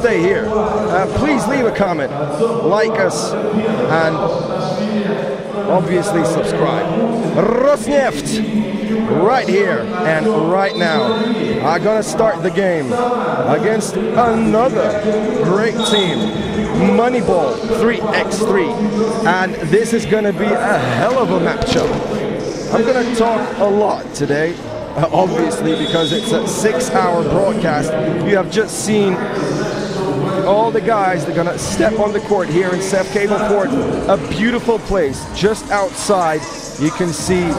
Stay here. Please leave a comment, like us, and obviously subscribe. Rosneft, right here and right now, are gonna start the game against another great team, Moneyball 3x3, and this is gonna be a hell of a matchup. I'm gonna talk a lot today. Obviously, because it's a 6-hour broadcast. You have just seen all the guys that are gonna step on the court here in Skolkovo Court, a beautiful place just outside. You can see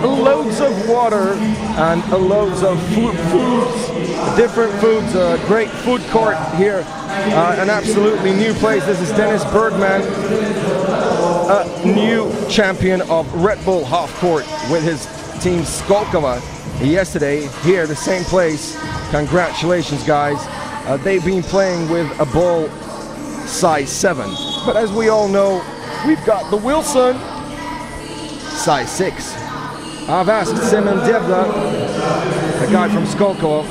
loads of water and loads of foods, different foods, a great food court here, an absolutely new place. This is Dennis Bergman, a new champion of Red Bull half court with his team Skolkovo yesterday here, the same place. Congratulations, guys. They've been playing with a ball size 7, but as we all know, we've got the Wilson size 6. I've asked Simon Devda, a guy from Skolkovo,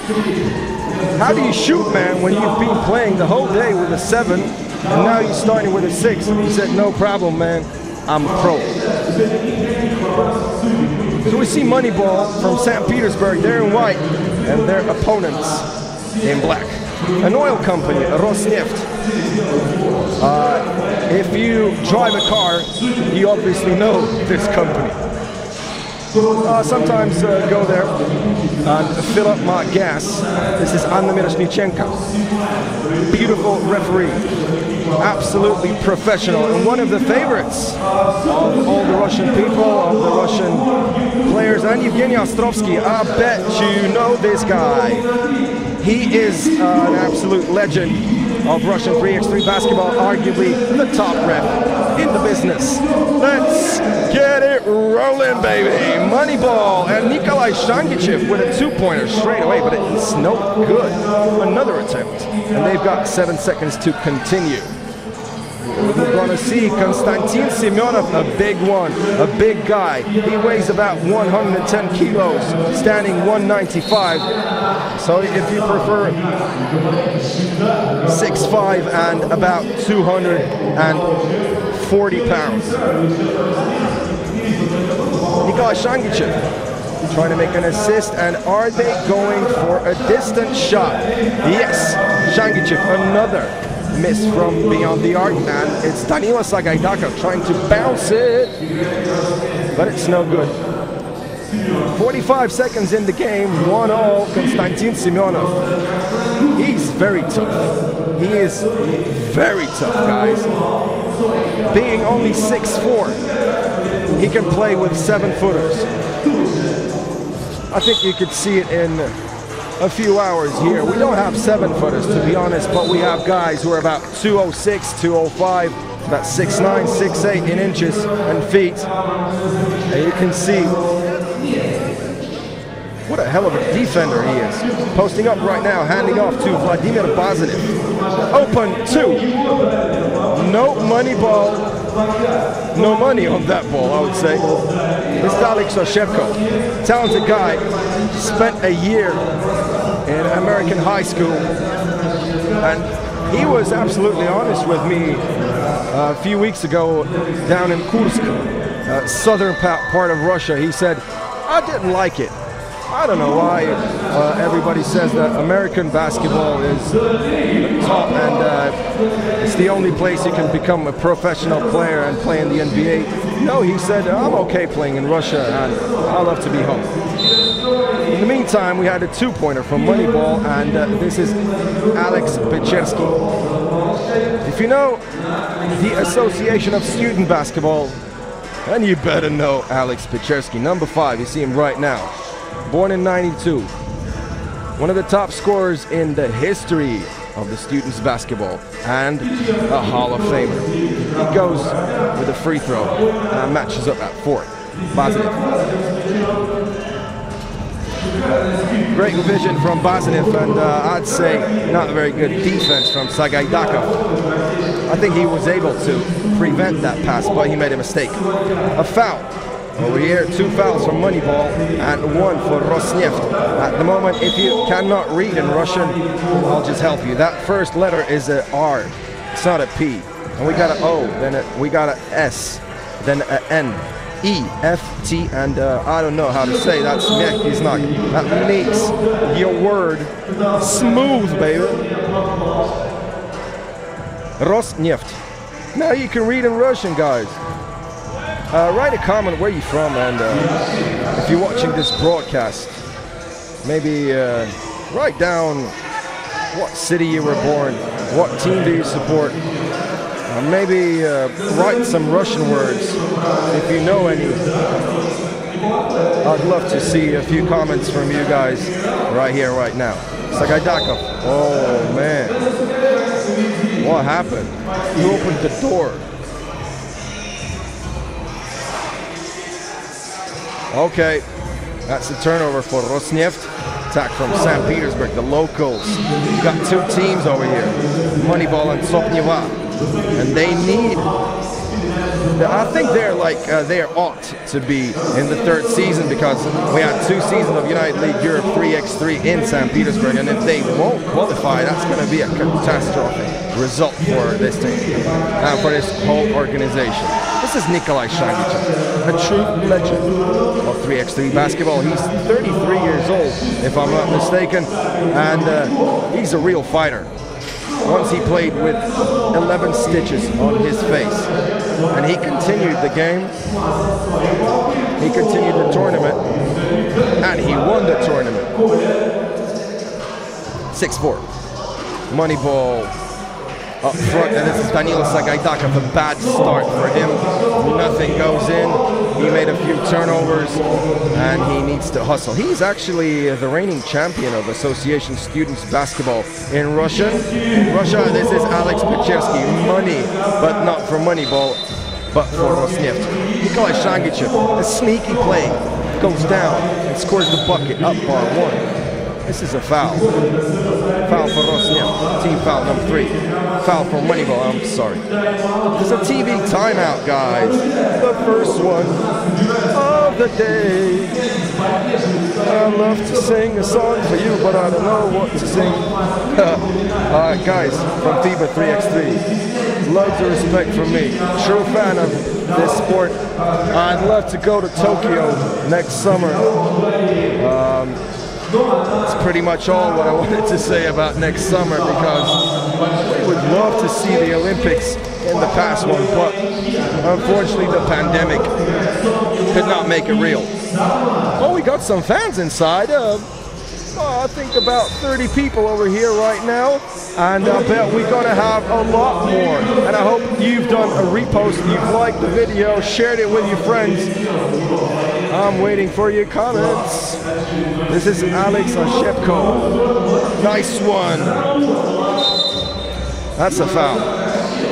how do you shoot, man, when you've been playing the whole day with a 7 and now you're starting with a 6? He said, no problem, man, I'm a pro. So we see Moneyball from Saint-Petersburg, they're in white, and their opponents in black. An oil company, Rosneft. If you drive a car, you obviously know this company. Sometimes go there and fill up my gas. This is Anna Miroshnichenko. Beautiful referee. Absolutely professional, and one of the favorites of all the Russian people, of the Russian players, and Evgeny Ostrovsky. I bet you know this guy. He is an absolute legend of Russian 3x3 basketball, arguably the top ref in the business. Let's get it rolling, baby. Moneyball and Nikolai Shangichev with a 2-pointer straight away, but it's no good. Another attempt, and they've got 7 seconds to continue. We're going to see Konstantin Semyonov, a big one, a big guy. He weighs about 110 kilos, standing 195. So if you prefer 6'5" and about 240 pounds. Nikolai Shangichev trying to make an assist, and are they going for a distant shot? Yes, Shangichev, another miss from beyond the arc, and it's Danila Sagaidaka trying to bounce it, but it's no good. 45 seconds in the game, 1-0, Konstantin Semyonov. He's very tough. He is very tough, guys. Being only 6'4", he can play with 7-footers. I think you could see it in a few hours here. We don't have 7-footers, to be honest, but we have guys who are about 206, 205, about 6'9", 6'8" in inches and feet. And you can see what a hell of a defender he is. Posting up right now, handing off to Vladimir Bazinev. Open 2. No money ball. No money on that ball, I would say. Vitaly Soshevko, talented guy, spent a year in American high school, and he was absolutely honest with me a few weeks ago down in Kursk, southern part of Russia. He said, I didn't like it. I don't know why everybody says that American basketball is top and it's the only place you can become a professional player and play in the NBA. No, he said, I'm okay playing in Russia and I love to be home. In the meantime, we had a 2-pointer from Moneyball, and this is Alex Pechersky. If you know the Association of Student Basketball, then you better know Alex Pechersky, number 5. You see him right now. Born in '92, one of the top scorers in the history of the students' basketball, and a Hall of Famer. He goes with a free throw and matches up at 4. Bazinev. Great vision from Bazinev, and I'd say not very good defense from Sagaidaka. I think he was able to prevent that pass, but he made a mistake. A foul over here. 2 fouls for Moneyball and 1 for Rosn. At the moment, if you cannot read in Russian, I'll just help you. That first letter is an R. It's not a P. And we got an O, then we got an S, then an N, E, F, T, and I don't know how to say that. That makes your word smooth, baby. Rosneft. Now you can read in Russian, guys. Write a comment where you're from, and if you're watching this broadcast, maybe write down what city you were born, what team do you support. Maybe write some Russian words if you know any. I'd love to see a few comments from you guys right here, right now. Sagaidakov. Oh man. What happened? Who opened the door? Okay. That's a turnover for Rosneft. Attack from Saint-Petersburg, the locals. We've got 2 teams over here. Moneyball and Sopneva. And they need, I think they're like, they ought to be in the 3rd season, because we had 2 seasons of United League Europe 3x3 in St. Petersburg, and if they won't qualify, that's going to be a catastrophic result for this team and for this whole organization. This is Nikolai Shangichev, a true legend of 3x3 basketball. He's 33 years old, if I'm not mistaken, and he's a real fighter. Once he played with 11 stitches on his face. And he continued the game. He continued the tournament. And he won the tournament. 6-4. Moneyball up front. And this is Daniil Sagaidakov. A bad start for him. Nothing goes in. He made a few turnovers. And he needs to hustle. He's actually the reigning champion of Association Students Basketball in Russia. In Russia, this is Alex Pechersky. Money, but not for Moneyball, but for Rosneft. Nikolai Shangichev, a sneaky play, goes down and scores the bucket, up bar 1. This is a foul. Foul for Rosneft. Team foul number 3. Foul for Moneyball. I'm sorry. There's a TV timeout, guys. The first one of the day. I love to sing a song for you, but I don't know what to sing. Guys, from FIBA 3x3. Loads of respect from me. True fan of this sport. I'd love to go to Tokyo next summer. That's pretty much all what I wanted to say about next summer, because we would love to see the Olympics in the past one, but unfortunately the pandemic could not make it real. Oh, we got some fans inside. I think about 30 people over here right now, and I bet we're gonna have a lot more. And I hope you've done a repost, you've liked the video, shared it with your friends. I'm waiting for your comments. This is Alex Shepko. Nice one. That's a foul.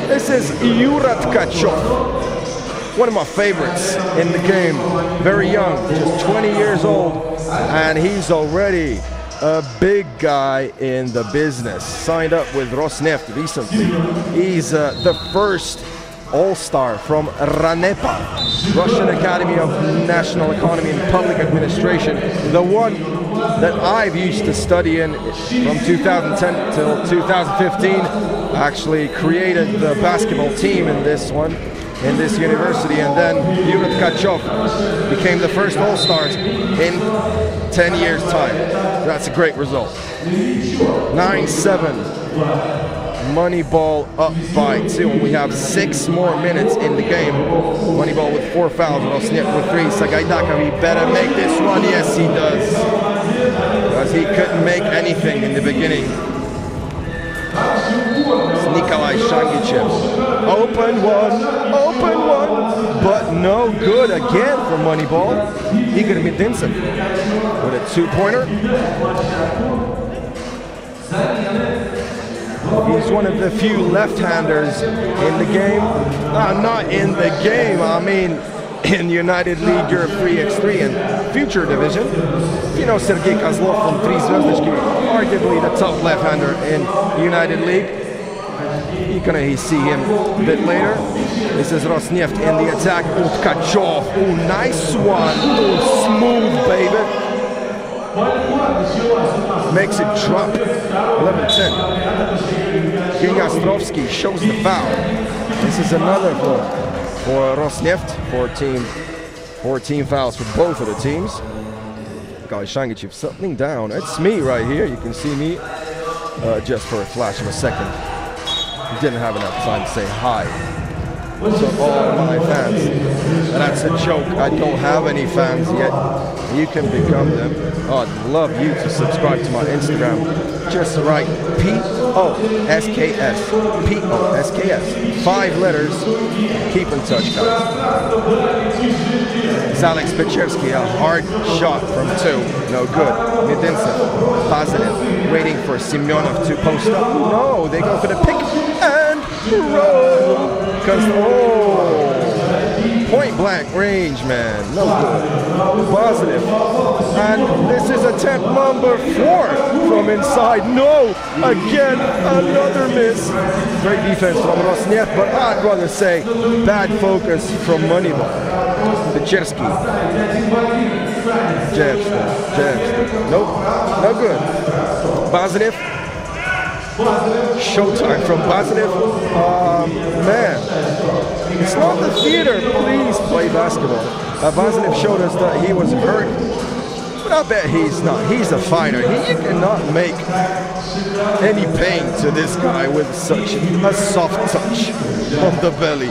This is Yurat Tkachov. One of my favorites in the game. Very young, just 20 years old, and he's already a big guy in the business. Signed up with Rosneft recently. He's the first All-Star from RANEPA, Russian Academy of National Economy and Public Administration, the one that I've used to study in from 2010 till 2015. Actually created the basketball team in this one, in this university, and then Yurat Tkachov became the first All-Stars in 10 years' time. That's a great result. 9-7. Moneyball up by 2, and we have 6 more minutes in the game. Moneyball with 4 fouls, Rosneft with 3. Sagaidakov, he better make this one. Yes, he does. Because he couldn't make anything in the beginning. It's Nikolai Shangichev. Open one, but no good again for Moneyball. Igor Medincev with a 2-pointer. He's one of the few left-handers in the game. Not in the game, I mean in United League Europe 3x3 and future division. You know Sergei Kozlov from 3 Zvezdochki, arguably the top left-hander in United League. You're gonna see him a bit later. This is Rosneft in the attack. Oh, Tkachov. Oh, nice one. Oh, smooth, baby. Makes it drop. 11-10. Graznney shows the foul. This is another for Rosneft. 14 fouls for both of the teams. Guys, Shangichev settling down. It's me right here. You can see me just for a flash of a second. Didn't have enough time to say hi to all my fans. And that's a joke. I don't have any fans yet. You can become them. Oh, I'd love you to subscribe to my Instagram. Just write P-O-S-K-S. P-O-S-K-S. 5 letters. Keep in touch, guys. Alex Pechersky, a hard shot from 2. No good. Medinsev, positive. Waiting for Semyonov to post up. No, they go for the pick and roll. Because, point blank range, man. No good. Positive. And this is attempt number 4 from inside. No! Again, another miss. Great defense from Rosneft, but I'd rather say bad focus from Moneyball. Pechersky. Jebster. Nope. No good. Positive. Showtime from Positive. Man. It's not the theater. Please play basketball. Positive showed us that he was hurt. But I bet he's not. He's a fighter. He cannot make any pain to this guy with such a soft touch of the belly.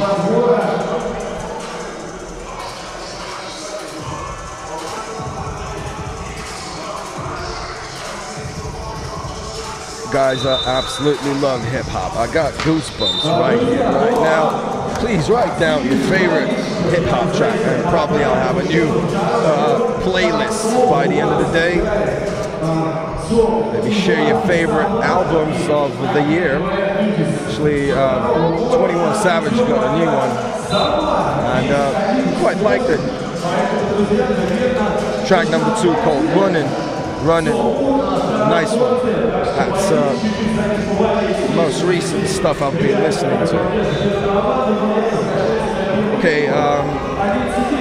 Guys, I absolutely love hip-hop. I got goosebumps right here, right now. Please write down your favorite hip-hop track, and probably I'll have a new playlist by the end of the day. Maybe share your favorite albums of the year. Actually, 21 Savage got a new one, and quite liked it. Track number 2 called Running. Nice one. That's most recent stuff I've been listening to. Okay,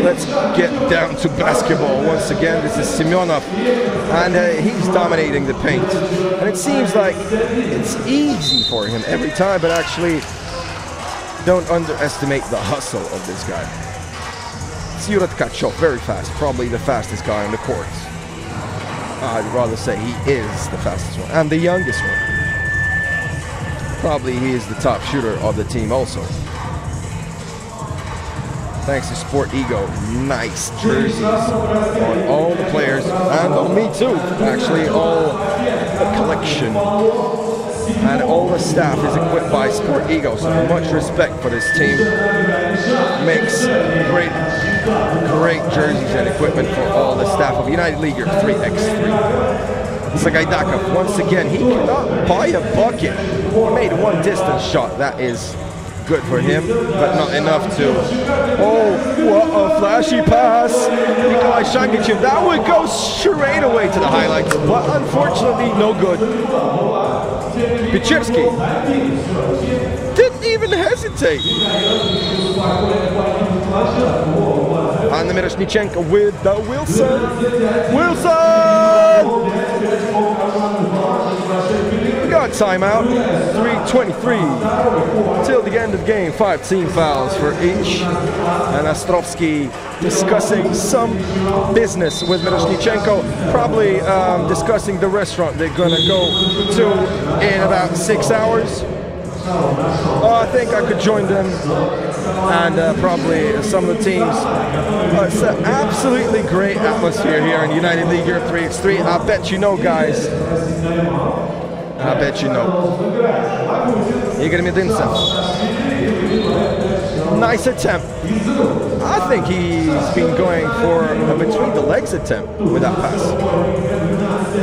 let's get down to basketball once again. This is Semyonov, and he's dominating the paint. And it seems like it's easy for him every time, but actually, don't underestimate the hustle of this guy. It's Yura Tkachov, very fast, probably the fastest guy on the court. I'd rather say he is the fastest one, and the youngest one. Probably he is the top shooter of the team also. Thanks to Sport Ego, nice jerseys on all the players, and on me too, actually, all the collection. And all the staff is equipped by Sport Ego, so much respect for this team. Makes great jerseys and equipment for all the staff of United Leaguer 3x3. Sagaidakov, once again, he cannot buy a bucket. He made one distance shot. That is good for him, but not enough to... Oh, what a flashy pass. Nikolai Shangichev, that would go straight away to the highlights, but unfortunately, no good. Pechersky didn't even hesitate. And the Miroshnichenko with the Wilson. We got a timeout. 3:23 till the end of the game. 5 team fouls for each. And Ostrovsky discussing some business with Miroshnichenko. Probably discussing the restaurant they're gonna go to in about 6 hours. I think I could join them, and probably some of the teams. It's an absolutely great atmosphere here in United League Europe 3x3. I bet you know, guys. I bet you know. Igor Medinsev. Nice attempt. I think he's been going for a between the legs attempt with that pass.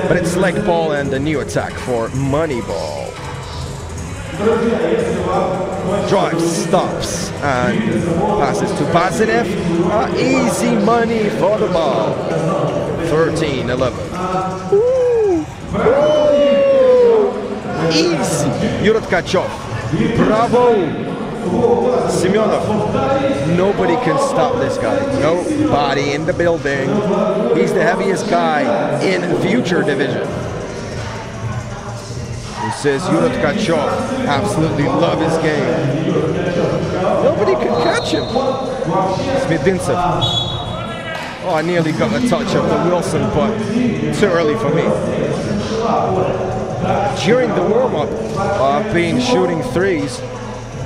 But it's leg ball and a new attack for Moneyball. Drive, stops, and passes to Bazinev. Easy money for the ball. 13-11. Easy. Yura Tkachov. Bravo! Semyonov. Nobody can stop this guy. Nobody in the building. He's the heaviest guy in future division. He says Yuri Tkachov. Absolutely love his game. Nobody can catch him. Smedintsev. Oh, I nearly got a touch of the Wilson, but too early for me. During the warm-up, I've been shooting threes.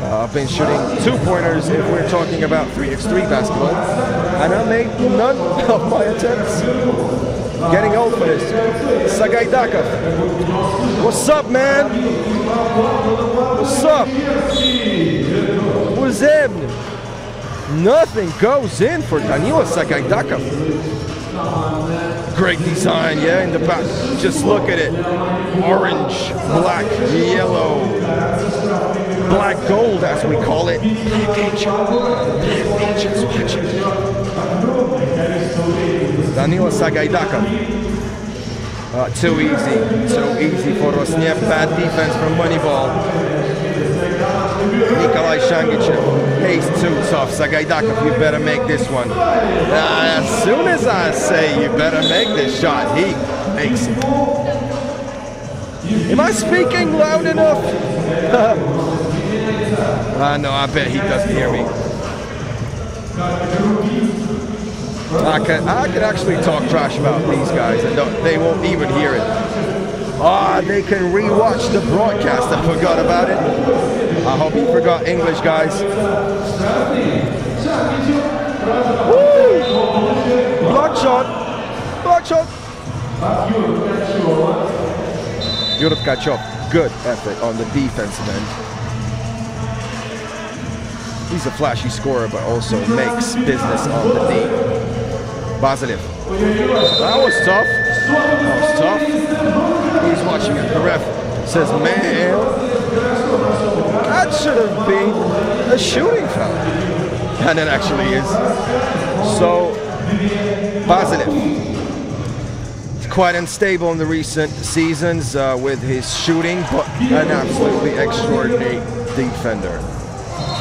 I've been shooting 2-pointers if we're talking about 3x3 basketball, and I made none of my attempts. Getting old for this. Sagaidakov. What's up, man? What's up? What's happening? Nothing goes in for Danila Sagaidakov. Great design, yeah, in the back. Just look at it. Orange, black, yellow, black gold, as we call it. Danila Sagaidakov. Too easy for Rosn. Bad defense from Moneyball. Nikolai Shangichev. He's too tough. Sagaidakov, you better make this one. As soon as I say you better make this shot, he makes it. Am I speaking loud enough? No, I bet he doesn't hear me. I can actually talk trash about these guys and they won't even hear it. They can rewatch the broadcast. I forgot about it. I hope you forgot English, guys. Woo! Block shot. Block shot. Yuri Tkachov, good effort on the defensive end. He's a flashy scorer, but also makes business on the D. Bazilev. That was tough. That was tough. He's watching it. The ref says, man, that should have been a shooting foul. And it actually is. So, Bazilev. It's quite unstable in the recent seasons with his shooting, but an absolutely extraordinary defender.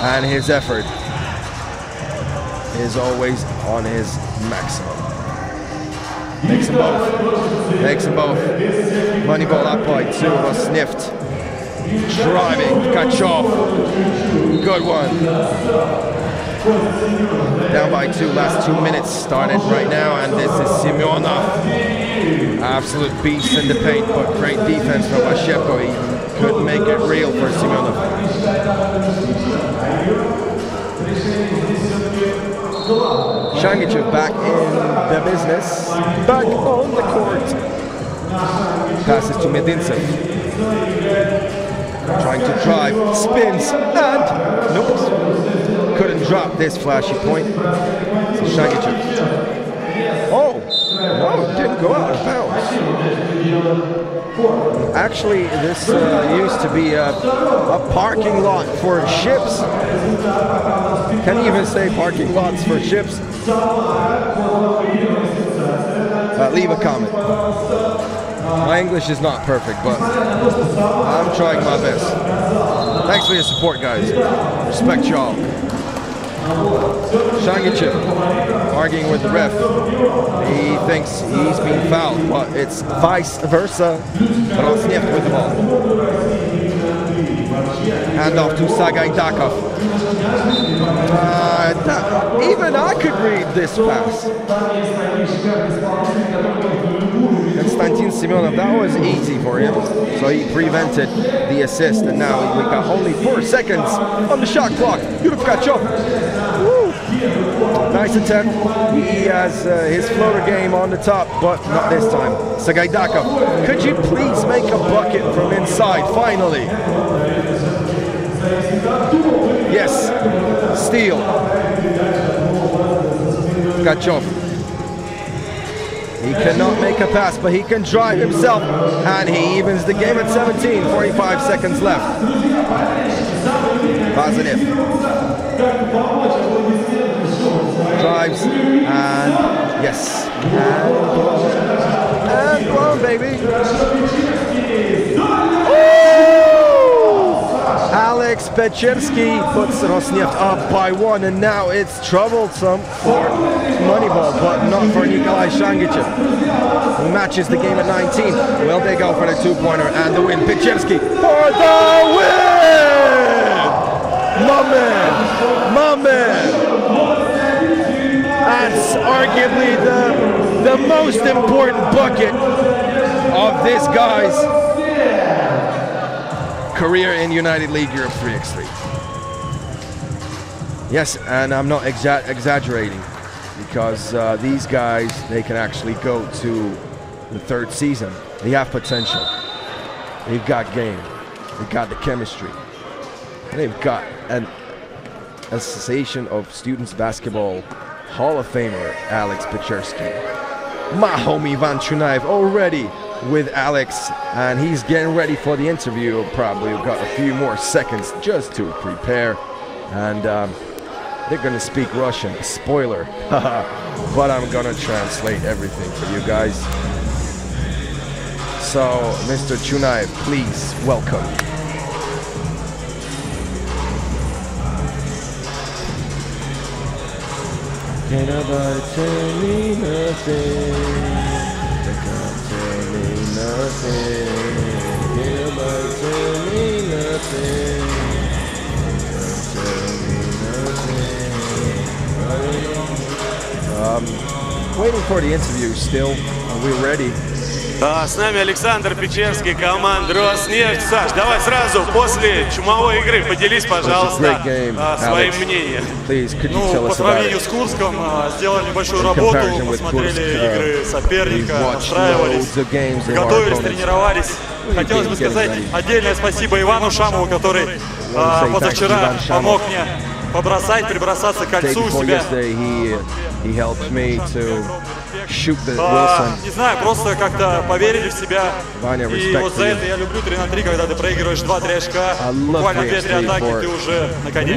And his effort is always on his maximum. Makes them both. Makes them both. Moneyball up by 2 was sniffed. Driving. Tkachov. Good one. Down by 2. Last 2 minutes started right now. And this is Semyonov. Absolute beast in the paint. But great defense from Vashevko. He couldn't make it real for Semyonov. Shangichev back in the business, back on the court. Passes to Medintsev. Trying to drive, spins, and nope. Couldn't drop this flashy point. So Shangichev. Oh, no, didn't go out of bounds. Actually, this used to be a parking lot for ships. Can you even say parking lots for ships? Leave a comment. My English is not perfect, but I'm trying my best. Thanks for your support, guys. Respect y'all. Shangichev arguing with the ref. He thinks he's being fouled, but it's vice versa. Rosn with the ball. Hand off to Sagaidakov. Even I could read this pass. Konstantin Semyonov, that was easy for him. So he prevented the assist, and now we got only 4 seconds on the shot clock. Yuri Tkachov. Nice attempt. He has his floater game on the top, but not this time. Sagaidakov, could you please make a bucket from inside, finally? Yes, steal. Tkachov. He cannot make a pass, but he can drive himself, and he evens the game at 17, 45 seconds left. Bazilev. Drives, and yes, and blown, baby. Ooh! Alex Alex Pechersky puts Rosneft up by 1, and now it's troublesome for Moneyball, but not for Nikolai Shangichev, who matches the game at 19. Will they go for the 2-pointer and the win? Pechersky for the win! My man! That's arguably the most important bucket of this guy's career in United League Europe 3x3. Yes, and I'm not exaggerating, because these guys, they can actually go to the 3rd season. They have potential. They've got game. They've got the chemistry. And they've got an Association of Students Basketball Hall of Famer, Alex Pechersky. My homie Ivan Chunaev already with Alex, and he's getting ready for the interview. Probably got a few more seconds just to prepare, and they're gonna speak Russian, spoiler, but I'm gonna translate everything for you guys. So, Mr. Chunaev, please welcome. Can't nobody tell me nothing. They can't tell me nothing. Can't nobody tell me nothing. Waiting for the interview still. Are we ready? С нами Александр Печерский, команда Роснефть. Саш, давай сразу после чумовой игры поделись, пожалуйста, своим мнением. По сравнению с Курском сделали небольшую работу, посмотрели игры соперника, настраивались, готовились, тренировались. Хотелось бы сказать отдельное спасибо Ивану Шамову, который позавчера помог мне побросать, прибросаться к кольцу себя. Не знаю, просто как-то поверили в себя. И вот за это я люблю 3 на 3, когда ты проигрываешь 2-3 очка, буквально 2-3 атаки, ты уже на коне.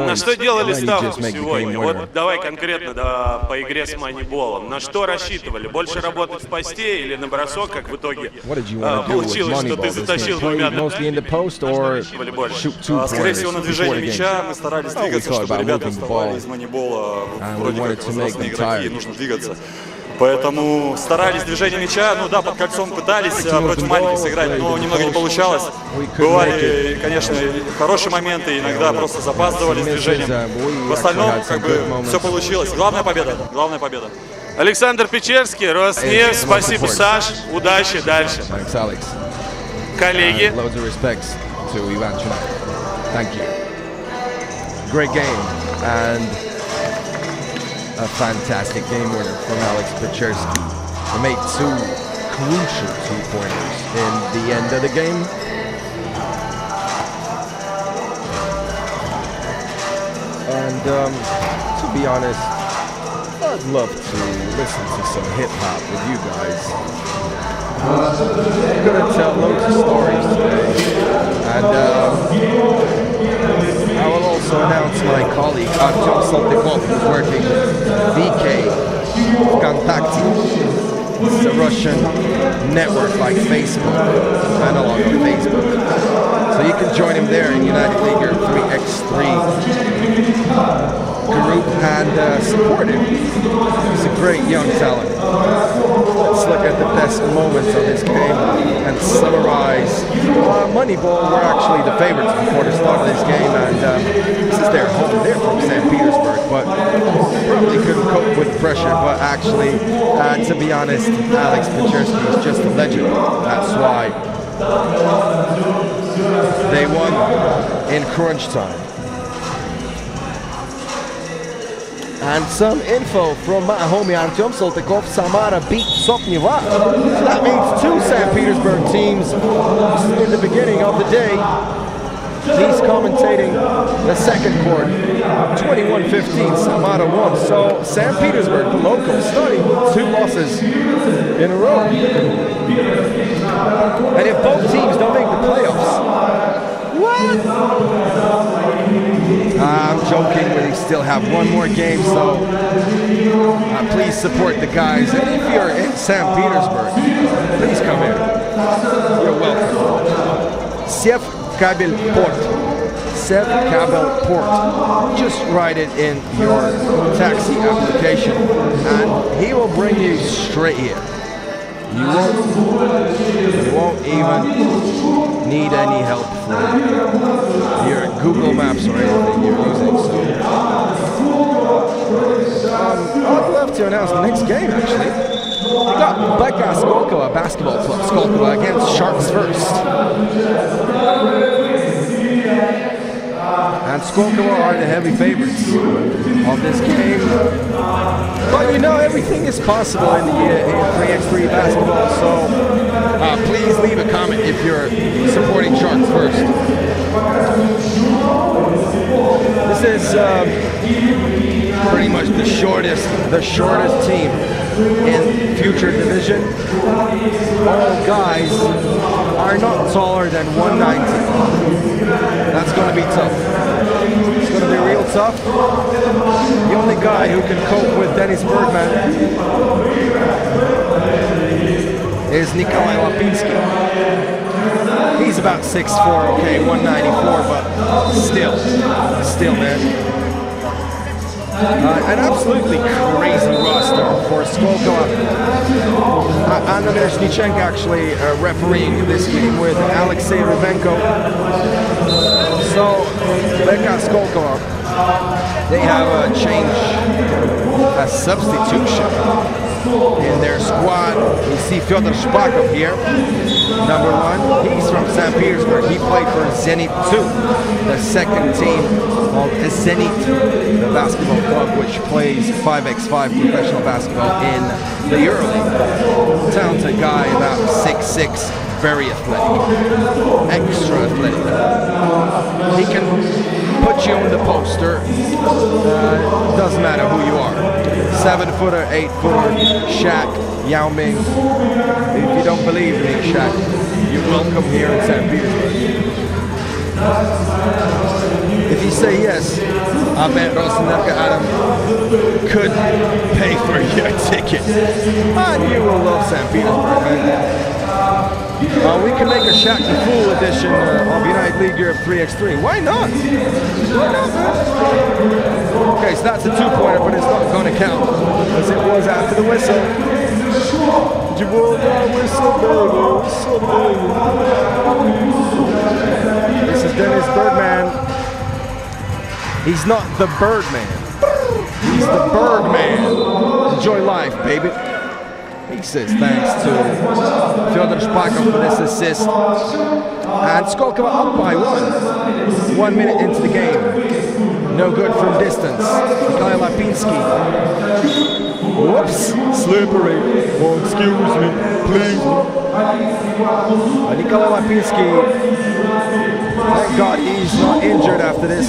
На что делали ставку сегодня? Вот давай конкретно по игре с Moneyball. На что рассчитывали? Больше работать в посте или на бросок, как в итоге получилось, что ты затащил 2 больше? Скорее всего, на движение мяча мы старались двигаться, чтобы ребята вставали из Moneyball. Вроде как возрастные игроки, нужно двигаться. Поэтому старались движение мяча, ну да, под кольцом пытались против маленьких сыграть, но немного не получалось. Бывали, конечно, хорошие моменты, иногда просто запаздывали с движением. В остальном, как бы, все получилось. Главная победа, главная победа. Александр Печерский, Роснефть, спасибо, Саш, удачи дальше. Коллеги. Great game and a fantastic game winner from Alex Pechersky. He made 2 crucial 2-pointers in the end of the game. And to be honest, I'd love to listen to some hip-hop with you guys. I'm gonna tell loads of stories today, and I will also announce my colleague Artyom Saltykov, who's working with VK Vkontakte. It's a Russian network like Facebook, analog on Facebook. So you can join him there in United League Europe 3x3 group and support him. He's a great young talent. Let's look at the best moments of this game and summarize. Moneyball were actually the favorites before the start of this game, and this is their home. They're from Saint-Petersburg, but probably couldn't cope with the pressure. But actually, to be honest, Alex Pechersky is just a legend. That's why they won in crunch time. And some info from my homie Artyom Saltykov. Samara beat Sopneva. So that means 2 St. Petersburg teams in the beginning of the day. He's commentating the second quarter. 21-15, Samara won. So St. Petersburg, the locals, starting 2 losses in a row. And if both teams don't make the playoffs, what? I'm joking, we still have 1 more game, so please support the guys. And if you're in St. Petersburg, please come here. You're welcome. Sevkabelport. Sevkabelport. Just write it in your taxi application and he will bring you straight here. You won't even need any help from your Google Maps or anything you're using. So I'd love to announce the next game actually. We got Skolkovo basketball club, Skolkovo against Sharks first. And Skolkovo are the heavy favorites of this game. But you know, everything is possible in the 3x3 basketball, so please leave a comment if you're supporting Sharks first. This is pretty much the shortest team in future division. All guys are not taller than 190. That's going to be tough. It's going to be real tough. The only guy who can cope with Dennis Bergman is Nikolai Lapinski. He's about 6'4", okay, 194, but still, man. An absolutely crazy roster for Skolkovo. Anna Miroshnichenko actually refereeing this game with Alexei Rubenko. So, Beka Skolkovo, they have a change, a substitution in their squad. We see Fyodor Shpakov here, number 1. He's from Saint-Petersburg. He played for Zenit 2, the second team of Zenit, the basketball club which plays 5x5 professional basketball in the Europa League. Talented guy, about 6'6", very athletic, extra athletic. He can put you on the poster, doesn't matter who you are. 7-footer, 8-footer, Shaq, Yao Ming. If you don't believe me, Shaq, you're welcome here in St. Petersburg. If you say yes, I bet Rosn Adam could pay for your ticket. And you will love St. Petersburg, man. We can make a Shaq the Fool edition of United League Europe 3x3. Why not? Why not, man? Okay, so that's a 2-pointer, but it's not going to count as it was after the whistle. Did you blow that whistle, baby? Whistle, baby. This is Dennis Birdman. He's not the Birdman. He's the Birdman. Enjoy life, baby. He says thanks to Fyodor Shpakov for this assist. And Skolkovo up by 1. 1 minute into the game. No good from distance. Nikolai Lapinski. Whoops. Slippery. Oh, excuse me. Please. Nikolai Lapinski. Thank God he's not injured after this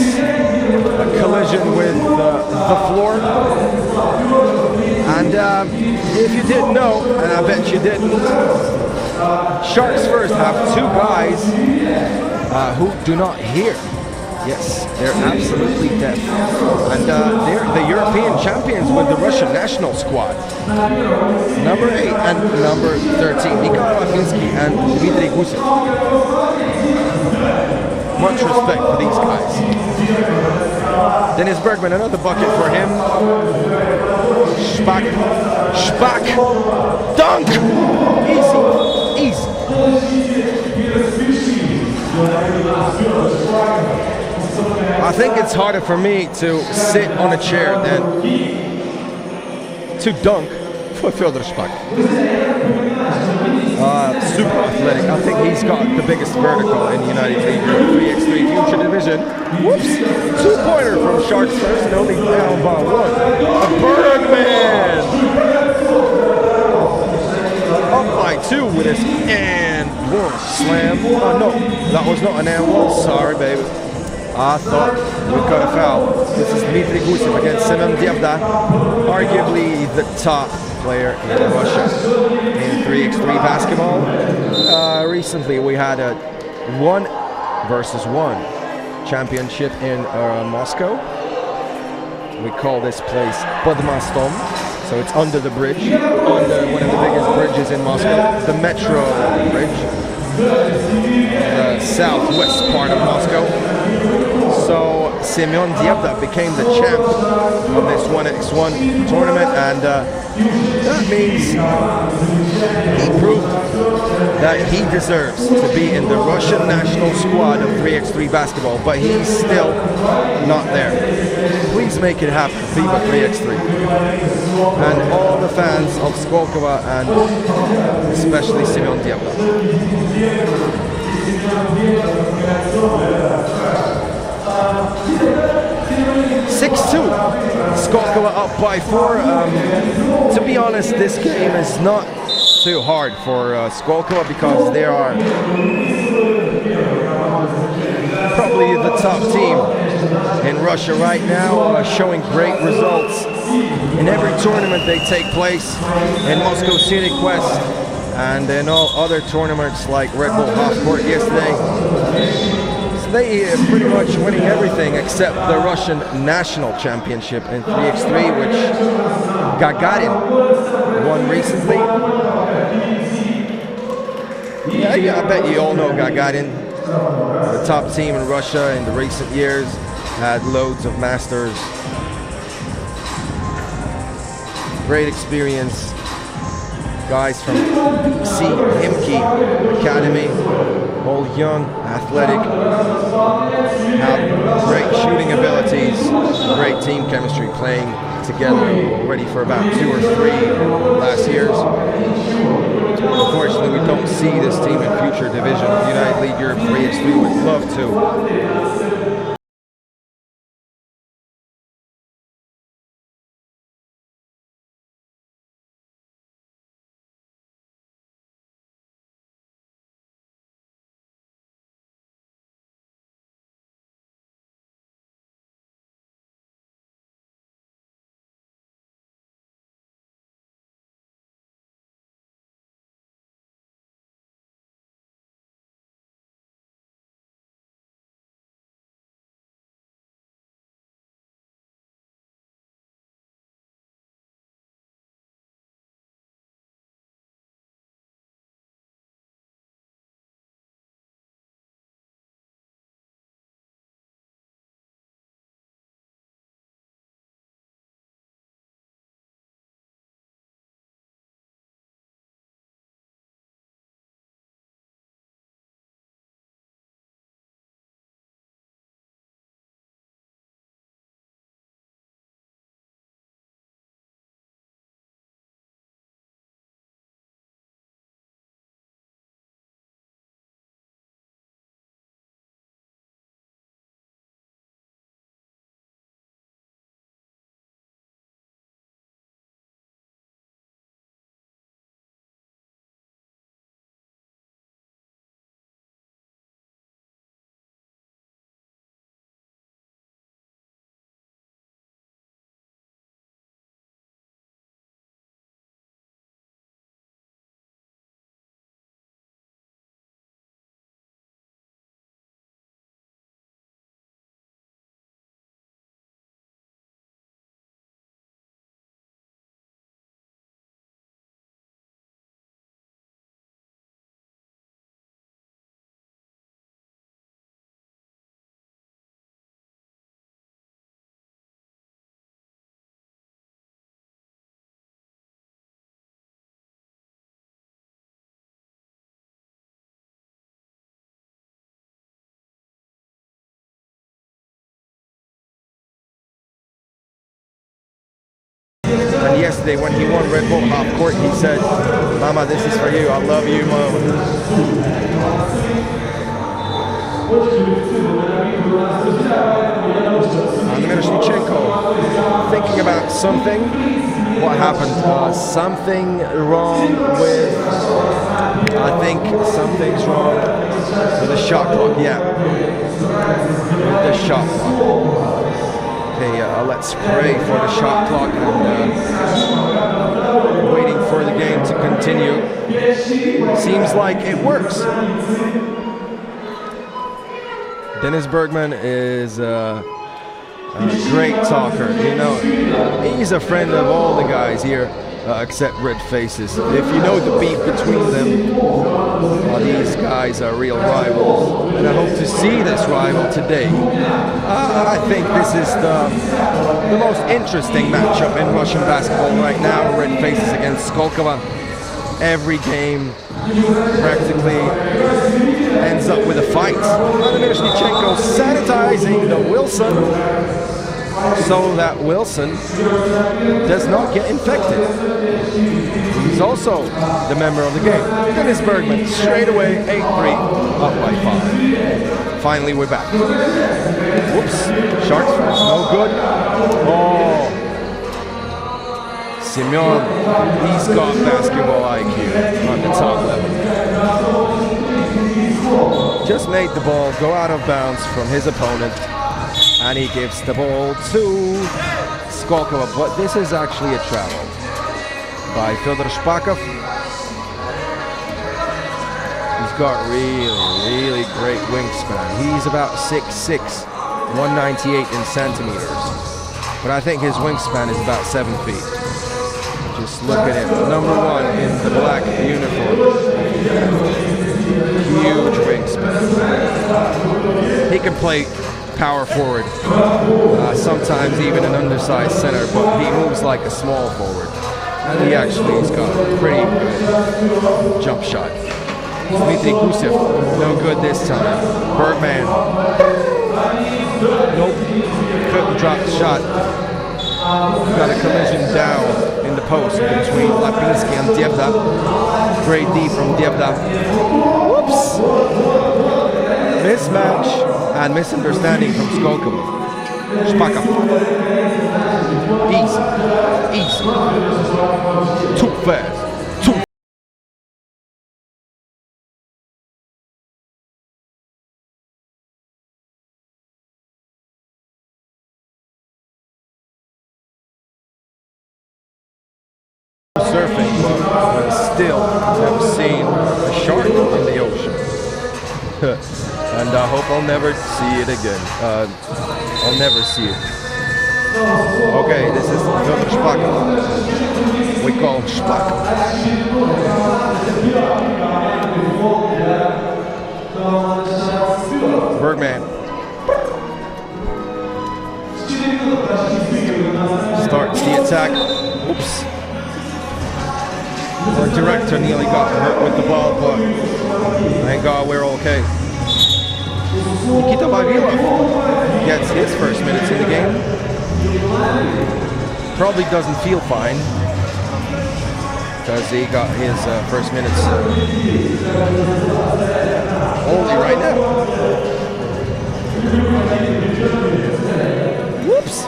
collision with the floor. And if you didn't know, and I bet you didn't, Sharks first have 2 guys who do not hear. Yes, they're absolutely deaf. And they're the European champions with the Russian national squad. Number 8 and number 13, Nikolai Lapinski and Dmitry Gusev. Much respect for these guys. Dennis Bergman, another bucket for him. Shpak. Dunk! Easy. I think it's harder for me to sit on a chair than to dunk for Fyodor Shpak. Super athletic. I think he's got the biggest vertical in United League 3x3 future division. Whoops! 2-pointer from Sharks first and only down by 1. A Birdman! Up by 2 with his and 1 slam. Oh no, that was not an and 1. Sorry, baby. I thought we got a foul. This is Dmitry Gusev against Semyon Devda, arguably the top player in Russia in 3x3 basketball. Recently we had a 1 versus 1 championship in Moscow. We call this place Podmostom, so it's under the bridge, under one of the biggest bridges in Moscow, the Metro Bridge. the southwest part of Moscow. So Semyon Dievda became the champ of this 1x1 tournament, and that means he proved that he deserves to be in the Russian national squad of 3x3 basketball, but he's still not there. Please make it happen, FIBA 3x3. And all the fans of Skolkovo, and especially Semyon Dievda. 6-2. Skolkovo up by 4. To be honest, this game is not too hard for Skolkovo because they are probably the top team in Russia right now, showing great results in every tournament they take place in Moscow City Quest and in all other tournaments like Red Bull Half Court yesterday. They are pretty much winning everything except the Russian National Championship in 3x3, which Gagarin won recently. Yeah, I bet you all know Gagarin, the top team in Russia in the recent years, had loads of masters. Great experience. Guys from BC Himki Academy, all young, athletic, have great shooting abilities, great team chemistry, playing together already for about 2 or 3 last years. Unfortunately, we don't see this team in future division of United League Europe 3x3. Would love to. And yesterday when he won Red Bull Half Court, he said, "Mama, this is for you. I love you, Mom." And Miroshnichenko thinking about something. What happened? Something wrong with, I think something's wrong with the shot clock, yeah. With the shot clock. Okay, let's pray for the shot clock and waiting for the game to continue. Seems like it works. Dennis Bergman is a great talker. You know, he's a friend of all the guys here except red faces. If you know the beef between them, these guys are real rivals. And I hope to see this rival today. I think this is the most interesting matchup in Russian basketball right now. Red faces against Skolkovo. Every game practically ends up with a fight. Miroshnichenko sanitizing the Wilson so that Wilson does not get infected. He's also the member of the game. Dennis Bergman straight away 8-3, up by 5. Finally we're back. Whoops, Sharks first, no good. Oh, Simeon, he's got basketball IQ on the top level. Just made the ball go out of bounds from his opponent, and he gives the ball to Skolkovo, but this is actually a travel by Fyodor Shpakov. He's got really great wingspan. He's about 6'6", 198 in centimeters, but I think his wingspan is about 7 feet. Just look at him, #1 in the black uniform. Huge wingspan. He can play power forward, sometimes even an undersized center, but he moves like a small forward. And he actually has got a pretty good jump shot. Dmitry Gusev, no good this time. Bergman, nope, couldn't drop the shot. Got a collision down in the post between Lapinski and Dievda. Great D from Dievda. Whoops! Mismatch and misunderstanding from Skolkovo. Shpakov. Easy. Too fast. Surfing, but still have seen a shark in the ocean. And I hope I'll never see it again. I'll never see it. Okay, this is Fyodor Shpakov. We call him Shpakov. Bergman. Starts the attack. Oops. Our director nearly got hurt with the ball, but thank God we're okay. Nikita Vavilov gets his first minutes in the game. Probably doesn't feel fine because he got his first minutes only right now. Whoops!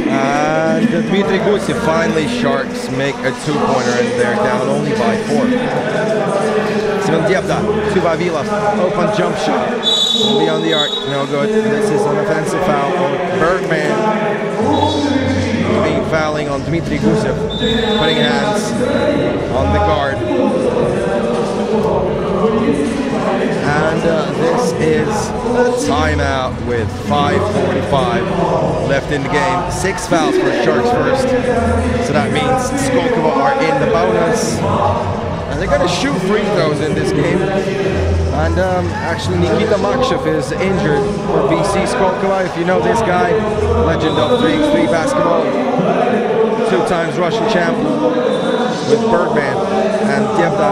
And Dmitry Gusev, finally Sharks make a 2-pointer and they're down only by 4. Simon Dievda to Vavilov, open jump shot, beyond the arc, no good. This is an offensive foul on Bergman. Being fouling on Dmitry Gusev, putting hands on the guard. And this is a timeout with 5:45 left in the game. 6 fouls for Sharks first. So that means Skolkovo are in the bonus. And they're going to shoot free throws in this game. And actually Nikita Makshev is injured for BC Skolkovo. If you know this guy, legend of 3x3 basketball. 2 times Russian champ with Bergman and Dievda.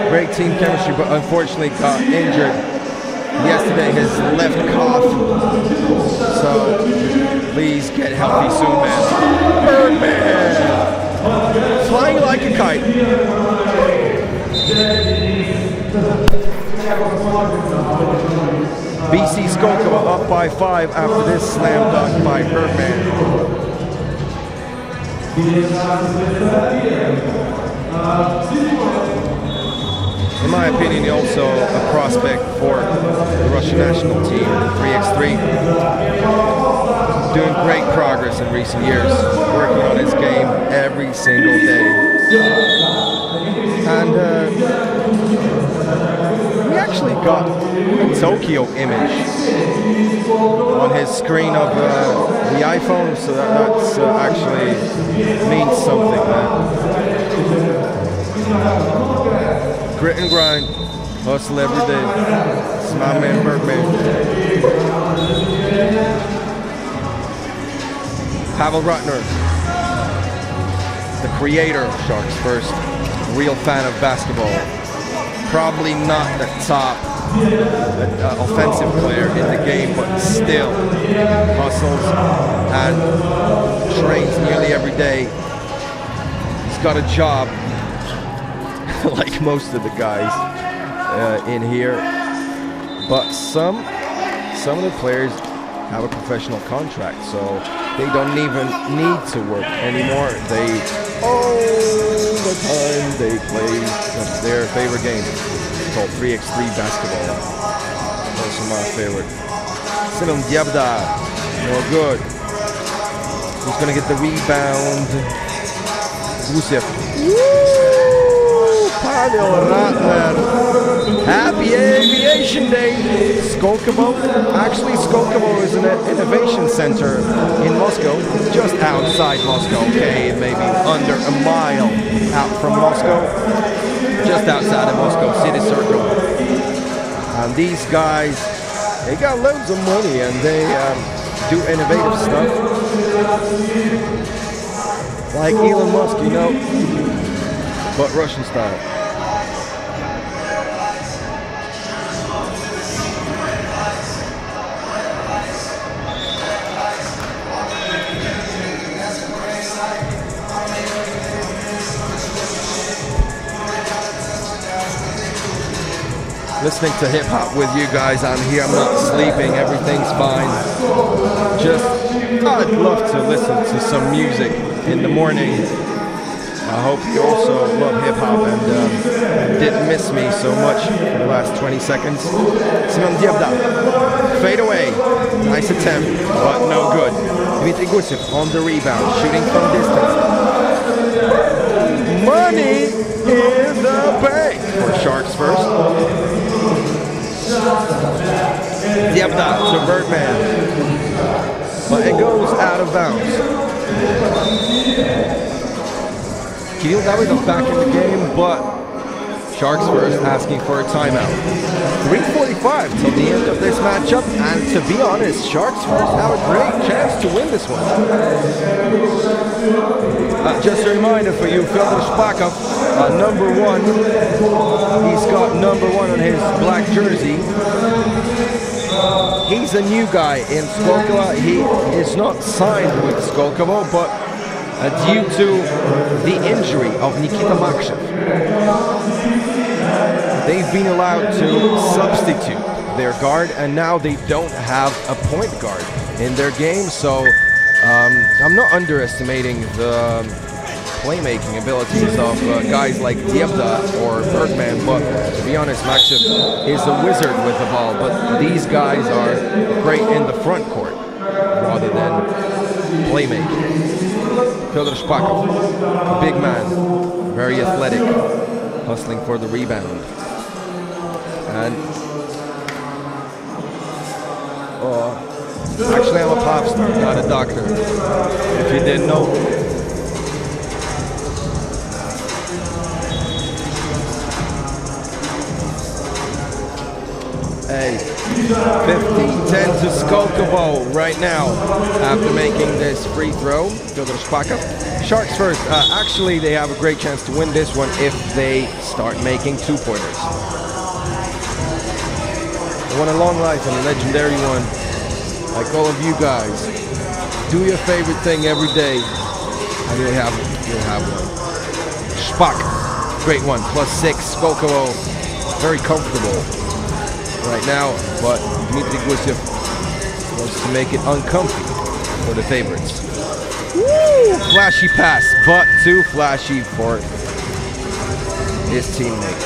Great team chemistry, but unfortunately got injured yesterday, his left calf. So please get healthy soon, man. Bergman! Flying like a kite. BC Skolkovo up by 5 after this slam dunk by Bergman. In my opinion, also a prospect for the Russian national team, 3x3. Doing great progress in recent years, working on his game every single day. And he actually got a Tokyo image on his screen of the iPhone, so that's actually means something, man. Grit and grind, hustle every day. It's my man Bergman. Pavel Rotner, the creator of Sharks First, real fan of basketball. Probably not the top offensive player in the game, but still hustles and trains nearly every day. He's got a job like most of the guys in here, but some of the players have a professional contract, so they don't even need to work anymore. They all the time they play their favorite game. It's called 3x3 basketball. Also my favorite. Simon Diabda, no good. Who's gonna get the rebound? Gusev. Pavel Rotner. Happy Aviation Day. Skolkovo. Actually, Skolkovo is an innovation center in Moscow, just outside Moscow. Okay, maybe under a mile out from Moscow, just outside of Moscow city circle. And these guys, they got loads of money and they do innovative stuff, like Elon Musk, you know, but Russian style. Listening to hip hop with you guys. I'm here, I'm not sleeping, everything's fine. Just, I'd love to listen to some music in the morning. I hope you also love hip hop and didn't miss me so much for the last 20 seconds. Simon Diabda, fade away. Nice attempt, but no good. Dmitry Gusev on the rebound, shooting from distance. Money in the bank for Sharks First. Diabda to Bergman, but it goes out of bounds. Kirill Davidov back in the game, but Sharks First asking for a timeout. 3:45 till the end of this matchup, and to be honest, Sharks First have a great chance to win this one. Just a reminder for you, Fyodor Shpakov, number 1. He's got number 1 on his black jersey. He's a new guy in Skolkovo. He is not signed with Skolkovo, but due to the injury of Nikita Makshev, they've been allowed to substitute their guard, and now they don't have a point guard in their game, so I'm not underestimating the playmaking abilities of guys like Diabda or Bergman, but to be honest, Makshev is a wizard with the ball, but these guys are great in the front court rather than playmaking. Fyodor Shpakov, a big man, very athletic, hustling for the rebound. And actually I'm a pop star, not a doctor, if you didn't know. Hey, 15-10 to Skolkovo right now after making this free throw. Fyodor Shpakov. Sharks First. Actually, they have a great chance to win this one if they start making two-pointers. They want a long life and a legendary one, like all of you guys. Do your favorite thing every day, and you'll have one. Shpak, great one, +6. Skolkovo, very comfortable right now, but Dmitry Gusev wants to make it uncomfy for the favorites. Woo! Flashy pass, but too flashy for his teammate.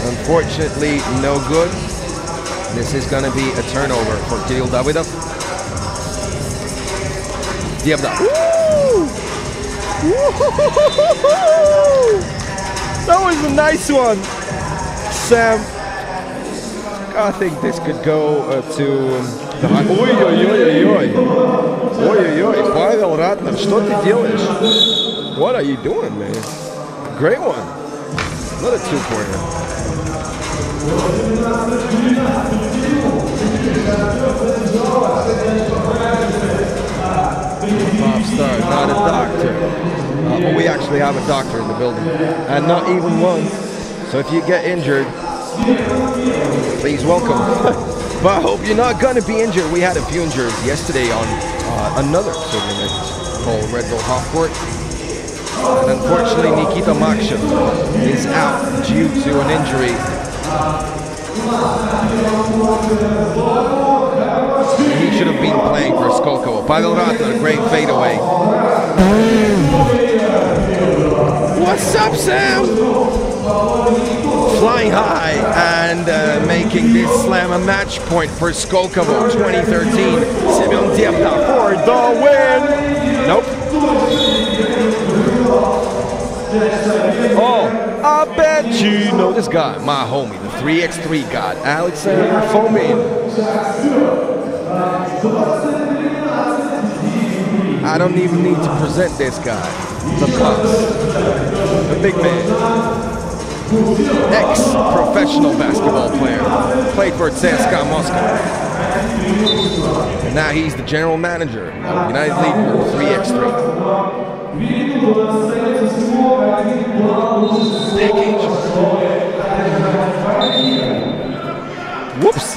Unfortunately, no good. This is going to be a turnover for Kirill Davidov. Diabda. Woo! That was a nice one, Sam. I think this could go to Ой-ой-ой-ой-ой. Ой-ой-ой. Павел Ратнер, что ты делаешь? What are you doing, man? Great one. Another two-pointer. Pop star, not a doctor. But we actually have a doctor in the building. And not even one. So if you get injured, please welcome. But I hope you're not going to be injured. We had a few injuries yesterday on another tournament called Red Bull Half Court. And unfortunately, Nikita Makshev is out due to an injury. He should have been playing for Skolkovo. Pavel Ratner, great fadeaway. What's up, Sam? Flying high and making this slam a match point for Skolkovo 2013. Semyon Dievda for the win. Nope. Oh, I bet you know this guy, my homie, the 3x3 god, Alexander Fomin. I don't even need to present this guy. The boss, the big man, ex-professional basketball player, played for CSKA Moscow. And now he's the general manager of United League Group 3x3. Whoops!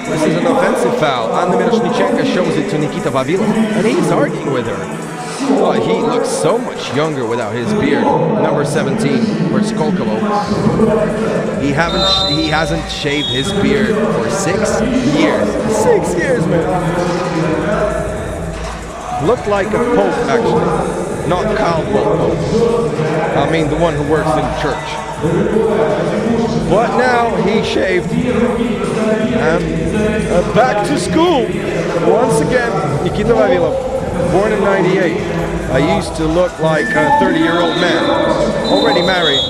This is an offensive foul. Anna Miroshnichenko shows it to Nikita Vavilov, and he's arguing with her. Oh, he looks so much younger without his beard. Number 17 for Skolkovo. He hasn't shaved his beard for 6 years. 6 years, man. Looked like a pope, actually. Not Caldwell Pope. I mean the one who works in the church. But now he shaved. Back to school. Once again, Nikita Vavilov, born in 98. I used to look like a 30-year-old man, already married.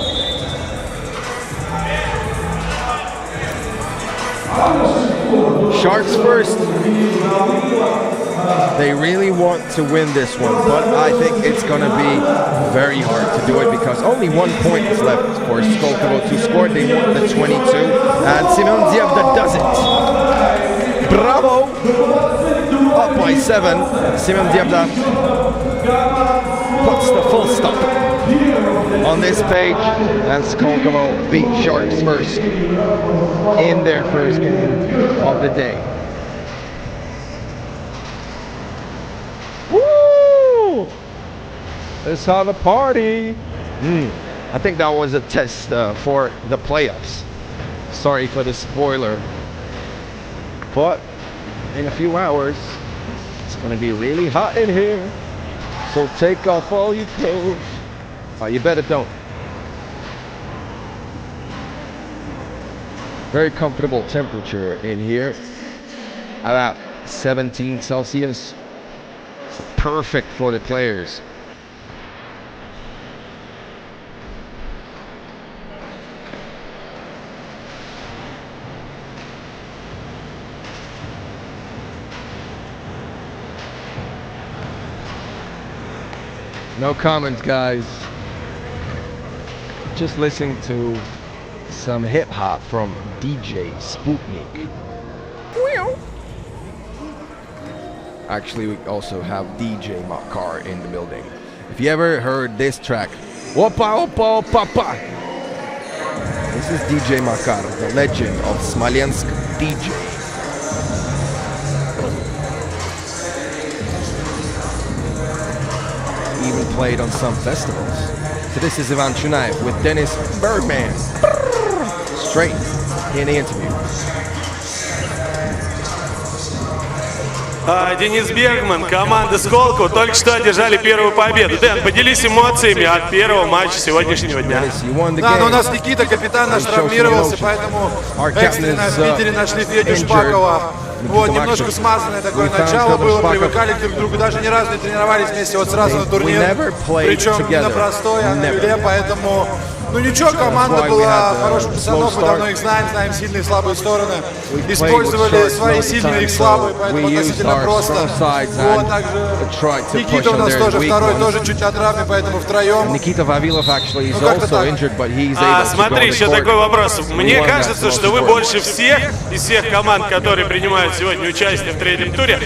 Sharks first. They really want to win this one, but I think it's going to be very hard to do it because only 1 point is left for Skolkovo to score. They want the 22, and Semyon Dievda does it. Bravo! Up by 7. Semyon Dievda puts the full stop on this page, and Skolkovo beat Sharks first in their first game of the day. Woo! Let's have a party. I think that was a test for the playoffs. Sorry for the spoiler. But in a few hours, it's going to be really hot in here. So take off all your clothes. Oh, you better don't. Very comfortable temperature in here. About 17 Celsius. Perfect for the players. No comments, guys. Just listening to some hip hop from DJ Sputnik. Actually, we also have DJ Makar in the building. If you ever heard this track, Opa Opa Opa Opa. This is DJ Makar, the legend of Smolensk DJ. Even played on some festivals. So this is Ivan Chunaev with Dennis Bergman. Straight in the interview. Денис Бергман, команда Сколково только что одержали первую победу. Дэн, поделись эмоциями от первого матча сегодняшнего дня. Да, но у нас Никита, капитан наш, травмировался, поэтому экстренно в Питере нашли Федю Шпакова. Вот, немножко смазанное такое начало было, привыкали друг к другу, даже ни разу не тренировались вместе вот сразу на турнире. Причем не на простой, а на люле, поэтому Ну ничего, команда была хорошая постановка, давно их знаем сильные и слабые стороны. Использовали свои сильные и слабые, поэтому относительно просто. Вот, также Никита у нас тоже второй, тоже чуть от травмы, поэтому втроем. Смотри, еще такой вопрос. Мне кажется, что вы больше всех из всех команд, которые принимают сегодня участие в третьем туре,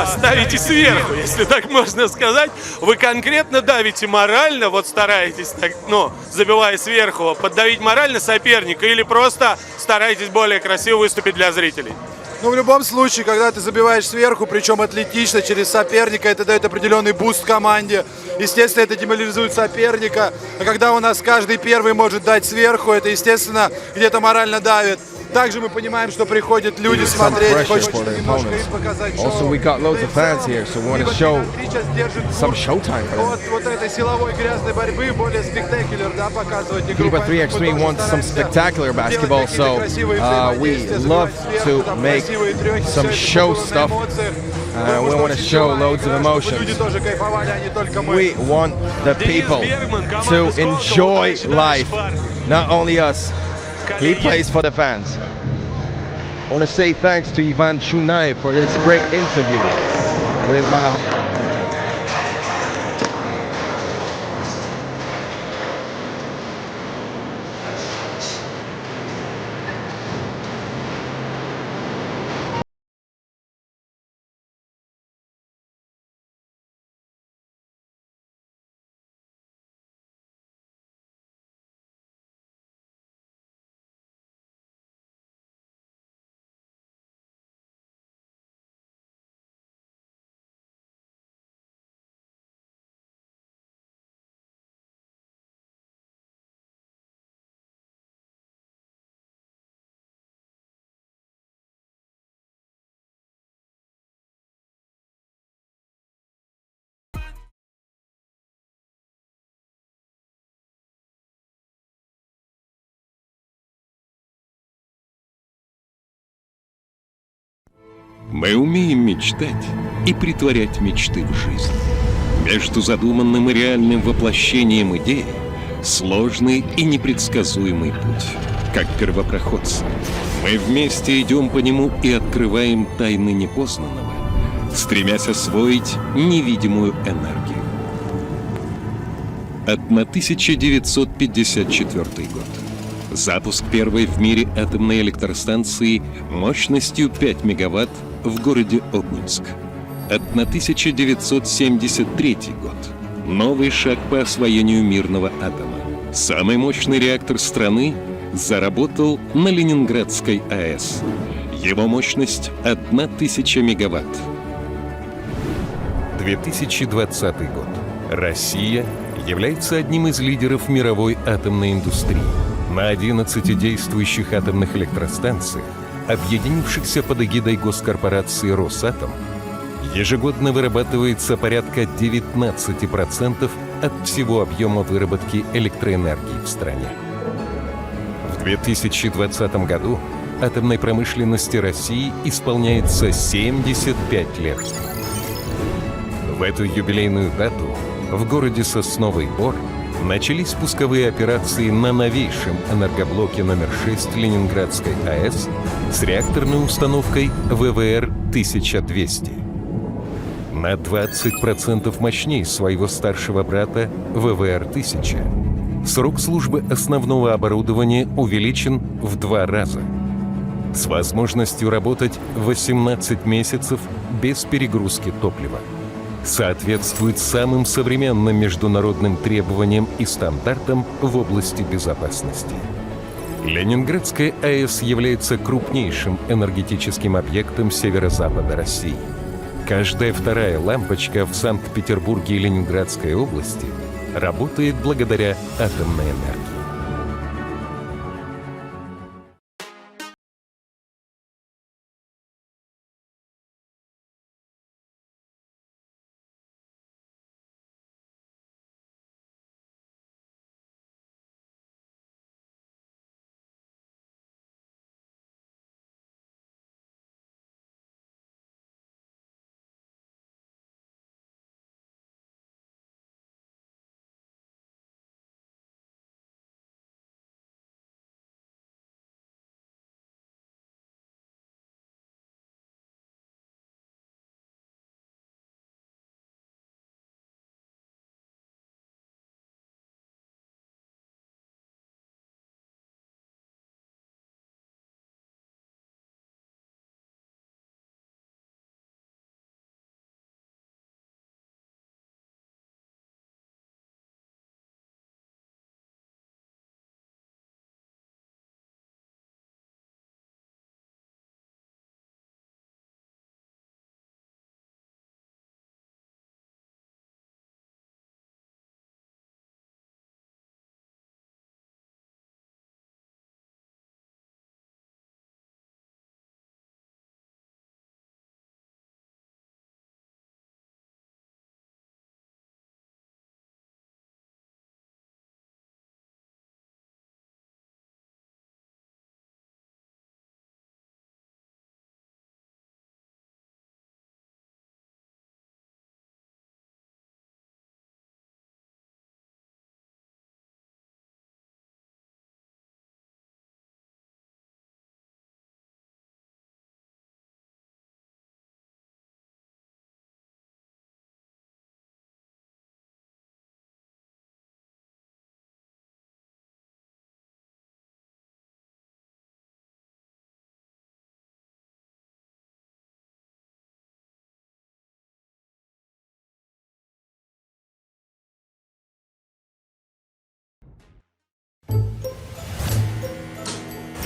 ставите сверху, если так можно сказать. Вы конкретно давите морально, вот стараетесь, так, ну, забивая сверху, поддавить морально соперника или просто стараетесь более красиво выступить для зрителей? Ну, в любом случае, когда ты забиваешь сверху, причем атлетично, через соперника, это дает определенный буст команде. Естественно, это деморализует соперника. А когда у нас каждый первый может дать сверху, это, естественно, где-то морально давит. Также мы понимаем, что приходят люди смотреть, хочется немножко им показать шоу. Also, we got loads of fans here, so we want to show some showtime for them. Вот этой силовой грязной борьбы, более спектакуляр, да, показывать игру. FIBA 3 Extreme wants some spectacular basketball, so we love to make some show stuff. We want to show loads of emotions. We want the people to enjoy life, not only us. He plays for the fans. I want to say thanks to Ivan Chunai for this great interview with Мы умеем мечтать и притворять мечты в жизнь. Между задуманным и реальным воплощением идеи сложный и непредсказуемый путь. Как первопроходцы, мы вместе идем по нему и открываем тайны непознанного, стремясь освоить невидимую энергию. 1954 год. Запуск первой в мире атомной электростанции мощностью 5 мегаватт в городе Обнинск. 1973 год. Новый шаг по освоению мирного атома. Самый мощный реактор страны заработал на Ленинградской АЭС. Его мощность 1000 мегаватт. 2020 год. Россия является одним из лидеров мировой атомной индустрии. На 11 действующих атомных электростанциях, объединившихся под эгидой госкорпорации «Росатом», ежегодно вырабатывается порядка 19% от всего объема выработки электроэнергии в стране. В 2020 году атомной промышленности России исполняется 75 лет. В эту юбилейную дату в городе Сосновый Бор начались пусковые операции на новейшем энергоблоке номер 6 Ленинградской АЭС с реакторной установкой ВВР-1200. На 20% мощнее своего старшего брата ВВР-1000. Срок службы основного оборудования увеличен в 2 раза. С возможностью работать 18 месяцев без перегрузки топлива. Соответствует самым современным международным требованиям и стандартам в области безопасности. Ленинградская АЭС является крупнейшим энергетическим объектом северо-запада России. Каждая вторая лампочка в Санкт-Петербурге и Ленинградской области работает благодаря атомной энергии.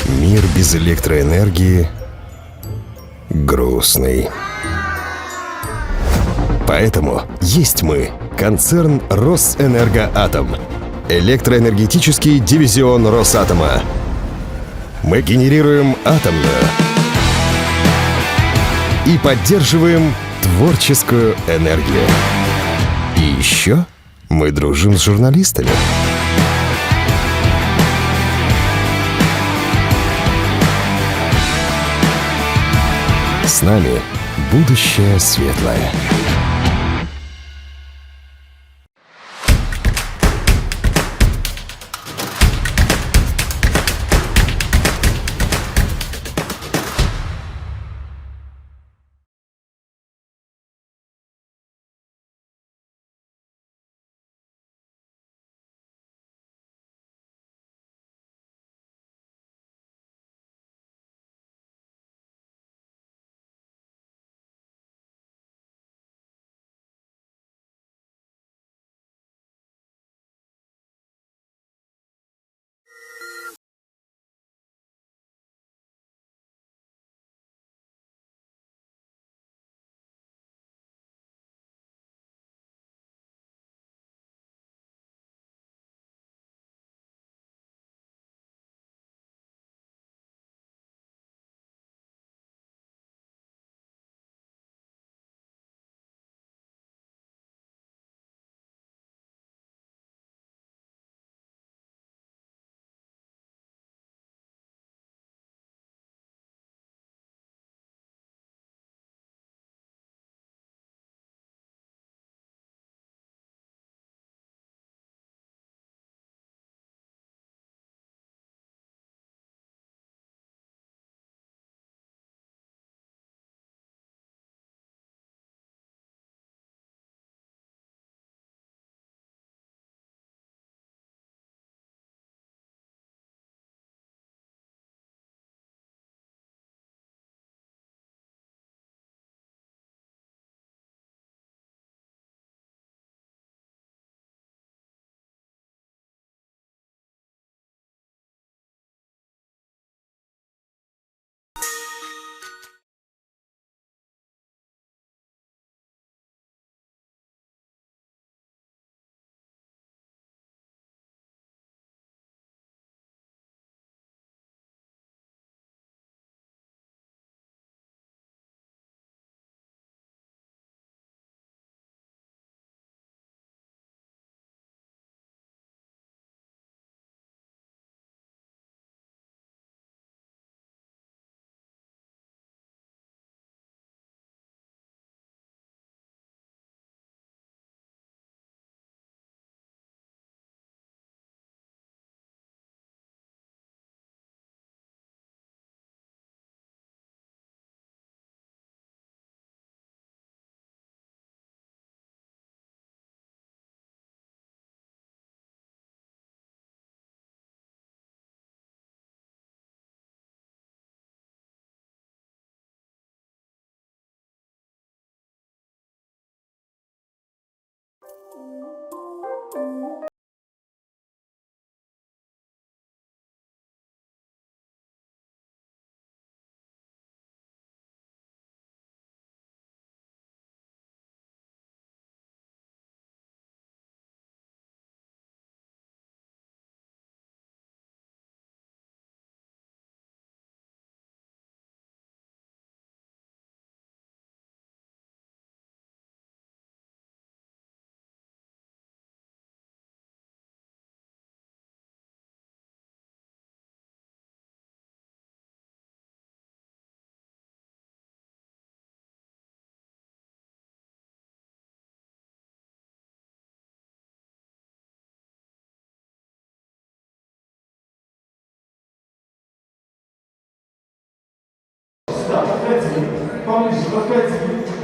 Мир без электроэнергии грустный. Поэтому есть мы, концерн Росэнергоатом, электроэнергетический дивизион Росатома. Мы генерируем атомную и поддерживаем творческую энергию. И еще мы дружим с журналистами. С нами будущее светлое.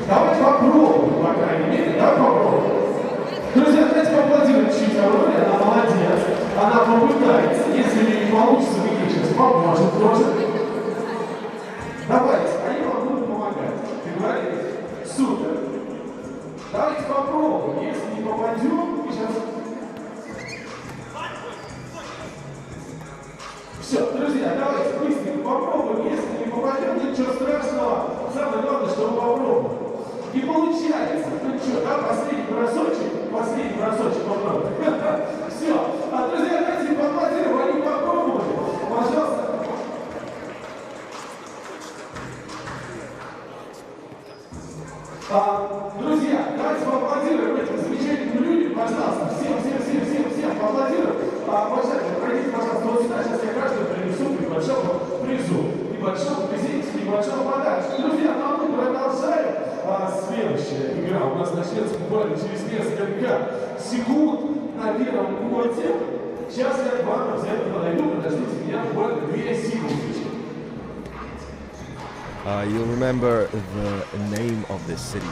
Давайте попробуем, по крайней мере, да, попробуем. Друзья, давайте поаплодируем чуть Роли, она молодец. Она попытается, если не получится, вы ей сейчас поможет тоже. Давайте, они вам будут помогать. Договорились? Супер. Давайте попробуем, если не попадем, сейчас... Все, друзья, давайте быстро. ничего страшного. Самое главное, что вы попробовали. И получается. Ну что, да, последний бросочек попробуем. Все. А друзья, давайте поаплодируем, они попробовали. Пожалуйста. Друзья, давайте поаплодируем этим замечательным людям, пожалуйста. Всем поаплодируем. Уважаемые, пройдите, пожалуйста, вот сюда. Сейчас я каждому принесу к небольшому призу. Небольшому презентику, небольшому подарочку. Друзья, ну а мы продолжаем. Следующая игра у нас начнется буквально через несколько секунд на первом корте. Сейчас я к вам обязательно подойду, подождите меня буквально 2 секунды. You'll remember the name of this city.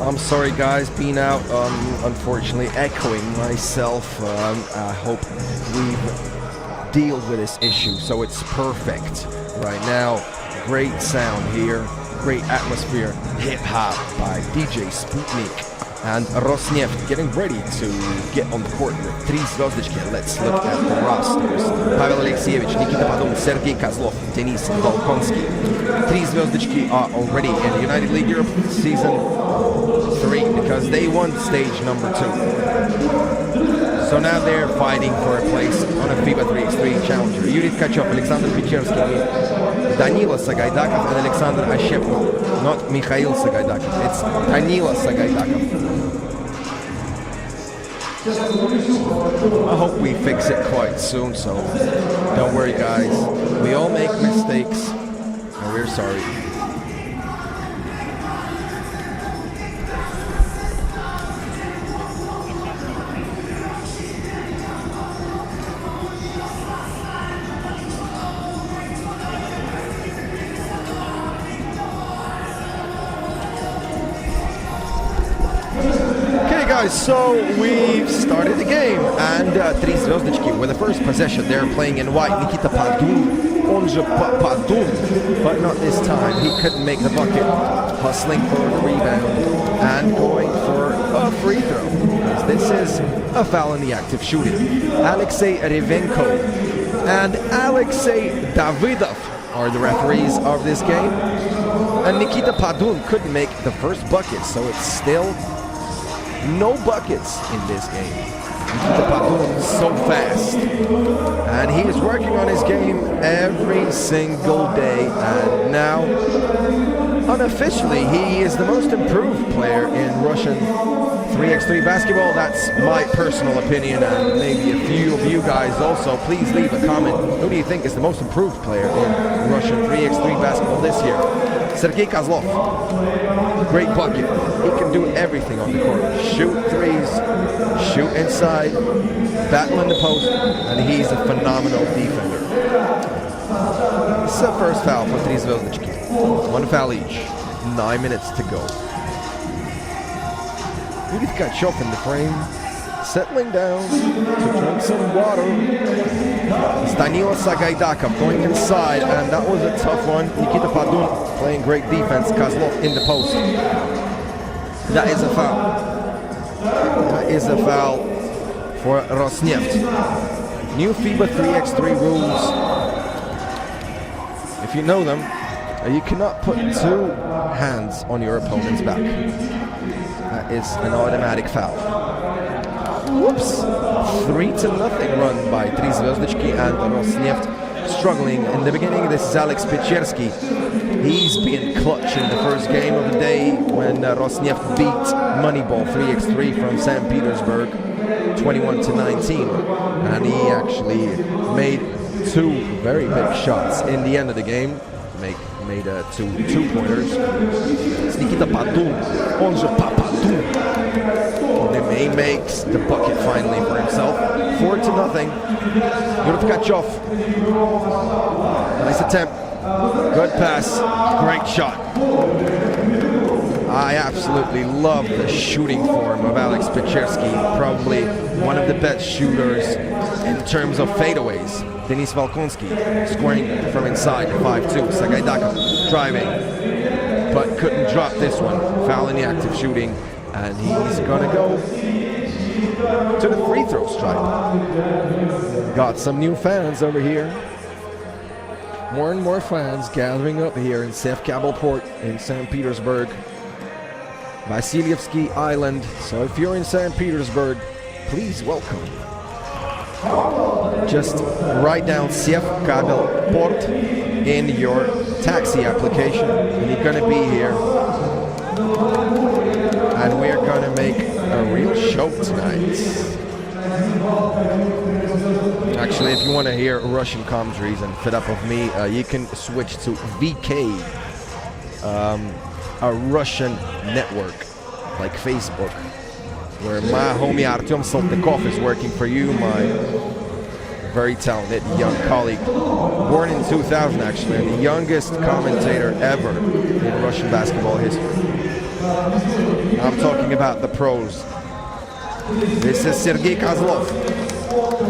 I'm sorry guys, being out, unfortunately echoing myself. I hope we deal with this issue so it's perfect right now. Great sound here, great atmosphere, hip-hop by DJ Sputnik and Rosn getting ready to get on the court with 3 звездочки. Let's look at the rosters. Pavel Alexeyevich, Nikita Padun, Sergei Kozlov, Denis Volkonsky. 3 звездочки are already in the United League Europe season 3 because they won stage number 2. So now they're fighting for a place on a FIBA 3x3 challenger. Yuri Tkachov, Alexander Pechersky, Danila Sagaidakov, and Alexander Ashepko. Not Mikhail Sagaidakov, it's Danila Sagaidakov. I hope we fix it quite soon, so don't worry guys. We all make mistakes, and we're sorry. So we've started the game, and 3 звездочки with the first possession. They're playing in white. Nikita Padun, on же Padun, but not this time. He couldn't make the bucket. Hustling for the rebound and going for a free throw. This is a foul in the act of shooting. Alexei Revenko and Alexei Davidov are the referees of this game. And Nikita Padun couldn't make the first bucket, so it's still no buckets in this game. Nikita Padun is so fast, and he is working on his game every single day, and now unofficially he is the most improved player in Russian 3x3 basketball. That's my personal opinion, and maybe a few of you guys also. Please leave a comment. Who do you think is the most improved player in Russian 3x3 basketball this year? Sergei Kozlov, great bucket. He can do everything on the court. Shoot threes, shoot inside, battle in the post, and he's a phenomenal defender. This is the first foul for 3 звездочки. 1 foul each. 9 minutes to go. Yuri Tkachov in the frame, settling down to drink some water. It's Danila Sagaidakov going inside, and that was a tough one. Nikita Padun playing great defense. Kozlov in the post. That is a foul. That is a foul for Rosn. New FIBA 3x3 rules. If you know them, you cannot put 2 hands on your opponent's back. That is an automatic foul. Whoops! 3-0 run by 3 звездочки and Rosn struggling in the beginning. This is Alex Pechersky. He's been clutch in the first game of the day when Rosn beat Moneyball 3x3 from Saint-Petersburg 21-19. And he actually made 2 very big shots in the end of the game. Made 2 two-pointers. It's Nikita Padun, on же Padun. He makes the bucket finally for himself. 4-0. Yuri Tkachov. Nice attempt. Good pass. Great shot. I absolutely love the shooting form of Alex Pechersky. Probably one of the best shooters in terms of fadeaways. Denis Valkonsky scoring from inside, 5-2. Sagaidakov driving, but couldn't drop this one. Foul in the active shooting, and he's gonna go to the free throw stripe. Got some new fans over here. More and more fans gathering up here in Sevkabel Port in St. Petersburg, Vasilyevsky Island. So if you're in St. Petersburg, please welcome. Just write down Sevkabel Port in your taxi application, and you're gonna be here. And we're gonna make a real show tonight. Actually, if you want to hear Russian commentaries and fed up of me, you can switch to VK, a Russian network like Facebook, where my homie Artyom Saltykov is working for you, my very talented young colleague, born in 2000 actually, and the youngest commentator ever in Russian basketball history. I'm talking about the pros. This is Sergei Kozlov,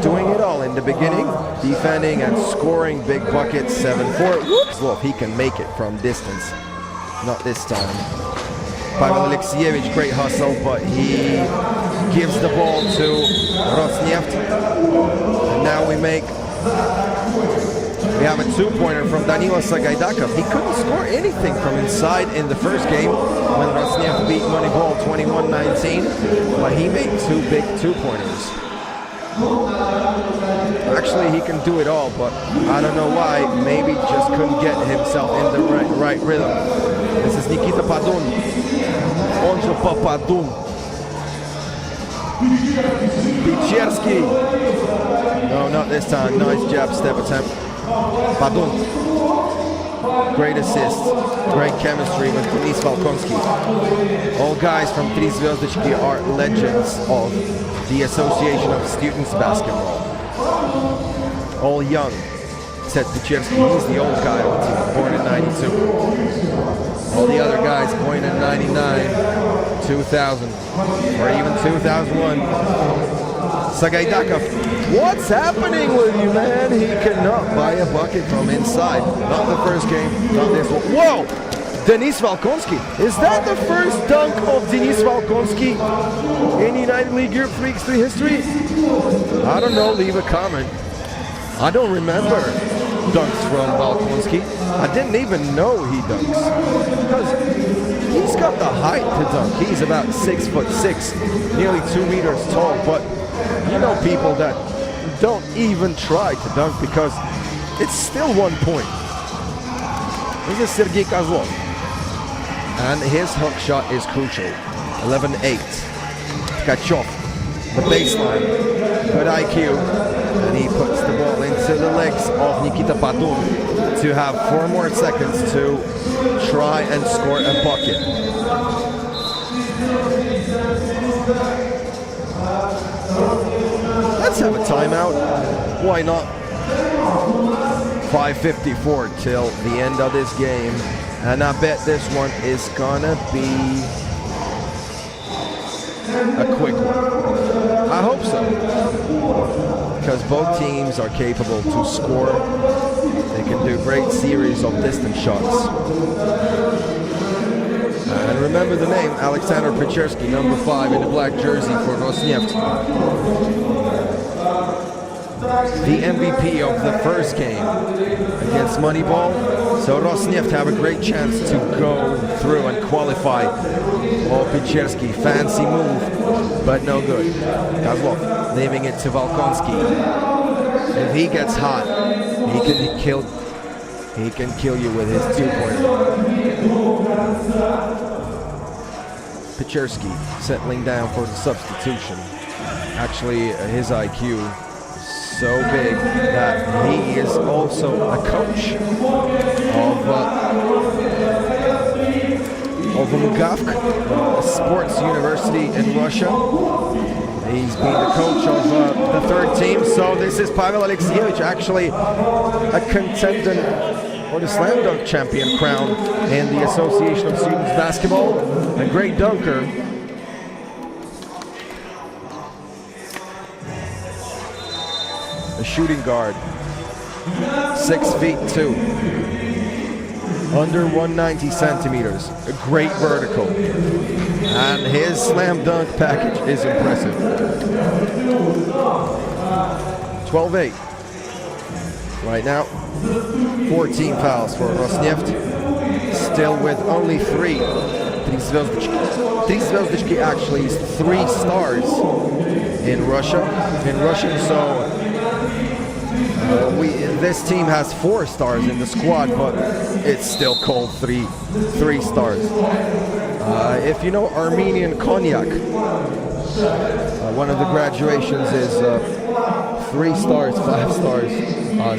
doing it all in the beginning, defending and scoring big buckets, 7-4. Kozlov, he can make it from distance. Not this time. Pavel Alexievich, great hustle, but he gives the ball to Rosneft. And now we have a two-pointer from Danilo Sagaidakov. He couldn't score anything from inside in the first game when Rosneft beat Moneyball 21-19, but he made two big two-pointers. Actually, he can do it all, but I don't know why. Maybe just couldn't get himself in the right rhythm. This is Nikita Padun. Onjo Papadun. Pichersky. No, not this time. Nice jab step attempt. Padun. Great assist. Great chemistry with Denis Valkonsky. All guys from Tri Zvezdichki are legends of the Association of Students Basketball. All young. Except Pichersky, he's the old guy on the team, born in 92. All the other guys born in 99, 2000, or even 2001. Sagaidakov, what's happening with you, man? He cannot buy a bucket from inside. Not the first game, not this one. Whoa! Denis Valkonsky. Is that the first dunk of Denis Valkonsky in United League Europe 3x3 history? I don't know, leave a comment. I don't remember dunks from Valkonsky. I didn't even know he dunks, because he's got the height to dunk. He's about 6'6", nearly 2 meters tall, but you know people that don't even try to dunk because it's still 1 point. This is Sergei Kozlov, and his hook shot is crucial. 11-8. Tkachov, the baseline, good IQ, and he puts the ball into the legs of Nikita Padun to have 4 more seconds to try and score a bucket. Let's have a timeout. Why not? 5:54 till the end of this game, and I bet this one is gonna be a quick one. I hope so, because both teams are capable to score. They can do great series of distance shots. And remember the name, Alexander Pichersky, number 5 in the black jersey for Rosneft. The MVP of the first game against Moneyball. So Rosneft have a great chance to go through and qualify. Oh, Pichersky, fancy move, but no good. Kozlov leaving it to Valkonsky. If he gets hot, he can kill you with his two-pointer. Pichersky settling down for the substitution. Actually, his IQ so big that he is also a coach of Mugavk, a sports university in Russia. He's been the coach of the third team. So this is Pavel Alexievich, actually a contender for the slam dunk champion crown in the Association of Students Basketball. A great dunker. A shooting guard 6 feet 2. Under 190 centimeters. A great vertical. And his slam dunk package is impressive. 12-8. Right now, 14 fouls for Rosneft. Still with only 3. Three zvezdichki actually is 3 stars in Russia. So this team has 4 stars in the squad, but it's still called 3 stars. If you know Armenian cognac, one of the graduations is 3 stars, 5 stars.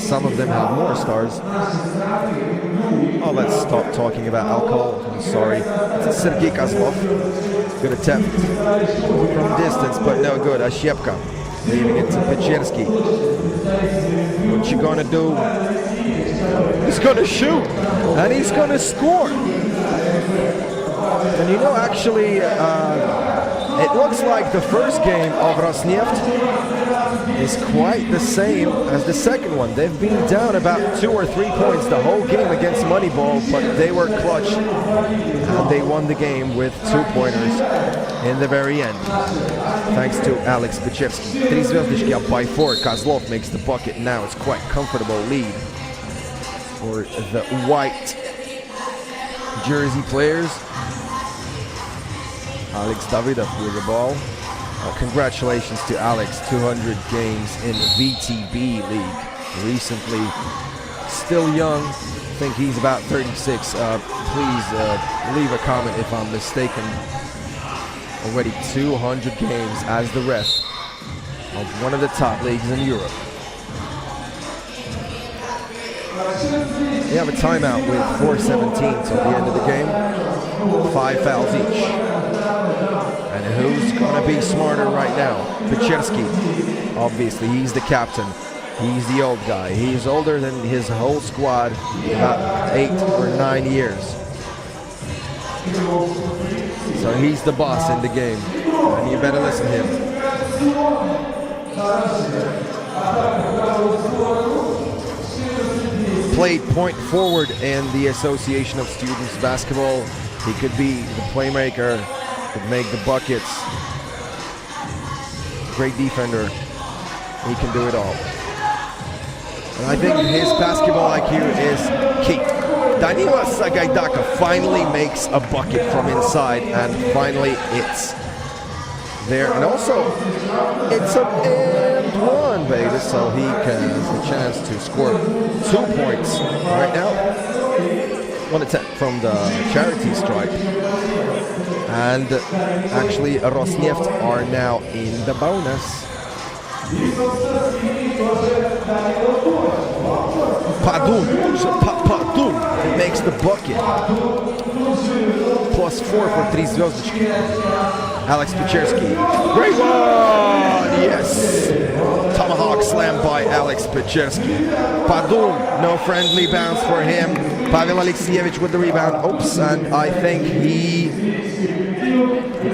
Some of them have more stars. Oh, let's stop talking about alcohol. I'm sorry. It's Sergei Kozlov. Good attempt from distance, but no good. Ashepka leaving it to Pechersky. What you gonna do? He's gonna shoot, and he's gonna score. And you know, actually, it looks like the first game of Rosneft is quite the same as the second one. They've been down about 2 or 3 points the whole game against Moneyball, but they were clutch, and they won the game with 2-pointers in the very end. Thanks to Alex Pechersky. 3 zvezdichki up by 4. Kozlov makes the bucket. Now it's quite comfortable lead for the white jersey players. Alex Davidov with the ball. Congratulations to Alex, 200 games in VTB League recently. Still young, I think he's about 36. Please leave a comment if I'm mistaken. Already 200 games as the ref of one of the top leagues in Europe. They have a timeout with 4:17 till the end of the game. 5 fouls each. And who's going to be smarter right now? Pechersky. Obviously, he's the captain. He's the old guy. He's older than his whole squad, about 8 or 9 years. So he's the boss in the game. And you better listen to him. Played point forward in the Association of Students Basketball. He could be the playmaker, could make the buckets. Great defender. He can do it all. And I think his basketball IQ is key. Danila Sagaidaka finally makes a bucket from inside, and finally it's there. And also, it's a and one, baby, so he has a chance to score 2 points right now. 1 attempt from the charity stripe. And actually, Rosneft are now in the bonus. Padun makes the bucket. +4 for 3 zvezdichki. Alex Pechersky. Great one! Yes! Tomahawk slam by Alex Pechersky. Padun, no friendly bounce for him. Pavel Alexievich with the rebound. Oops, and I think he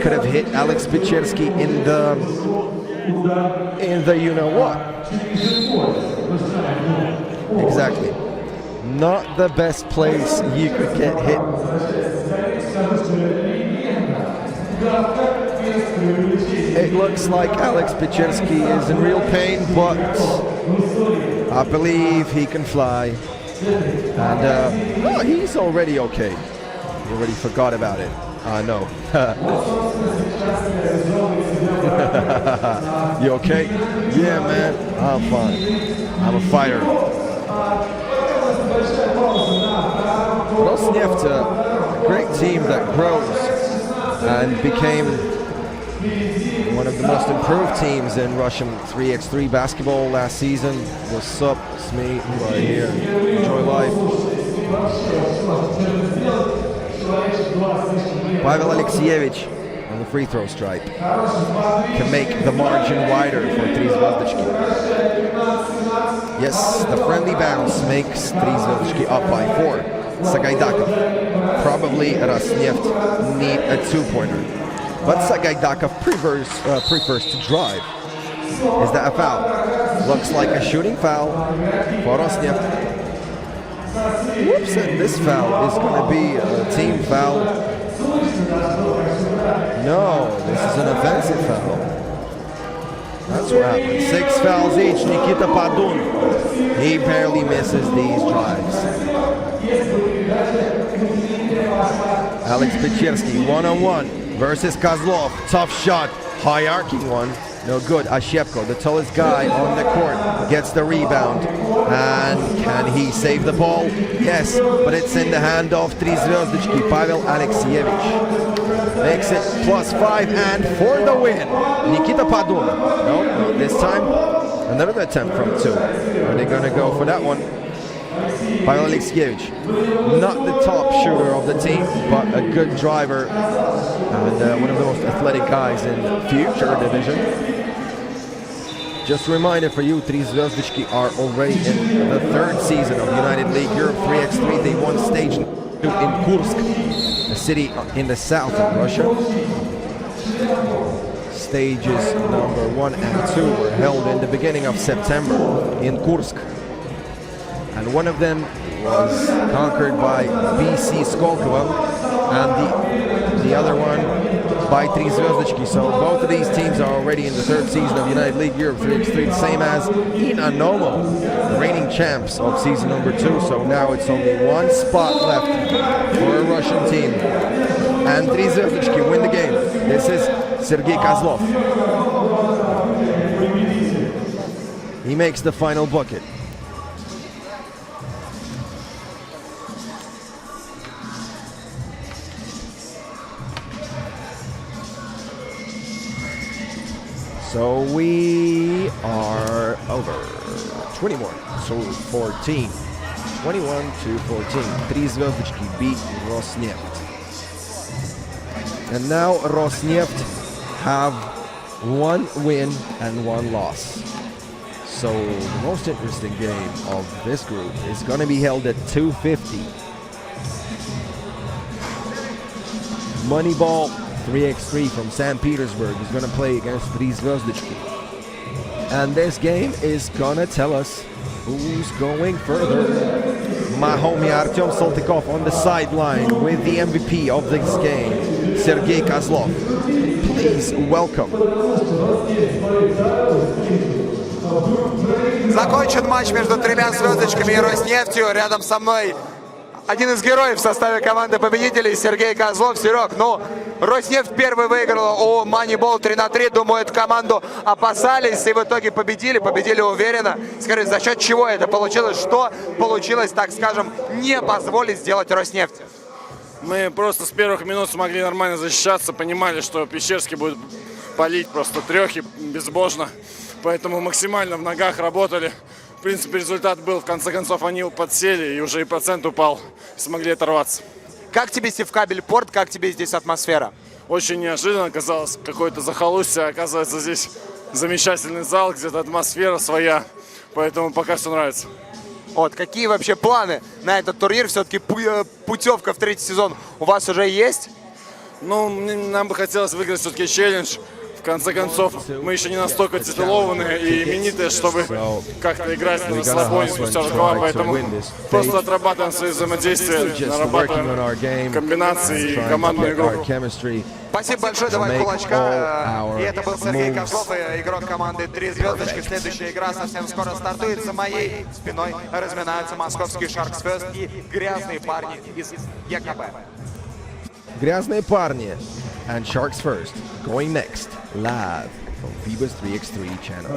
could have hit Alex Pechersky in the you know what. Exactly. Not the best place you could get hit. It looks like Alex Pechersky is in real pain, but I believe he can fly. And oh, he's already okay. He already forgot about it. No. You okay? Yeah, man. I'm fine. I'm a fighter. Rosneft, a great team that grows and became one of the most improved teams in Russian 3x3 basketball last season. What's up? It's me right here. Enjoy life. Pavel Alexievich on the free throw stripe can make the margin wider for 3 zvezdichki. Yes, the friendly bounce makes 3 zvezdichki up by 4. Sagaidakov. Probably Rosneft need a 2-pointer. But Sagaidakov prefers to drive. Is that a foul? Looks like a shooting foul for Rosn. Whoops, and this foul is going to be a team foul. No, this is an offensive foul. That's what happened. 6 fouls each. Nikita Padun. He barely misses these drives. Alex Pechersky, one-on-one versus Kozlov. Tough shot. High-arcing one. No good. Ashepko, the tallest guy on the court, gets the rebound. And can he save the ball? Yes, but it's in the hand of Tri Zvezdichki, Pavel Alexievich. Makes it +5 and for the win. Nikita Padun. No, not this time. Another attempt from 2. Are they going to go for that one? Pavel Alexievich, not the top shooter of the team, but a good driver and one of the most athletic guys in the future division. Just a reminder for you, Tri Zvezdichki are already in the 3rd season of United League Europe 3x3. They won stage 2 in Kursk, a city in the south of Russia. Stages number 1 and 2 were held in the beginning of September in Kursk. And one of them was conquered by BC Skolkovo, and the other one by Tri Zvezdichki. So both of these teams are already in the 3rd season of United League Europe 3x3, the same as Inanomo, the reigning champs of season number 2. So now it's only 1 spot left for a Russian team. And Tri Zvezdichki win the game. This is Sergei Kozlov. He makes the final bucket. So we are over 21, so 14. 21-14. Tri Zvezdichki beat Rosneft. And now Rosneft have 1 win and 1 loss. So the most interesting game of this group is going to be held at 2:50. Moneyball 3x3 from Saint-Petersburg is going to play against Tri Zvezdichki. And this game is going to tell us who's going further. My homie Artyom Saltykov on the sideline with the MVP of this game, Sergei Kozlov. Please welcome. Закончен матч между 3 звездочками и Роснефтью. Рядом со мной один из героев в составе команды победителей Сергей Козлов. Серег, ну, Роснефть первый выиграла у Moneyball 3-3. Думаю, эту команду опасались и в итоге победили уверенно. Скажи, за счет чего это получилось? Что получилось, так скажем, не позволить сделать Роснефти? Мы просто с первых минут смогли нормально защищаться, понимали, что Пещерский будет палить просто трехи безбожно. Поэтому максимально в ногах работали. В принципе, результат был, в конце концов, они подсели, и уже и процент упал, смогли оторваться. Как тебе Севкабель Порт, как тебе здесь атмосфера? Очень неожиданно, казалось, какое-то захолустье. Оказывается, здесь замечательный зал, где-то атмосфера своя, поэтому пока все нравится. Вот, какие вообще планы на этот турнир? Все-таки путевка в 3-й сезон у вас уже есть? Ну, нам бы хотелось выиграть все-таки челлендж. В конце концов, мы еще не настолько титулованные и именитые, чтобы как-то играть на слабоне спустя рукава, поэтому просто отрабатываем свои взаимодействия, нарабатываем комбинации и командную игру. Спасибо большое, давай кулачка. И это был Сергей Kozlov, игрок команды 3 звездочки. Следующая игра совсем скоро стартует. За моей спиной разминаются московские Sharks First и грязные парни из ЕКБ. Грязные парни and Sharks First going next live from FIBA's 3x3 channel.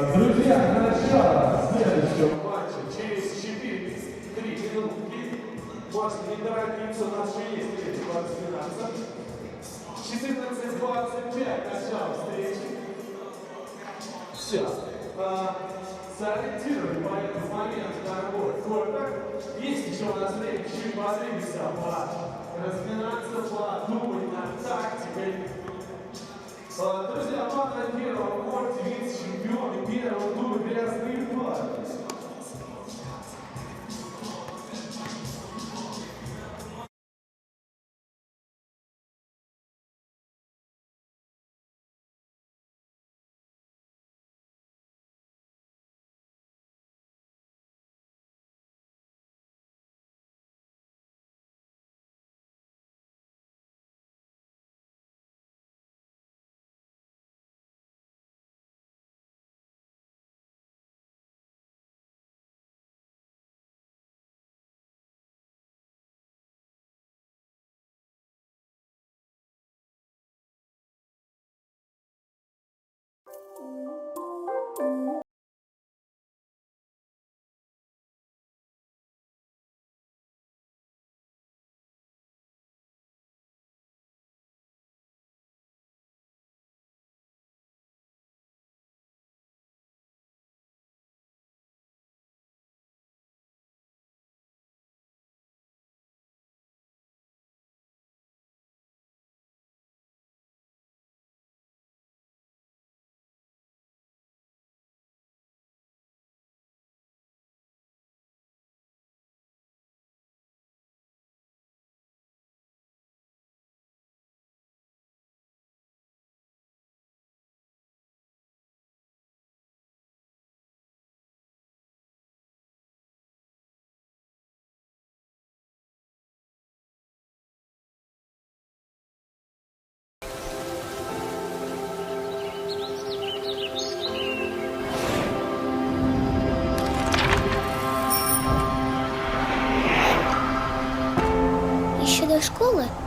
Сориентировали по этому моменту дорогой квартер. Есть еще у нас время, чуть-чуть подвигаться, разминаться, подумать над тактикой. Друзья, на первом корте вице-чемпионы первого тура грязные парни.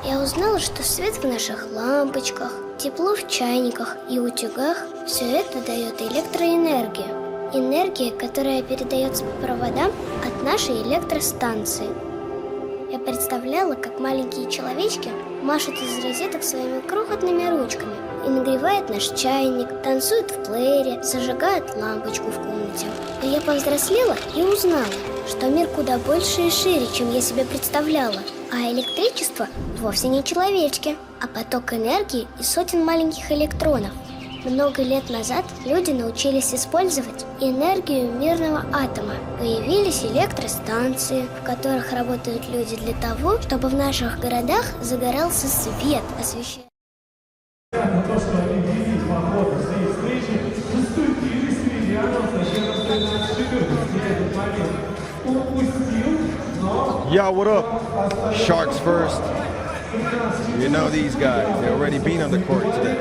Я узнала, что свет в наших лампочках, тепло в чайниках и утюгах – все это дает электроэнергию. Энергия, которая передается по проводам от нашей электростанции. Я представляла, как маленькие человечки машут из розеток своими крохотными ручками и нагревают наш чайник, танцуют в плеере, зажигают лампочку в комнате. И я повзрослела и узнала, что мир куда больше и шире, чем я себе представляла. А электричество вовсе не человечки, а поток энергии из сотен маленьких электронов. Много лет назад люди научились использовать энергию мирного атома. Появились электростанции, в которых работают люди для того, чтобы в наших городах загорался свет, освещая. Yo, what up? Sharks first. You know these guys. They've already been on the court today.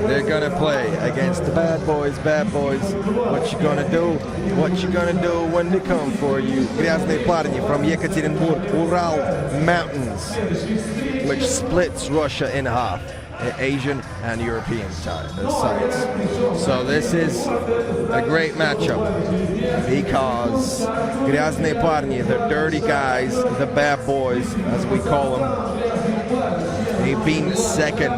They're gonna play against the bad boys. What you gonna do? What you gonna do when they come for you? Graznney parни from Yekaterinburg, Ural Mountains, which splits Russia in half. Asian and European sides. So this is a great matchup because Graznney parni, the dirty guys, the bad boys, as we call them, they've been second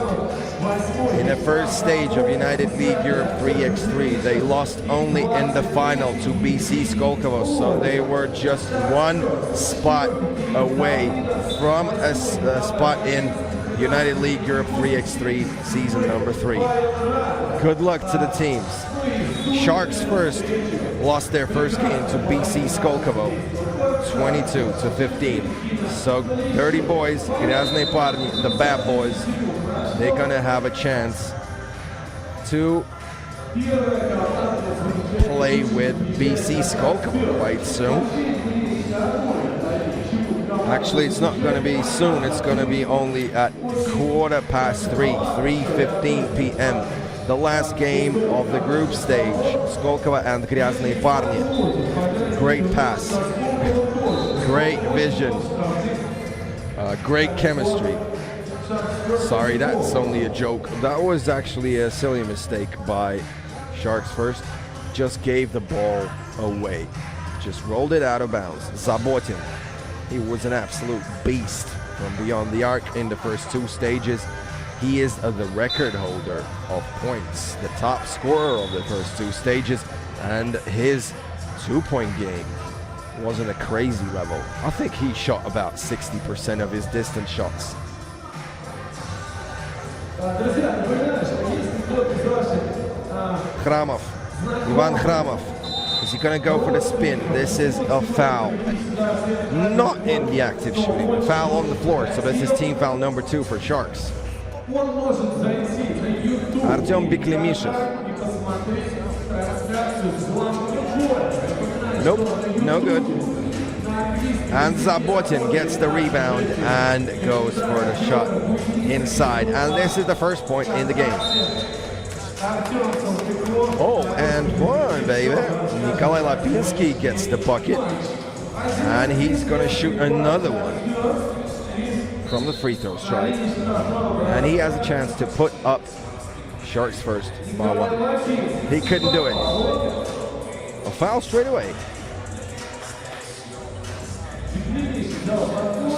in the first stage of United League Europe 3x3. They lost only in the final to BC Skolkovo, so they were just one spot away from a spot in United League Europe 3x3 season number 3. Good luck to the teams. Sharks first lost their first game to BC Skolkovo 22-15. So dirty boys, Graznney parni, the bad boys, they're gonna have a chance to play with BC Skolkovo quite soon. Actually, it's not going to be soon. It's going to be only at 3:15 p.m. The last game of the group stage. Skolkovo and Graznney parni. Great pass. Great vision. Great chemistry. Sorry, that's only a joke. That was actually a silly mistake by Sharks first. Just gave the ball away. Just rolled it out of bounds. Zabotin. He was an absolute beast from beyond the arc in the first two stages. He is the record holder of points, the top scorer of the first two stages, and his two-point game wasn't a crazy level. I think he shot about 60% of his distance shots. Khramov, Ivan Khramov. Is he going to go for the spin? This is a foul. Not in the active shooting. Foul on the floor. So this is team foul number 2 for Sharks. Artyom Beklemishev. Nope, no good. And Zabotin gets the rebound and goes for the shot inside. And this is the first point in the game. Oh, and one, baby. Nikolai Lapinski gets the bucket. And he's going to shoot another one from the free throw strike. And he has a chance to put up Sharks first by 1. He couldn't do it. A foul straight away.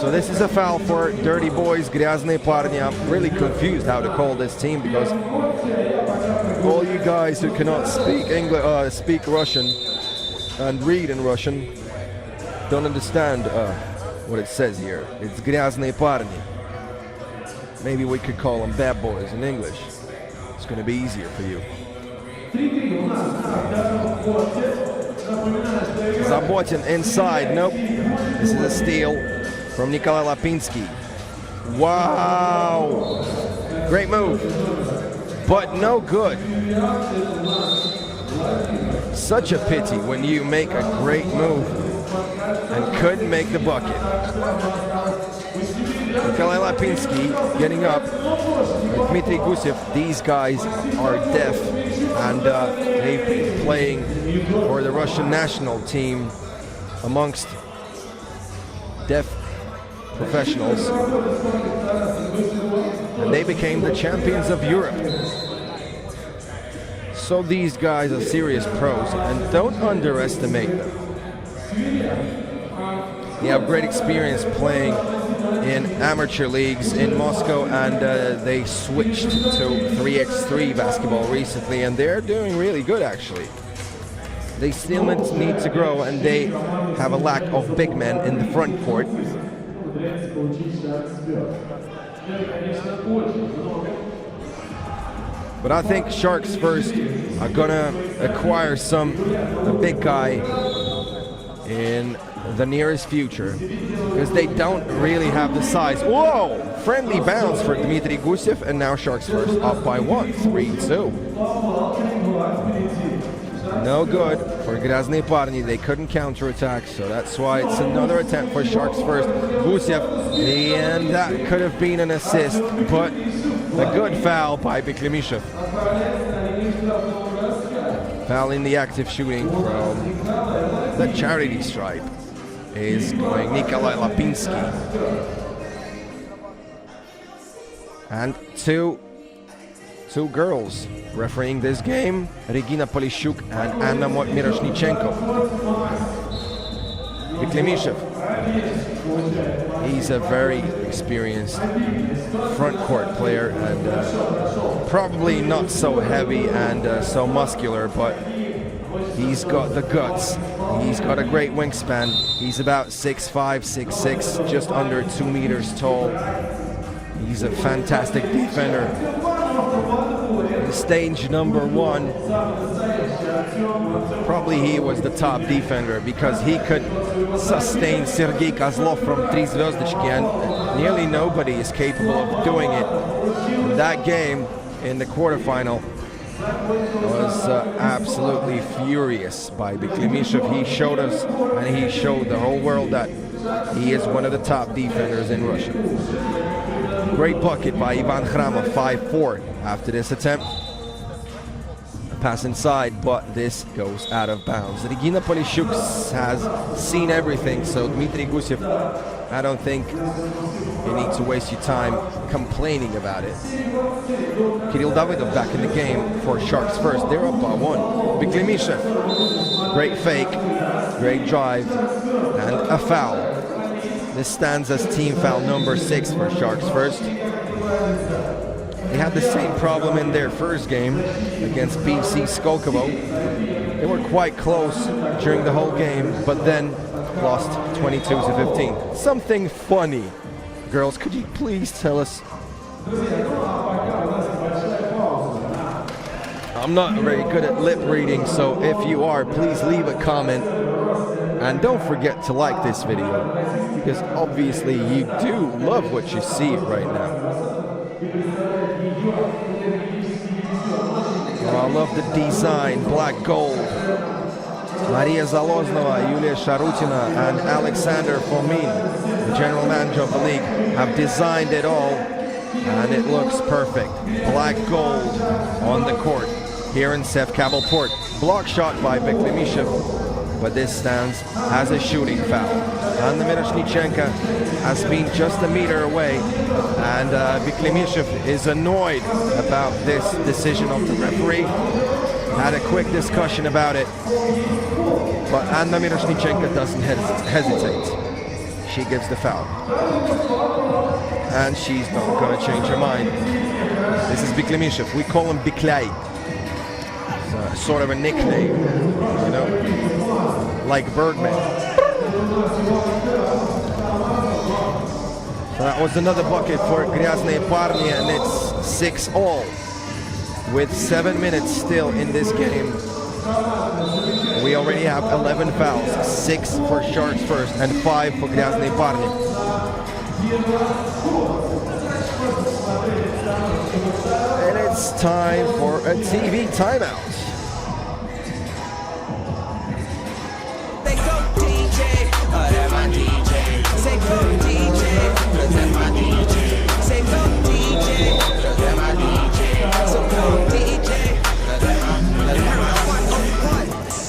So this is a foul for dirty boys, Graznney parni. I'm really confused how to call this team because all you guys who cannot speak English, speak Russian and read in Russian don't understand what it says here. It's Graznney parni. Maybe we could call them bad boys in English. It's going to be easier for you. Zabotin inside. Nope. This is a steal from Nikolai Lapinski. Wow. Great move. But no good. Such a pity when you make a great move and couldn't make the bucket. Nikolai Lapinski getting up. Dmitry Gusev, these guys are deaf and they've been playing for the Russian national team amongst deaf professionals. And they became the champions of Europe. So these guys are serious pros, and don't underestimate them. They have great experience playing in amateur leagues in Moscow, and they switched to 3x3 basketball recently, and they're doing really good actually. They still need to grow, and they have a lack of big men in the front court. But I think Sharks first are gonna acquire a big guy in the nearest future, because they don't really have the size. Whoa! Friendly bounce for Dmitry Gusev, and now Sharks first up by 1, 3-2. No good for Graznney Parny. They couldn't counterattack, so that's why it's another attempt for Sharks first. Gusev, and that could have been an assist, but a good foul by Beklemishev. Foul in the active shooting from the charity stripe is going Nikolai Lapinski. And two girls refereeing this game, Regina Polishuk and Anna Miroshnichenko. Beklemishev, he's a very experienced front court player, and probably not so heavy and so muscular, but he's got the guts. He's got a great wingspan. He's about 6'5", 6'6", just under 2 meters tall. He's a fantastic defender. In stage number 1, probably he was the top defender, because he could sustain Sergei Kozlov from 3 zvezdichki, and nearly nobody is capable of doing it. That game in the quarterfinal was absolutely furious by Beklemishev. He showed us, and he showed the whole world, that he is one of the top defenders in Russia. Great bucket by Ivan Khramov, 5-4 after this attempt. A pass inside, but this goes out of bounds. Regina Polishuk has seen everything, so Dmitry Gusev, I don't think you need to waste your time complaining about it. Kirill Davidov back in the game for Sharks first. They're up by 1. Beklemishev, great fake, great drive, and a foul. This stands as team foul number 6 for Sharks first. They had the same problem in their first game against BC Skolkovo. They were quite close during the whole game, but then lost 22-15. Something funny. Girls, could you please tell us? I'm not very good at lip reading, so if you are, please leave a comment. And don't forget to like this video, because obviously you do love what you see right now. Oh, I love the design, black gold. Maria Zaloznova, Yulia Sharutina, and Alexander Fomin, the general manager of the league, have designed it all, and it looks perfect. Black gold on the court here in Sevkabalport. Block shot by Beklemishev, but this stands as a shooting foul. Anna Miroshnichenko has been just a meter away, and Beklemishev is annoyed about this decision of the referee. Had a quick discussion about it, but Anna Miroshnichenko doesn't hesitate. She gives the foul, and she's not going to change her mind. This is Beklemishev. We call him Biklay. It's sort of a nickname, you know, like Bergman. So that was another bucket for Graznney Parny, and it's 6-all with 7 minutes still in this game. We already have 11 fouls, 6 for Sharks first and 5 for Graznney Parny. And it's time for a TV timeout. Say go DJ, cause that's my DJ. Say go DJ, cause that's my DJ. So go DJ, cause that's my one.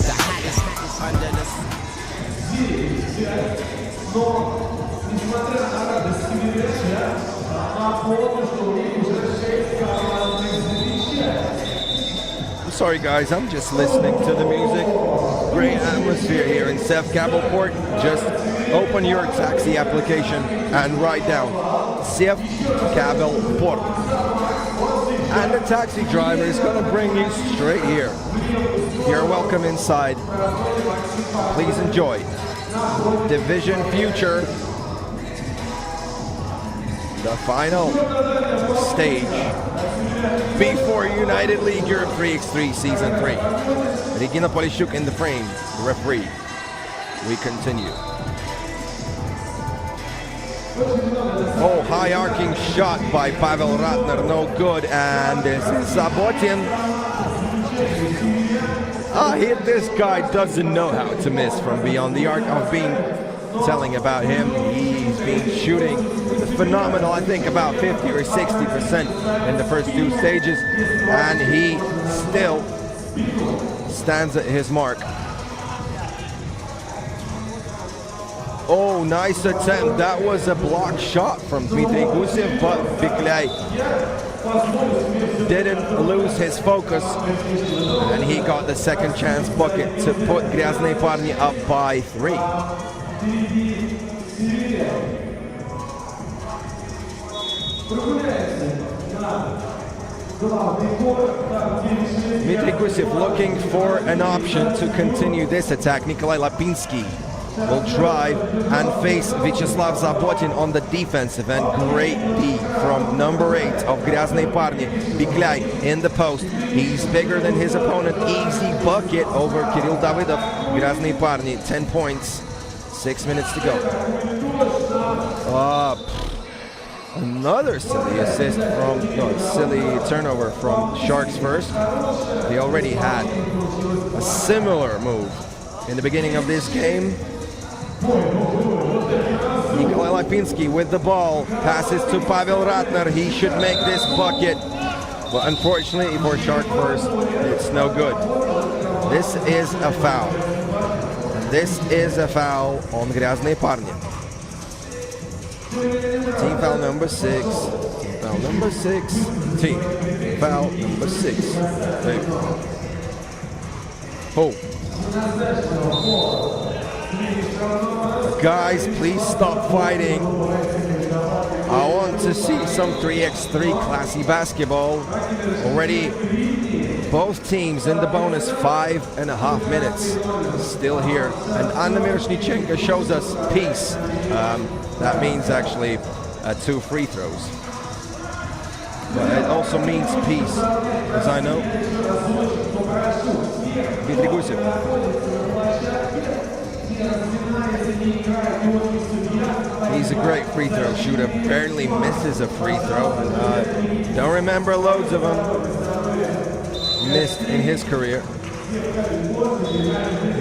The hottest under the Sorry guys, I'm just listening to the music. Great atmosphere here in Sevkabelport. Just open your taxi application and write down Sevkabelport. And the taxi driver is going to bring you straight here. You're welcome inside. Please enjoy. Division Future. The final stage before United League Europe 3x3 Season 3. Regina Polishuk in the frame, the referee. We continue. Oh, high arcing shot by Pavel Ratner, no good, and this is Zabotin. This guy doesn't know how to miss from beyond the arc. I've been telling about him. He's been shooting phenomenal, I think about 50 or 60% in the first two stages, and he still stands at his mark. Oh, nice attempt. That was a block shot from Dmitry Gusev, but Biklay didn't lose his focus, and he got the second chance bucket to put Graznney Parny up by 3. Dmitry Gusev looking for an option to continue this attack. Nikolai Lapinski will drive and face Vyacheslav Zabotin on the defensive end. Great D from number 8 of Graznney Parny. Biklay in the post. He's bigger than his opponent. Easy bucket over Kirill Davidov. Graznney Parny, 10 points, 6 minutes to go. Another silly assist from, silly turnover from Sharks first. They already had a similar move in the beginning of this game. Nikolai Lapinski with the ball, passes to Pavel Ratner. He should make this bucket, but unfortunately for Shark first, it's no good. This is a foul. This is a foul on Graznney Parny. Team foul number 6. Team foul number 6. Team foul number 6. Oh. Guys, please stop fighting. I want to see some 3x3 classy basketball. Already both teams in the bonus, 5.5 minutes still here. And Anna Miroshnichenko shows us peace. That means actually 2 free throws. But it also means peace, as I know. Dmitry Gusev. He's a great free throw shooter, barely misses a free throw. Don't remember loads of them missed in his career.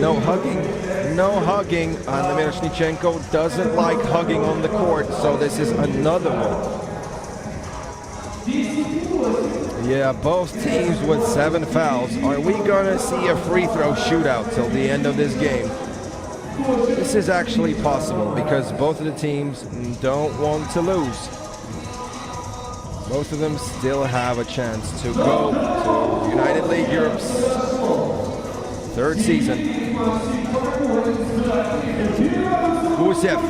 No hugging. Anna Miroshnichenko doesn't like hugging on the court, so this is another one. Yeah, both teams with 7 fouls. Are we gonna see a free throw shootout till the end of this game? This is actually possible because both of the teams don't want to lose. Both of them still have a chance to go to United League Europe's 3rd season. Gusev,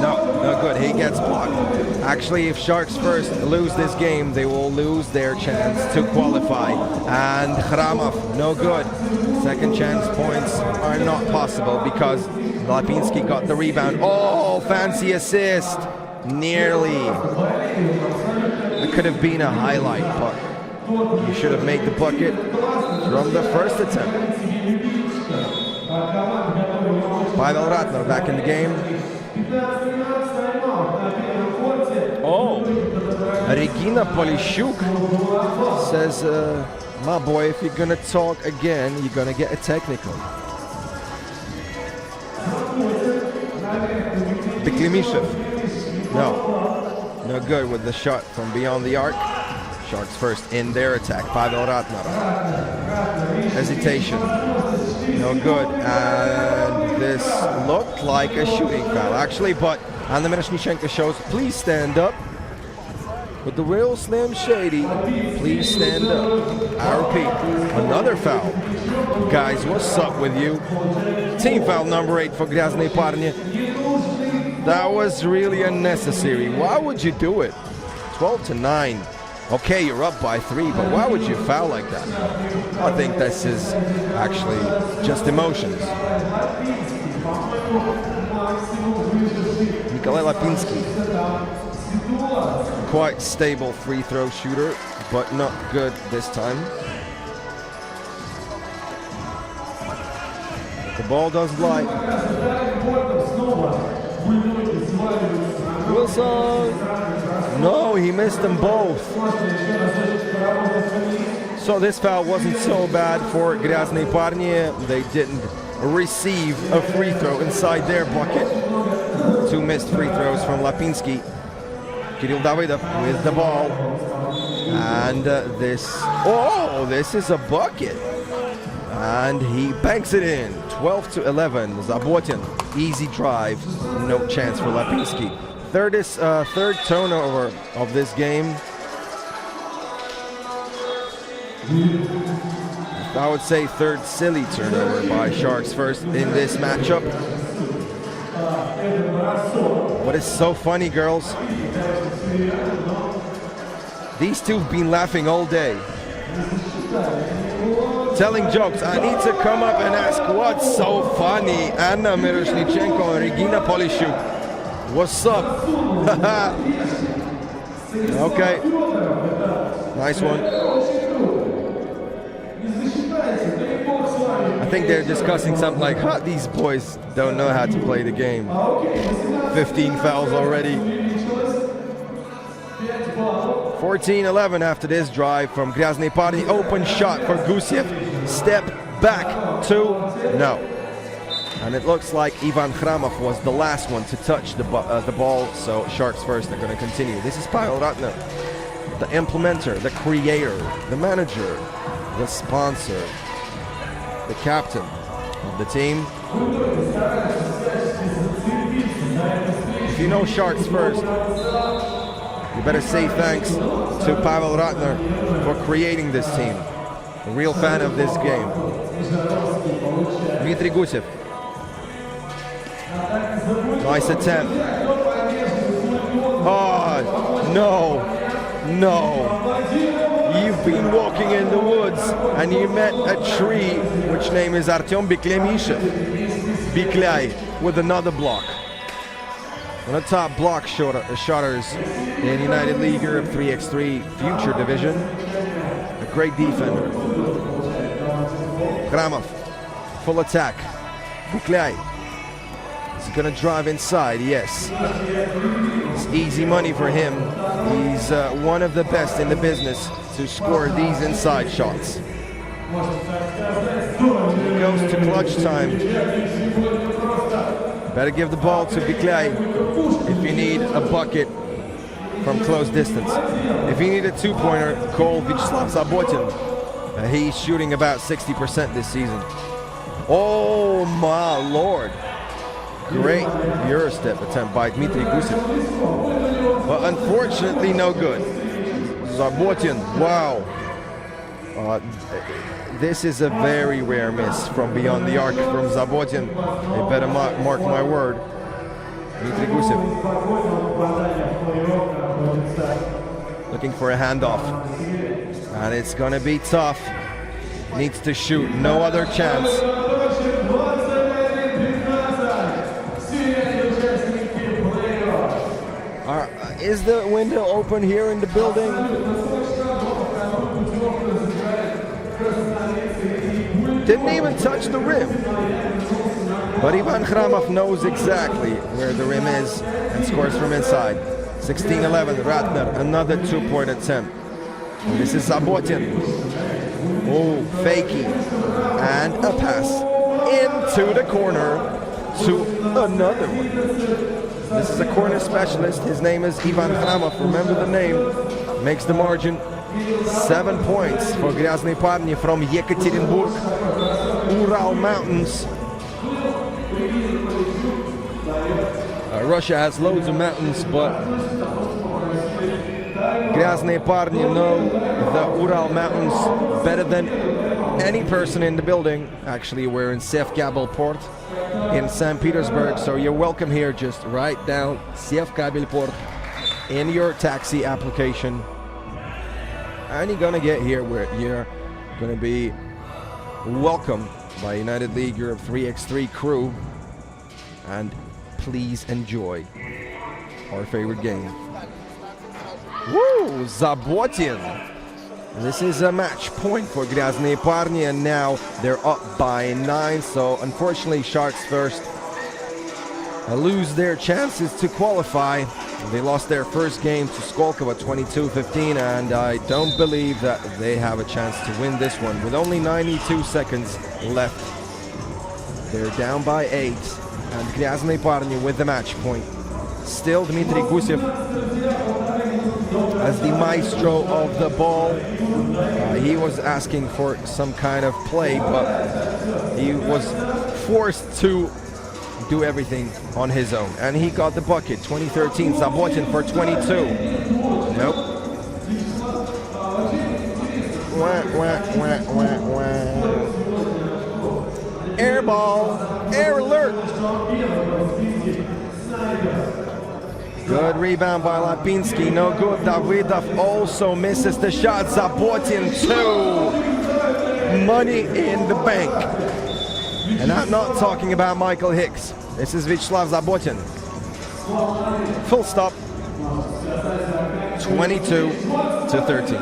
no good, he gets blocked. Actually, if Sharks first lose this game, they will lose their chance to qualify. And Khramov, no good. Second chance points are not possible because Lapinski got the rebound. Oh, fancy assist. Nearly. It could have been a highlight, but you should have made the bucket from the first attempt. Pavel Ratner back in the game. Oh, Regina Polishuk says, my boy, if you're gonna talk again, you're gonna get a technical. Beklemishev, no good with the shot from beyond the arc. Sharks first in their attack. Pavel Ratner. Hesitation. No good. And this looked like a shooting foul, actually, but Anna Miroshnichenko shows, please stand up. But the real Slim Shady, please stand up. I repeat, another foul. Guys, what's up with you? Team foul number 8 for Graznney parни. That was really unnecessary. Why would you do it? 12-9. Okay, you're up by 3, but why would you foul like that? I think this is actually just emotions. Nikolai Lapinski. Quite stable free throw shooter, but not good this time. The ball does lie. Wilson! No, he missed them both. So this foul wasn't so bad for Graznney parни. They didn't receive a free throw inside their bucket. 2 missed free throws from Lapinski. Kirill Davidov with the ball. And this is a bucket. And he banks it in. 12-11. Zabotin, easy drive, no chance for Lapinski. Third turnover of this game. I would say third silly turnover by Sharks first in this matchup. What is so funny, girls? These two have been laughing all day. Telling jokes. I need to come up and ask what's so funny. Anna Miroshnichenko and Regina Polishuk. What's up? Okay. Nice one. I think they're discussing something like, these boys don't know how to play the game. 15 fouls already. 14-11 after this drive from Graznney parni. Open shot for Gusiev. Step back. 2. No. And it looks like Ivan Khramov was the last one to touch the ball. So Sharks first are going to continue. This is Pavel Ratner, the implementer, the creator, the manager, the sponsor, the captain of the team. If you know Sharks first, you better say thanks to Pavel Ratner for creating this team. A real fan of this game. Dmitry Gusiev. Nice attempt. Oh, no. You've been walking in the woods and you met a tree, which name is Artyom Biklemishev. Biklay with another block. One of the top block shotters in United League Europe 3x3 Future Division. A great defender. Khramov, full attack. Biklay. He's gonna drive inside, yes. It's easy money for him. He's one of the best in the business to score these inside shots. He goes to clutch time. Better give the ball to Biklay if you need a bucket from close distance. If you need a 2-pointer, call Vyacheslav Zabotin. He's shooting about 60% this season. Oh my lord. Great Eurostep attempt by Dmitry Gusiev. But unfortunately no good. Zabotin, wow. This is a very rare miss from beyond the arc from Zabotin. They better mark my word. Dmitry Gusiev. Looking for a handoff. And it's gonna be tough. Needs to shoot, no other chance. Is the window open here in the building? Didn't even touch the rim. But Ivan Khramov knows exactly where the rim is and scores from inside. 16-11, Ratner, another 2-point attempt. And this is Zabotin. Oh, fakey. And a pass into the corner to another one. This is a corner specialist. His name is Ivan Khramov. Remember the name. Makes the margin. 7 points for Graznney parni from Yekaterinburg, Ural Mountains. Russia has loads of mountains, but Graznney parни know the Ural Mountains better than any person in the building. Actually, we're in Sevkabel port in St. Petersburg, so you're welcome here. Just write down Sevkabel port in your taxi application, and you're gonna get here where you're gonna be welcomed by United League Europe 3x3 crew, and please enjoy our favorite game. Woo! Zabotin! This is a match point for Graznney parни, and now they're up by 9, so unfortunately Sharks first lose their chances to qualify. They lost their first game to Skolkovo 22-15, and I don't believe that they have a chance to win this one. With only 92 seconds left, they're down by 8, and Graznney parни with the match point. Still Dmitry Gusev as the maestro of the ball. He was asking for some kind of play, but he was forced to do everything on his own, and he got the bucket. 2013, Zabotin for 22. Nope. Air ball, air alert. Good rebound by Lapinski, no good. Davidov also misses the shot. Zabotin 2. Money in the bank. And I'm not talking about Michael Hicks. This is Vyacheslav Zabotin. Full stop. 22-13.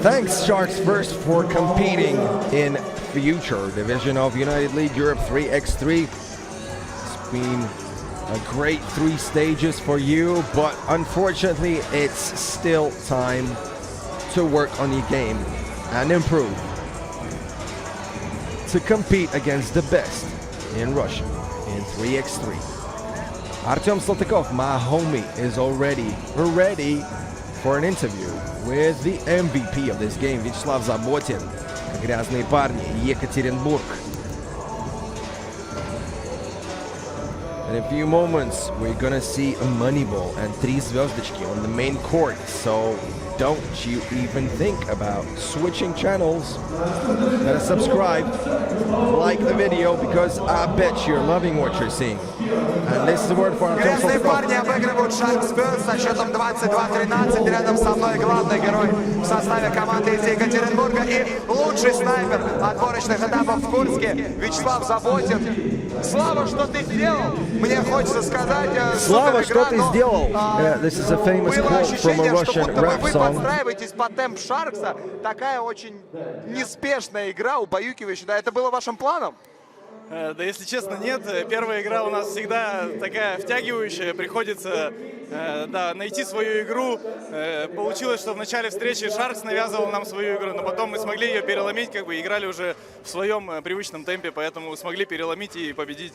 Thanks, Sharks first, for competing in future division of United League Europe 3x3. It's been a great 3 stages for you, but unfortunately it's still time to work on your game and improve to compete against the best in Russia in 3x3. Artem Saltykov, my homie, is already ready for an interview with the MVP of this game, Vyacheslav Zabotin. Graznney parни, Yekaterinburg. In a few moments, we're gonna see a Moneyball and 3 zvezdочки on the main court, so don't you even think about switching channels. Gotta subscribe, like the video, because I bet you're loving what you're seeing. And this is the word for Artem Грязные Saltykov. парни обыгрывают Шаркс со счетом 22-13. Рядом со мной главный герой в составе команды из Екатеринбурга и лучший снайпер отборочных этапов в Курске Вячеслав Заботин. Слава, что ты сделал? Мне хочется сказать... Слава, что ты сделал? This is a famous Было quote from a ощущение, что Russian будто бы rap вы song. подстраиваетесь под темп Шаркса. Такая очень неспешная игра, убаюкивающая. Да, это было вашим планом? Да, если честно, нет. Первая игра у нас всегда такая втягивающая. Приходится найти свою игру. Получилось, что в начале встречи Шаркс навязывал нам свою игру, но потом мы смогли ее переломить, играли уже в своем привычном темпе, поэтому смогли переломить и победить.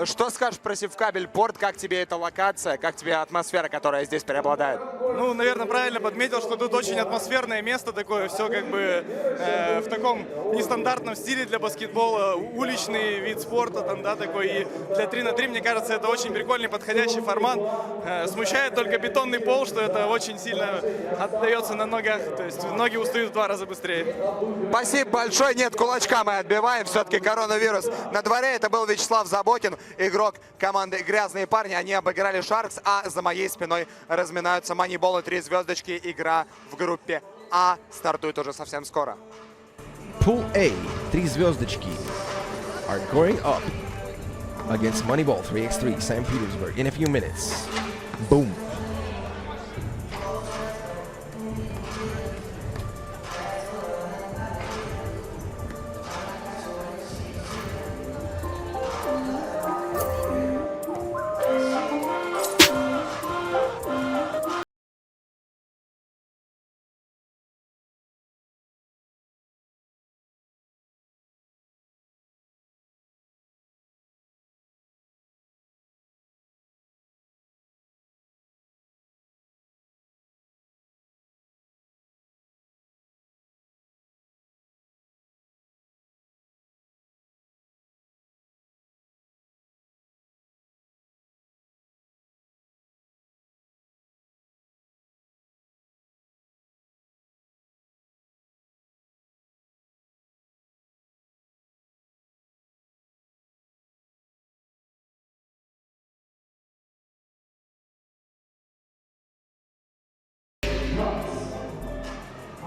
Что скажешь про Севкабель порт? Как тебе эта локация? Как тебе атмосфера, которая здесь преобладает? Ну, наверное, правильно подметил, что тут очень атмосферное место такое, все в таком нестандартном стиле для баскетбола, уличный вид спорта такой. И для 3 на 3, мне кажется, это очень прикольный, подходящий формат. Смущает только бетонный пол, что это очень сильно отдается на ногах, то есть ноги устают в 2 раза быстрее. Спасибо большое. Нет, кулачка мы отбиваем. Все-таки коронавирус на дворе. Это был Вячеслав Заботин, игрок команды «Грязные парни». Они обыграли Шаркс, а за моей спиной разминаются Moneyball и 3 звездочки. Игра в группе А стартует уже совсем скоро. Pool A, 3 звездочки are going up against Moneyball 3x3 St. Petersburg in a few minutes. Boom.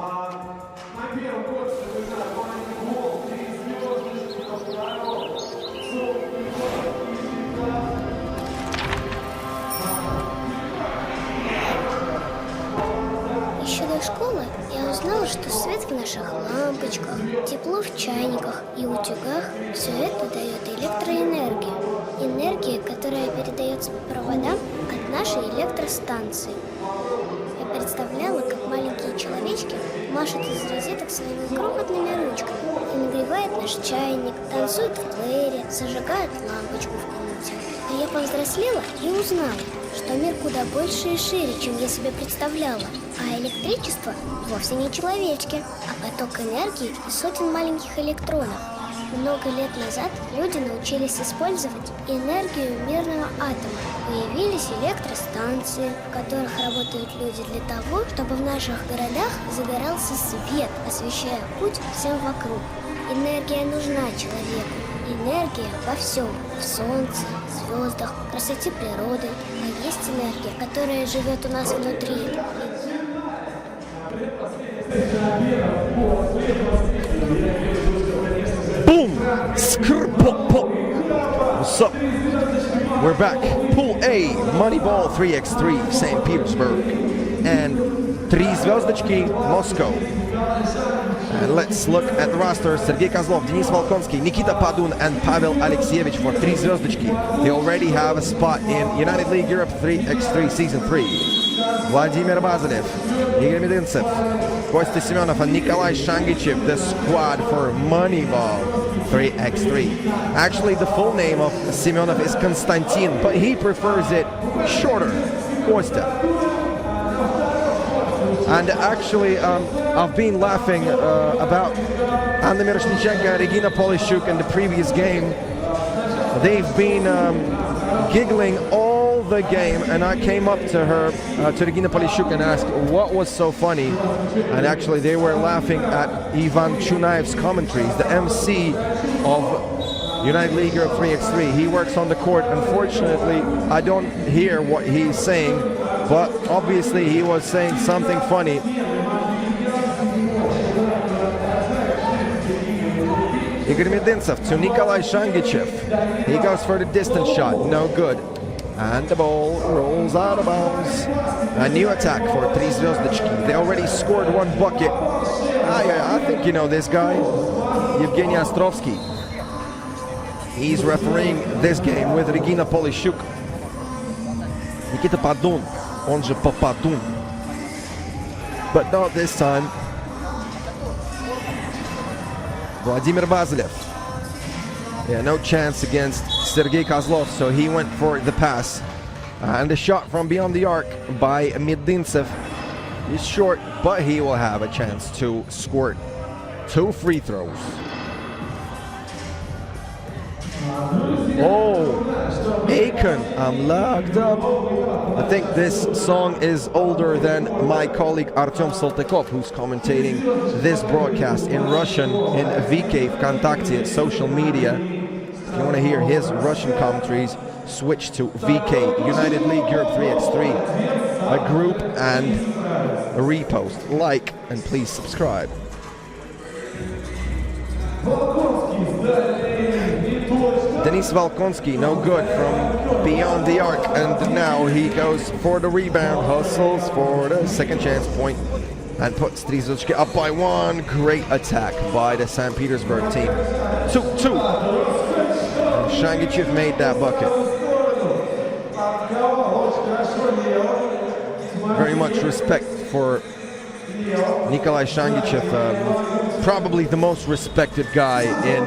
На первом корте выиграет Moneyball, 3 звездочки, поздравляю. Еще до школы я узнала, что свет в наших лампочках, тепло в чайниках и утюгах – все это дает электроэнергию. Энергия, которая передается по проводам от нашей электростанции. Я представляла, как маленькие человечки машут из розеток своими крохотными ручками и нагревают наш чайник, танцуют в плеере, зажигают лампочку в комнате. А я повзрослела и узнала, что мир куда больше и шире, чем я себе представляла. А электричество вовсе не человечки, а поток энергии из сотен маленьких электронов. Много лет назад люди научились использовать энергию мирного атома. Появились электростанции, в которых работают люди для того, чтобы в наших городах загорался свет, освещая путь всем вокруг. Энергия нужна человеку. Энергия во всем. В солнце, звездах, красоте природы. А есть энергия, которая живет у нас внутри. Boom! Skrpop! What's up? We're back. Pool A, Moneyball 3x3, St. Petersburg. And 3 звездочки, Moscow. And let's look at the roster. Sergei Kozlov, Denis Volkonsky, Nikita Padun, and Pavel Alexievich for 3 звездочки. They already have a spot in United League Europe 3x3 Season 3. Vladimir Bazanev, Igor Medincev, Kostya Semenov, and Nikolai Shangichev, the squad for Moneyball 3x3. Actually, the full name of Semenov is Konstantin, but he prefers it shorter, Kostya. And actually, I've been laughing about Anna Miroshnichenko and Regina Polishchuk in the previous game. They've been giggling all the game, and I came up to her, to Regina Polishchuk, and asked what was so funny. And actually, they were laughing at Ivan Chunaev's commentaries, the MC of United League Europe 3x3. He works on the court. Unfortunately, I don't hear what he's saying, but obviously he was saying something funny. Igor Medincev to Nikolai Shangichev. He goes for the distance shot, no good. And the ball rolls out of bounds. A new attack for 3 звездочки. They already scored 1 bucket. I think you know this guy, Evgeny Ostrovsky. He's refereeing this game with Regina Polishchuk. Nikita Padun, on же Papadun. But not this time. Vladimir Bazilev. Yeah, no chance against Sergei Kozlov, so he went for the pass. And the shot from beyond the arc by Medincev is short, but he will have a chance to score 2 free throws. Oh, Akon, I'm locked up. I think this song is older than my colleague Artyom Saltykov, who's commentating this broadcast in Russian in VK Vkontakte social media. If you want to hear his Russian commentaries, switch to VK, United League Europe 3x3, a group and a repost. Like and please subscribe. Denis Volkonsky, no good from beyond the arc, and now he goes for the rebound, hustles for the second chance point, and puts 3 звездочки up by 1. Great attack by the St. Petersburg team. 2-2. And Shangichev made that bucket. Very much respect for Nikolai Shangichev, probably the most respected guy in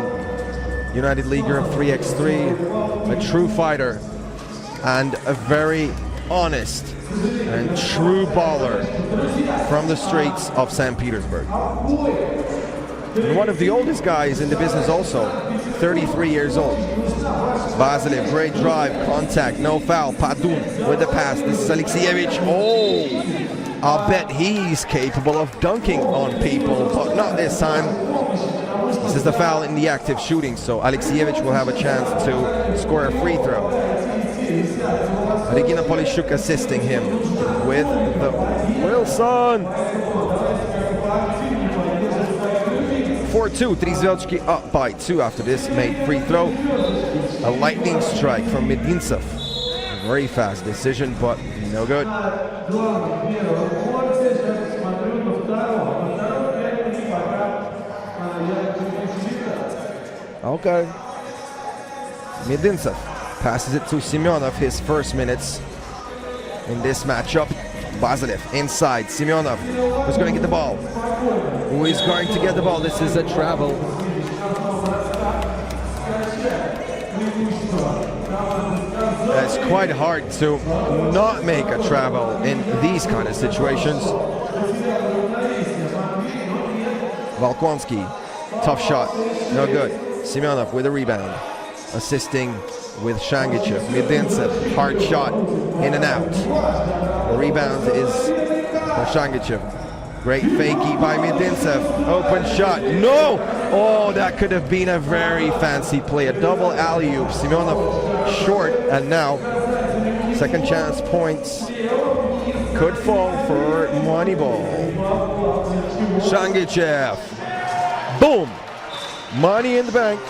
United League Europe 3x3, a true fighter and a very honest and true baller from the streets of St. Petersburg. And one of the oldest guys in the business also, 33 years old. Bazilev, great drive, contact, no foul. Padun with the pass. This is Alexievich. Oh, I'll bet he's capable of dunking on people, but not this time. This is the foul in the active shooting, so Alexievich will have a chance to score a free throw. Regina Polishchuk assisting him with the Wilson. 4-2, Trizvelchki up by 2 after this made free throw. A lightning strike from Medintsov. Very fast decision, but no good. Okay. Medintsov passes it to Semyonov, his first minutes in this matchup. Bazilev inside, Semyonov, who's going to get the ball? Who is going to get the ball? This is a travel. It's quite hard to not make a travel in these kind of situations. Valkonski, tough shot, no good. Semyonov with a rebound, assisting with Shangichev. Medintsov, hard shot, in and out. The rebound is for Shangichev. Great fakie by Medintsov. Open shot, no! Oh, that could have been a very fancy play. A double alley-oop. Semyonov short, and now second chance points could fall for Moneyball. Shangichev. Boom! Money in the bank.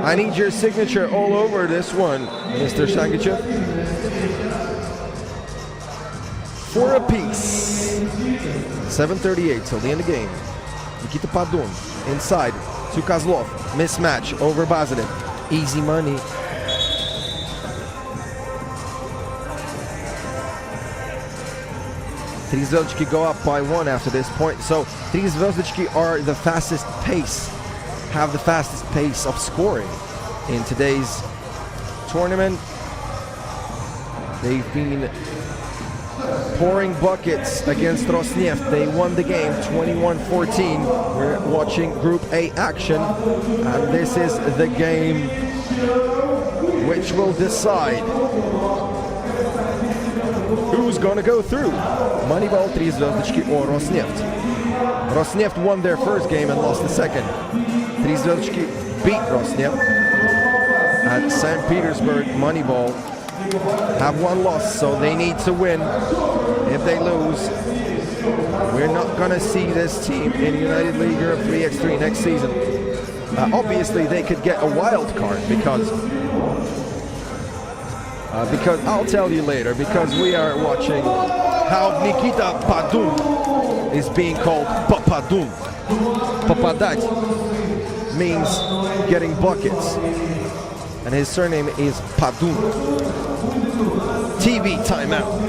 I need your signature all over this one, Mr. Shangichev. 4 apiece. 7:38 till the end of the game. Nikita Padun inside to Kozlov. Mismatch over Bazilev. Easy money. Trizvelchki go up by 1 after this point. So Trizvelchki are the fastest pace, have the fastest pace of scoring in today's tournament. They've been pouring buckets against Rosneft. They won the game 21-14. We're watching Group A action, and this is the game which will decide who's going to go through. Moneyball, Trizvelchki or Rosneft. Rosneft won their first game and lost the second. Trizvelchki beat Rosneft at Saint-Petersburg. Moneyball have one loss, so they need to win. If they lose, we're not going to see this team in United League Europe 3x3 next season. Obviously, they could get a wild card because I'll tell you later, because we are watching how Nikita Padun is being called Papadun. Papadat means getting buckets, and his surname is Padun. TV timeout.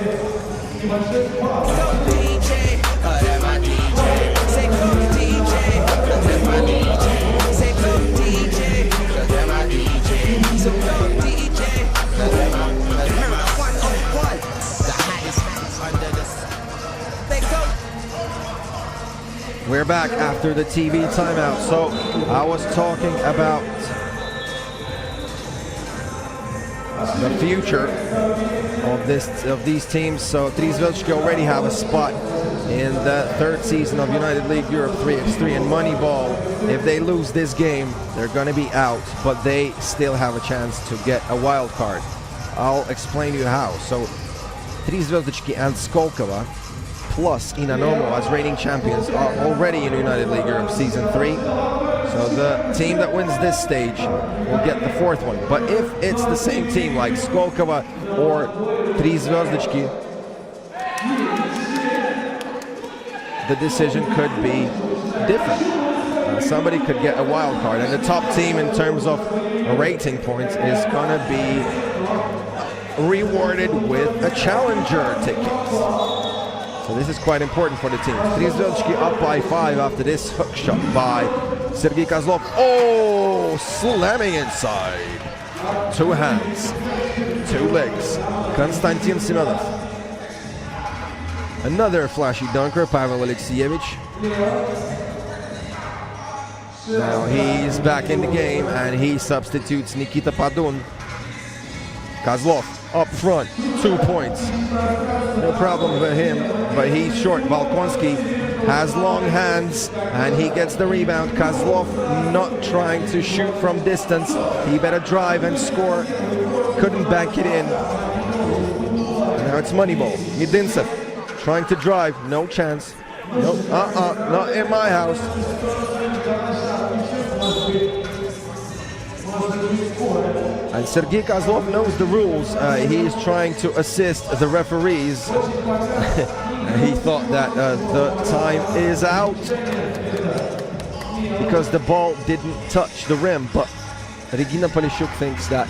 We're back after the TV timeout. So I was talking about the future of these teams. So Trizvelchki already have a spot in the third season of United League Europe 3x3, and Moneyball, if they lose this game, they're going to be out, but they still have a chance to get a wild card. I'll explain to you how. So Trizvelchki and Skolkovo plus Inanomo as reigning champions are already in United League Europe Season 3. So the team that wins this stage will get the fourth one. But if it's the same team like Skolkovo or Trizvelchki, the decision could be different. Somebody could get a wild card, and the top team in terms of rating points is going to be rewarded with a challenger ticket. So this is quite important for the team. Trizvelchki up by 5 after this hook shot by Sergei Kozlov. Oh, slamming inside. 2 hands, 2 legs. Konstantin Semyonov. Another flashy dunker, Pavel Alexievich. Now he's back in the game, and he substitutes Nikita Padun. Kozlov up front, 2 points. No problem with him, but he's short. Valkonski has long hands, and he gets the rebound. Kozlov not trying to shoot from distance. He better drive and score. Couldn't bank it in. And now it's Moneyball. Medintsov trying to drive, no chance. Nope, not in my house. And Sergei Kozlov knows the rules. He is trying to assist the referees. He thought that the time is out because the ball didn't touch the rim, but Regina Polishuk thinks that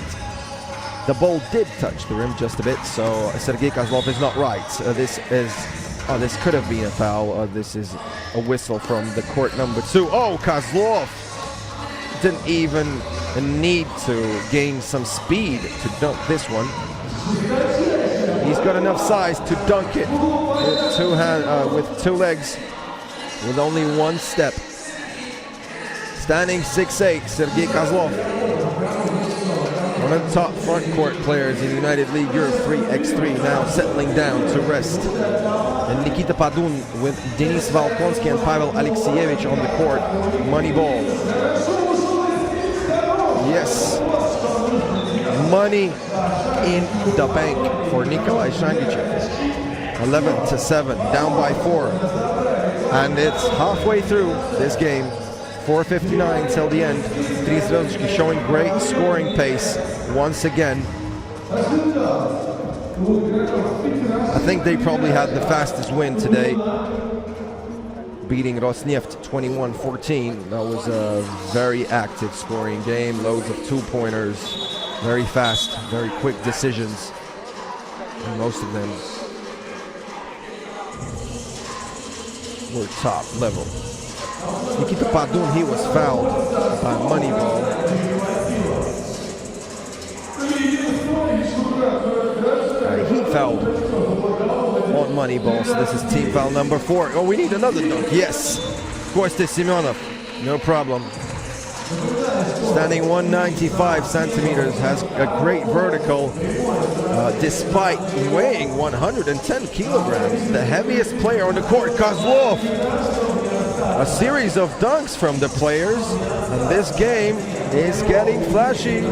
the ball did touch the rim just a bit, so Sergei Kozlov is not right. This could have been a foul. This is a whistle from the court number 2. Oh, Kozlov didn't even need to gain some speed to dunk this one. He's got enough size to dunk it with two legs, with only one step. Standing 6'8", Sergei Kozlov. One of the top front court players in the United League Europe 3x3, now settling down to rest. And Nikita Padun with Denis Valkonsky and Pavel Alexievich on the court. Moneyball. Yes. Money in the bank for Nikolai Shangichev. 11-7, down by 4. And it's halfway through this game. 4:59 till the end. Grizz showing great scoring pace once again. I think they probably had the fastest win today, beating Rosneft 21-14. That was a very active scoring game, loads of two-pointers, very fast, very quick decisions, and most of them were top level. Nikita Padun, he was fouled by Moneyball. He fouled on Moneyball, so this is team foul number 4. Oh, we need another dunk. Yes. Kostya Semyonov, no problem. Standing 195 centimeters, has a great vertical, despite weighing 110 kilograms. The heaviest player on the court, Kozlov. A series of dunks from the players, and this game is getting flashy.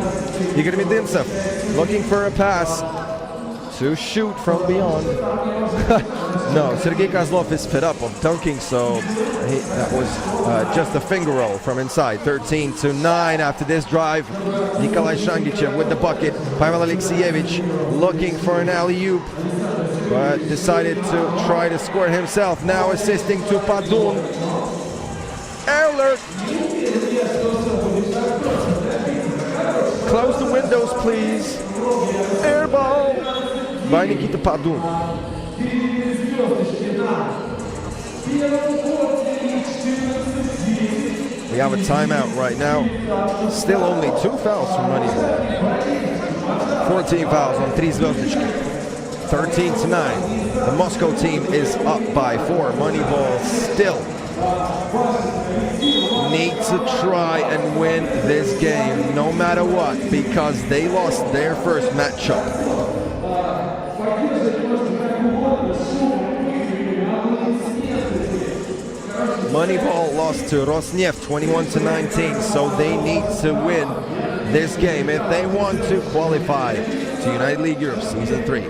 Igor Medintsov looking for a pass to shoot from beyond. No, Sergei Kozlov is fed up of dunking, so that was just a finger roll from inside. 13-9 after this drive. Nikolai Shangichev with the bucket. Pavel Alexievich looking for an alley-oop, but decided to try to score himself. Now assisting to Padun. Alert! Close the windows, please. Air ball by Nikita Padun. We have a timeout right now. Still only 2 fouls from Moneyball. 14 fouls on Grizz. 13-9. The Moscow team is up by 4. Moneyball still need to try and win this game no matter what, because they lost their first matchup. Moneyball lost to Rosneft 21-19, so they need to win this game if they want to qualify to United League Europe Season 3.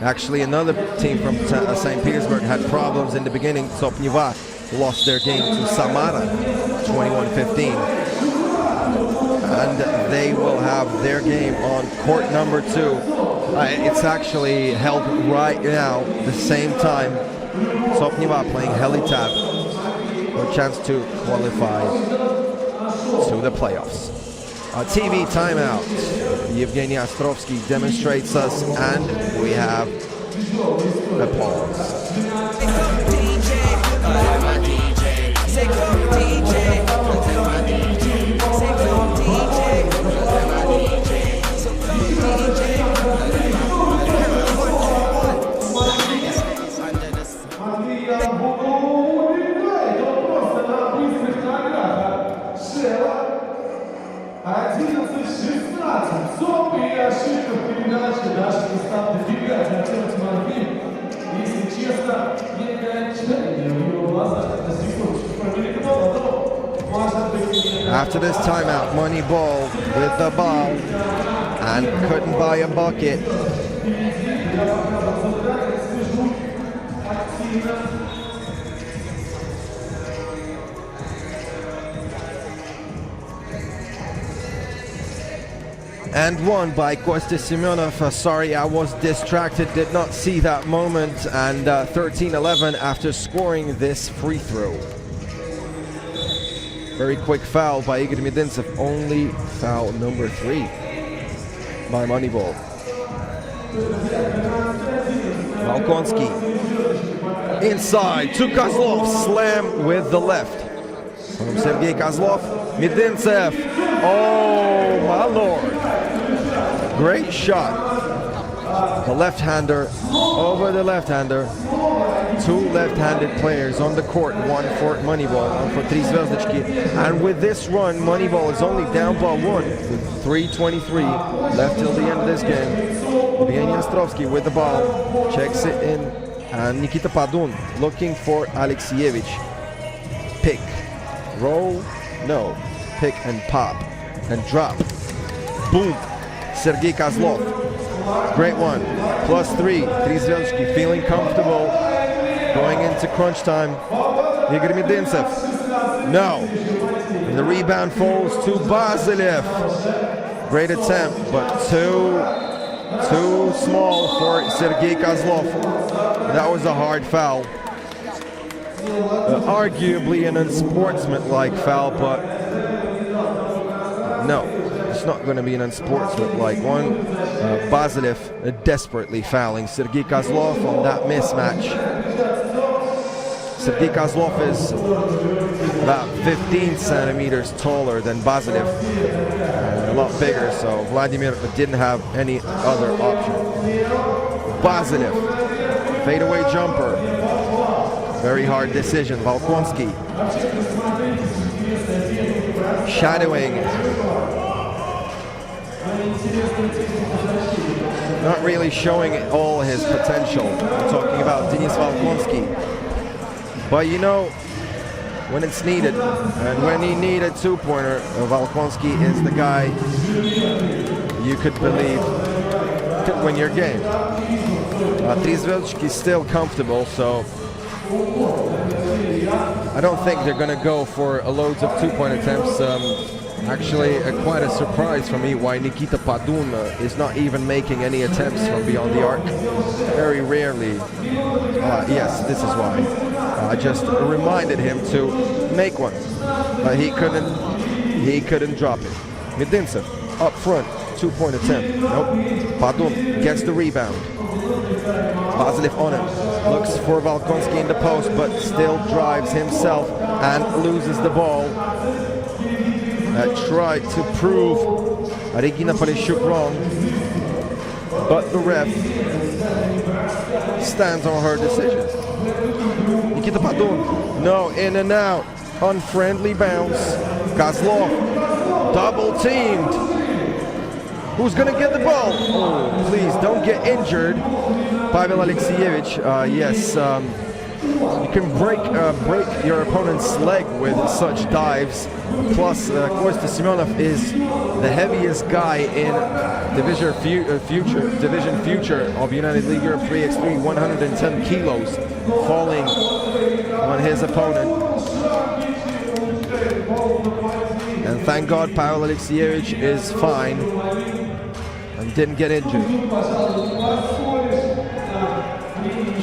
Actually, another team from St. Petersburg had problems in the beginning. Sopniva lost their game to Samara 21-15. And they will have their game on court number 2. It's actually held right now, the same time. Sopniva playing Helitab for a chance to qualify to the playoffs. A TV timeout. Yevgeny Ostrovsky demonstrates us, and we have applause. After this timeout, Moneyball with the ball and couldn't buy a bucket. And won by Kostya Semyonov. Sorry, I was distracted, did not see that moment. And 13-11 after scoring this free throw. Very quick foul by Igor Medintsev, only foul number 3 by Moneyball. Valkonski inside to Kozlov, slam with the left. From Sergei Kozlov, Medintsev. Oh my lord. Great shot. The left-hander over the left-hander. 2 left-handed players on the court, one for Moneyball, one for Tri Zvezdochki. And with this run, Moneyball is only down by 1 with 3:23 left till the end of this game. Evgeny Ostrovsky with the ball, checks it in, and Nikita Padun looking for Alexievich. Pick, roll, no, pick and pop, and drop. Boom, Sergei Kozlov. Great one, +3, Tri Zvezdochki feeling comfortable. Going into crunch time, Igor Medintsev. No. And the rebound falls to Basilev. Great attempt, but too small for Sergei Kozlov. That was a hard foul. Arguably an unsportsmanlike foul, but no, it's not going to be an unsportsmanlike one. Basilev desperately fouling Sergei Kozlov on that mismatch. Sergei Kozlov is about 15 centimeters taller than Basilev, a lot bigger, so Vladimir didn't have any other option. Basilev, fadeaway jumper, very hard decision. Valkonski, shadowing, not really showing all his potential. I'm talking about Denis Valkonski. But you know, when it's needed, and when he needed 2-pointer, Valkonski is the guy you could believe could win your game. Tri Zvezdochki is still comfortable, so I don't think they're going to go for loads of 2-point attempts. Actually, quite a surprise for me why Nikita Padun is not even making any attempts from beyond the arc. Very rarely. Yes, this is why. I just reminded him to make one. He couldn't drop it. Medintsev up front, 2-point attempt. Nope. Padun gets the rebound. Basilev on him. Looks for Valkonski in the post, but still drives himself and loses the ball. Tried to prove Regina Polishuk wrong, but the ref stands on her decision. Nikita Padun, no, in and out, unfriendly bounce. Kozlov, double teamed. Who's gonna get the ball? Oh, please don't get injured. Pavel Alexievich, yes, you can break your opponent's leg with such dives. Plus, Kostya Semyonov is the heaviest guy in Division Future of United League Europe 3x3, 110 kilos, falling on his opponent. And thank God Pavel Alexievich is fine and didn't get injured.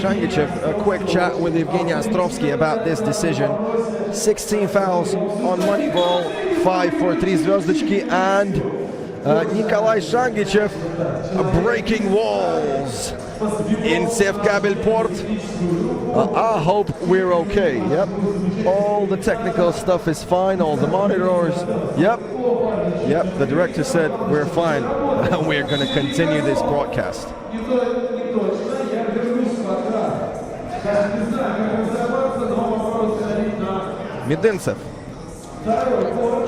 Shangichev, a quick chat with Evgeny Ostrovsky about this decision. 16 fouls on Moneyball, 5 for Tri Zvezdochki, and Nikolai Shangichev breaking walls in Sevkabel Port. I hope we're okay. Yep, all the technical stuff is fine, all the monitors. Yep, the director said we're fine. We're going to continue this broadcast. Medintsev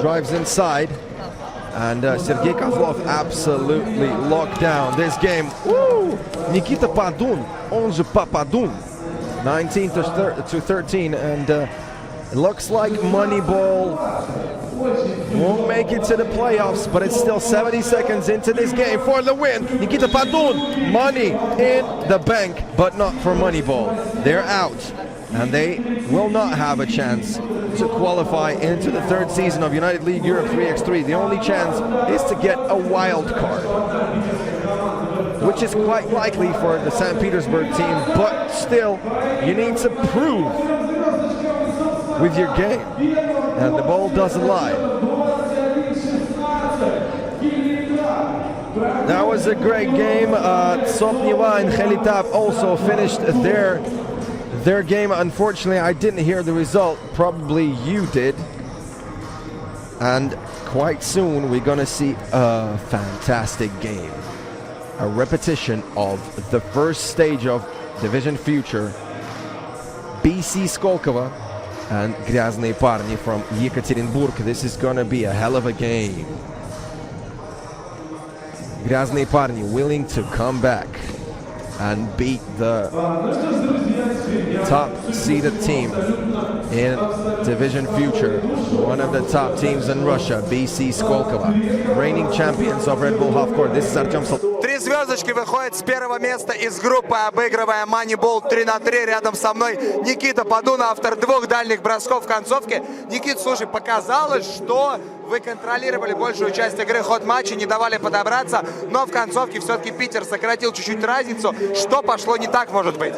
drives inside, and Sergei Kozlov absolutely locked down this game. Woo! Nikita Padun, on the Papadun, 19 to 13, and it looks like Moneyball Won't make it to the playoffs, but it's still 70 seconds into this game for the win. Nikita Padun, money in the bank, but not for Moneyball. They're out, and they will not have a chance to qualify into the third season of United League Europe 3x3. The only chance is to get a wild card, which is quite likely for the Saint-Petersburg team, but still, you need to prove with your game, and the ball doesn't lie. That was a great game. Sopniva and Khelitap also finished their game. Unfortunately, I didn't hear the result. Probably you did. And quite soon, we're gonna see a fantastic game. A repetition of the first stage of Division Future. BC Skolkovo and Graznney parни from Yekaterinburg. This is gonna be a hell of a game. Graznney parни willing to come back and beat the top seeded team in Division Future, one of the top teams in Russia, BC Skolkovo, reigning champions of Red Bull Half Court. This is Artem Sol. Три звездочки выходят с первого места из группы, обыгрывая Moneyball 3-3. Рядом со мной Никита Падун, автор двух дальних бросков в концовке. Никит, слушай, показалось, что вы контролировали большую часть игры, ход матча, не давали подобраться, но в концовке все-таки Питер сократил чуть-чуть разницу. Что пошло не так, может быть?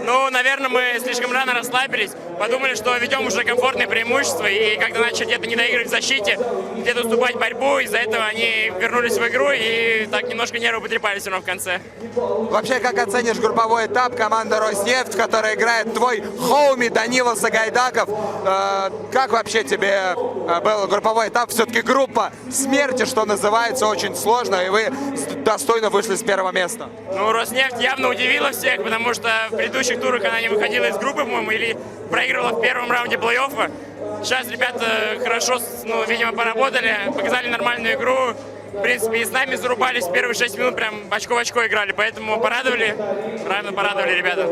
Ну, наверное, мы слишком рано расслабились, подумали, что ведем уже комфортное преимущество, и когда начали где-то не доигрывать в защите, где-то уступать борьбу, из-за этого они вернулись в игру, и так немножко нервы потрепались все равно в конце. Вообще, как оценишь групповой этап команды «Роснефть», в которой играет твой хоуми Данила Сагайдаков? Как вообще тебе был групповой этап? Все-таки группа смерти, что называется, очень сложно, и вы достойно вышли с первого места. Ну, «Роснефть» явно удивила всех, потому что в предыдущих турах она не выходила из группы, по-моему, или проигрывала в первом раунде плей-оффа. Сейчас ребята хорошо, ну, видимо, поработали, показали нормальную игру. В принципе, и с нами зарубались в первые 6 минут, прям очко в очко играли, поэтому порадовали ребята.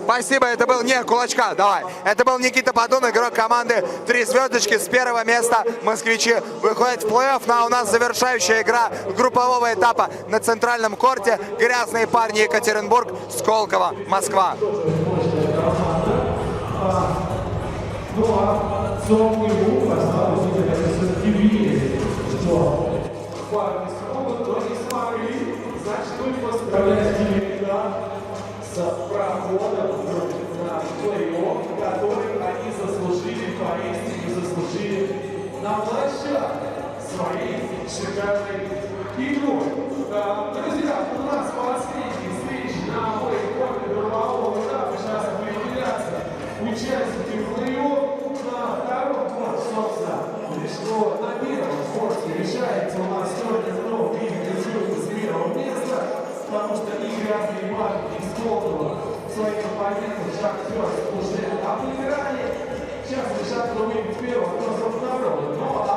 Спасибо, это был не кулачка, давай. Это был Никита Падун, игрок команды «Три звездочки». С первого места москвичи выходят в плей-офф, ну, а у нас завершающая игра группового этапа на центральном корте. Грязные парни Екатеринбург, Сколково, Москва. Парни смогут, но не смогли. Значит, мы поздравляем ребят с проходом на плей-офф, который они заслужили, поистине заслужили на площадке своей шикарной игрой. Друзья, у нас последние встречи на плей-оффе группового этапа. Сейчас определятся участники плей-офф на втором корте, собственно. Что на первом корте решается у нас сегодня снова с первого места, потому что и Грязный парни, и Сkolkovo своих оппонентов Шахтер уже обыграли. Сейчас решат, кто выйдет с первого, кто со второго. Ну а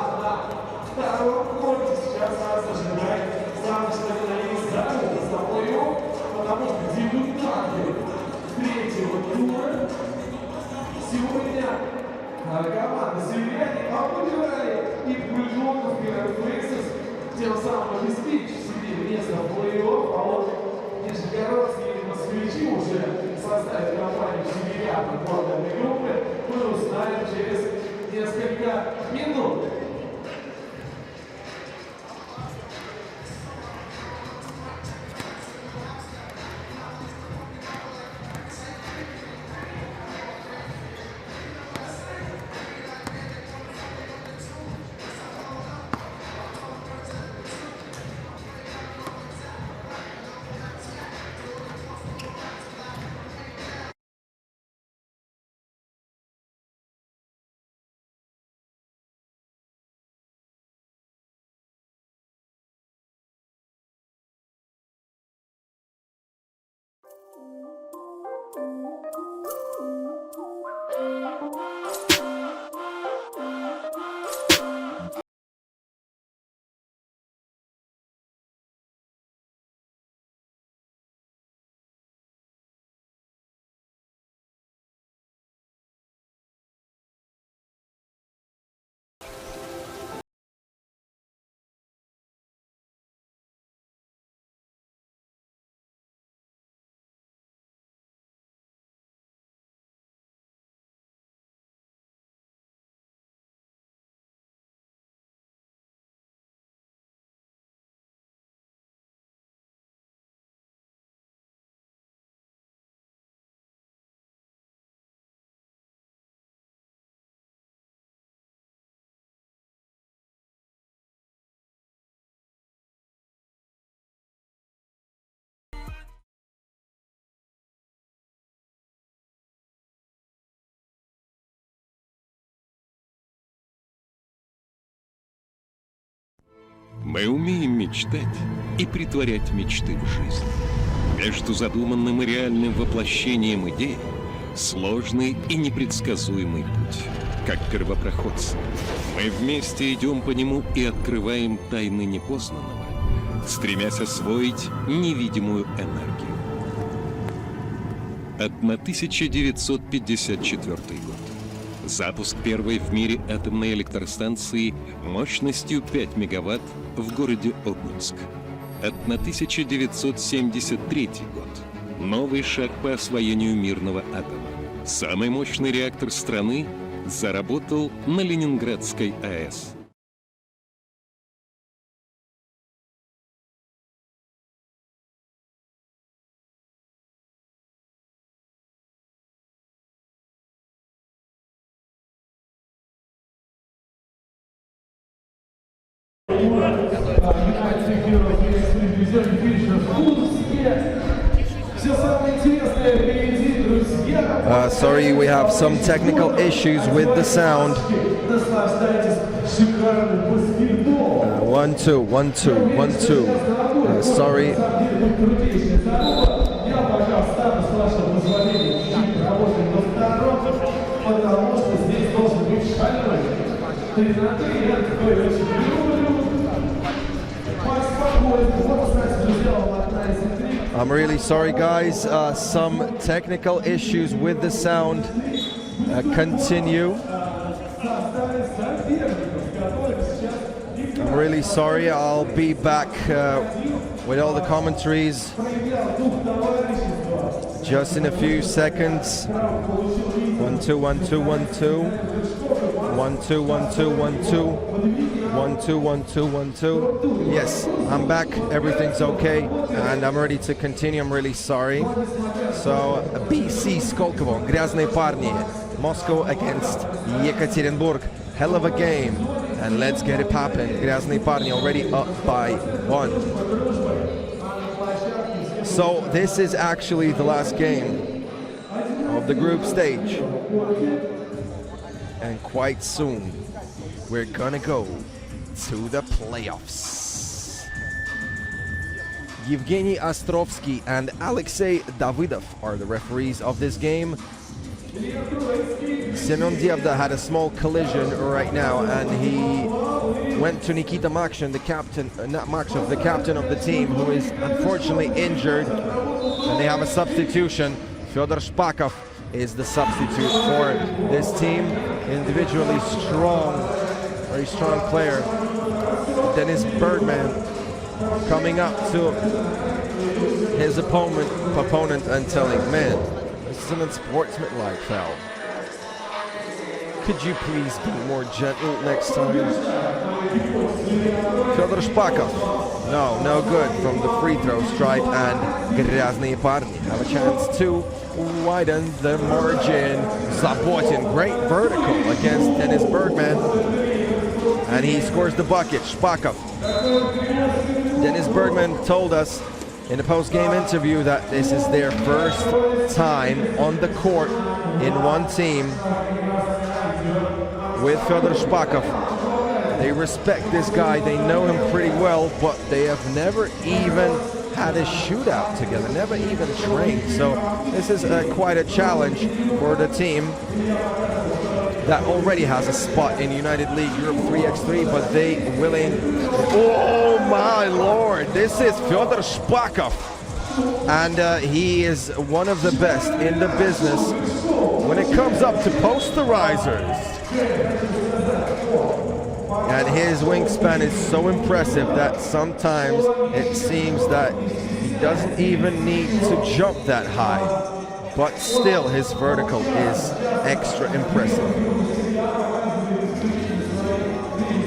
на втором корте сейчас нас ожидает самый что ни на есть занос на плей-офф, потому что дебютанты третьего тура сегодня команда Cirani обыграли и прыжок в первый Grizz, тем самым обеспечив себе место в плей-офф, а вот нижегородские москвичи уже в составе компании Cirani квартальной группы мы узнаем через несколько минут. Мы умеем мечтать и притворять мечты в жизнь. Между задуманным и реальным воплощением идеи сложный и непредсказуемый путь. Как первопроходцы, мы вместе идем по нему и открываем тайны непознанного, стремясь освоить невидимую энергию. 1954 год. Запуск первой в мире атомной электростанции мощностью 5 мегаватт в городе Обнинск. 1973 год. Новый шаг по освоению мирного атома. Самый мощный реактор страны заработал на Ленинградской АЭС. Sorry, we have some technical issues with the sound. 1 2 1 2 1 2. Sorry. I'm really sorry, guys. Some technical issues with the sound continue. I'm really sorry. I'll be back with all the commentaries just in a few seconds. 1 2 1 2 1 2 1 2 1 2 1 2 1 2 1 2 1 2. Yes, I'm back. Everything's okay, and I'm ready to continue. I'm really sorry. So BC Skolkovo, Graznney parni, Moscow against Yekaterinburg. Hell of a game, and let's get it poppin'. Graznney parni already up by 1. So this is actually the last game of the group stage, and quite soon we're gonna go to the playoffs. Yevgeny Ostrovsky and Alexei Davidov are the referees of this game. Semyon Diavda had a small collision right now, and he went to Nikita Makshin, the captain, not Makshov, the captain of the team, who is unfortunately injured, and they have a substitution. Fyodor Shpakov is the substitute for this team. Individually strong, very strong player. Dennis Bergman coming up to his opponent and telling, man, this is an unsportsmanlike foul. Could you please be more gentle next time? Fyodor Shpakov, no good from the free throw stripe, and Graznney parni have a chance to widen the margin. Zabotin, great vertical against Dennis Bergman, and he scores the bucket. Shpakov. Dennis Bergman told us in a post-game interview that this is their first time on the court in one team with Fyodor Shpakov. They respect this guy, they know him pretty well, but they have never even had a shootout together, never even trained. So this is quite a challenge for the team that already has a spot in United League Europe 3x3, but they willing... Oh my lord, this is Fyodor Shpakov, and he is one of the best in the business when it comes up to posterizers. And his wingspan is so impressive that sometimes it seems that he doesn't even need to jump that high, but still his vertical is extra impressive.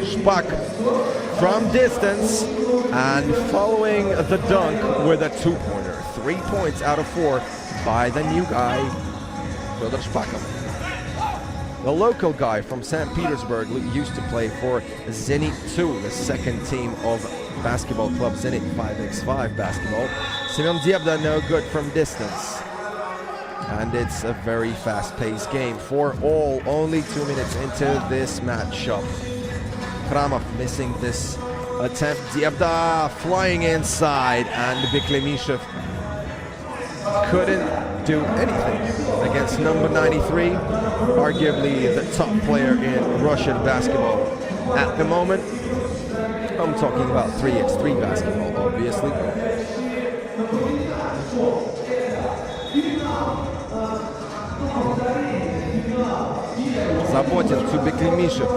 Shpak from distance and following the dunk with a two-pointer. 3 points out of 4 by the new guy, Fyodor Shpakov. The local guy from Saint-Petersburg used to play for Zenit 2, the second team of basketball club Zenit 5x5 basketball. Semyon Diavda no good from distance. And it's a very fast-paced game for all. Only 2 minutes into this matchup. Kramov missing this attempt. Diabda flying inside, and Biklemishev couldn't do anything against number 93, arguably the top player in Russian basketball at the moment. I'm talking about 3x3 basketball, obviously. Zabotin to Biklemishev.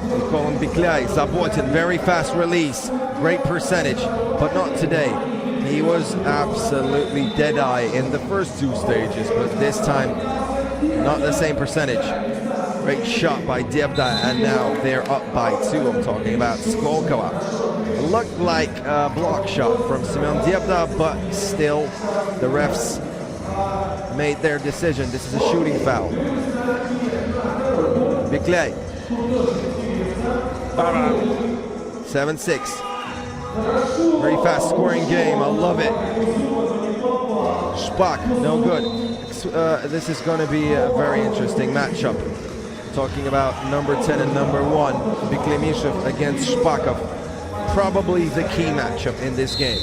We call him Biklay. Zabotin, very fast release, great percentage, but not today. He was absolutely dead-eye in the first two stages, but this time, not the same percentage. Great shot by Diabda, and now they're up by 2. I'm talking about Skolkovo. It looked like a block shot from Semyon Diabda, but still, the refs made their decision. This is a shooting foul. Biklay. 7-6. Very fast scoring game. I love it. Shpak, no good. This is going to be a very interesting matchup. Talking about number 10 and number 1, Biklemishev against Shpakov. Probably the key matchup in this game.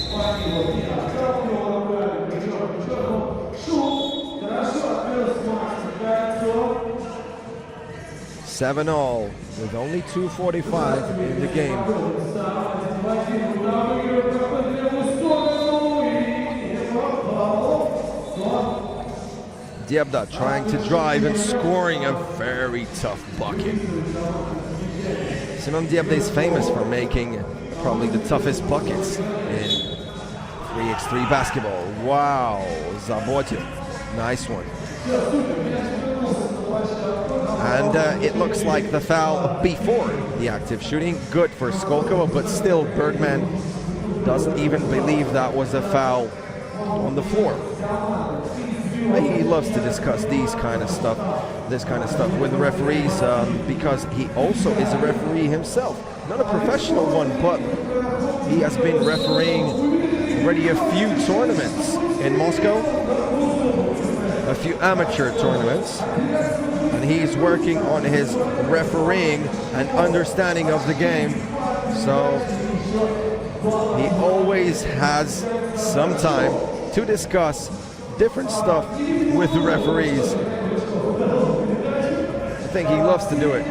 7-all with only 2:45 in the game. Diabda trying to drive and scoring a very tough bucket. Semyon Diabda is famous for making probably the toughest buckets in 3x3 basketball. Wow, Zabotin, nice one. And it looks like the foul before the active shooting. Good for Skolkovo, but still Bergman doesn't even believe that was a foul on the floor. He loves to discuss this kind of stuff with the referees because he also is a referee himself. Not a professional one, but he has been refereeing already a few tournaments in Moscow, a few amateur tournaments, and he's working on his refereeing and understanding of the game. So he always has some time to discuss different stuff with the referees. I think he loves to do it.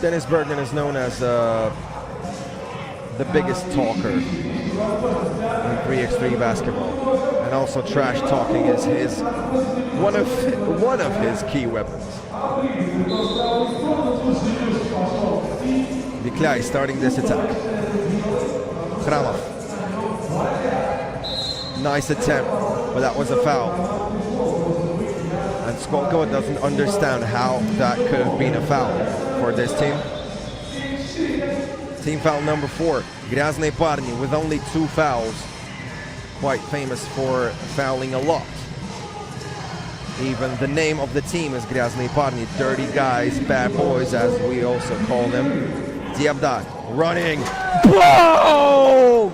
Dennis Bergman is known as the biggest talker in 3x3 basketball, and also trash talking is one of his key weapons. Biklay starting this attack. Kramov. Nice attempt, but that was a foul. And Skolkovo doesn't understand how that could have been a foul for this team. Team foul number 4, Graznney Parny with only 2 fouls. Quite famous for fouling a lot. Even the name of the team is Graznney Parny, dirty guys, bad boys as we also call them. Diabda running. Whoa!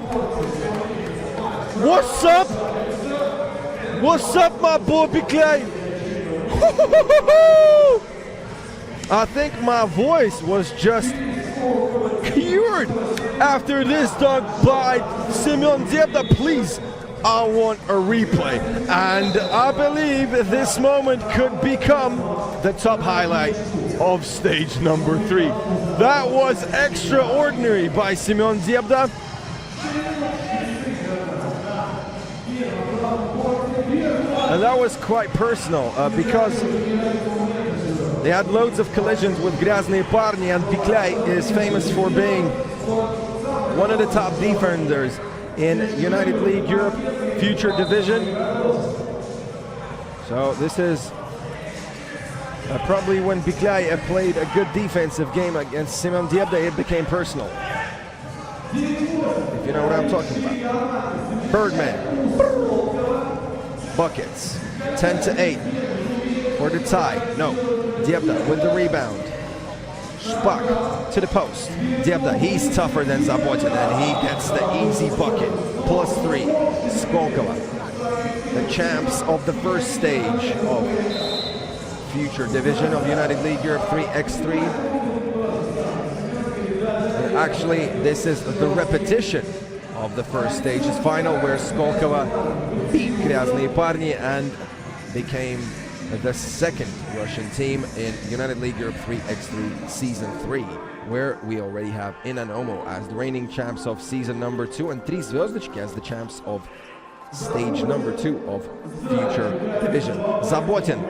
What's up? What's up, my boy Biklay? I think my voice was just cured after this dunk by Semyon Diabda. Please, I want a replay. And I believe this moment could become the top highlight of stage number 3. That was extraordinary by Semyon Diabda. And that was quite personal because they had loads of collisions with Graznney Parny, and Biklay is famous for being one of the top defenders in United League Europe Future Division. So this is probably when Biklay played a good defensive game against Semyon Diabda, it became personal. If you know what I'm talking about. Bergman. Buckets. 10-8 for the tie. No. Diabda with the rebound. Shpak to the post. Diabda, he's tougher than Zabotin, and he gets the easy bucket. +3. Skolkovo. The champs of the first stage of Future Division of United League Europe 3x3. Actually, this is the repetition of the first stage's final, where Skolkovo beat Graznney Parni and became the second Russian team in United League Europe 3x3 Season 3, where we already have Inanomo as the reigning champs of Season number 2 and 3 Zvezdochki as the champs of stage number 2 of future division. Zabotin.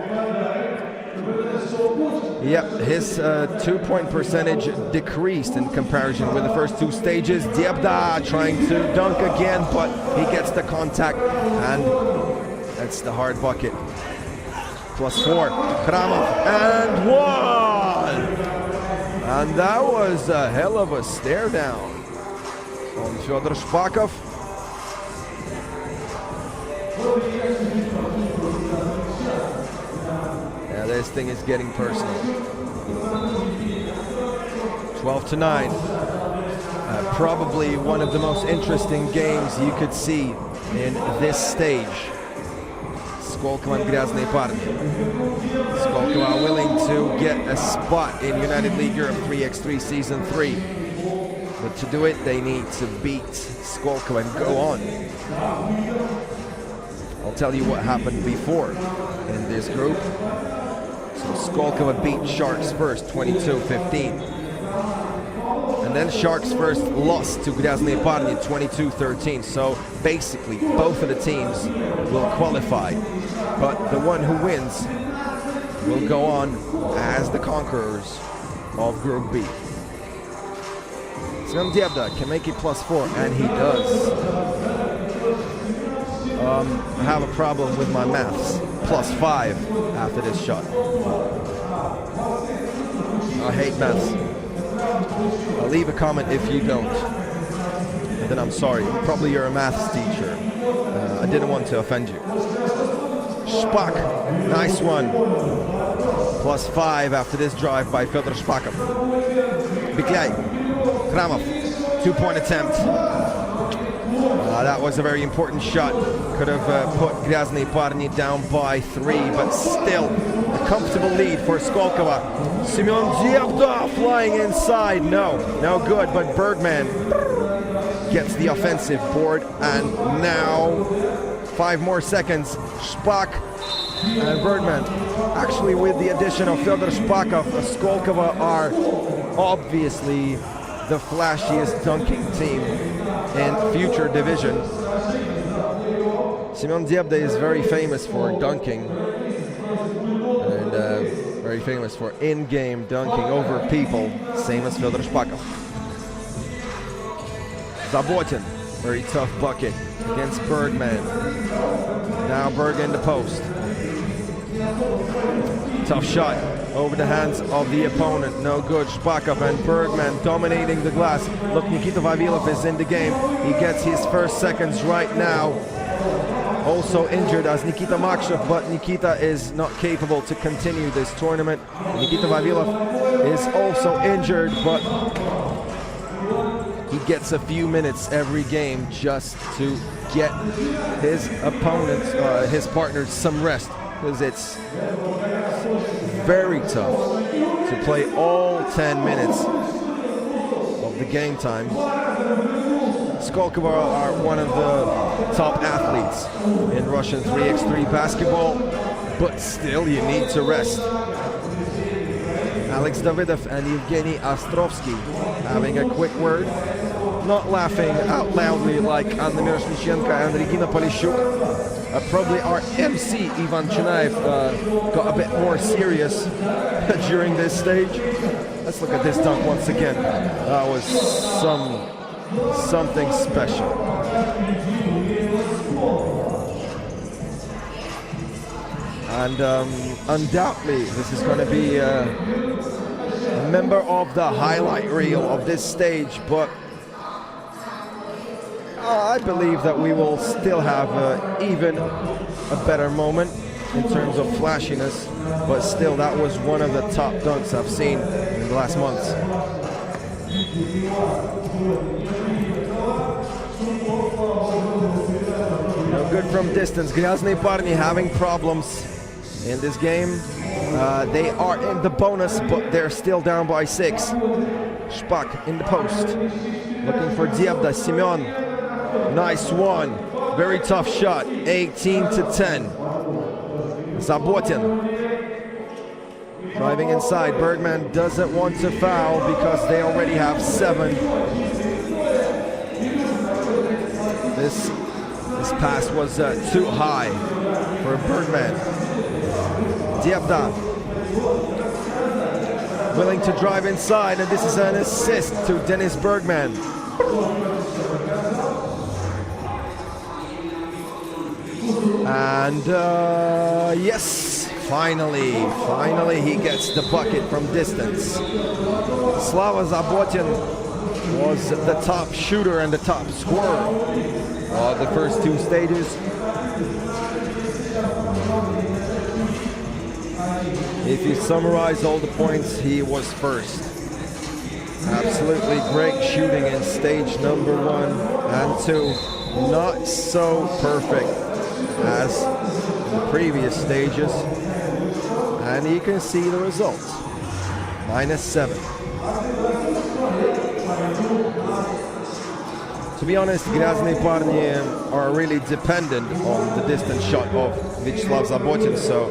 Yep, his 2-point percentage decreased in comparison with the first two stages. Diabda trying to dunk again, but he gets the contact, and that's the hard bucket. +4, Kramov, and 1! And that was a hell of a stare down on Fyodor Shpakov. Yeah, this thing is getting personal. 12-9. Probably one of the most interesting games you could see in this stage. Skolkovo and Graznney Parni. Skolkovo are willing to get a spot in United League Europe 3x3 Season 3. But to do it, they need to beat Skolkovo and go on. I'll tell you what happened before in this group. So Skolkovo beat Sharks first, 22-15. And then Sharks first lost to Graznney Parni, 22-13. So basically, both of the teams will qualify. But the one who wins will go on as the conquerors of Group B. Semyon Diabda can make it +4, and he does. I have a problem with my maths. +5 after this shot. I hate maths. Leave a comment if you don't. And then I'm sorry. Probably you're a maths teacher. I didn't want to offend you. Shpak, nice one. +5 after this drive by Fyodor Shpakov. Biklay, Kramov, 2-point attempt. That was a very important shot. Could have put Graznney Parni down by 3, but still a comfortable lead for Skolkovo. Semyon Diabda flying inside. No good, but Bergman gets the offensive board, and now 5 more seconds. Shpak and Bergman. Actually, with the addition of Fyodor Shpakov, Skolkovo are obviously the flashiest dunking team in future division. Semyon Diabda is very famous for dunking, and very famous for in-game dunking over people, same as Fyodor Shpakov. Zabotin, very tough bucket against Bergman. Now Berg in the post. Tough shot over the hands of the opponent. No good. Shpakov and Bergman dominating the glass. Look, Nikita Vavilov is in the game. He gets his first seconds right now. Also injured as Nikita Makshev, but Nikita is not capable to continue this tournament. Nikita Vavilov is also injured, but he gets a few minutes every game just to get his opponents, his partners, some rest, because it's very tough to play all 10 minutes of the game time. Skolkovo are one of the top athletes in Russian 3x3 basketball, but still you need to rest. Alex Davidov and Evgeny Ostrovsky having a quick word, not laughing out loudly like Anna Miroshnichenko and Regina Polishuk. Probably our MC Ivan Chinaev got a bit more serious during this stage. Let's look at this dunk once again. That was something special. And undoubtedly this is going to be a member of the highlight reel of this stage, but I believe that we will still have even a better moment in terms of flashiness, but still that was one of the top dunks I've seen in the last months. No good from distance. Graznney Parni having problems in this game. They are in the bonus, but they're still down by 6. Shpak in the post. Looking for Diabda. Simeon. Nice one. Very tough shot. 18-10. Zabotin. Driving inside. Bergman doesn't want to foul because they already have 7. This pass was too high for Bergman. Diabda willing to drive inside, and this is an assist to Dennis Bergman. And yes, finally he gets the bucket from distance. Slava Zabotin was the top shooter and the top scorer of the first 2 stages. If you summarize all the points, he was first. Absolutely great shooting in stage number 1 and 2. Not so perfect as in the previous stages. And you can see the results. -7. To be honest, Graznney parни are really dependent on the distance shot of Vyacheslav Zabotin, so...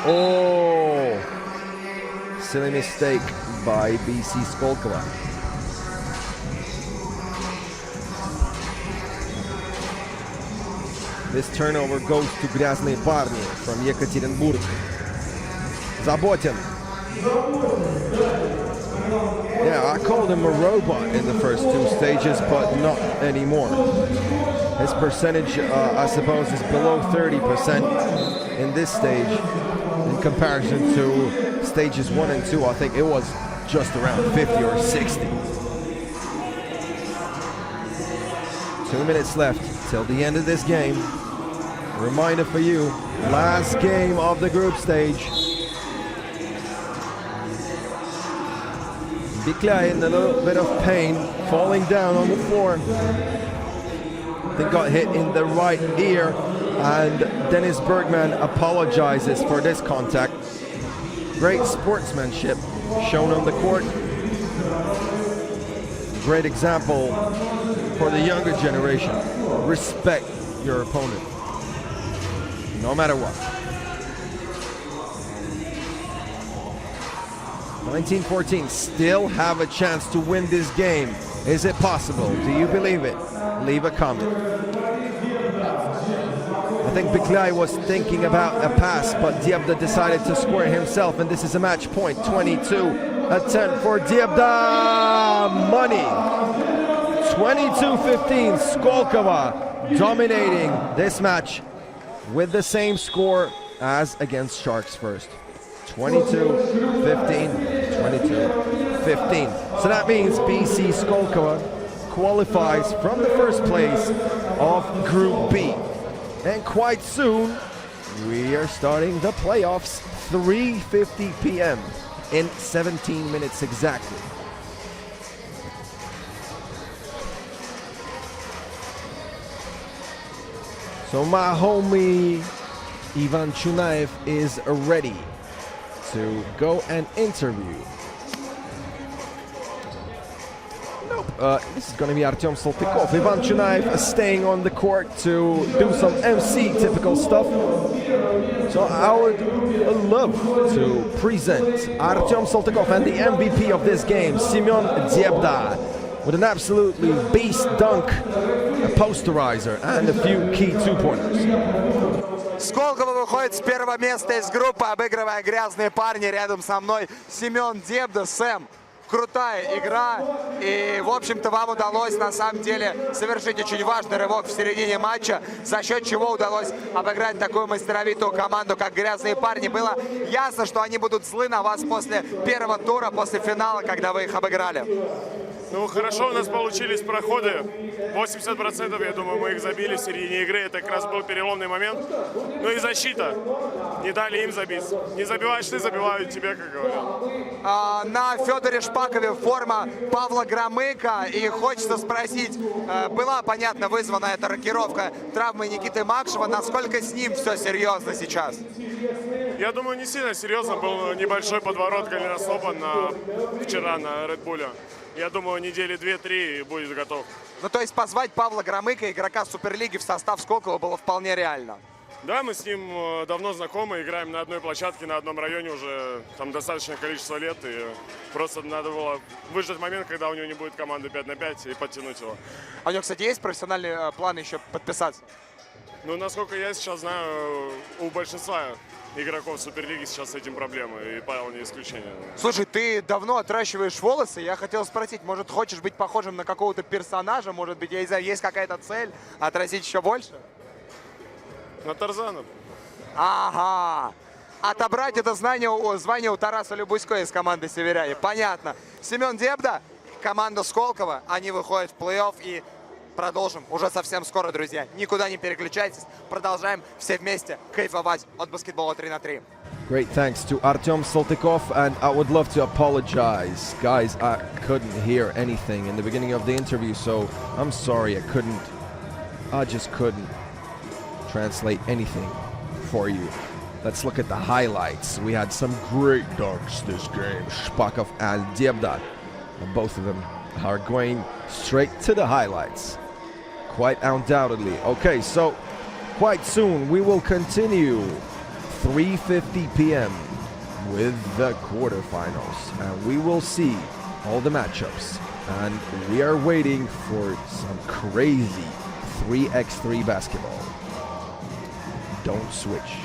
Oh! Silly mistake by BC Skolkovo. This turnover goes to Graznney parни from Yekaterinburg. Zabotin. Yeah, I called him a robot in the first 2 stages, but not anymore. His percentage, I suppose, is below 30% in this stage. In comparison to stages 1 and 2, I think it was just around 50 or 60. 2 minutes left till the end of this game. A reminder for you, last game of the group stage. Bikla in a little bit of pain, falling down on the floor. I think got hit in the right ear, and Dennis Bergman apologizes for this contact. Great sportsmanship shown on the court. Great example for the younger generation. Respect your opponent, no matter what. 1914 still have a chance to win this game. Is it possible? Do you believe it? Leave a comment. I think Biklai was thinking about a pass, but Diabda decided to score himself, and this is a match point. 22-10 for Diabda. Money. 22-15. Skolkovo dominating this match with the same score as against Sharks first. 22-15, 22-15. So that means BC Skolkovo qualifies from the first place of Group B. And quite soon, we are starting the playoffs, 3:50 p.m. in 17 minutes exactly. So my homie Ivan Chunaev is ready to go and interview. Nope, this is going to be Artyom Saltykov. Ivan Chunaev staying on the court to do some MC typical stuff. So I would love to present Artyom Saltykov and the MVP of this game, Semyon Diabda, with an absolutely beast dunk, a posterizer, and a few key 2-pointers. Сколково выходит с первого места из группы, обыгрывая Грязные парни. Рядом со мной Семен Диабда. Сэм, крутая игра. И, в общем-то, вам удалось, на самом деле, совершить очень важный рывок в середине матча, за счет чего удалось обыграть такую мастеровитую команду, как Грязные парни. Было ясно, что они будут злы на вас после первого тура, после финала, когда вы их обыграли. Ну, хорошо у нас получились проходы. 80%, я думаю, мы их забили в середине игры. Это как раз был переломный момент. Ну и защита. Не дали им забить. Не забиваешь ты, забивают тебе, как говорят. На Федоре Шпакове форма Павла Громыка. И хочется спросить, была, понятно, вызвана эта рокировка травмы Никиты Макшева. Насколько с ним все серьезно сейчас? Я думаю, не сильно серьезно. Был небольшой подворот голеностопа вчера на Редбуле. Я думаю, недели 2-3 и будет готов. Ну, то есть позвать Павла Громыка, игрока Суперлиги, в состав Сколково было вполне реально? Да, мы с ним давно знакомы, играем на одной площадке, на одном районе уже там достаточное количество лет. И просто надо было выждать момент, когда у него не будет команды 5 на 5 и подтянуть его. А у него, кстати, есть профессиональный план еще подписаться? Ну, насколько я сейчас знаю, у большинства игроков Суперлиги сейчас с этим проблемы, и Павел не исключение. Слушай, ты давно отращиваешь волосы, я хотел спросить, может, хочешь быть похожим на какого-то персонажа, может быть, я не знаю, есть какая-то цель отрастить еще больше? На Тарзана. Ага. Отобрать это звание у Тараса Любусько из команды «Северяне». Понятно. Семен Дебда, команда Сколково, они выходят в плей-офф и продолжим уже совсем скоро, друзья. Никуда не переключайтесь. Продолжаем все вместе кайфовать от баскетбола 3 на 3. Great thanks to Artyom Saltykov, and I would love to apologize. Guys, I couldn't hear anything in the beginning of the interview, so I'm sorry I just couldn't translate anything for you. Let's look at the highlights. We had some great dunks this game. Shpakov and Debda. Both of them are going straight to the highlights. Quite undoubtedly. Okay, so quite soon we will continue 3:50 p.m. with the quarterfinals. And we will see all the matchups. And we are waiting for some crazy 3x3 basketball. Don't switch.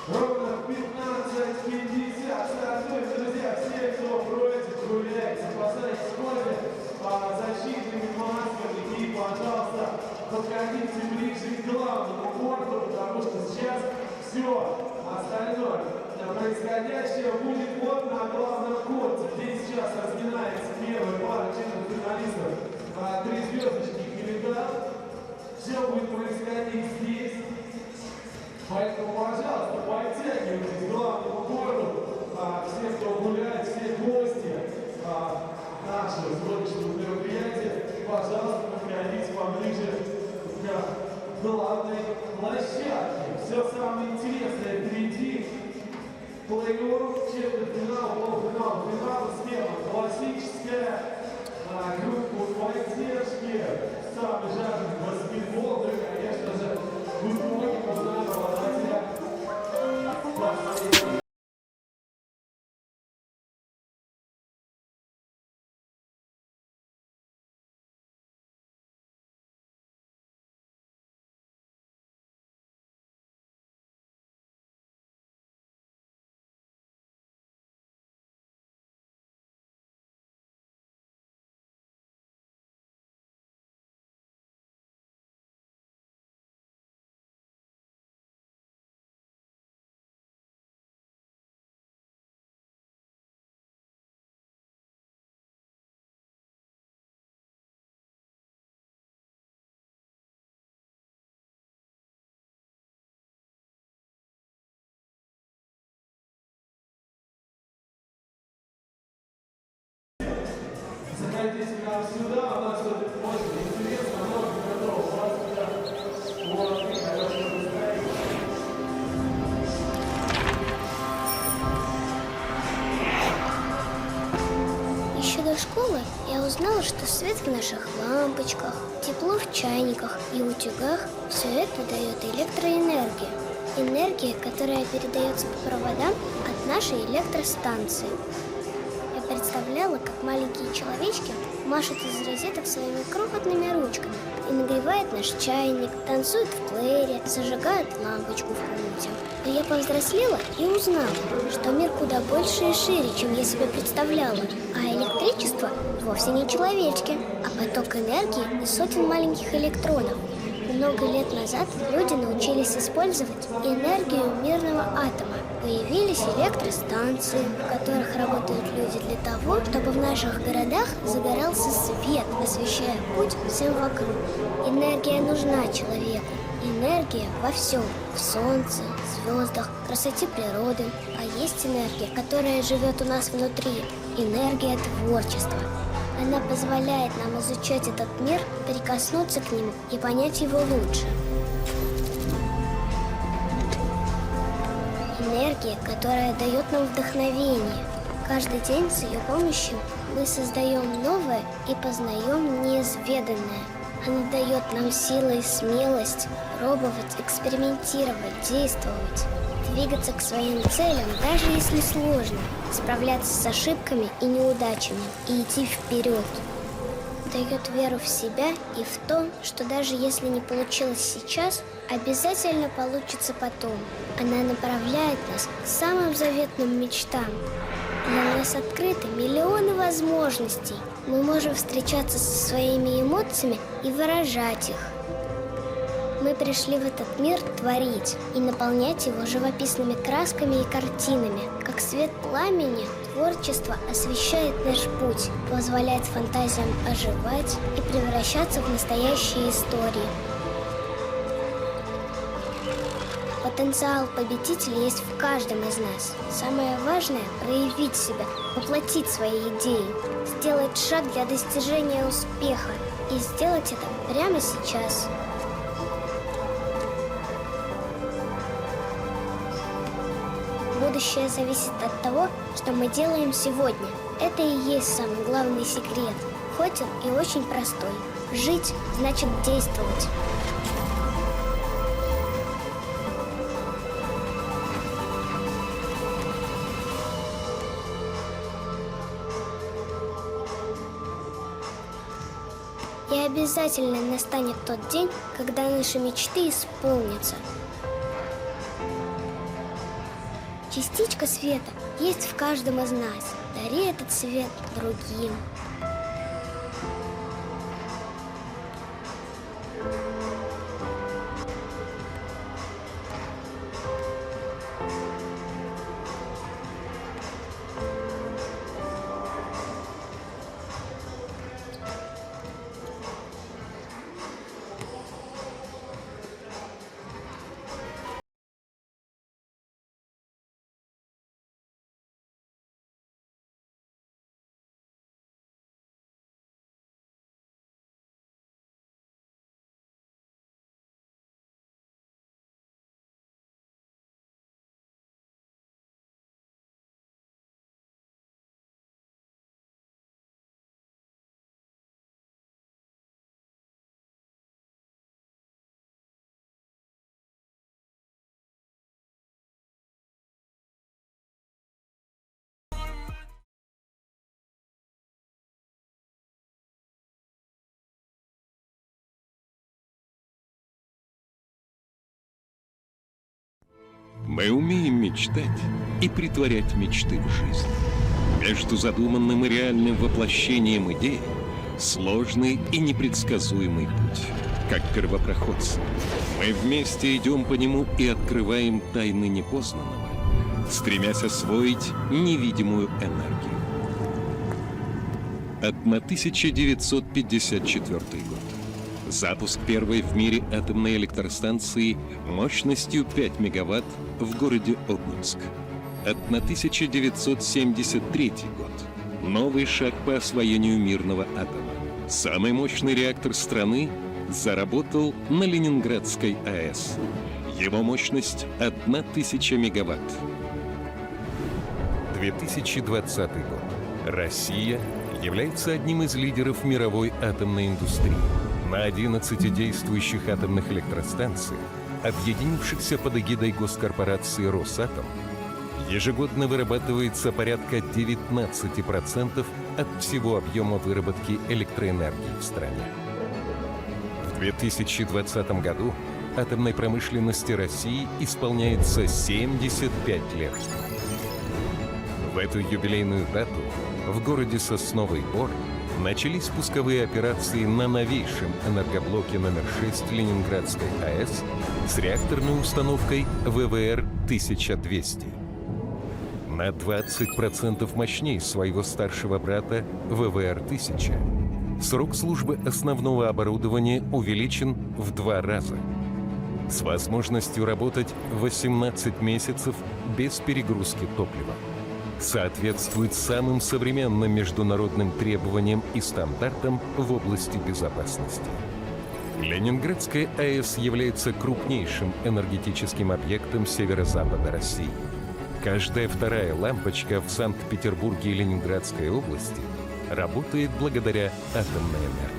Ровно в 15:50 стартуем, друзья. Все, кто против, гуляйте, спасайте скорби защитными масками. И, пожалуйста, подходите ближе к главному корту, потому что сейчас все остальное происходящее будет вот на главном корте. Здесь сейчас разминается первая пара четвертьфиналистов. 3 звездочки календарь. Все будет происходить здесь. Поэтому, пожалуйста, подтягивайтесь к главному городу. Все, кто гуляет, все гости нашего сегодняшнего мероприятия, пожалуйста, подходите. подходить поближе к главной площадке. Все самое интересное впереди. Плей-офф, четвертьфинал, полуфинал, финал, смена. Классическая группа поддержки. Самый жаркий баскетбол, ну и, конечно же, в итоге узнали обладателя. Заходите к нам сюда, у нас тут очень интересно, много готов. У вас вот и хорошо настроение. Еще до школы я узнала, что свет в наших лампочках, тепло в чайниках и утюгах – все это дает электроэнергию. Энергия, которая передается по проводам от нашей электростанции. Я представляла, как маленькие человечки машут из розеток своими крохотными ручками и нагревают наш чайник, танцуют в плеере, зажигают лампочку в комнате. Но я повзрослела и узнала, что мир куда больше и шире, чем я себе представляла. А электричество вовсе не человечки, а поток энергии из сотен маленьких электронов. Много лет назад люди научились использовать энергию мирного атома. Появились электростанции, в которых работают люди для того, чтобы в наших городах загорался свет, освещая путь всем вокруг. Энергия нужна человеку. Энергия во всем. В солнце, звездах, красоте природы. А есть энергия, которая живет у нас внутри. Энергия творчества. Она позволяет нам изучать этот мир, прикоснуться к нему и понять его лучше. Энергия, которая дает нам вдохновение. Каждый день с ее помощью мы создаем новое и познаем неизведанное. Она дает нам силы и смелость пробовать, экспериментировать, действовать, двигаться к своим целям, даже если сложно, справляться с ошибками и неудачами и идти вперед. Дает веру в себя и в то, что даже если не получилось сейчас, обязательно получится потом. Она направляет нас к самым заветным мечтам. Для нас открыты миллионы возможностей. Мы можем встречаться со своими эмоциями и выражать их. Мы пришли в этот мир творить и наполнять его живописными красками и картинами. Как свет пламени, творчество освещает наш путь, позволяет фантазиям оживать и превращаться в настоящие истории. Потенциал победителя есть в каждом из нас. Самое важное – проявить себя, воплотить свои идеи, сделать шаг для достижения успеха и сделать это прямо сейчас. Будущее зависит от того, что мы делаем сегодня. Это и есть самый главный секрет, хоть он и очень простой. Жить значит действовать. И обязательно настанет тот день, когда наши мечты исполнятся. Частичка света есть в каждом из нас. Дари этот свет другим. Мы умеем мечтать и притворять мечты в жизнь. Между задуманным и реальным воплощением идеи сложный и непредсказуемый путь. Как первопроходцы, мы вместе идем по нему и открываем тайны непознанного, стремясь освоить невидимую энергию. 1954 год. Запуск первой в мире атомной электростанции мощностью 5 мегаватт в городе Обнинск. 1973 год. Новый шаг по освоению мирного атома. Самый мощный реактор страны заработал на Ленинградской АЭС. Его мощность 1000 мегаватт. 2020 год. Россия является одним из лидеров мировой атомной индустрии. На 11 действующих атомных электростанциях, объединившихся под эгидой госкорпорации «Росатом», ежегодно вырабатывается порядка 19% от всего объема выработки электроэнергии в стране. В 2020 году атомной промышленности России исполняется 75 лет. В эту юбилейную дату в городе Сосновый Бор начались пусковые операции на новейшем энергоблоке номер 6 Ленинградской АЭС с реакторной установкой ВВР-1200. На 20% мощнее своего старшего брата ВВР-1000. Срок службы основного оборудования увеличен в 2 раза. С возможностью работать 18 месяцев без перегрузки топлива. Соответствует самым современным международным требованиям и стандартам в области безопасности. Ленинградская АЭС является крупнейшим энергетическим объектом северо-запада России. Каждая вторая лампочка в Санкт-Петербурге и Ленинградской области работает благодаря атомной энергии.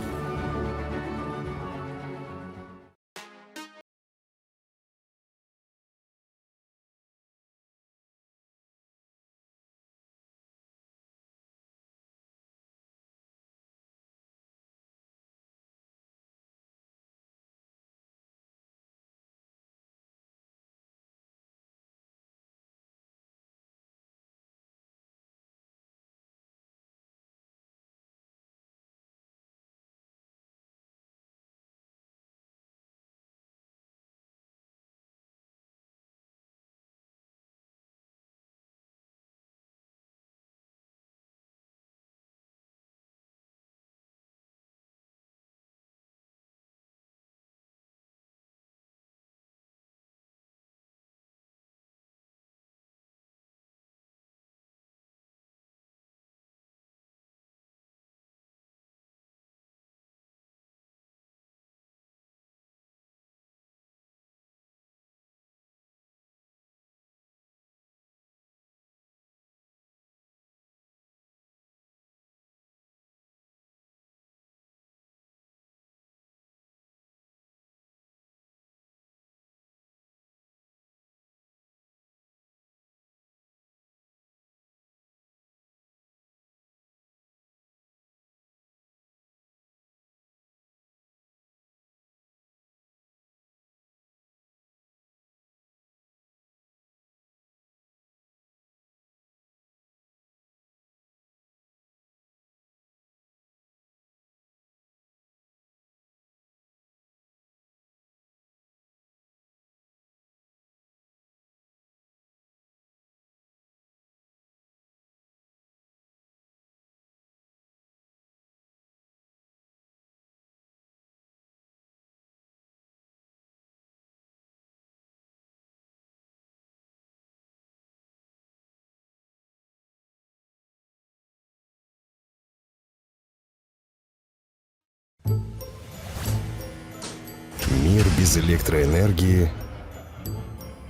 Мир без электроэнергии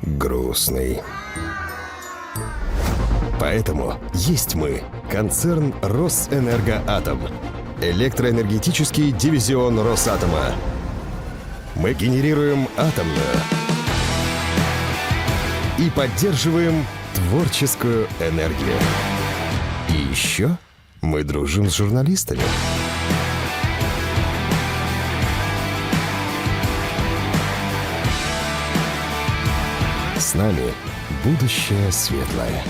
грустный. Поэтому есть мы, концерн Росэнергоатом, электроэнергетический дивизион Росатома. Мы генерируем атомную и поддерживаем творческую энергию. И еще мы дружим с журналистами. с нами будущее светлое.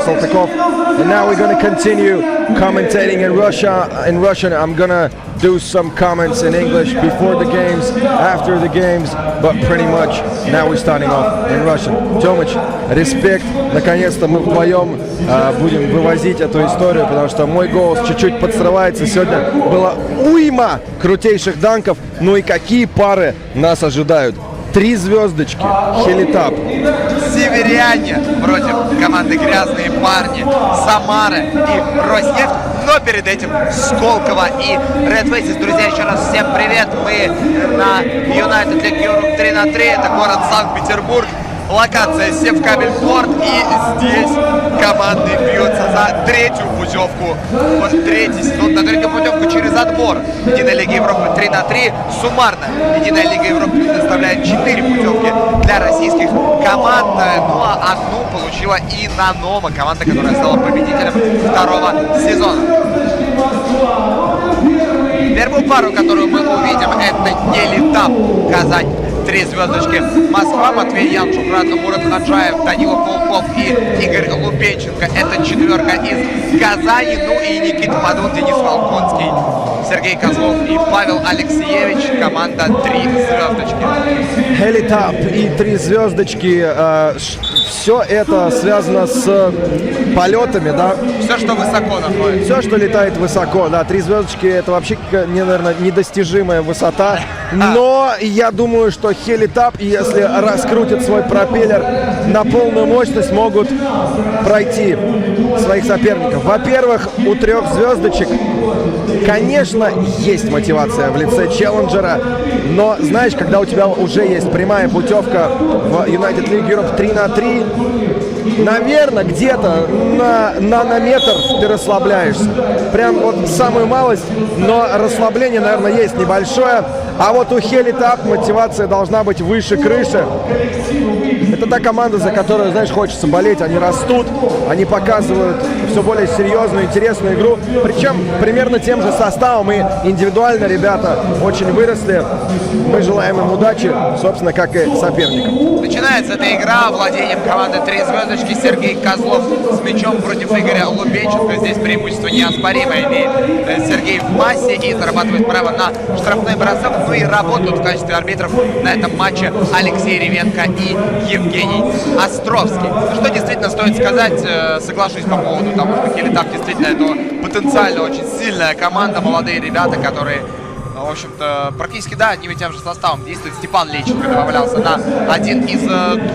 Skolkovo, and now we're going to continue commentating in Russian. I'm going to do some comments in English before the games, after the games, but pretty much now we're starting off in Russian. Тёмыч, респект. Наконец-то мы вдвоем будем вывозить эту историю, потому что мой голос чуть-чуть подсрывается. Сегодня была уйма крутейших данков. Ну и какие пары нас ожидают? 3 звездочки, хелитап. Северяне против команды Грязные парни, Самара и Роснефть. Но перед этим Сколково и Red Faces. Друзья, еще раз всем привет. Мы на United League Europe 3 на 3. Это город Санкт-Петербург. локация Севкабель-Порт. И здесь команды бьются за третью путевку в третий сезон, на третью путевку через отбор Единой Лиги Европы 3-3. Суммарно Единая Лига Европы предоставляет 4 путевки для российских команд. Ну а одну получила и Нанома, команда, которая стала победителем второго сезона. Первую пару, которую мы увидим, это Гелитап Казань. 3 звездочки Москва, Матвей Ян, Шухрат Мурат Хаджаев, Данила Пауков и Игорь Лупенченко. Это четверка из Казани. Ну и Никита Падун, Денис Волконский, Сергей Козлов и Павел Алексеевич. Команда 3 звездочки. Гелитап и 3 звездочки. Все это связано с полетами, да? Все, что высоко находится. Все, что летает высоко, да. 3 звездочки — это вообще, наверное, недостижимая высота. Но я думаю, что Гелитап, если раскрутят свой пропеллер на полную мощность, могут пройти своих соперников. Во-первых, у 3 звездочек, конечно, есть мотивация в лице челленджера, но, знаешь, когда у тебя уже есть прямая путевка в United League Europe 3-3, наверное, где-то на нанометр ты расслабляешься. Прям вот самую малость, но расслабление, наверное, есть небольшое. А вот у Гелитап мотивация должна быть выше крыши. Это та команда, за которую, знаешь, хочется болеть. Они растут, они показывают все более серьезную, интересную игру. Причем примерно тем же составом и индивидуально ребята очень выросли. Мы желаем им удачи, собственно, как и соперникам. Начинается эта игра владением команды 3 звездочки. Сергей Козлов с мячом против Игоря Лубенченко. Здесь преимущество неоспоримое имеет Сергей в массе и зарабатывает право на штрафной бросок. Ну и работают в качестве арбитров на этом матче Алексей Ревенко и Евгений Островский. Что действительно стоит сказать, соглашусь по поводу того, что Гелитап действительно это потенциально очень сильная команда, молодые ребята, которые, в общем-то, практически, да, одним и тем же составом действует. Степан Лейченко добавлялся на один из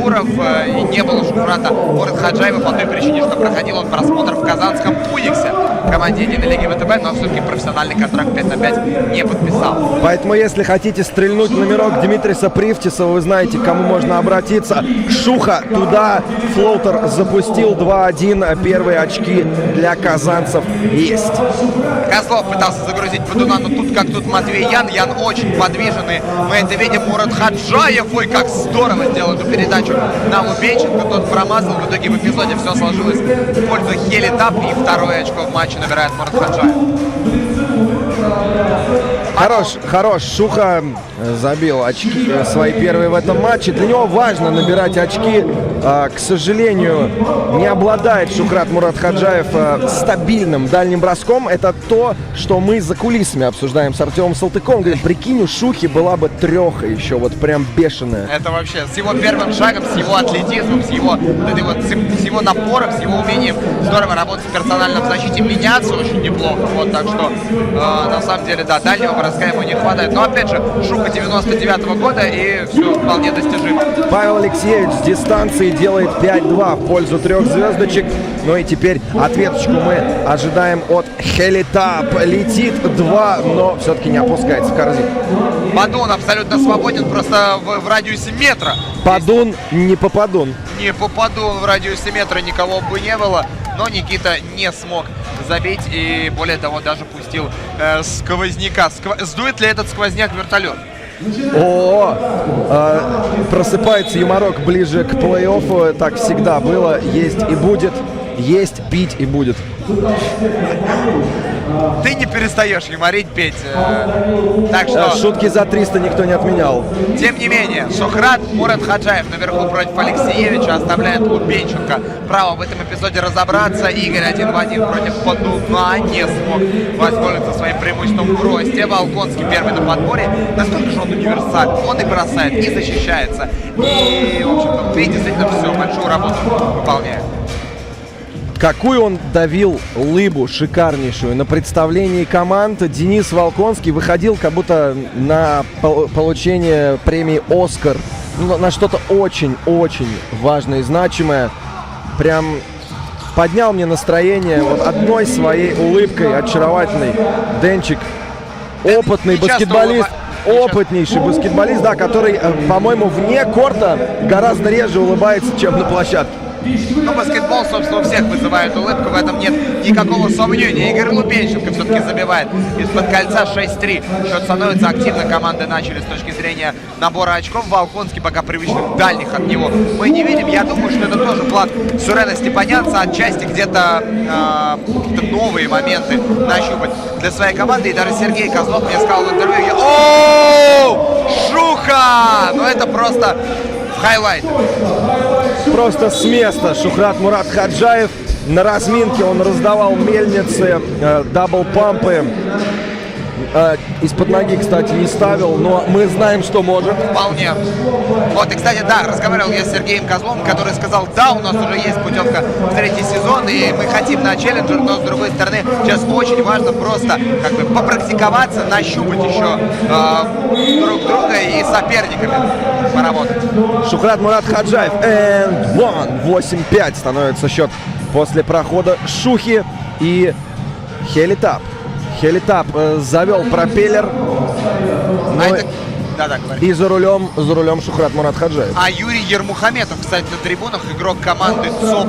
туров, и не было Шухрата Мурат Хаджаева по той причине, что проходил он просмотр в казанском Униксе, команде Единой Лиги ВТБ, но все-таки профессиональный контракт 5 на 5 не подписал. Поэтому, если хотите стрельнуть номерок Димитриса Привтисова, вы знаете, к кому можно обратиться. Шуха туда, флоутер запустил 2-1, первые очки для казанцев есть. Козлов пытался загрузить Падуна, но тут как тут Матвей Ян очень подвижный. Мы это видим. Мурат Хаджаев, ой, как здорово сделал эту передачу на Лубенченко. Тот промазал. В итоге в эпизоде все сложилось в пользу Гелитап. И второе очко в матче набирает Мурат Хаджаев. Хорош. Шуха забил очки свои первые в этом матче. Для него важно набирать очки. К сожалению, не обладает Шухрат Мурат Хаджаев стабильным дальним броском. Это то, что мы за кулисами обсуждаем с Артемом Салтыковым. Говорит, прикинь, у Шухи была бы 3 еще, вот прям бешеная. Это вообще с его первым шагом, с его атлетизмом, с его напором, с его умением здорово работать в персональном защите, меняться очень неплохо. Вот, так что, на самом деле, да, дальнего броска ему не хватает. Но, опять же, Шуха 99-го года, и все вполне достижимо. Павел Алексеевич с дистанции делает 5-2 в пользу 3 звездочек. Ну и теперь ответочку мы ожидаем от Гелитап. Летит 2, но все-таки не опускается в корзину. Падун абсолютно свободен, просто в радиусе метра. Падун не попадун. Не попадун в радиусе метра, никого бы не было. Но Никита не смог забить и, более того, даже пустил сквозняка. Сдует ли этот сквозняк вертолет? Просыпается юморок ближе к плей-оффу. Так всегда было, есть и будет. Есть, пить и будет. Ты не перестаешь юморить, Петь. Так что... Шутки за 300 никто не отменял. Тем не менее, Шухрат Мурат Хаджаев наверху против Алексеевича оставляет Лубенченко право в этом эпизоде разобраться. Игорь 1 в 1 против Падуна не смог воспользоваться своим преимуществом в росте. Волконский первый на подборе. Настолько же он универсален. Он и бросает, и защищается. И, в общем-то, ты действительно все, большую работу выполняет. Какую он давил лыбу шикарнейшую на представлении команд. Денис Волконский выходил как будто на получение премии «Оскар». На что-то очень-очень важное и значимое. Прям поднял мне настроение вот одной своей улыбкой очаровательной. Денчик, опытный баскетболист. опытнейший баскетболист, да, который, по-моему, вне корта гораздо реже улыбается, чем на площадке. Ну, баскетбол, собственно, у всех вызывает улыбку, в этом нет никакого сомнения. Игорь Лупенченко все-таки забивает из-под кольца 6-3. Счет становится активно, команды начали с точки зрения набора очков. Волконский пока привычных дальних от него мы не видим. Я думаю, что это тоже вклад Сурена Степанянца, отчасти где-то какие-то новые моменты нащупать для своей команды. И даже Сергей Козлов мне сказал в интервью: «Оу, Шуха!» Ну, это просто хайлайт. Просто с места Шухрат Мурат Хаджаев. На разминке он раздавал мельницы, дабл-пампы. Из-под ноги, кстати, не ставил, но мы знаем, что может. Вполне. Вот, и, кстати, да, разговаривал я с Сергеем Козловым, который сказал: да, у нас уже есть путевка в третий сезон, и мы хотим на челленджер, но, с другой стороны, сейчас очень важно просто как бы попрактиковаться, нащупать еще друг друга и соперниками поработать. Шухрат Мурат Хаджаев. And one. 8-5 становится счет после прохода Шухи и Хелитап. Хелитап завел пропеллер. И за рулем Шухрат Мурат Хаджаев. А Юрий Ермухаметов, кстати, на трибунах, игрок команды ЦОП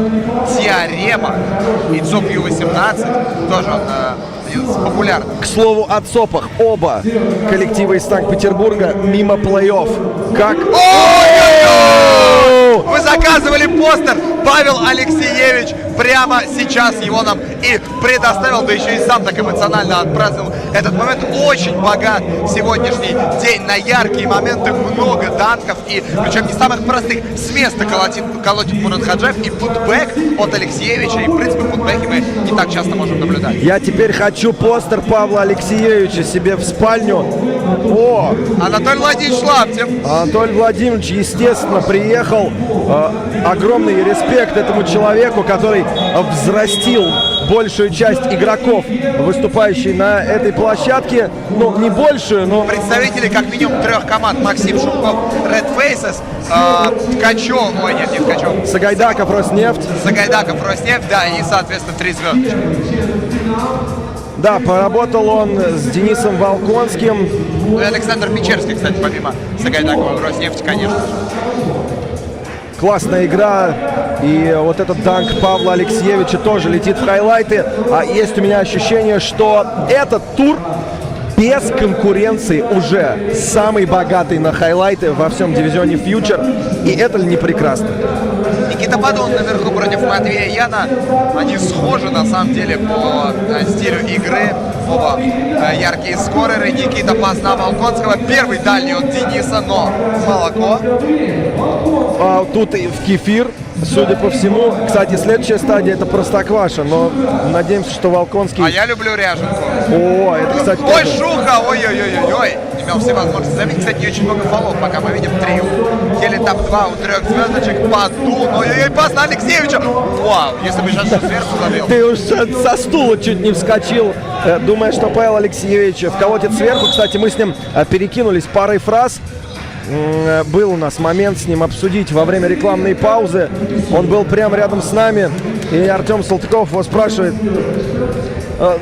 Теорема и ЦОП Ю-18. Тоже он один из популярных. К слову о ЦОПах. Оба коллектива из Санкт-Петербурга мимо плей-офф. Как... Вы заказывали постер. Павел Алексеевич прямо сейчас его нам и предоставил, да еще и сам так эмоционально отпраздновал этот момент. Очень богат сегодняшний день на яркие моменты, много данков, и причем не самых простых. С места колотит Мурат Хаджаев, и футбэк от Алексеевича, и в принципе футбэки мы не так часто можем наблюдать. Я теперь хочу постер Павла Алексеевича себе в спальню. О! Анатолий Владимирович Лаптев. Анатолий Владимирович, естественно, приехал. Огромный респект этому человеку, который взрастил большую часть игроков, выступающих на этой площадке. Ну, не большую, но... Представители как минимум 3 команд. Максим Шумков, Red Faces, Ткачев, ой, нет, не Ткачев. Сагайдаков, Роснефть. Сагайдаков, Роснефть, да, и, соответственно, 3 звездочки. Да, поработал он с Денисом Волконским. Ну и Александр Печерский, кстати, помимо Сагайдакова и Роснефти, конечно же. Классная игра. И вот этот данк Павла Алексеевича тоже летит в хайлайты. А есть у меня ощущение, что этот тур без конкуренции уже самый богатый на хайлайты во всем дивизионе фьючер. И это ли не прекрасно? Никита Падон наверху против Матвея Яна. Они схожи на самом деле по стилю игры. Оба яркие скореры. Никита пас на Волконского. Первый дальний от Дениса, но молоко. А тут и в кефир, судя по всему. Кстати, следующая стадия — это простокваша, но надеемся, что Волконский... А я люблю ряженку. О, это, кстати, ой, тоже... Шуха! Ой-ой-ой-ой-ой! Имел все возможности заметить. Кстати, не очень много фолов, пока мы видим 3. Хелитап 2 у 3 звездочек. Падун. Ой-ой-ой, пас на Алексеевича! Вау! Если бы сейчас что сверху забил. Ты уж со стула чуть не вскочил, думая, что Павел Алексеевич вколотит сверху. Кстати, мы с ним перекинулись парой фраз. Был у нас момент с ним обсудить во время рекламной паузы. Он был прямо рядом с нами. И Артем Салтыков его спрашивает: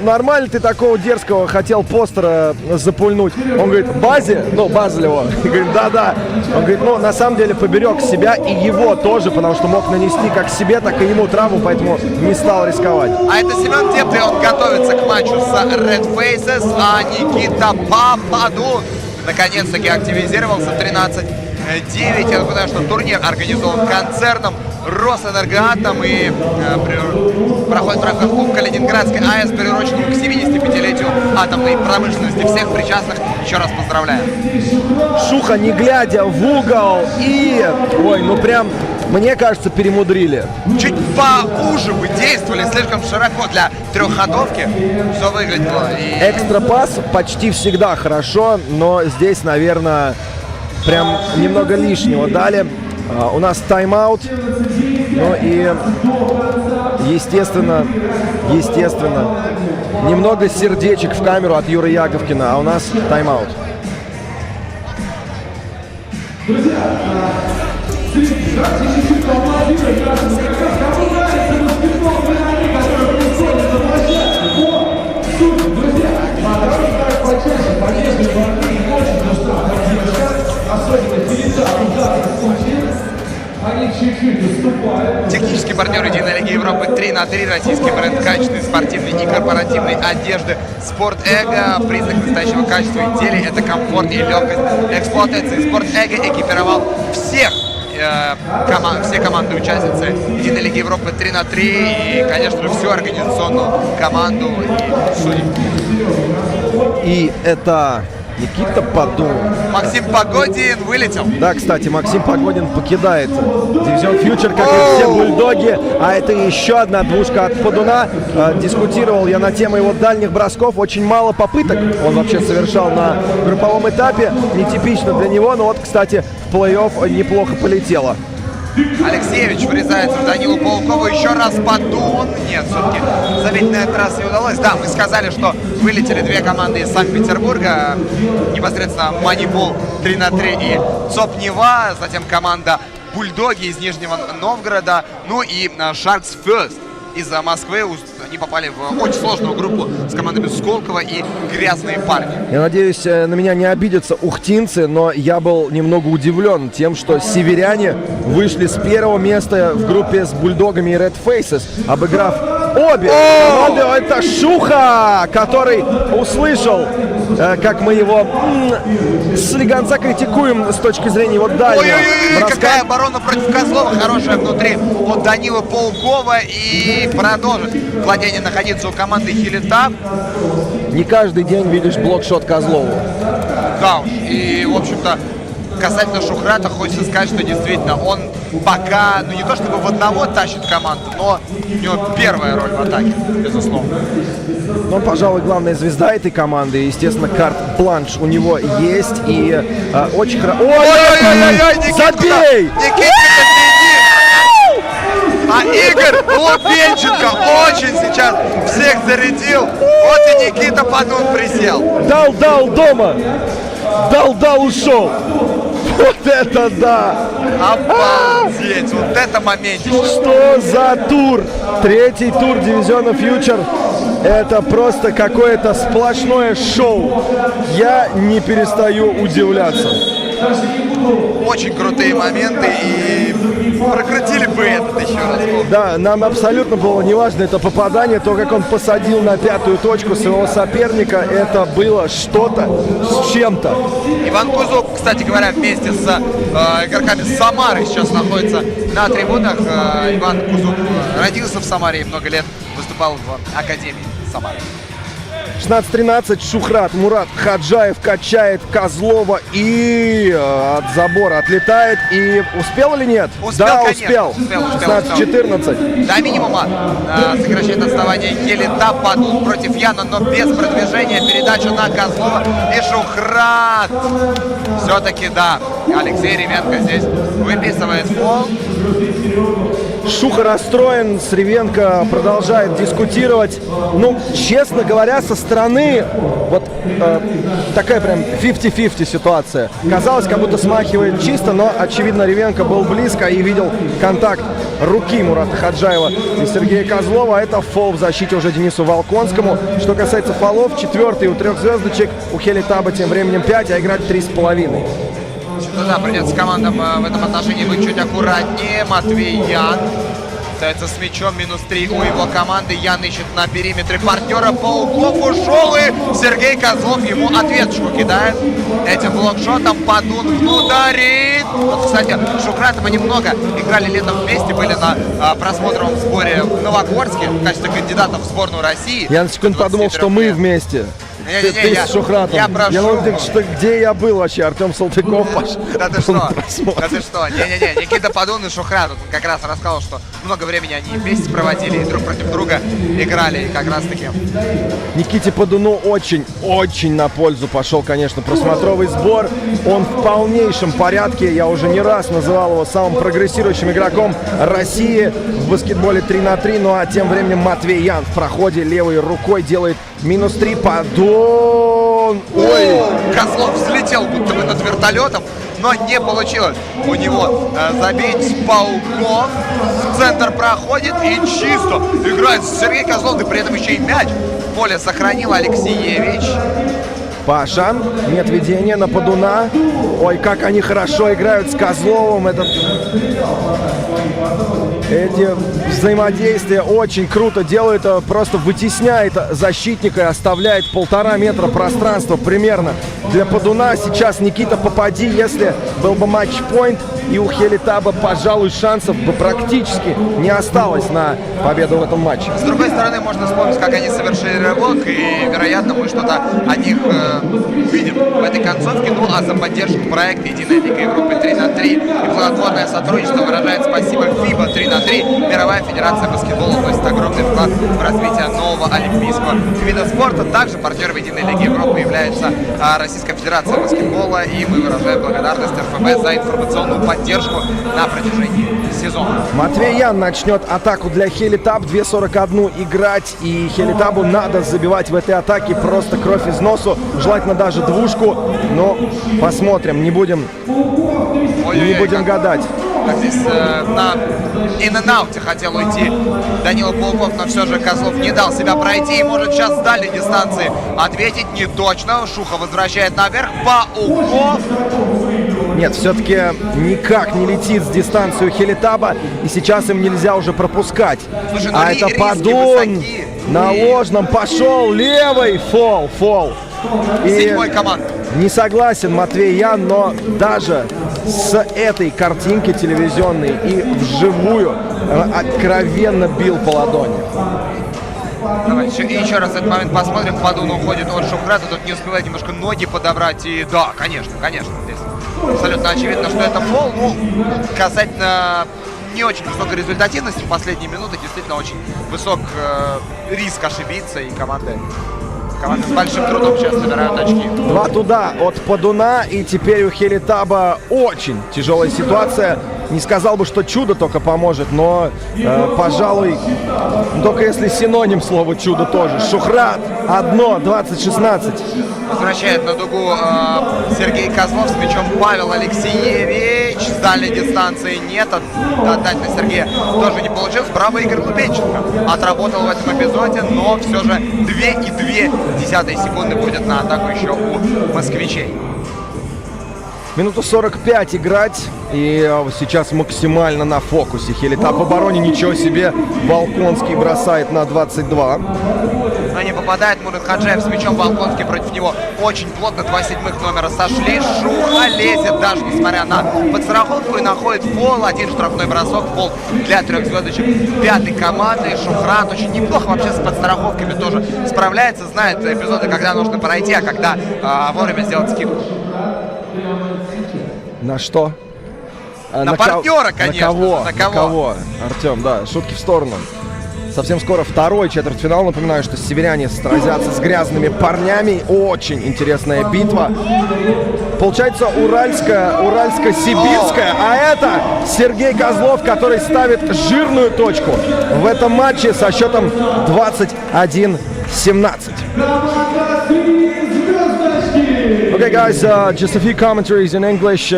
нормально ты такого дерзкого хотел постера запульнуть? Он говорит: Базе? Ну, Базлева. Говорит: да-да. Он говорит: ну, на самом деле поберег себя и его тоже, потому что мог нанести как себе, так и ему травму, поэтому не стал рисковать. А это Семен Теплый, он готовится к матчу с Red Faces, а Никита Пападун наконец-таки активизировался. 13-9. Я напоминаю, что турнир организован концерном Росэнергоатом и проходит в рамках Кубка Ленинградской АЭС, приуроченного к 75-летию атомной промышленности. Всех причастных еще раз поздравляю. Шуха, не глядя в угол, и... Ой, ну прям, мне кажется, перемудрили. Чуть поуже бы действовали, слишком широко для трехходовки. Все выглядело. И... Экстра-пас почти всегда хорошо, но здесь, наверное, прям немного лишнего дали. У нас тайм-аут. Ну и, естественно, немного сердечек в камеру от Юры Яковкина, а у нас тайм-аут. Технический партнер Единой Лиги Европы 3×3, российский бренд качественной спортивной и корпоративной одежды «Спорт Эго». Признак настоящего качества изделий – это комфорт и легкость эксплуатации. «Спорт Эго» экипировал все команды участницы Единой Лиги Европы 3×3 и, конечно же, всю организационную команду и судей. И это Никита Подун. Максим Погодин вылетел. Да, кстати, Максим Погодин покидает дивизион Фьючер, как и все бульдоги. А это еще одна двушка от Подуна. Дискутировал я на тему его дальних бросков. Очень мало попыток он вообще совершал на групповом этапе. Нетипично для него, но вот, кстати, в плей-офф неплохо полетело. Алексеевич врезается в Данилу Паукову. Еще раз Подун. Нет, все-таки забить на этот раз не удалось. Да, мы сказали, что вылетели две команды из Санкт-Петербурга. Непосредственно Moneyball 3×3 и ЦОП-Нева. Затем команда Бульдоги из Нижнего Новгорода. Ну и Sharks First из Москвы. Они попали в очень сложную группу с командами Сколково и Грязные парни. Я надеюсь, на меня не обидятся ухтинцы, но я был немного удивлен тем, что северяне вышли с первого места в группе с бульдогами и Red Faces, обыграв обе команды. Это Шуха, который услышал, как мы его слегонца критикуем с точки зрения его дальнего броска. Какая оборона против Козлова хорошая внутри от Данила Паукова, и продолжит владение находиться у команды Хилитап. Не каждый день видишь блокшот Козлову. Да уж, и в общем-то касательно Шухрата хочется сказать, что действительно он пока, ну не то чтобы в одного тащит команду, но у него первая роль в атаке, безусловно. Он, пожалуй, главная звезда этой команды. Естественно, карт-бланш у него есть. И очень хорошо... Ой-ой-ой! Забей! Никитка впереди! А Игорь Лубенченко очень сейчас всех зарядил. Вот и Никита Подун присел. Дал дома. Дал ушел. Вот это да! Обалдеть! Вот это моментик! Что за тур? Третий тур дивизиона Фьючер. Это просто какое-то сплошное шоу. Я не перестаю удивляться. Очень крутые моменты, и прокрутили бы этот еще раз. Да, нам абсолютно было неважно это попадание, то, как он посадил на пятую точку своего соперника, это было что-то с чем-то. Иван Кузук, кстати говоря, вместе с игроками Самары сейчас находится на трибунах. Иван Кузук родился в Самаре и много лет выступал в Академии Самары. 16-13, Шухрат, Мурат Хаджаев качает Козлова и от забора отлетает. И успел или нет? Успел, да, конечно. успел. 16-14. До минимума сокращает отставание Хилитап. Подун против Яна, но без продвижения. Передача на Козлова и Шухрат. Все-таки да, Алексей Ревенко здесь выписывает фол. Шуха расстроен, Сревенко продолжает дискутировать. Ну, честно говоря, со стороны вот такая прям 50-50 ситуация. Казалось, как будто смахивает чисто, но, очевидно, Ревенко был близко и видел контакт руки Мурата Хаджаева и Сергея Козлова. Это фол в защите уже Денису Волконскому. Что касается фолов, четвертый у трех звездочек, у Хелитаба тем временем 5, а играть 3,5. Ну да, придется командам в этом отношении быть чуть аккуратнее. Матвей Ян остается с мячом, -3 у его команды. Ян ищет на периметре партнера. Пауков ушел, и Сергей Козлов ему ответочку кидает. Этим блокшотом Подун ударит. Вот, кстати, с Шухратом они много играли летом вместе, были на просмотровом сборе в Новогорске в качестве кандидатов в сборную России. Я на секунду подумал, что мы вместе. Ты с Шухратом. Я прошу. Где я был вообще? Артем Салтыков пошел. Да ты что? Да ты что? Не-не-не, Никита Подун и Шухрат. Он как раз рассказал, что много времени они вместе проводили и друг против друга играли. И как раз таки. Никите Подуну очень на пользу пошел, конечно, просмотровый сбор. Он в полнейшем порядке. Я уже не раз называл его самым прогрессирующим игроком России в баскетболе 3×3. Ну а тем временем Матвей Ян в проходе левой рукой делает -3. Подун. Ой! Козлов взлетел будто бы над вертолетом, но не получилось у него забить. Пауков в центр проходит и чисто играет Сергей Козлов, и при этом еще и мяч в поле сохранил Алексеевич. Паша, нет ведения на Подуна. Ой, как они хорошо играют с Козловым. Этот Эти взаимодействия очень круто делают, просто вытесняет защитника и оставляет 1,5 метра пространства примерно для Падуна. Сейчас Никита, попади, если был бы матч-пойнт, и у Хелитаба, пожалуй, шансов бы практически не осталось на победу в этом матче. С другой стороны, можно вспомнить, как они совершили рывок, и, вероятно, мы что-то от них видим в этой концовке. Ну, а за поддержку проекта «Единая Лига Европы 3×3» и плодотворное сотрудничество выражает спасибо FIBA 3×3. Мировая федерация баскетбола вносит огромный вклад в развитие нового олимпийского вида спорта. Также партнером «Единой Лиги Европы» является Российская федерация баскетбола, и мы выражаем благодарность РФБ за информационную поддержку на протяжении сезона. Матвей Ян начнет атаку для Хелитаб. 2:41 играть, и Хелитабу надо забивать в этой атаке просто кровь из носу, желательно даже двушку, но посмотрим, не будем гадать. Как здесь на ин-н-ауте хотел уйти Данила Пауков, но все же Козлов не дал себя пройти и может сейчас с дальней дистанции ответить не точно. Шуха возвращает наверх. Пауков. Нет, все-таки никак не летит с дистанцию Хелитаба, и сейчас им нельзя уже пропускать. Слушай, а это Падун на ложном пошел, левый, фол. Седьмой команд. Не согласен Матвей Ян, но даже с этой картинки телевизионной и вживую откровенно бил по ладони. Давай еще раз этот момент посмотрим. Падун уходит от Шухрата, тут не успевает немножко ноги подобрать. И да, конечно, здесь абсолютно очевидно, что это фол. Ну, касательно не очень высокой результативности в последние минуты, действительно очень высок риск ошибиться, и команды с большим трудом сейчас собирают очки. 2 туда от Падуна, и теперь у Хелитаба очень тяжелая ситуация. Не сказал бы, что чудо только поможет, но, пожалуй, только если синоним слова чудо тоже. Шухрат, 20-16. Возвращает на дугу Сергей Козлов, с мячом Павел Алексеевич. С дальней дистанции нет, отдать на Сергея тоже не получилось. Браво, Игорь Лубенченко отработал в этом эпизоде, но все же 2,2 секунды будет на атаку еще у москвичей. Минуту 45 играть, и сейчас максимально на фокусе. Хелитаб в обороне, ничего себе. Волконский бросает на 22. Но не попадает Мурат Хаджаев с мячом. Волконский против него очень плотно. 2 седьмых номера сошли. Шуха лезет даже несмотря на подстраховку и находит фол. 1 штрафной бросок. Фол для 3 звездочек 5-й команды. Шухрат очень неплохо вообще с подстраховками тоже справляется. Знает эпизоды, когда нужно пройти, а когда вовремя сделать скидку. На что? На партнера, конечно. На кого? Артем, да, шутки в сторону. Совсем скоро второй четвертьфинал. Напоминаю, что северяне сразятся с грязными парнями. Очень интересная битва. Получается уральско-сибирская. А это Сергей Козлов, который ставит жирную точку в этом матче со счетом 21-17. Okay, guys, just a few commentaries in English.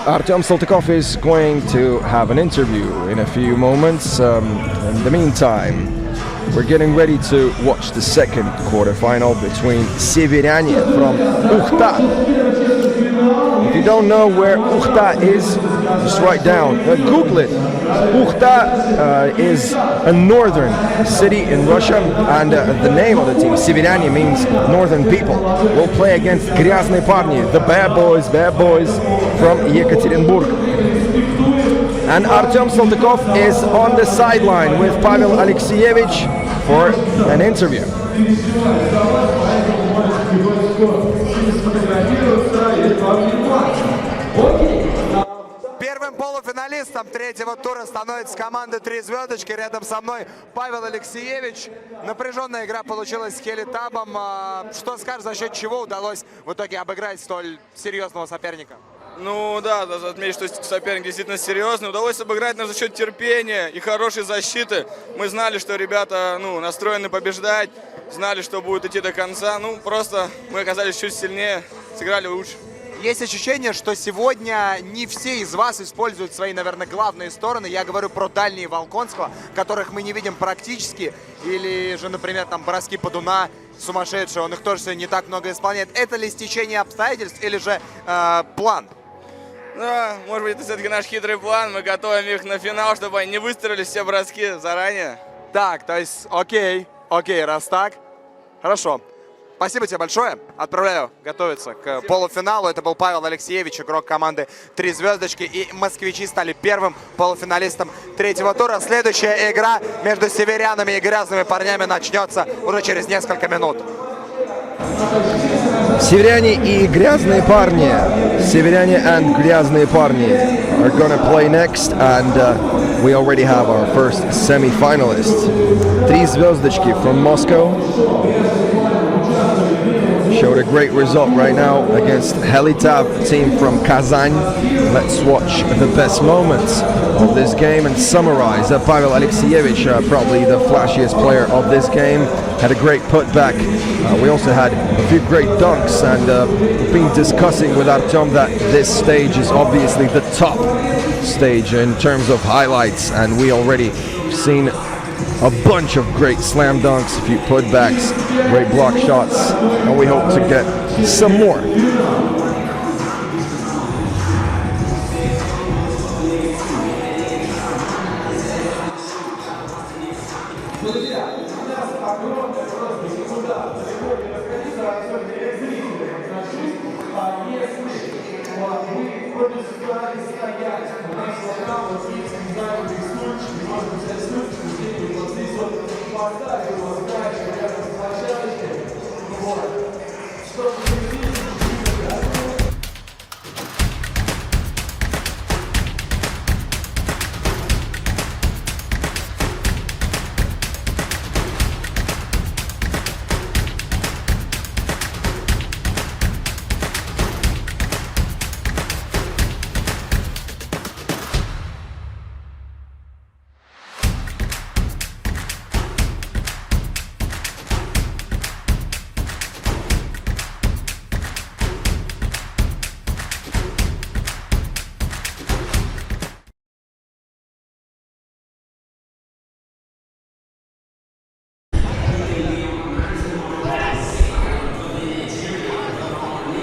Artyom Saltykov is going to have an interview in a few moments. In the meantime, we're getting ready to watch the second quarterfinal between Severani from Ukhta. If you don't know where Ukhta is, just write down, Google it. Ukhta is a northern city in Russia, and the name of the team, Severani, means northern people. We'll play against Graznney parни, the bad boys from Yekaterinburg. And Artyom Saltykov is on the sideline with Pavel Alexeyevich for an interview. Первым полуфиналистом третьего тура становится команда «Три звездочки». Рядом со мной Павел Алексеевич. Напряженная игра получилась с Хелитабом. Что скажешь, за счет чего удалось в итоге обыграть столь серьезного соперника? Ну да, даже отметить, что соперник действительно серьезный. Удалось обыграть нас за счет терпения и хорошей защиты. Мы знали, что ребята настроены побеждать, знали, что будет идти до конца. Просто мы оказались чуть сильнее, сыграли лучше. Есть ощущение, что сегодня не все из вас используют свои, наверное, главные стороны. Я говорю про дальние Волконского, которых мы не видим практически. Или же, например, там броски Падуна сумасшедшие, он их тоже не так много исполняет. Это ли стечение обстоятельств или же план? Да, может быть, это все-таки наш хитрый план. Мы готовим их на финал, чтобы они не выстрелили все броски заранее. Так, то есть, окей, раз так. Хорошо. Спасибо тебе большое. Отправляю готовиться к полуфиналу. Это был Павел Алексеевич, игрок команды «Три звездочки». И москвичи стали первым полуфиналистом третьего тура. Следующая игра между северянами и грязными парнями начнется уже через несколько минут. Северяне и грязные парни. Северяне and грязные парни are gonna play next, and we already have our first semi-finalist. Три звездочки from Moscow showed a great result right now against Helitav team from Kazan. Let's watch the best moments of this game and summarize. Pavel Alexeyevich, probably the flashiest player of this game, had a great putback. We also had a few great dunks, and we've been discussing with Artyom that this stage is obviously the top stage in terms of highlights, and we already seen a bunch of great slam dunks, a few putbacks, great block shots, and we hope to get some more.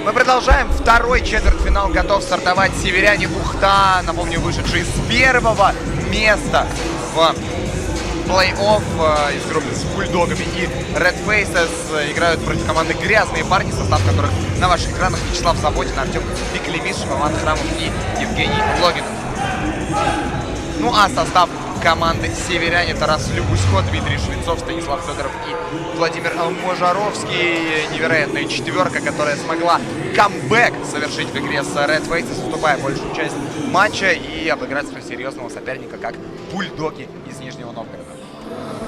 Мы продолжаем. Второй четвертьфинал готов стартовать. Северяне Ухта, напомню, вышедшие с первого места в плей-офф из группы с Бульдогами и Red Faces играют против команды «Грязные парни», состав которых на ваших экранах: Вячеслав Заботин, Артем Пиклевиш, Иван Храмов и Евгений Логинов. Ну а состав команды «Северяне» — Тарас Любусько, Дмитрий Швецов, Станислав Федоров и Владимир Можаровский. Невероятная четверка, которая смогла камбэк совершить в игре с Red Faces, уступая большую часть матча и обыграть столь серьезного соперника, как Бульдоги из Нижнего Новгорода.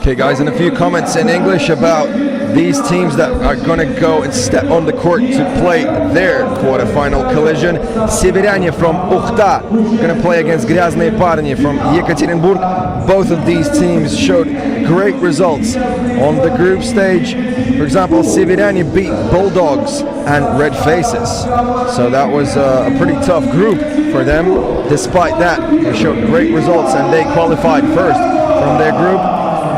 Okay, guys, and a few comments in English about these teams that are going to go and step on the court to play their quarterfinal collision. Severyane from Ukhta going to play against Graznney Parni from Yekaterinburg. Both of these teams showed great results on the group stage. For example, Severyane beat Bulldogs and Red Faces. So that was a pretty tough group for them. Despite that, they showed great results and they qualified first from their group.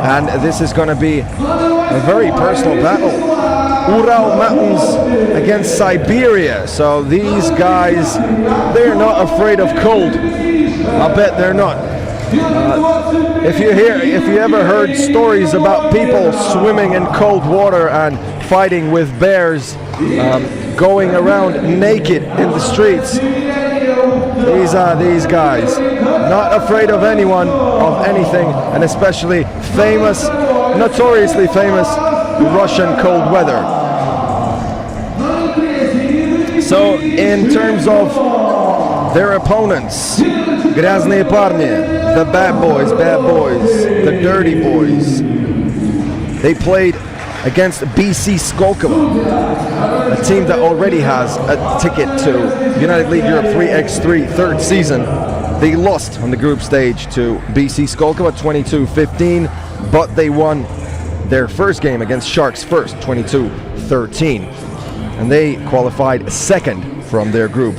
And this is going to be a very personal battle. Ural Mountains against Siberia. So these guys, they're not afraid of cold. I bet they're not. If you ever heard stories about people swimming in cold water and fighting with bears, going around naked in the streets, these are these guys, not afraid of anyone, of anything, and especially famous, notoriously famous Russian cold weather. So in terms of their opponents, Graznney Parni, the bad boys, the dirty boys, they played against BC Skolkovo, a team that already has a ticket to United League Europe 3x3 third season. They lost on the group stage to BC Skolkovo 22-15, but they won their first game against Sharks first, 22-13. And they qualified second from their group.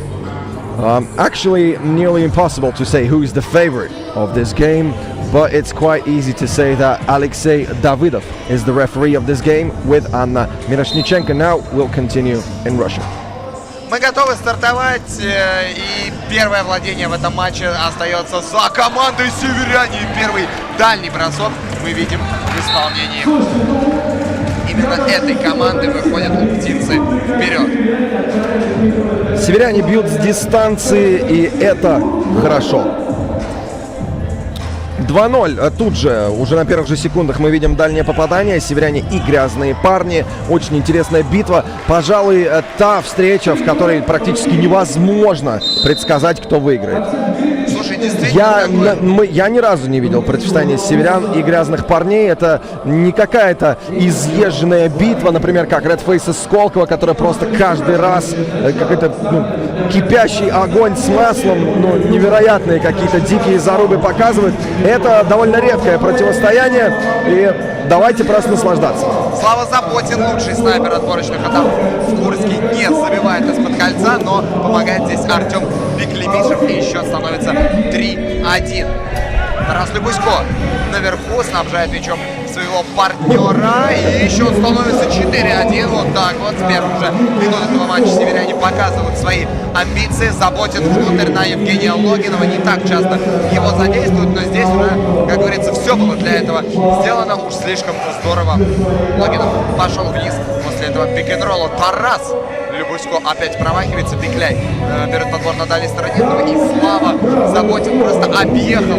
Actually, nearly impossible to say who's the favorite of this game, but it's quite easy to say that Alexey Davidov is the referee of this game with Anna Miroshnichenko. Now we'll continue in Russian. Мы готовы стартовать, и первое владение в этом матче остается за командой северяне. Первый дальний бросок мы видим в исполнении именно этой команды. Выходят луктинцы вперед. Северяне бьют с дистанции, и это хорошо. 2-0. Тут же, уже на первых же секундах мы видим дальнее попадание. Северяне и грязные парни. Очень интересная битва. Пожалуй, та встреча, в которой практически невозможно предсказать, кто выиграет. Слушай, действительно, я ни разу не видел противостояния северян и грязных парней. Это не какая-то изъезженная битва, например, как Red Face и Skolkovo, которая просто каждый раз какой-то кипящий огонь с маслом, невероятные какие-то дикие зарубы показывают. Это довольно редкое противостояние, и давайте просто наслаждаться. Слава Заботин, лучший снайпер отборочных атак в Курске, не забивает из-под кольца, но помогает здесь Артем Беклемишев, и счет становится 3-1. Тарас Любусько наверху снабжает мячом своего партнера, и счет становится 4-1. Вот так вот. С первых же минут этого матча северяне показывают свои амбиции. Заботин внутрь на Евгения Логинова. Не так часто его задействуют, но здесь уже, как говорится, все было для этого сделано. Уж слишком здорово. Логинов пошел вниз после этого пик-н-ролла. Тарас Любусько опять промахивается. Бекляй берет подбор на дальней стороне. Ну и Слава Заботин просто объехал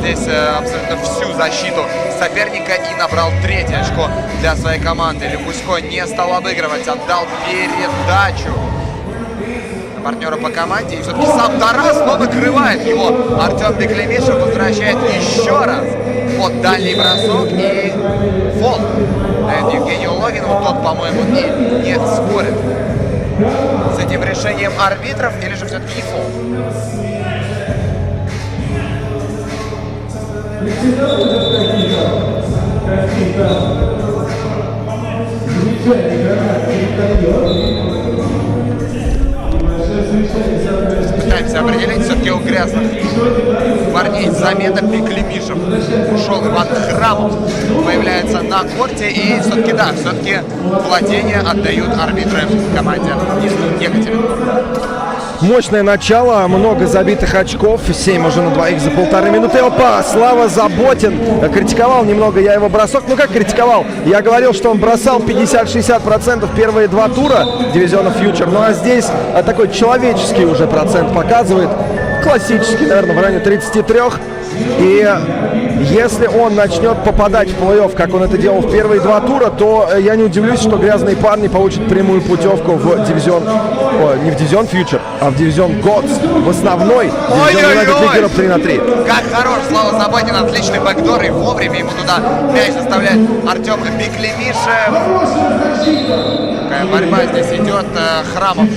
здесь абсолютно всю защиту соперника и набрал третье очко для своей команды. Любусько не стал обыгрывать, отдал передачу партнера по команде. И все-таки сам Тарас, но накрывает его. Артем Беклемишев возвращает еще раз. Вот дальний бросок и фол. Евгению Логинову, тот, по-моему, и не спорит с этим решением арбитров, или же все-таки не фол. Пытаемся определить, все-таки у грязных парней замена. Беклемишев ушел, Иван Храмов появляется на корте, и все-таки да, все-таки владение отдают арбитры команде из Екатеринбурга. Мощное начало, много забитых очков, 7 уже на двоих за 1,5 минуты. Опа, Слава Заботин. Критиковал немного я его бросок. Ну как критиковал? Я говорил, что он бросал 50-60% первые два тура дивизиона Фьючер. Ну а здесь такой человеческий уже процент показывает. Классический, наверное, в районе 33. И если он начнет попадать в плей-офф, как он это делал в первые два тура, то я не удивлюсь, что грязные парни получат прямую путевку в дивизион, не в дивизион Фьючер, а в дивизион Годс, в основной дивизион Юнайтед лидеров 3-3. Как хорош Слава Заботин, отличный бэкдор, и вовремя ему туда мяч заставляет Артем Беклемишев. Какая борьба здесь идет. Храмов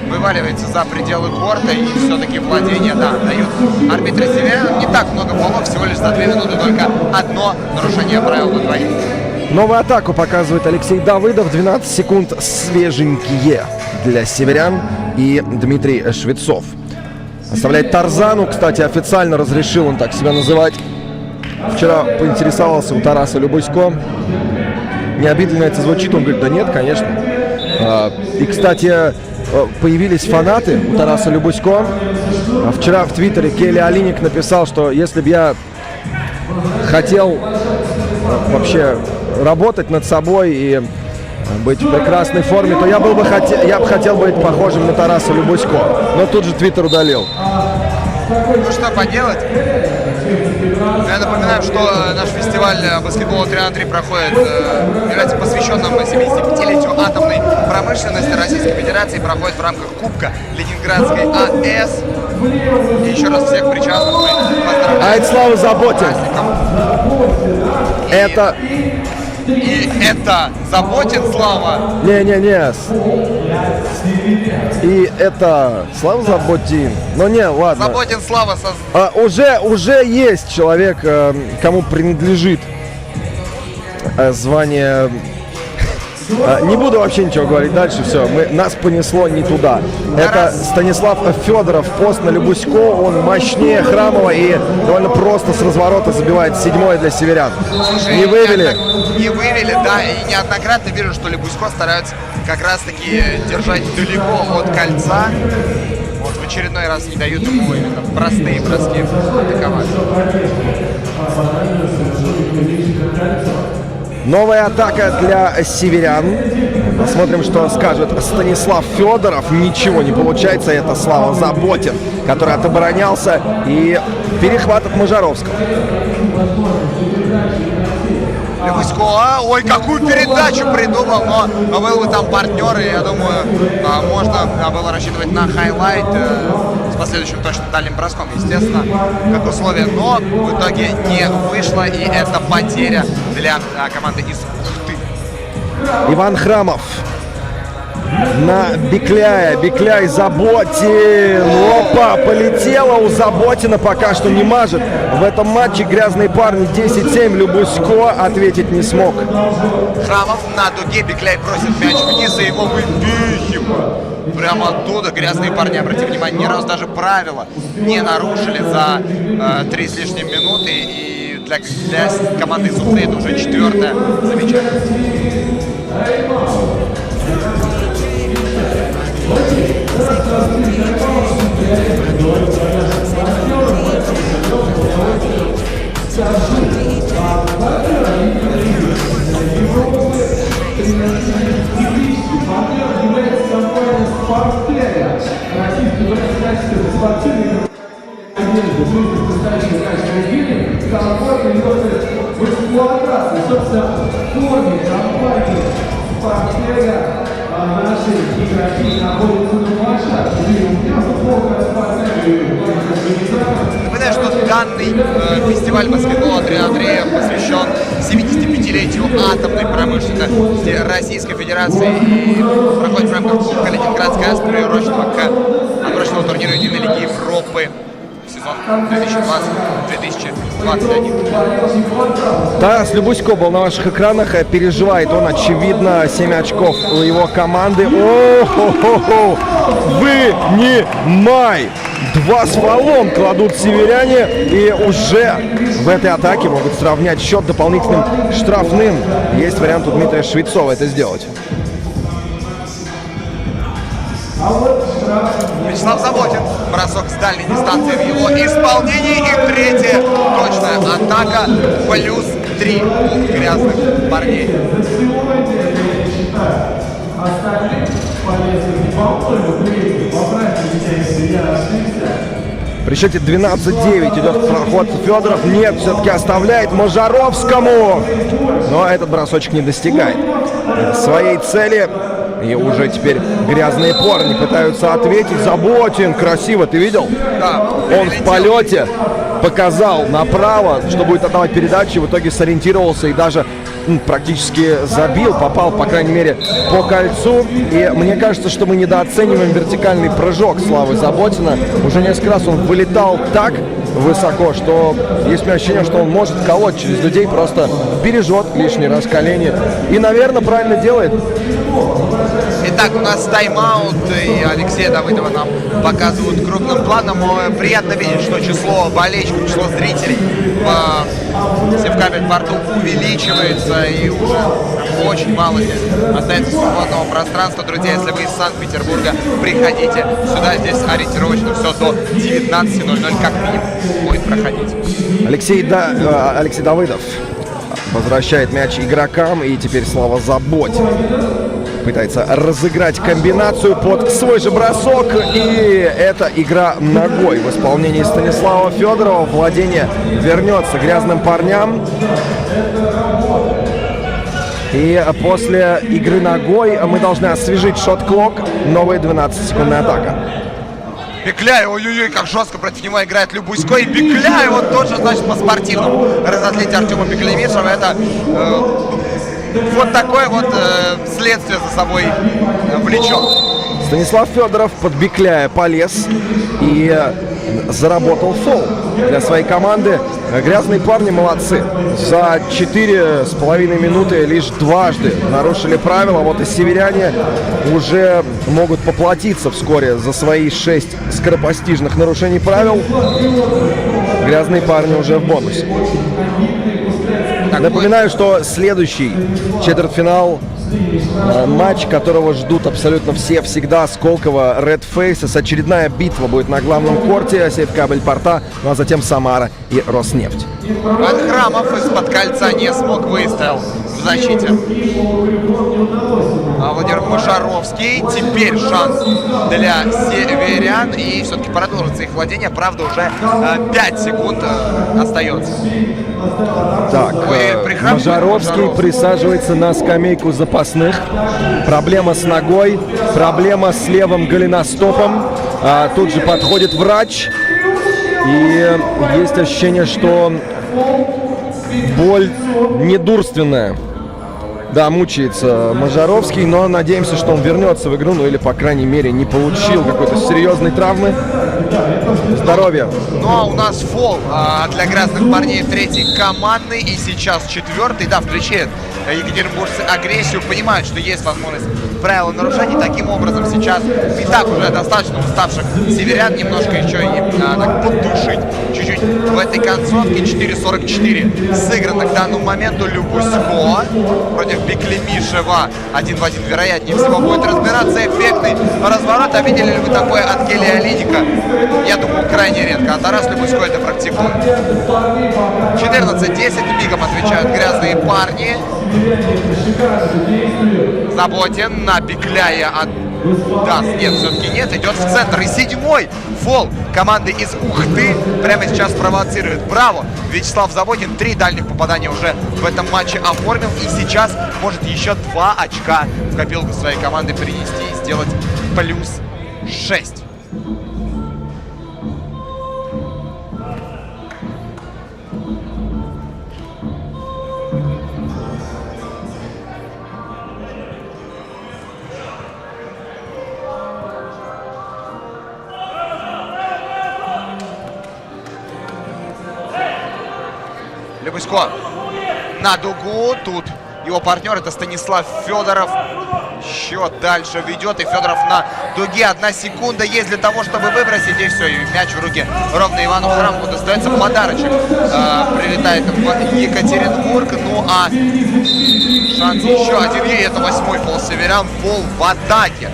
вываливается за пределы корта, и все-таки владение, да, дают арбитры северян. Не так много фолов, всего лишь за 2 минуты только одно нарушение правил на двоих. Новую атаку показывает Алексей Давыдов. 12 секунд свеженькие для северян. И Дмитрий Швецов оставляет Тарзану. Кстати, официально разрешил он так себя называть. Вчера поинтересовался у Тараса Любусько. Не обидно это звучит? Он говорит, да нет, конечно. И, кстати, появились фанаты у Тараса Любусько. Вчера в Твиттере Келли Алиник написал, что если бы я хотел вообще работать над собой и быть в прекрасной форме, то я бы хотел быть похожим на Тараса Любусько. Но тут же Твиттер удалил. Ну что поделать? Я напоминаю, что наш фестиваль баскетбола 3х3 проходит, является посвященным 75-летию атомной промышленности Российской Федерации, проходит в рамках Кубка Ленинградской АЭС. И еще раз всех причастных мы поздравляем. А это Слава Заботин. Это Заботин Слава. Не-не-не. И это Слава Заботин. Но не, ладно. Заботин Слава. Уже есть человек, кому принадлежит звание Не буду вообще ничего говорить дальше, все, нас понесло не туда. Это Станислав Федоров, пост на Любусько, он мощнее Храмова и довольно просто с разворота забивает 7-е для северян. Слушай, не вывели? Не вывели, да, и неоднократно вижу, что Любусько стараются как раз-таки держать далеко от кольца. Вот в очередной раз не дают ему именно простые броски атаковать. Новая атака для северян. Посмотрим, что скажет Станислав Федоров. Ничего не получается. Это Слава Заботин, который отоборонялся. И перехват от Можаровского. Любусько, ой, какую передачу придумал, но был бы там партнер, и я думаю, можно было рассчитывать на хайлайт с последующим точно дальним броском, естественно, как условие, но в итоге не вышло, и это потеря для команды из Ухты. Иван Храмов на Бекляя. Бекляй Заботин. Опа, полетела у Заботина, пока что не мажет. В этом матче грязные парни 10-7. Любусько ответить не смог. Храмов на дуге. Бекляй бросит мяч вниз, и его выпихивают. Прямо оттуда грязные парни, обратите внимание, ни разу даже правила не нарушили за 3 с лишним минуты. И для команды из Ухты это уже 4-е замечание. Напоминаю, что данный фестиваль баскетбола 3 на 3 посвящен 75-летию атомной промышленности Российской Федерации и проходит в рамках Кубка Ленинградской АЭС, приуроченного к отборочному турниру Единой Лиги Европы. Сезон 2020-2021. Тарас Любусько был на ваших экранах. Переживает он, очевидно, 7 очков у его команды. О-хо-хо-хо! Вынимай! 2 с фолом кладут северяне. И уже в этой атаке могут сравнять счет дополнительным штрафным. Есть вариант у Дмитрия Швецова это сделать. Вячеслав Заботин. Бросок с дальней дистанции в его исполнении. И 3-я точная атака. Плюс 3 у грязных парней. При счете 12-9 идет проход Федоров. Нет, все-таки оставляет Можаровскому. Но этот бросочек не достигает своей цели. И уже теперь грязные парни пытаются ответить. Заботин, красиво, ты видел? Да. Он в полете показал направо, что будет отдавать передачу. В итоге сориентировался и даже практически забил, попал, по крайней мере, по кольцу. И мне кажется, что мы недооцениваем вертикальный прыжок Славы Заботина. Уже несколько раз он вылетал так высоко, что есть у меня ощущение, что он может колоть через людей, просто бережет лишний раз колени. И, наверное, правильно делает. Итак, у нас тайм-аут, и Алексея Давыдова нам показывают крупным планом. Приятно видеть, что число болельщиков, число зрителей в Севкабель порту увеличивается, и уже очень мало здесь остается свободного пространства. Друзья, если вы из Санкт-Петербурга, приходите сюда, здесь ориентировочно все до 19:00 как минимум будет проходить. Алексей Давыдов возвращает мяч игрокам, и теперь Слава Заботин пытается разыграть комбинацию под свой же бросок, и это игра ногой в исполнении Станислава Федорова. Владение вернется грязным парням. И после игры ногой мы должны освежить шот-клок. Новая 12-секундная атака. Бекляй, ой-ой-ой, как жестко против него играет Любусько. И Бекляй, вот тоже, значит, по-спортивному разотлить Артема Беклемишева. Это вот такое вот следствие за собой влечет. Станислав Федоров под Бекляя полез и заработал фол для своей команды. Грязные парни молодцы. За 4,5 минуты лишь дважды нарушили правила. Вот и северяне уже могут поплатиться вскоре за свои 6 скоропостижных нарушений правил. Грязные парни уже в бонусе. Напоминаю, что следующий четвертьфинал, матч, которого ждут абсолютно все всегда, Сколково, Red Faces. Очередная битва будет на главном корте, сейф-кабель порта, ну а затем Самара и Роснефть. Храмов из-под кольца не смог, выстоял в защите. Владимир Можаровский. Теперь шанс для северян. И все-таки продолжится их владение. Правда, уже 5 секунд остается. Так, Можаровский присаживается на скамейку запасных. Проблема с ногой, проблема с левым голеностопом. Тут же подходит врач. И есть ощущение, что боль недурственная. Да, мучается Можаровский, но надеемся, что он вернется в игру, ну или, по крайней мере, не получил какой-то серьезной травмы. Здоровья. Ну а у нас фол для грязных парней, третий командный и сейчас четвертый. Да, включает екатеринбуржцы агрессию, понимают, что есть возможность правила нарушений. Таким образом сейчас и так уже достаточно уставших северян немножко еще и так поддушить чуть-чуть в этой концовке. 4:44 сыграно к данному моменту. Любусько против Беклемишева. 1 в 1, вероятнее всего, будет разбираться. Эффектный разворот. А видели ли вы такое от Гелия Лидика? Я думаю, крайне редко. А Тарас Любусько это практикует. 14-10 мигом отвечают грязные парни. Заботин на Бекляя отдаст. Нет, все-таки нет. Идет в центр. И седьмой фол команды из Ухты прямо сейчас провоцирует. Браво! Вячеслав Заботин 3 дальних попадания уже в этом матче оформил. И сейчас может еще 2 очка в копилку своей команды принести и сделать плюс 6. Любусько на дугу. Тут его партнер, это Станислав Федоров. Счет дальше ведет. И Федоров на дуге. 1 секунда есть для того, чтобы выбросить. И все. И мяч в руки ровно Ивану Храмову. Достается подарочек. Прилетает в Екатеринбург. Ну а шанс еще один. И это 8-й фол северян. Фол в атаке.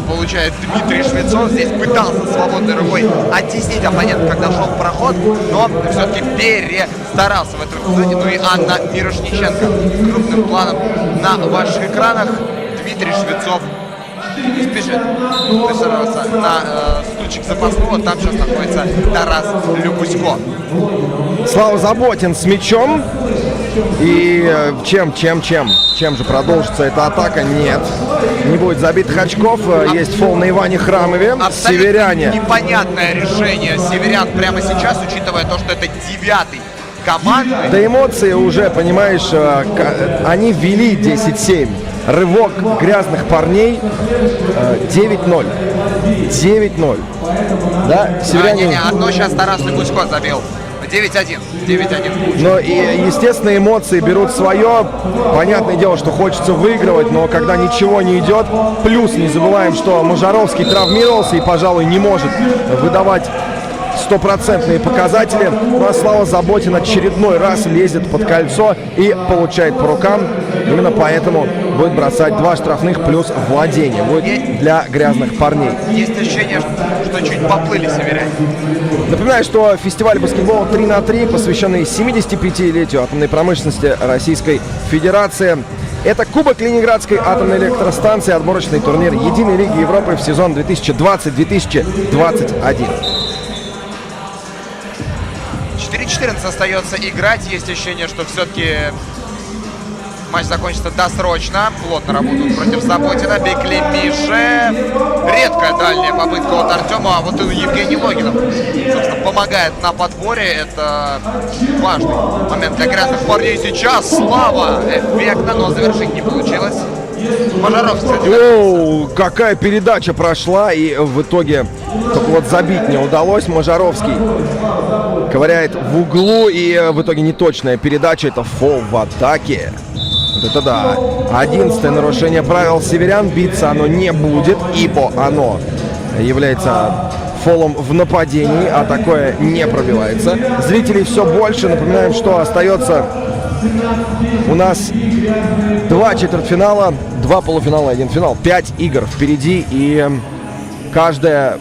Получает Дмитрий Швецов. Здесь пытался свободной рукой оттеснить оппонента, когда шел в проход, но все-таки перестарался в этом эпизоде. Ну и Анна Мирошниченко крупным планом на ваших экранах. Дмитрий Швецов спешит высаживаться на стульчик запасного. Там сейчас находится Тарас Любусько. Слава Заботин с мячом. И чем же продолжится эта атака? Нет. Не будет забитых очков. Есть фол на Иване Храмове. Абсолютно северяне. Непонятное решение северян прямо сейчас, учитывая то, что это 9-й командный. Да эмоции уже, понимаешь, они ввели 10-7. Рывок грязных парней 9-0. 9-0. Да, северяне... одно сейчас Тарас Любусько забил. 9-1. 9-1. Но и, естественно, эмоции берут свое. Понятное дело, что хочется выигрывать, но когда ничего не идет, плюс не забываем, что Можаровский травмировался и, пожалуй, не может выдавать стопроцентные показатели. Ну а Слава Заботин очередной раз лезет под кольцо и получает по рукам. Именно поэтому будет бросать 2 штрафных плюс владение. Будет для грязных парней. Есть ощущение, что чуть поплыли северяне. Напоминаю, что фестиваль баскетбола 3×3, посвященный 75-летию атомной промышленности Российской Федерации. Это Кубок Ленинградской атомной электростанции, отборочный турнир Единой Лиги Европы в сезон 2020-2021. 4:14 остается играть. Есть ощущение, что все-таки матч закончится досрочно. Плотно работают против Заботина. Беклемишев. Редкая дальняя попытка от Артема. А вот и Евгений Логинов, собственно, помогает на подборе. Это важный момент для грязных парней. Сейчас Слава эффектно, но завершить не получилось. Оу, какая передача прошла, и в итоге только вот забить не удалось. Можаровский ковыряет в углу, и в итоге неточная передача. Это фол в атаке. Вот это да. 11-е нарушение правил северян. Биться оно не будет, ибо оно является фолом в нападении, а такое не пробивается. Зрителей все больше. Напоминаем, что остается у нас 2 четвертьфинала, 2 полуфинала, 1 финал. 5 игр впереди, и каждая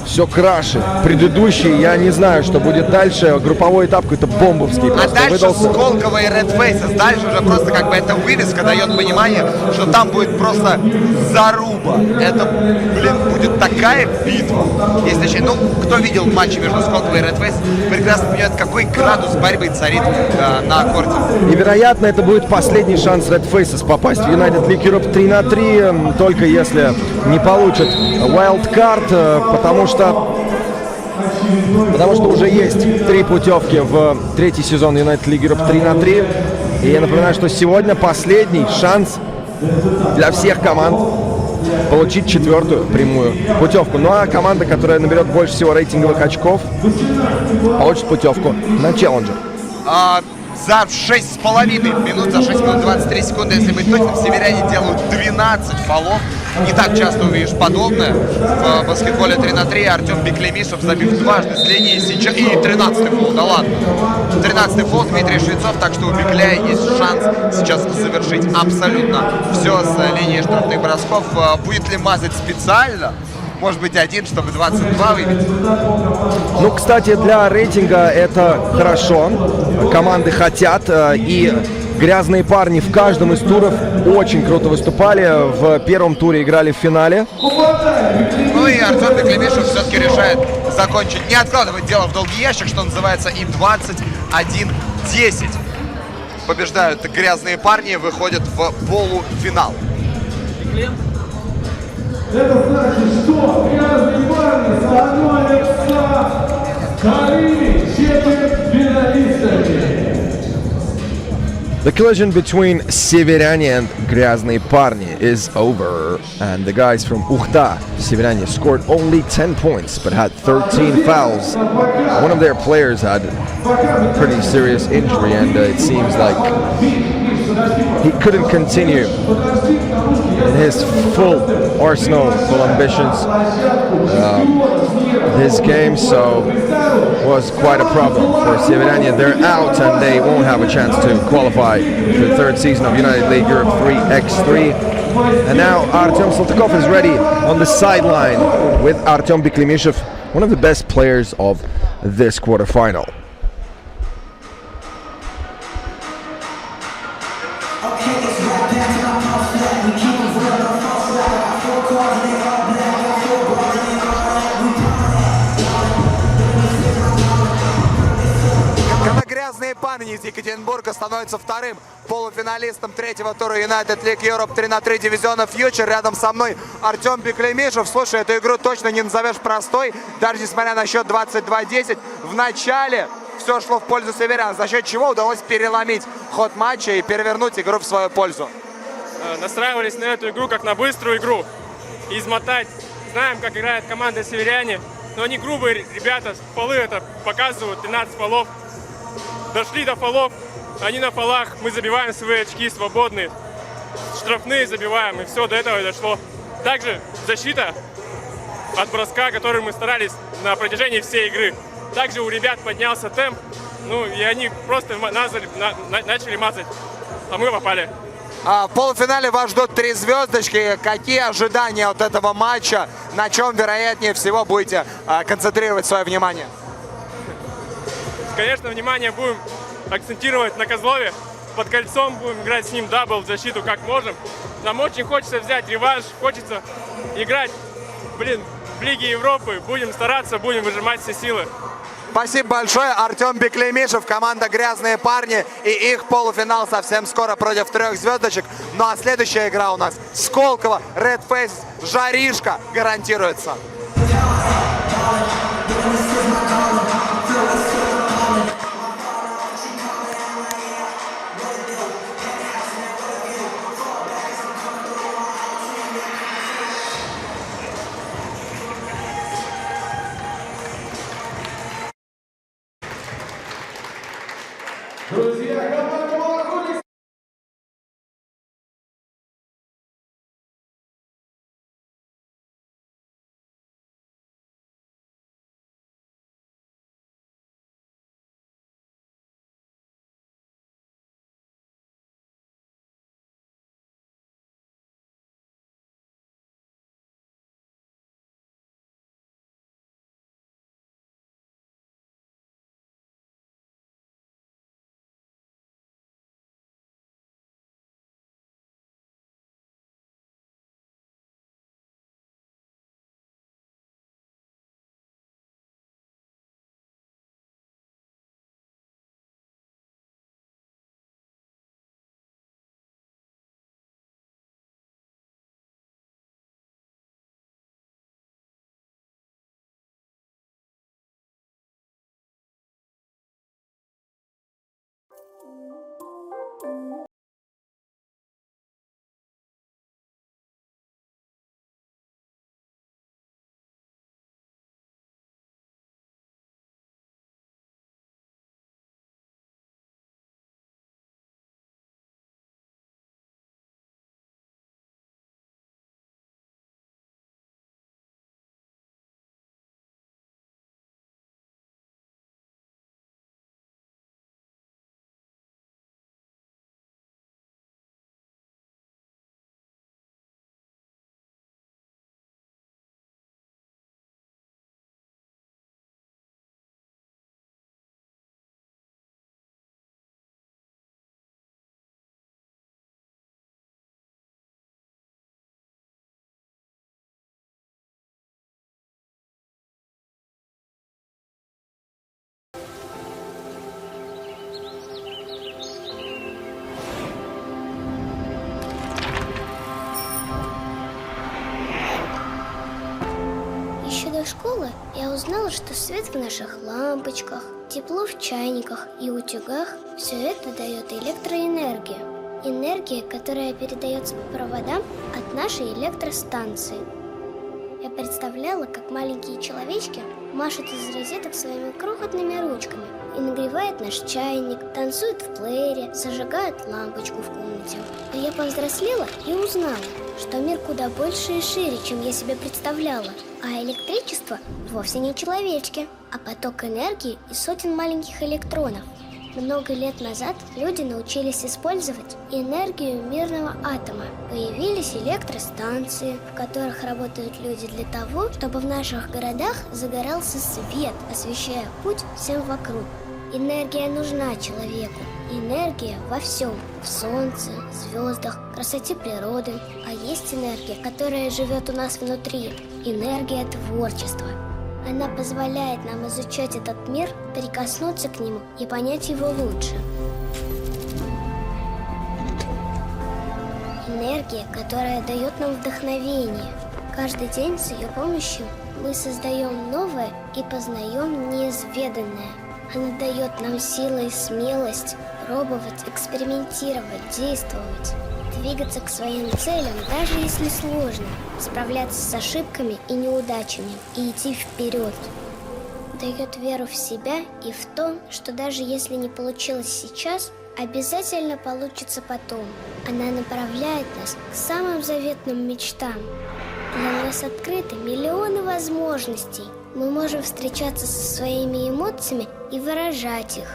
все краше. Предыдущий, я не знаю, что будет дальше. Групповой этап какой-то бомбовский. А дальше Сколково и Red Faces. Дальше уже просто как бы эта вывеска дает понимание, что там будет просто заруба. Это, блин, будет такая битва. Если ну, кто видел матчи между Сколково и Red Faces, прекрасно понимает, какой градус борьбы царит на корте. И, вероятно, это будет последний шанс Red Faces попасть в United League Europe 3-3, только если не получат wildcard, потому что уже есть 3 путевки в 3-й сезон United League Europe 3-3. И я напоминаю, что сегодня последний шанс для всех команд получить 4-ю прямую путевку. Ну а команда, которая наберет больше всего рейтинговых очков, получит путевку на челленджер. За 6,5 минут, за 6 минут 23 секунды, если быть точным, северяне делают 12 фолов. Не так часто увидишь подобное в баскетболе 3-3. Артем Беклемишев, забив дважды с линии сейчас. И 13-й фол, да ладно. 13-й фол Дмитрий Швецов, так что у Бекля есть шанс сейчас завершить абсолютно все с линии штрафных бросков. Будет ли мазать специально? Может быть, один, чтобы 22 выбить? Ну, кстати, для рейтинга это хорошо. Команды хотят, и грязные парни в каждом из туров очень круто выступали. В первом туре играли в финале. Ну и Артем Беклемишев все-таки решает закончить, не откладывать дело в долгий ящик, что называется, и 21-10. Побеждают грязные парни, выходят в полуфинал. Это значит, что грязные парни становятся вторыми четвертьфиналистами. The collision between Severani and Graznney Parny is over, and the guys from Ukhta, Severani, scored only 10 points but had 13 fouls. One of their players had pretty serious injury, and it seems like he couldn't continue in his full arsenal, full ambitions this game, so it was quite a problem for Severani. They're out and they won't have a chance to qualify for the 3rd season of United League Europe 3x3. And now Artem Saltykov is ready on the sideline with Artem Biklemishev, one of the best players of this quarterfinal. Грязные парни из Екатеринбурга становятся вторым полуфиналистом 3-го тура United League Europe 3-3 дивизиона Future. Рядом со мной Артем Беклемишев. Слушай, эту игру точно не назовешь простой, даже несмотря на счет 22-10. В начале все шло в пользу северян, за счет чего удалось переломить ход матча и перевернуть игру в свою пользу. Настраивались на эту игру как на быструю игру. Измотать. Знаем, как играет команда северяне, но они грубые ребята, фолы это показывают, 13 фолов. Дошли до фолов, они на фолах, мы забиваем свои очки свободные, штрафные забиваем, и все, до этого и дошло. Также защита от броска, который мы старались на протяжении всей игры. Также у ребят поднялся темп, ну и они просто начали мазать, а мы попали. В полуфинале вас ждут 3 звездочки. Какие ожидания от этого матча? На чем, вероятнее всего, будете концентрировать свое внимание? Конечно, внимание будем акцентировать на Козлове. Под кольцом будем играть с ним дабл в защиту как можем. Нам очень хочется взять реванш, хочется играть, в Лиге Европы. Будем стараться, будем выжимать все силы. Спасибо большое. Артем Беклемишев, команда «Грязные парни» и их полуфинал совсем скоро против 3 звездочек. Ну а следующая игра у нас Сколково, Red Faces, жаришка гарантируется. Друзья, команда молодец! Еще до школы я узнала, что свет в наших лампочках, тепло в чайниках и утюгах – все это дает электроэнергию. Энергия, которая передается по проводам от нашей электростанции. Я представляла, как маленькие человечки машут из розеток своими крохотными ручками и нагревают наш чайник, танцуют в плеере, зажигают лампочку в комнате. Но я повзрослела и узнала, что мир куда больше и шире, чем я себе представляла. А электричество вовсе не человечки, а поток энергии из сотен маленьких электронов. Много лет назад люди научились использовать энергию мирного атома. Появились электростанции, в которых работают люди для того, чтобы в наших городах загорался свет, освещая путь всем вокруг. Энергия нужна человеку. Энергия во всем. В солнце, звездах, красоте природы. А есть энергия, которая живет у нас внутри. Энергия творчества. Она позволяет нам изучать этот мир, прикоснуться к нему и понять его лучше. Энергия, которая дает нам вдохновение. Каждый день с ее помощью мы создаем новое и познаем неизведанное. Она дает нам силы и смелость пробовать, экспериментировать, действовать, двигаться к своим целям, даже если сложно, справляться с ошибками и неудачами и идти вперед. Дает веру в себя и в то, что даже если не получилось сейчас, обязательно получится потом. Она направляет нас к самым заветным мечтам. Для нас открыты миллионы возможностей. Мы можем встречаться со своими эмоциями и выражать их.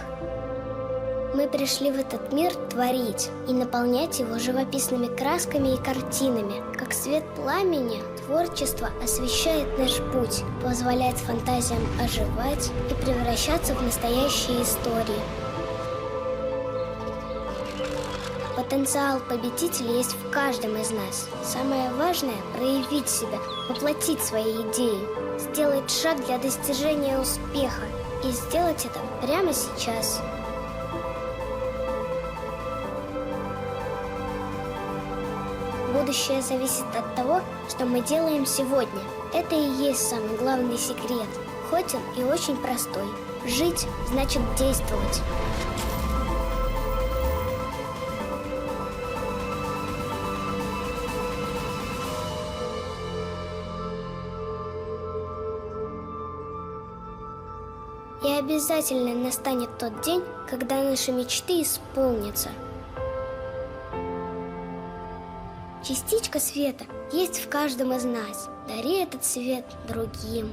Мы пришли в этот мир творить и наполнять его живописными красками и картинами. Как свет пламени, творчество освещает наш путь, позволяет фантазиям оживать и превращаться в настоящие истории. Потенциал победителя есть в каждом из нас. Самое важное – проявить себя, воплотить свои идеи, сделать шаг для достижения успеха и сделать это прямо сейчас. Будущее зависит от того, что мы делаем сегодня. Это и есть самый главный секрет, хоть он и очень простой. Жить значит действовать. Я обязательно настанет тот день, когда наши мечты исполнятся. Частичка света есть в каждом из нас. Дари этот свет другим.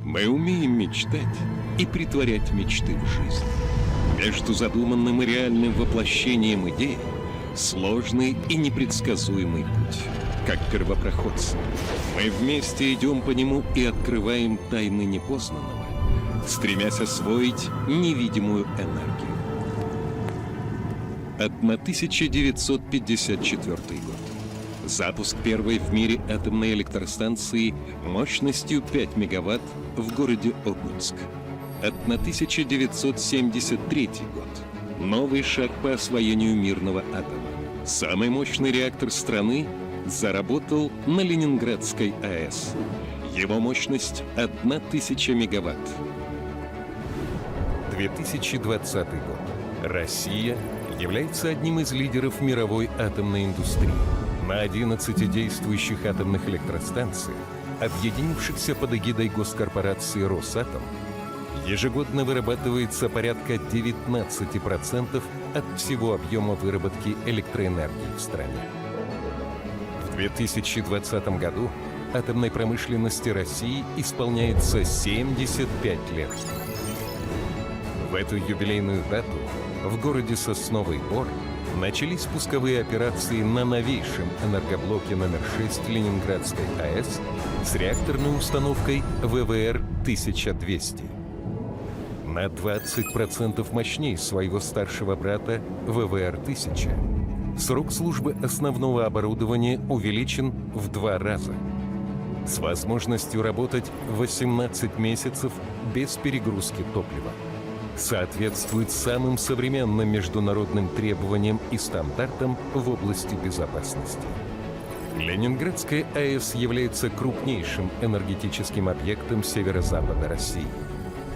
Мы умеем мечтать и притворять мечты в жизнь. Между задуманным и реальным воплощением идеи сложный и непредсказуемый путь. Как первопроходцы, мы вместе идем по нему и открываем тайны непознанного, стремясь освоить невидимую энергию. 1954 год. Запуск первой в мире атомной электростанции мощностью 5 мегаватт в городе Огульск. 1973 год. Новый шаг по освоению мирного атома. Самый мощный реактор страны заработал на Ленинградской АЭС. Его мощность 1000 мегаватт. 2020 год. Россия является одним из лидеров мировой атомной индустрии. На 11 действующих атомных электростанциях, объединившихся под эгидой госкорпорации «Росатом», ежегодно вырабатывается порядка 19% от всего объема выработки электроэнергии в стране. В 2020 году атомной промышленности России исполняется 75 лет. В эту юбилейную дату в городе Сосновый Бор начались пусковые операции на новейшем энергоблоке номер 6 Ленинградской АЭС с реакторной установкой ВВР-1200. На 20% мощнее своего старшего брата ВВР-1000. Срок службы основного оборудования увеличен в 2 раза. С возможностью работать 18 месяцев без перегрузки топлива. Соответствует самым современным международным требованиям и стандартам в области безопасности. Ленинградская АЭС является крупнейшим энергетическим объектом северо-запада России.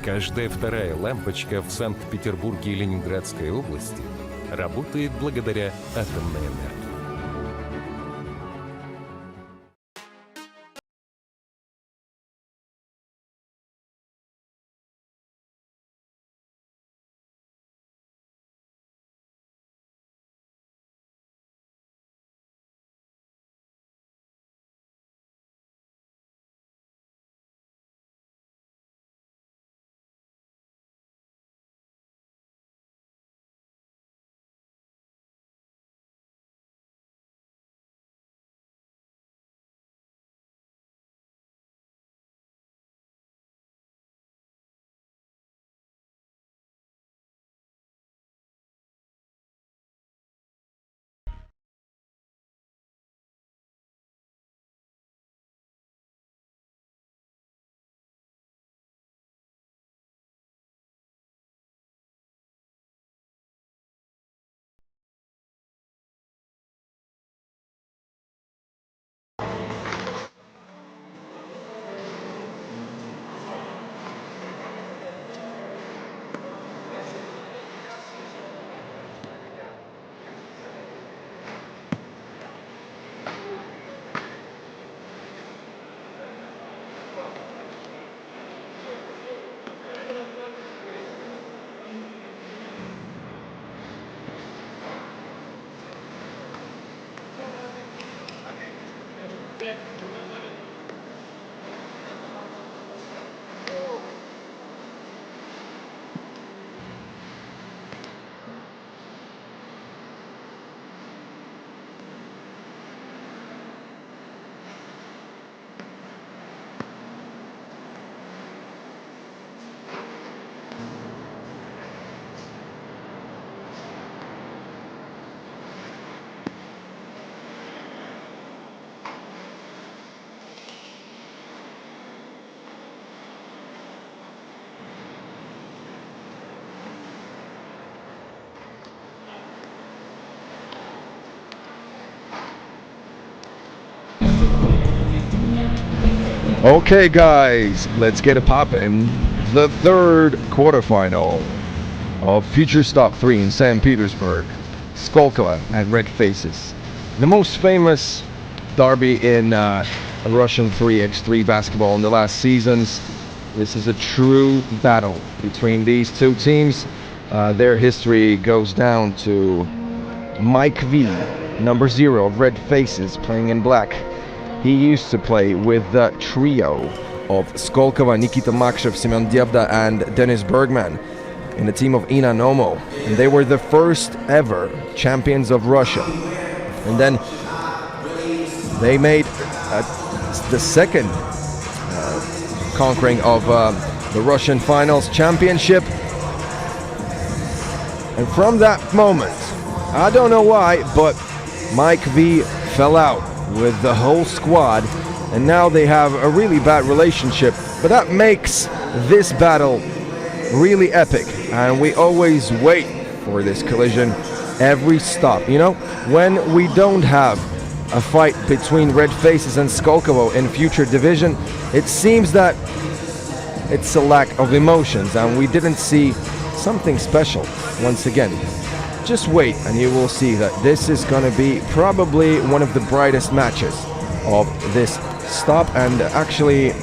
Каждая вторая лампочка в Санкт-Петербурге и Ленинградской области работает благодаря атомной энергии. Okay, guys, let's get it poppin'. The third quarterfinal of Future Stop 3 in St. Petersburg. Skolkovo and Red Faces. The most famous derby in Russian 3x3 basketball in the last seasons. This is a true battle between these two teams. Their history goes down to Mike V, number 0 of Red Faces, playing in black. He used to play with the trio of Skolkovo, Nikita Makshev, Semyon Devda, and Denis Bergman in the team of Ina Nomo. And they were the first ever champions of Russia. And then they made the second conquering of the Russian finals championship. And from that moment, I don't know why, but Mike V fell out with the whole squad, and now they have a really bad relationship. But that makes this battle really epic, and we always wait for this collision every stop. You know, when we don't have a fight between Red Faces and Skolkovo in future division, it seems that it's a lack of emotions, and we didn't see something special once again. Just wait and you will see that this is going to be probably one of the brightest matches of this stop, and actually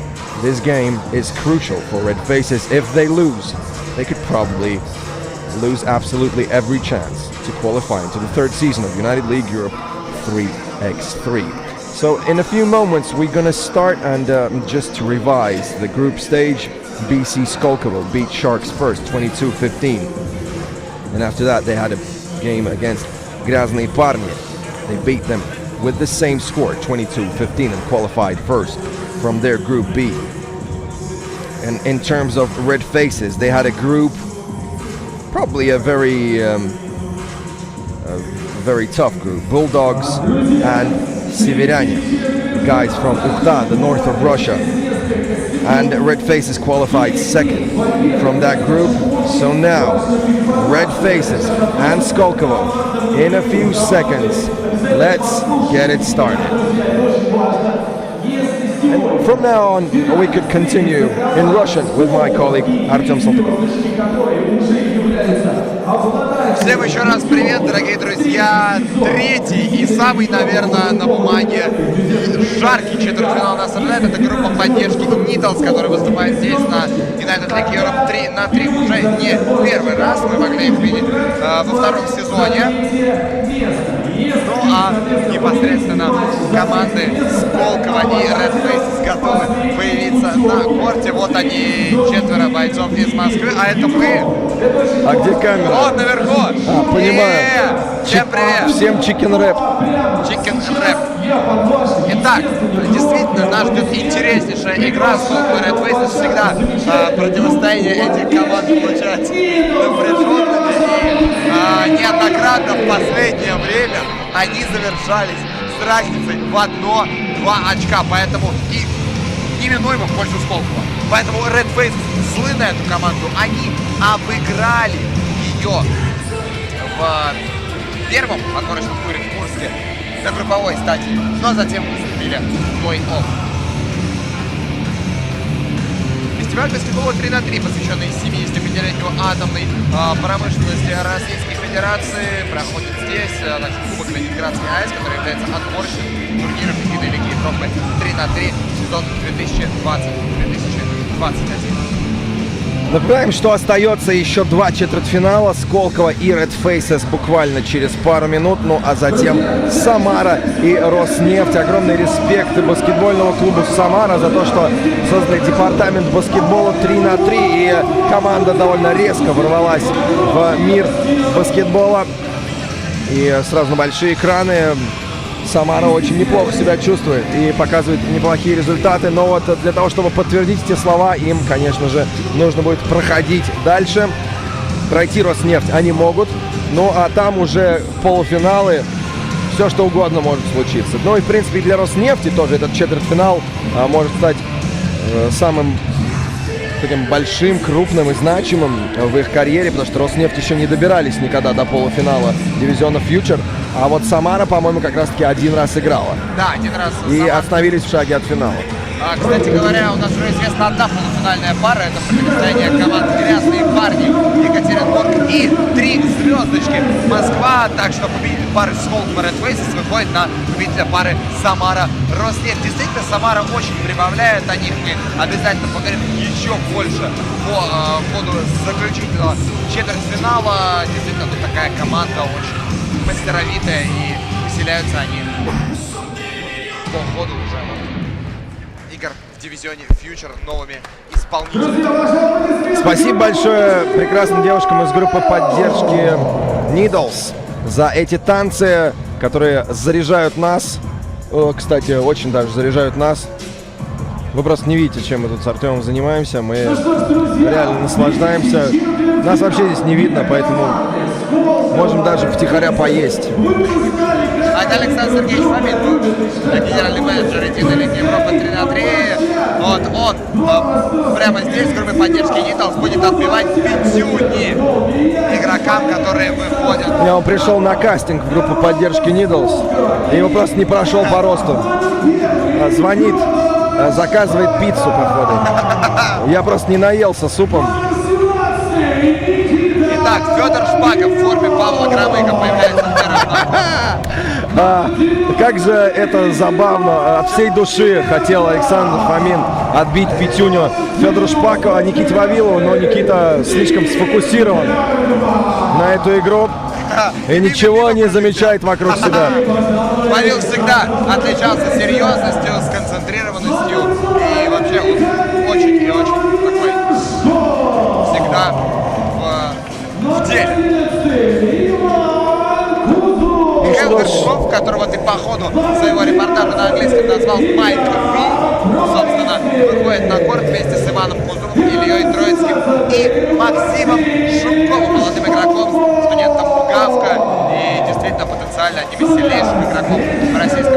this game is crucial for Red Faces. If they lose, they could probably lose absolutely every chance to qualify into the third season of United League Europe 3x3. So in a few moments we're going to start, and just to revise the group stage, BC Skolkovo beat Sharks first 22-15. And after that, they had a game against Graznney Parny. They beat them with the same score, 22-15, and qualified first from their Group B. And in terms of Red Faces, they had a group, probably a very tough group. Bulldogs and Cirani, guys from Ukhta, the north of Russia. And Red Faces qualified second from that group. So now, Red Faces and Skolkovo in a few seconds. Let's get it started. And from now on, we could continue in Russian with my colleague Artem Saltykov. Всем еще раз привет, дорогие друзья. Третий и самый, наверное, на бумаге жаркий четвертьфинал нас ожидает. Это группа поддержки Needles, которая выступает здесь на United League Europe 3x3 уже не первый раз. Мы могли их видеть во втором сезоне. Ну а непосредственно команды Skolkovo и Red Faces готовы появиться на корте. Вот они, 4 бойцов из Москвы, а это мы. А где камера? Вот наверху. Понимаю. Всем привет. Всем чикен рэп. Чикен рэп. Итак, действительно, нас ждет интереснейшая игра. Skolkovo и Red Faces всегда противостояние этих команд получается напряженными. И неоднократно в последнее время они завершались с разницей в 1-2 очка. Поэтому и неминуемо в пользу Skolkovo. Поэтому Red Faces злы на эту команду. Они обыграли ее в первом отборочном туре в Курске на групповой стадии, но затем выступили в плей-офф. Фестиваль баскетбола 3x3, посвященный 75-летию атомной промышленности Российской Федерации, проходит здесь. Значит, Кубок Ленинградской АЭС, который является отборочным турниром FIBA Лиги Европы 3x3 сезон 2020-2021. Напоминаем, что остается еще 2 четвертьфинала. Сколково и Red Faces буквально через пару минут. Ну а затем Самара и Роснефть. Огромный респект баскетбольному клубу Самара за то, что создали департамент баскетбола 3-3. И команда довольно резко ворвалась в мир баскетбола. И сразу на большие экраны. Самара очень неплохо себя чувствует и показывает неплохие результаты. Но вот для того, чтобы подтвердить эти слова, им, конечно же, нужно будет проходить дальше. Пройти Роснефть они могут. Ну а там уже полуфиналы. Все что угодно может случиться. Ну и в принципе для Роснефти тоже этот четвертьфинал может стать самым таким большим, крупным и значимым в их карьере, потому что Роснефть еще не добирались никогда до полуфинала дивизиона Фьючер. А вот Самара, по-моему, как раз-таки один раз играла. Да, один раз. И остановились в шаге от финала. Кстати говоря, у нас уже известна одна полуфинальная пара. Это противостояние команд «Грязные парни» Екатеринбург и 3 звездочки Москва. Так что победитель пары Skolkovo Red Faces выходит на победителя пары Самара Роснефть. Действительно, Самара очень прибавляет. О них мы обязательно поговорим еще больше по ходу заключительного четвертьфинала. Действительно, тут такая команда очень мастеровитая, и выселяются они по ходу уже игр в дивизионе Фьючер новыми исполнителями. Спасибо большое прекрасным девушкам из группы поддержки Needles за эти танцы, которые заряжают нас. Кстати, очень даже заряжают нас. Вы просто не видите, чем мы тут с Артемом занимаемся. Мы реально наслаждаемся. Нас вообще здесь не видно, поэтому можем даже втихаря поесть. А это Александр Сергеевич Фомин, генеральный менеджер единой лиги Европы 3-3. Вот он прямо здесь, в группе поддержки Needles, будет отбивать пятюни игрокам, которые выходят. Он пришел на кастинг в группу поддержки Needles, и его просто не прошел по росту. Звонит, заказывает пиццу, походу. Я просто не наелся супом. Итак, Федор Шпаков в форме Павла Громыка появляется в первом. Как же это забавно. От всей души хотел Александр Фомин отбить пятюню Федору Шпакову, Никите Вавилову, но Никита слишком сфокусирован на эту игру и ничего не замечает вокруг себя. Вавил всегда отличался серьезностью, сконцентрированностью и вообще он очень и очень такой всегда в деле. Горшков, которого ты по ходу своего репортажа на английском назвал Майк Ви, собственно, выходит на корт вместе с Иваном Кузовым, Ильей Троицким и Максимом Шумковым, молодым игроком, студентом УГАВКа и действительно потенциально одним из сильнейших игроков в российском 3-3.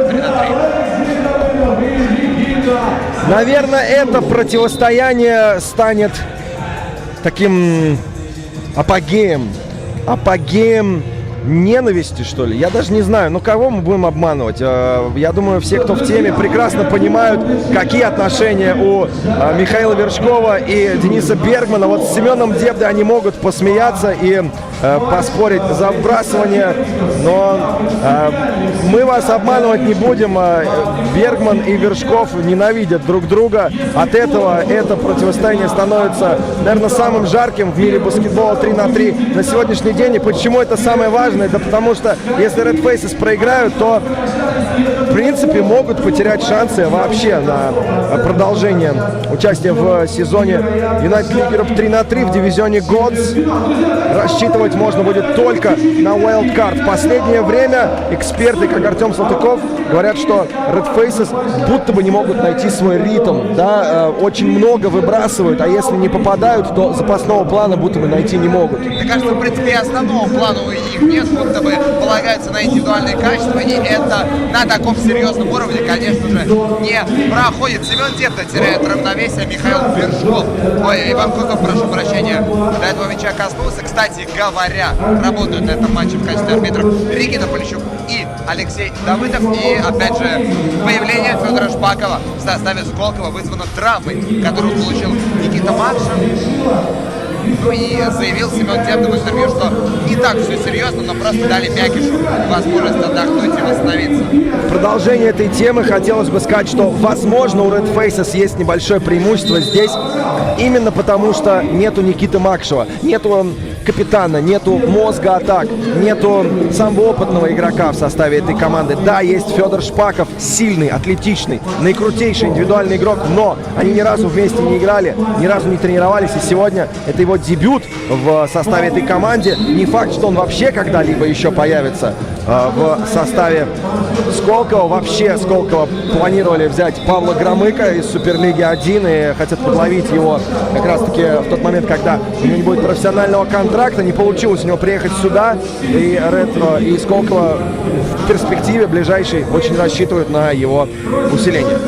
Наверное, это противостояние станет таким апогеем ненависти, что ли. Я даже не знаю, ну кого мы будем обманывать. Я думаю, все, кто в теме, прекрасно понимают, какие отношения у Михаила Вершкова и Дениса Бергмана. Вот с Семеном Дебдой они могут посмеяться и поспорить за вбрасывание, но мы вас обманывать не будем. Бергман и Вершков ненавидят друг друга. От этого это противостояние становится, наверное, самым жарким в мире баскетбола 3-3 на сегодняшний день. И почему это самое важное? Да потому что если Red Faces проиграют, то в принципе могут потерять шансы вообще на продолжение участия в сезоне United League Europe 3-3 в дивизионе Grizz. Рассчитывать можно будет только на wildcard. В последнее время эксперты, как Артем Салтыков, говорят, что Red Faces будто бы не могут найти свой ритм. Да? Очень много выбрасывают, а если не попадают, то запасного плана будто бы найти не могут. Мне кажется, в принципе, и основного плана у них нет, будто бы полагаются на индивидуальные качества, и это на таком серьезном уровне, конечно же, не проходит. Семен Дебда теряет равновесие, Михаил Вершков, Иван Кузов, прошу прощения, до этого мяча коснулся. Кстати говоря, работают на этом матче в качестве арбитров Регина Полищук и Алексей Давыдов. И, опять же, появление Федора Шпакова в составе Сколково вызвано травмой, которую получил Никита Макшин. Ну и заявил Семен Дебда в интервью, что не так все серьезно, но просто дали Мякишу возможность отдохнуть и восстановиться. В продолжение этой темы хотелось бы сказать, что, возможно, у Red Faces есть небольшое преимущество здесь, именно потому что нету Никиты Макшева, нету капитана, нету мозга атак, нету самого опытного игрока в составе этой команды. Да, есть Федор Шпаков, сильный, атлетичный, наикрутейший индивидуальный игрок, но они ни разу вместе не играли, ни разу не тренировались, и сегодня это его дебют в составе этой команды. Не факт, что он вообще когда-либо еще появится в составе Сколково. Вообще Сколково планировали взять Павла Громыка из Суперлиги 1 и хотят подловить его как раз-таки в тот момент, когда у него не будет профессионального контракта. Не получилось у него приехать сюда, и Red и Сколково в перспективе ближайшей очень рассчитывают на его усиление.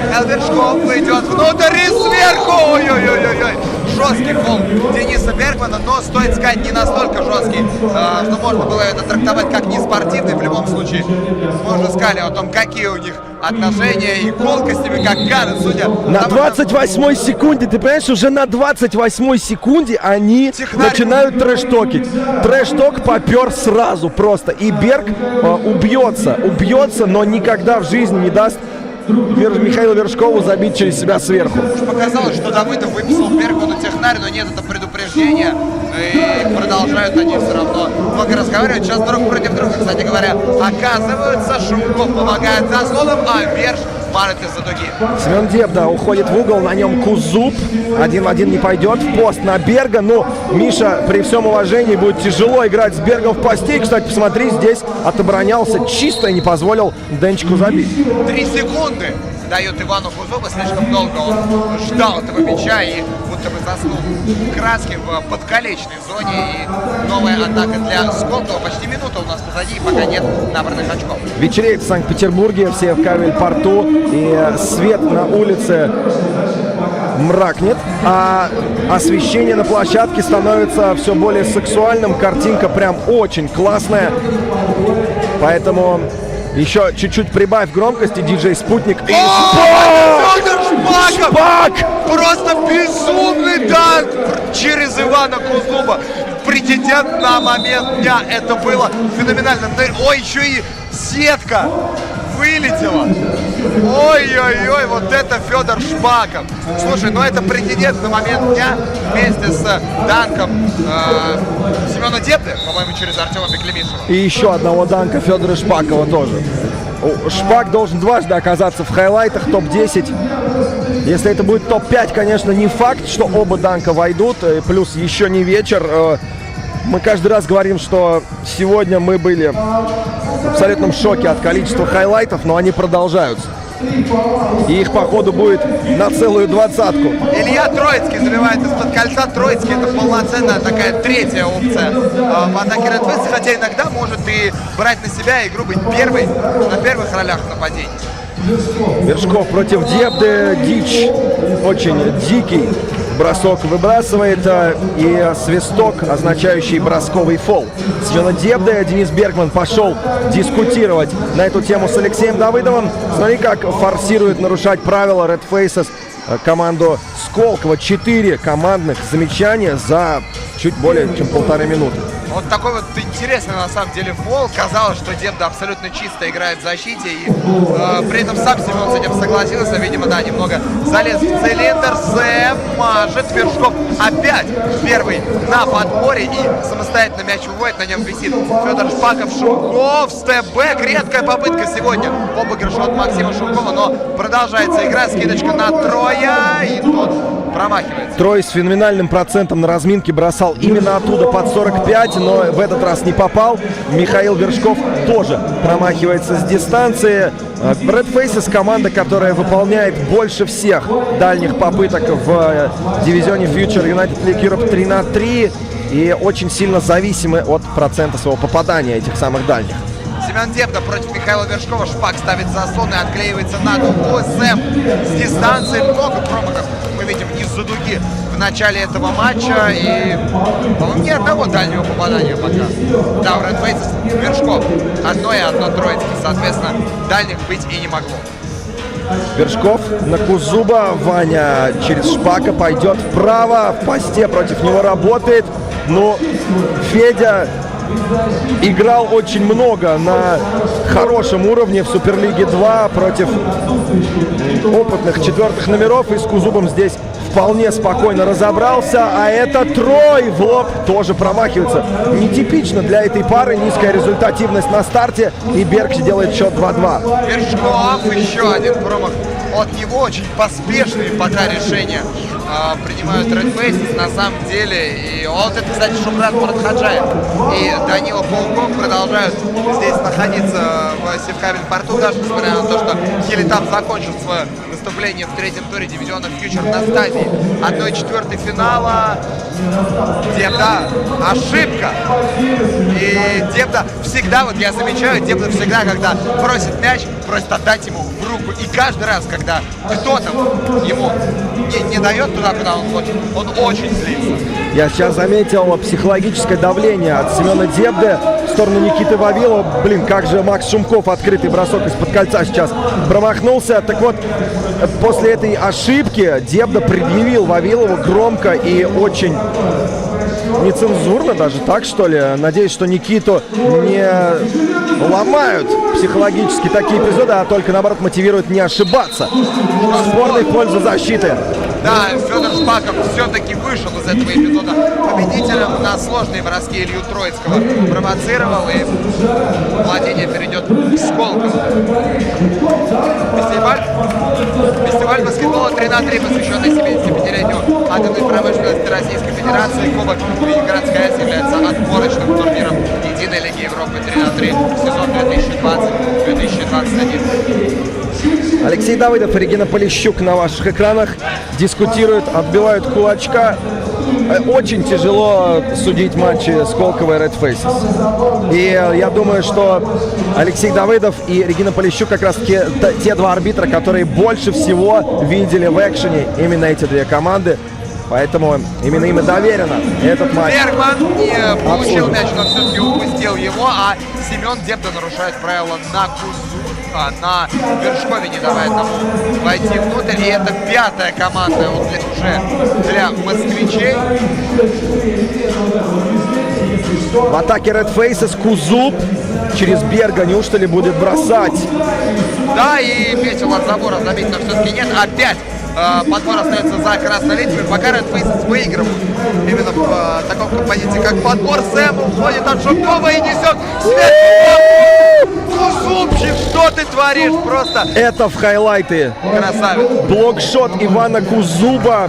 Михаил Вершков идет внутрь и сверху! Ой-ой-ой-ой! Жесткий фол Дениса Бергмана, но, стоит сказать, не настолько жесткий, что можно было это трактовать как не спортивный. В любом случае, мы уже сказали о том, какие у них отношения и колкостями, как гады, судя. На 28-й секунде, ты понимаешь, уже на 28-й секунде они начинают трэш-токить. Трэш-ток попер сразу просто. И Берг убьется, но никогда в жизни не даст Михаилу Вершкову забить через себя сверху. Показалось, что Давыдов выписал Бергману технарь, но нет, это предупреждение. И продолжают они все равно много разговаривать. Сейчас друг против друга, кстати говоря, оказываются. Шумков помогает заслоном, а Верш марит из-за дуги. Семен Дебда уходит в угол, на нем Кузуб. 1 в 1 не пойдет, в пост на Берга. Ну, Миша, при всем уважении, будет тяжело играть с Бергом в посте. Кстати, посмотри, здесь отоборонялся чисто и не позволил Денчику забить. 3 секунды дает Ивану Кузубу, слишком долго он ждал этого мяча и будто бы заснул краски в подколечной зоне. И новая атака для Сколково. Почти минута у нас позади, пока нет набранных очков. Вечереет в Санкт-Петербурге, все в Кавель-порту, и свет на улице мракнет, а освещение на площадке становится все более сексуальным. Картинка прям очень классная, поэтому еще чуть-чуть прибавь громкости, диджей Спутник. И Шпак! Просто безумный данк через Ивана Кузуба. Претендент на момент дня. Это было феноменально. Ой, еще и сетка вылетела. Ой-ой-ой, вот это Федор Шпаков. Слушай, ну это претендент на момент дня вместе с данком Семена Дебды, по-моему, через Артема Беклемишева. И еще одного данка Федора Шпакова тоже. Шпак должен дважды оказаться в хайлайтах топ-10. Если это будет топ-5, конечно, не факт, что оба данка войдут. Плюс еще не вечер. Мы каждый раз говорим, что сегодня мы были в абсолютном шоке от количества хайлайтов, но они продолжаются. И их, походу, будет на целую 20-ку. Илья Троицкий забивает из-под кольца. Троицкий — это полноценная такая третья опция в атаке Red Faces, хотя иногда может и брать на себя игру, быть первой на первых ролях в нападении. Вершков против Дебды. Дичь. Очень дикий бросок выбрасывает, и свисток, означающий бросковый фол. Семена Дебды. Денис Бергман пошел дискутировать на эту тему с Алексеем Давыдовым. Смотри, как форсирует нарушать правила Red Faces команду Сколково. 4 командных замечания за чуть более чем 1,5 минуты. Вот такой вот интересный на самом деле фол. Казалось, что Дебда абсолютно чисто играет в защите, и при этом сам Семен с этим согласился. Видимо, да, немного залез в цилиндр. Сэм мажет. Вершков опять первый на подборе и самостоятельно мяч выводит, на нем висит Федор Шпаков. Шумков, степ-бэк. Редкая попытка сегодня в обыгрыше от Максима Шумкова, но продолжается игра. Скидочка на Троя, и тот промахивается. Трой с феноменальным процентом на разминке бросал именно оттуда под 45, но в этот раз не попал. Михаил Вершков тоже промахивается с дистанции. Red Faces — команда, которая выполняет больше всех дальних попыток в дивизионе Future United League Europe 3-3 и очень сильно зависимы от процента своего попадания этих самых дальних. Семен Дебда против Михаила Вершкова. Шпак ставит заслон и отклеивается на дугу. Сэм с дистанции. Много промахов мы видим из-за дуги в начале этого матча. И, по-моему, ни одного дальнего попадания пока. Да, у Red Faces Вершков одно и одно Троицкий. Соответственно, дальних быть и не могло. Вершков на Кузуба. Ваня через Шпака пойдет вправо. В посте против него работает. Но Федя играл очень много на хорошем уровне в Суперлиге 2 против опытных четвертых номеров. И с Кузубом здесь вполне спокойно разобрался. А это Трой в лоб тоже промахивается. Нетипично для этой пары. Низкая результативность на старте. И Беркси делает счет 2-2. Вершков, еще один промах от него. Очень поспешные пока решения принимают Red Faces на самом деле. И вот это, кстати, Шумрат Муратхаджаев и Данила Пауков продолжают здесь находиться в севкабельном порту, даже несмотря на то, что Хилитап закончил свое выступление в третьем туре дивизиона Фьючер на стадии 1/4 финала. Дебда ошибка. И Дебда всегда, вот я замечаю, Дебда всегда, когда просит мяч, просит отдать ему в руку. И каждый раз, когда кто-то ему не дает туда, куда он хочет, он очень злится. Я сейчас заметил психологическое давление от Семена Дебды в сторону Никиты Вавилова. Блин, как же Макс Шумков, открытый бросок из-под кольца сейчас промахнулся. Так вот, после этой ошибки Дебда предъявил Вавилову громко и очень нецензурно даже, так что ли. Надеюсь, что Никиту не ломают психологически такие эпизоды, а только наоборот мотивируют не ошибаться. Спорный в пользу защиты. Да, Федор Шпаков все-таки вышел из этого эпизода победителем на сложные броски Илью Троицкого. Провоцировал, и владение перейдет к Сколкову. Фестиваль баскетбола 3х3, посвященный 75-летию атомной промышленности Российской Федерации. Кубок Ленинградской АЭС является отборочным турниром Единой Лиги Европы 3х3 сезон 2020-2021. Алексей Давыдов и Регина Полищук на ваших экранах дискутируют, отбивают кулачка. Очень тяжело судить матчи Сколково и Red Faces. И я думаю, что Алексей Давыдов и Регина Полищук как раз таки те два арбитра, которые больше всего видели в экшене именно эти две команды. Поэтому именно им и доверено этот матч. Бергман не получил мяч, но все-таки упустил его, а Семен Дебда нарушает правила на Кузуба, на Вершкове, не давая тому войти внутрь. И это пятая команда уже для москвичей. В атаке Red Faces Кузуб через Берга неужто ли будет бросать? Да, и метил от забора забить, но все-таки нет. Опять подбор остается за красной линией. Пока Red Faces выигрывают именно в таком компоненте, как подбор. Сэм уходит от Шумкова и несет сверху. Кузубчик, что ты творишь? Просто это в хайлайты. Красавец. Блокшот Ивана Кузуба.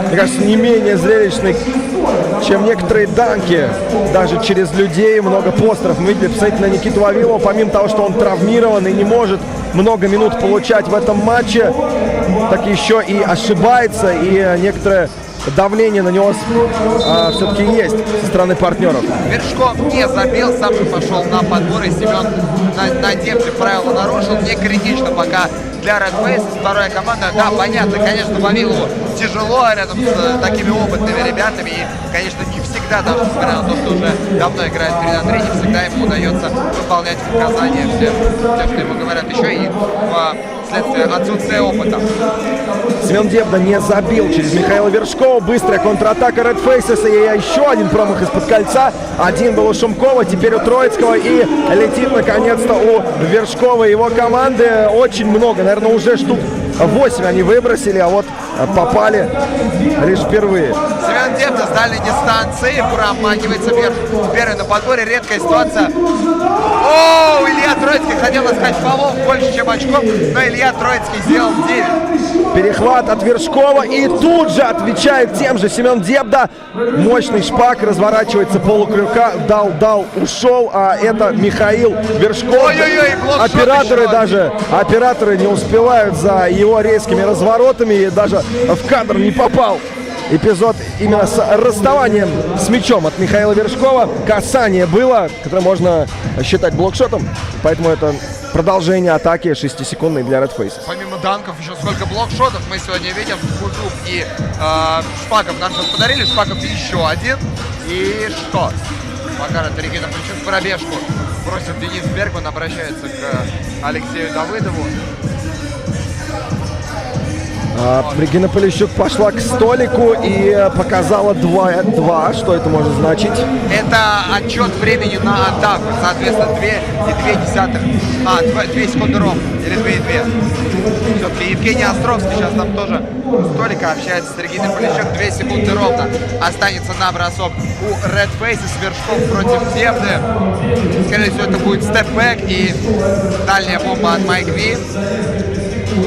Мне кажется, не менее зрелищный, чем некоторые данки. Даже через людей, много постеров. Мы видели, посмотрите на Никиту Вавилова. Помимо того, что он травмирован и не может много минут получать в этом матче, так еще и ошибается. И некоторое давление на него все-таки есть со стороны партнеров. Вершков не забил, сам же пошел на подбор, и Семен на Дебде правила нарушил. Не критично пока для Red Faces. Вторая команда, да, понятно, конечно, Вавилову тяжело рядом с такими опытными ребятами. И, конечно, не всегда, даже несмотря на то, что уже давно играет 3х3, не всегда ему удается выполнять указания все, что ему говорят. Еще и вследствие отсутствия опыта. Семен Дебда не забил через Михаила Вершкова. Быстрая контратака Red Faces. И еще один промах из-под кольца. Один был у Шумкова, теперь у Троицкого. И летит наконец-то у Вершкова и его команды. Очень много, наверное, уже штук 8 они выбросили, а вот попали лишь впервые. Семен Дебда с дальней дистанции промахивается вверх. Первый на подборе, редкая ситуация. О, Илья Троицкий хотел искать фолов больше, чем очков, но Илья Троицкий сделал 9. Перехват от Вершкова, и тут же отвечает тем же Семен Дебда. Мощный шпак, разворачивается полукрюка, дал, ушел, а это Михаил Вершков. Операторы не успевают за его резкими разворотами, и даже в кадр не попал эпизод именно с расставанием с мячом от Михаила Вершкова. Касание было, которое можно считать блокшотом, поэтому это продолжение атаки 6-секундной для Red Faces. Помимо данков, еще сколько блокшотов мы сегодня видим. Кузуб и Шпаков нам сейчас подарили. Шпаков еще один. И что? Покажет Регина Полищук пробежку. Просит Денис Бергман, обращается к Алексею Давыдову. Регина Полищук пошла к столику и показала 2. Что это может значить? Это отчет времени на атаку. Соответственно, 2 секунды ровно. Или 2,2. Все-таки Евгений Островский сейчас там тоже у столика общается с Региной Полищук. 2 секунды ровно останется на бросок у Red Faces. Вершков против Дебды. Скорее всего, это будет степ-бэк и дальняя бомба от Майк Ви.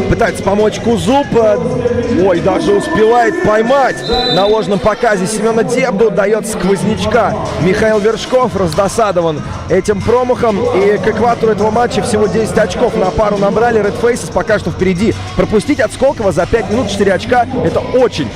Пытается помочь Кузуб. Ой, даже успевает поймать. На ложном показе Семена Дебду дает сквознячка. Михаил Вершков раздосадован этим промахом. И к экватору этого матча всего 10 очков на пару набрали. Red Faces пока что впереди. Пропустить от Сколково за 5 минут 4 очка — это очень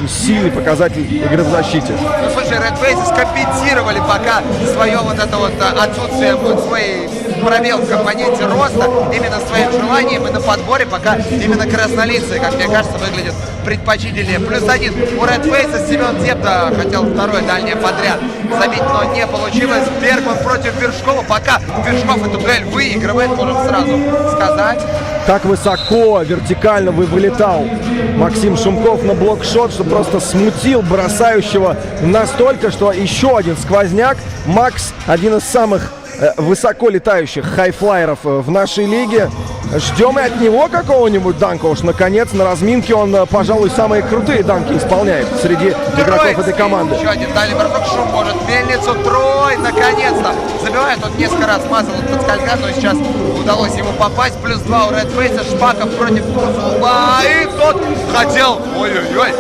сильный показатель игры в защите. Ну, слушай, Red Faces компенсировали пока свое вот это вот отсутствие, свой пробел в компоненте роста именно своим желанием и на подборе пока именно краснолицые, как мне кажется, выглядят предпочтительнее. +1 у Red Faces. Семен Дебда хотел второе дальнее подряд забить, но не получилось. Бергман против Вершкова. Пока Вершков эту дуэль выигрывает, можем сразу сказать. Так высоко, вертикально вылетал Максим Шумков на блокшот, что просто смутил бросающего настолько, что еще один сквозняк. Макс — один из самых высоко летающих хайфлайеров в нашей лиге. Ждем и от него какого-нибудь данка. Уж наконец на разминке он, пожалуй, самые крутые данки исполняет среди игроков этой команды. Еще один дальний бросок. Шум может мельницу. Трой, наконец-то забивает. Он несколько раз мазал под скользка, но сейчас удалось ему попасть. +2 у Red Faces. Шпаков против Кузуба. И тот хотел, ой-ой-ой,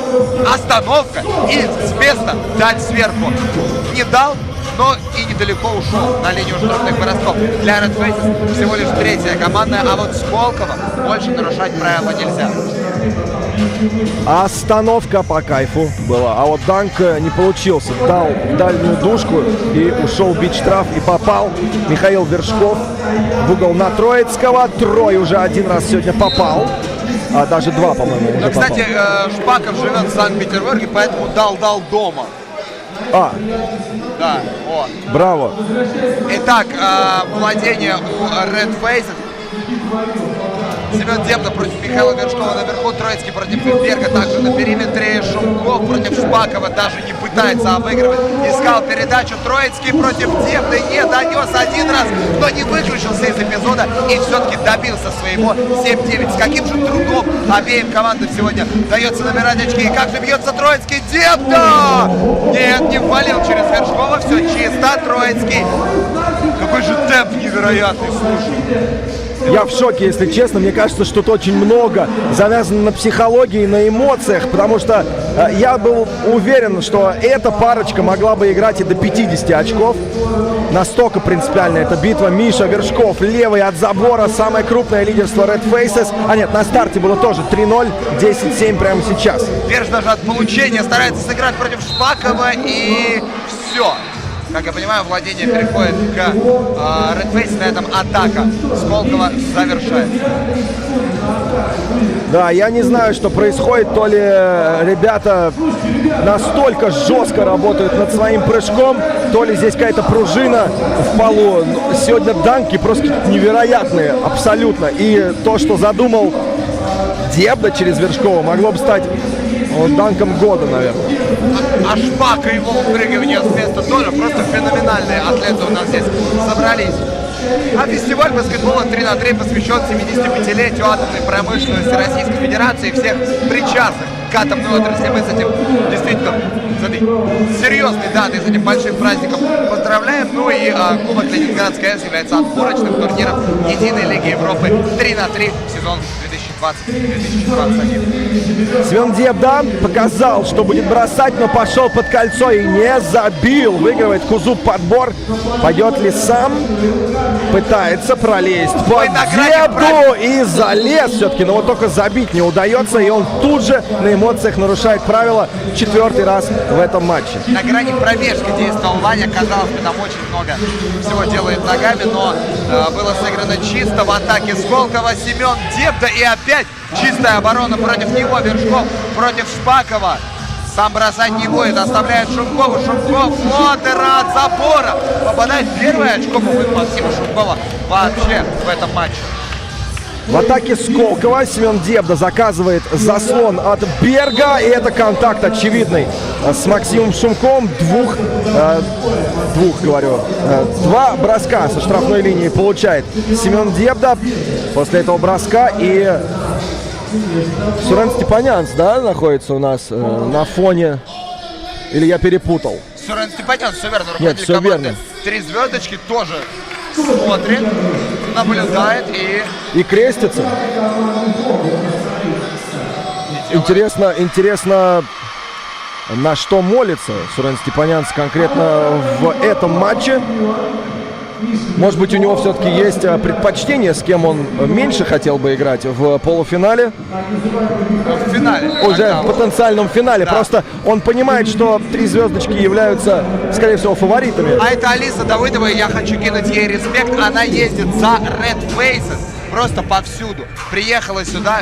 остановка. И с места дать сверху не дал, но и недалеко ушел на линию штрафных бросков. Для Red Faces всего лишь 3-я командная, а вот Сколково больше нарушать правила нельзя. Остановка по кайфу была, а вот данк не получился. Дал дальнюю дужку и ушел бить штраф, и попал Михаил Вершков в угол на Троицкого. Трой уже один раз сегодня попал. Даже 2, по-моему, уже попал. Кстати, Шпаков живет в Санкт-Петербурге, поэтому дал дома. Да, вот. Браво. Итак, владение у Red Faces. Семен Дебда против Михаила Вершкова наверху, Троицкий против Берга, также на периметре. Шумков против Шпакова даже не пытается обыгрывать. Искал передачу. Троицкий против Дебды, не донес один раз, но не выключился из эпизода и все-таки добился своего. 7-9. С каким же трудом обеим командам сегодня дается набирать очки. И как же бьется Троицкий. Дебда! Нет, не ввалил через Вершкова. Все чисто. Троицкий. Какой же темп невероятный, слушай. Я в шоке, если честно. Мне кажется, что тут очень много завязано на психологии, на эмоциях, потому что я был уверен, что эта парочка могла бы играть и до 50 очков. Настолько принципиальная эта битва. Миша Вершков, левый от забора, самое крупное лидерство Red Faces. А нет, на старте было тоже 3-0, 10-7 прямо сейчас. Верш даже от получения старается сыграть против Шпакова, и все. Как я понимаю, владение переходит к Red Faces, на этом атака Сколково завершает. Да, я не знаю, что происходит, то ли ребята настолько жестко работают над своим прыжком, то ли здесь какая-то пружина в полу. Сегодня данки просто невероятные, абсолютно. И то, что задумал Дебда через Вершкова, могло бы стать данком года, наверное. А Шпака, его выпрыгивание с места тоже просто феноменальные атлеты у нас здесь собрались. А фестиваль баскетбола 3х3 посвящен 75-летию атомной промышленности Российской Федерации и всех причастных к атомной отрасли. Мы с этим действительно серьезной датой, с этим большим праздником поздравляем. Ну и Кубок Ленинградской АЭС является отборочным турниром Единой Лиги Европы 3х3 сезон 2020-2021. Семен Дебда показал, что будет бросать, но пошел под кольцо и не забил. Выигрывает Кузуб подбор. Пойдет ли сам? Пытается пролезть под Дебду и залез все-таки, но вот только забить не удается, и он тут же на эмоциях нарушает правила 4-й раз в этом матче. На грани пробежки действовал Ваня, казалось бы, там очень много всего делает ногами, но было сыграно чисто в атаке Сколково. Семен Дебда и опять чистая оборона против него. Вершков против Шпакова. Сам бросать не будет, оставляет Шумкова. Шумков, флотер от забора. Попадает первое очко по Максима Шумкова вообще в этом матче. В атаке Сколково Семен Дебда заказывает заслон от Берга. И это контакт очевидный с Максимом Шумком. Два броска со штрафной линии получает Семен Дебда. После этого броска и Сурен Степанянц, да, находится у нас на фоне. Или я перепутал? Сурен Степанянц, все верно. Нет, все верно. 3 звездочки тоже смотрит, наблюдает и крестится. Интересно, на что молится Сурен Степанянц конкретно в этом матче. Может быть, у него все-таки есть предпочтение, с кем он меньше хотел бы играть в полуфинале? В финале. Уже в потенциальном финале. Да. Просто он понимает, что 3 звездочки являются, скорее всего, фаворитами. А это Алиса Давыдова, и я хочу кинуть ей респект. Она ездит за Red Faces просто повсюду. Приехала сюда.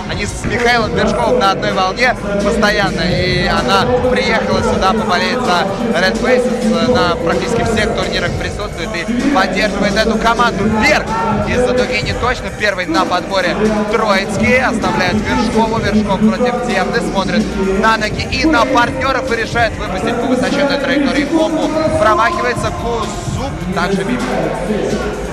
Они с Михаилом Бережковым на одной волне постоянно, и она приехала сюда поболеть за Red Faces, на практически всех турнирах присутствует и поддерживает эту команду. Берг из-за дуги не точно, первый на подборе Троицкий, оставляет Вершкову, Вершков против Дебды, смотрит на ноги и на партнеров и решает выпустить по высоченной траектории бомбу. Промахивается Кузуб, также мимо.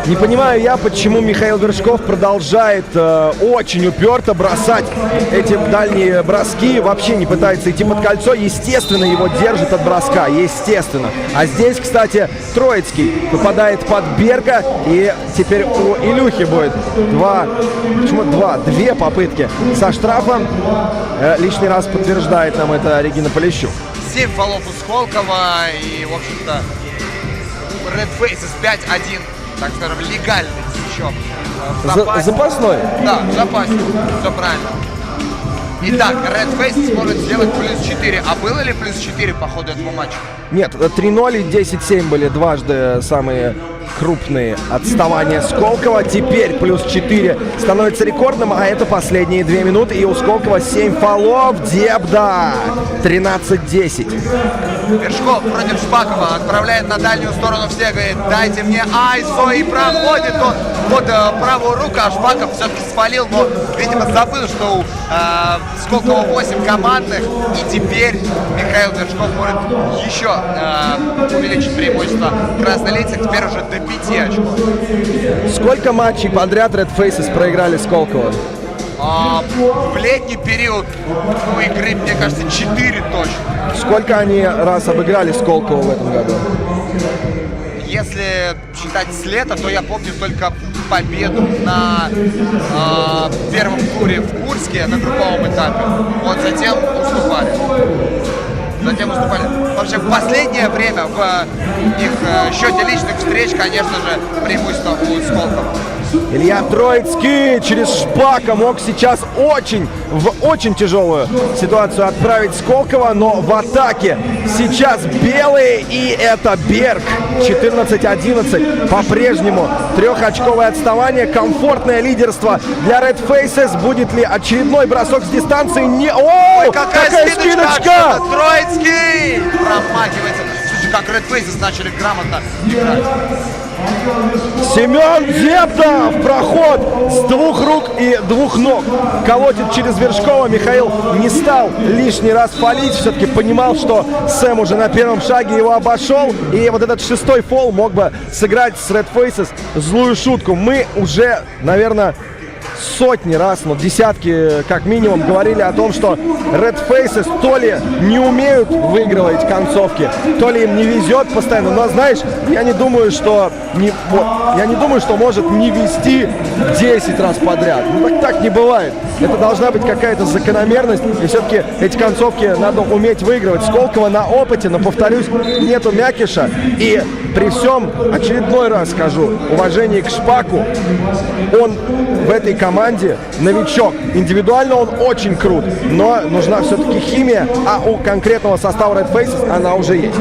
Не понимаю я, почему Михаил Вершков продолжает очень уперто бросать эти дальние броски, вообще не пытается идти под кольцо, естественно, его держит от броска, естественно. А здесь, кстати, Троицкий попадает под Берга, и теперь у Илюхи будет две попытки со штрафом. Лишний раз подтверждает нам это Регина Полищук. 7 фолов у Сколково, и, в общем-то, Red Faces 5-1. Так скажем, легальный счет. Запасной? Да, в запасе. Все правильно. Итак, Red Faces может сделать плюс 4. А было ли плюс 4 по ходу этого матча? Нет, 3-0 и 10-7 были дважды самые крупные отставания Сколково. Теперь плюс 4 становится рекордным, а это последние 2 минуты. И у Сколково 7 фолов. Дебда 13-10. Вершков против Шпакова отправляет на дальнюю сторону всех, говорит, дайте мне айсо, и проходит он под правую руку, а Шпаков все-таки свалил, но, видимо, забыл, что у Сколково 8 командных, и теперь Михаил Вершков может еще увеличить преимущество краснолицых, теперь уже до 5 очков. Сколько матчей подряд Red Faces проиграли Сколково? В летний период игры, мне кажется, 4 точно. Сколько они раз обыграли Сколково в этом году? Если считать с лета, то я помню только победу на первом туре в Курске на групповом этапе. Вот затем уступали. Вообще, в последнее время в их счете личных встреч, конечно же, преимущество у Сколково. Илья Троицкий через Шпака мог сейчас в очень тяжелую ситуацию отправить Сколково, но в атаке сейчас белые, и это Берг. 14-11. По-прежнему 3-очковое отставание, комфортное лидерство для Red Faces. Будет ли очередной бросок с дистанции? Ой, какая скидочка! Троицкий промахивается. Слушай, как Red Faces начали грамотно играть. Семен Дебда в проход с 2 рук и 2 ног. Колотит через Вершкова. Михаил не стал лишний раз фолить. Все-таки понимал, что Сэм уже на первом шаге его обошел. И вот этот 6-й фол мог бы сыграть с Red Faces злую шутку. Мы уже, наверное, сотни раз, но десятки как минимум говорили о том, что Red Faces то ли не умеют выигрывать концовки, то ли им не везет постоянно. Но знаешь, я не думаю, что может не вести 10 раз подряд. Ну, так не бывает. Это должна быть какая-то закономерность. И все-таки эти концовки надо уметь выигрывать. Сколково на опыте, но, повторюсь, нету мякиша. И при всем, очередной раз скажу, уважении к Шпаку, он в этой команде новичок. Индивидуально он очень крут, но нужна все-таки химия, а у конкретного состава Red Faces она уже есть.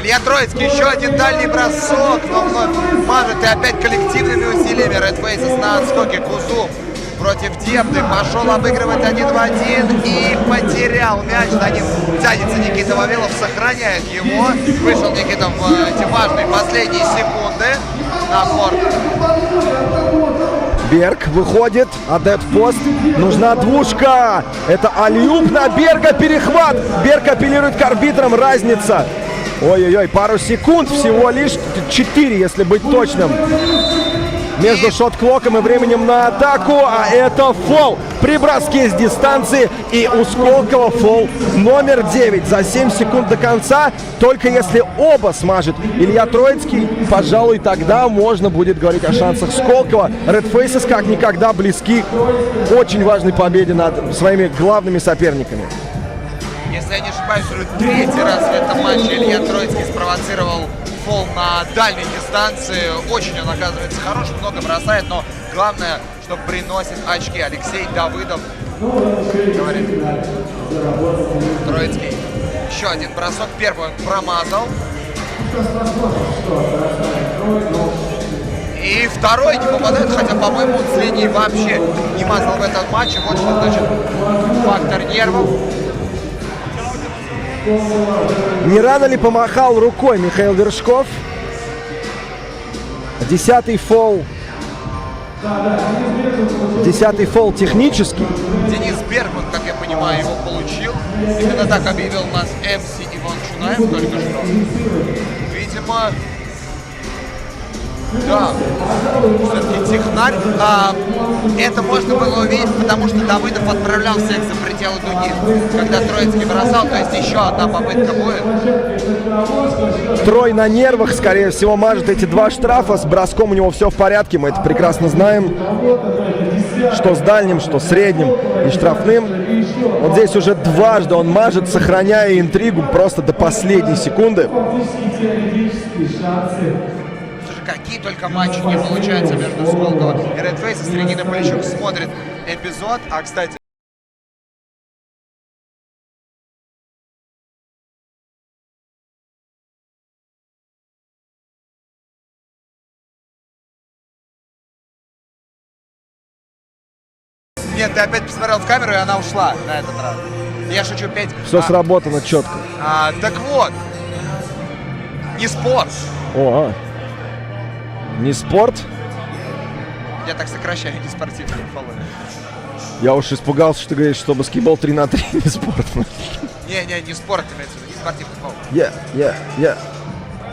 Илья Троицкий, еще один дальний бросок, но вновь мажет, и опять коллективными усилиями Red Faces на отскоке. Кузу против Дебды пошел обыгрывать 1 в 1 и потерял мяч. За ним тянется Никита Вавилов, сохраняет его. Вышел Никита в эти важные последние секунды на корт. Берг выходит, отдает в пост. Нужна двушка. Это альюб на Берга, перехват. Берг апеллирует к арбитрам, разница. Ой-ой-ой, пару секунд всего лишь, 4, если быть точным. Между шот-клоком и временем на атаку, а это фол при броске с дистанции. И у Сколково фол номер 9 за 7 секунд до конца. Только если оба смажет Илья Троицкий, пожалуй, тогда можно будет говорить о шансах Сколково. Red Faces как никогда близки к очень важной победе над своими главными соперниками. Если я не ошибаюсь, уже 3-й раз в этом матче Илья Троицкий спровоцировал фол на дальней дистанции. Очень он, оказывается, хорош, много бросает, но главное, что приносит очки. Алексей Давыдов говорит: Троицкий. Еще один бросок. Первый он промазал. И второй не попадает, хотя, по-моему, он с линии вообще не мазал в этом матче. Вот что значит фактор нервов. Не рано ли помахал рукой Михаил Вершков? 10-й фол. 10-й фол технический. Денис Бергман, как я понимаю, его получил. Именно так объявил нас МС Иван Чунаев только что. Видимо, да, все-таки технарь. Это можно было увидеть, потому что Давыдов отправлял всех за пределы дуги, когда Троицкий бросал, то есть еще одна попытка будет. Трой на нервах, скорее всего, мажет эти 2 штрафа. С броском у него все в порядке, мы это прекрасно знаем. Что с дальним, что с средним и штрафным. Вот здесь уже дважды он мажет, сохраняя интригу просто до последней секунды. Какие только матчи не получаются между Сколково и Red Faces. Регина Полищук смотрит эпизод. А, кстати, нет, ты опять посмотрел в камеру, и она ушла на этот раз. Я шучу, Петь. Все сработано четко. Так вот, не спорт. Не спорт? Я так сокращаю, не спортивные фолы. Я уж испугался, что ты говоришь, что баскетбол 3 на 3 не спорт. Не спорт, имеется в виду, не спортивный фол.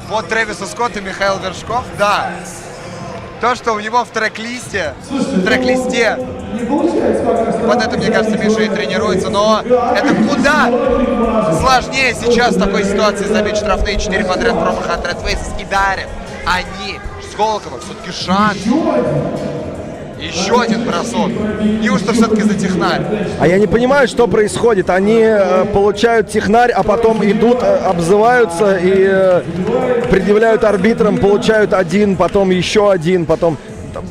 Вот Трэвиса Скотт и Михаил Вершков, да. То, что у него в трек-листе, вот это, мне кажется, Миша и тренируется, но это куда сложнее сейчас в такой ситуации забить штрафные 4 подряд промаха от Red Faces и дарят. Они, Сколково, все-таки шанс. Еще один бросок. Неужто все-таки за технарь? А я не понимаю, что происходит. Они получают технарь, а потом идут, обзываются и предъявляют арбитрам, получают один, потом еще один, потом...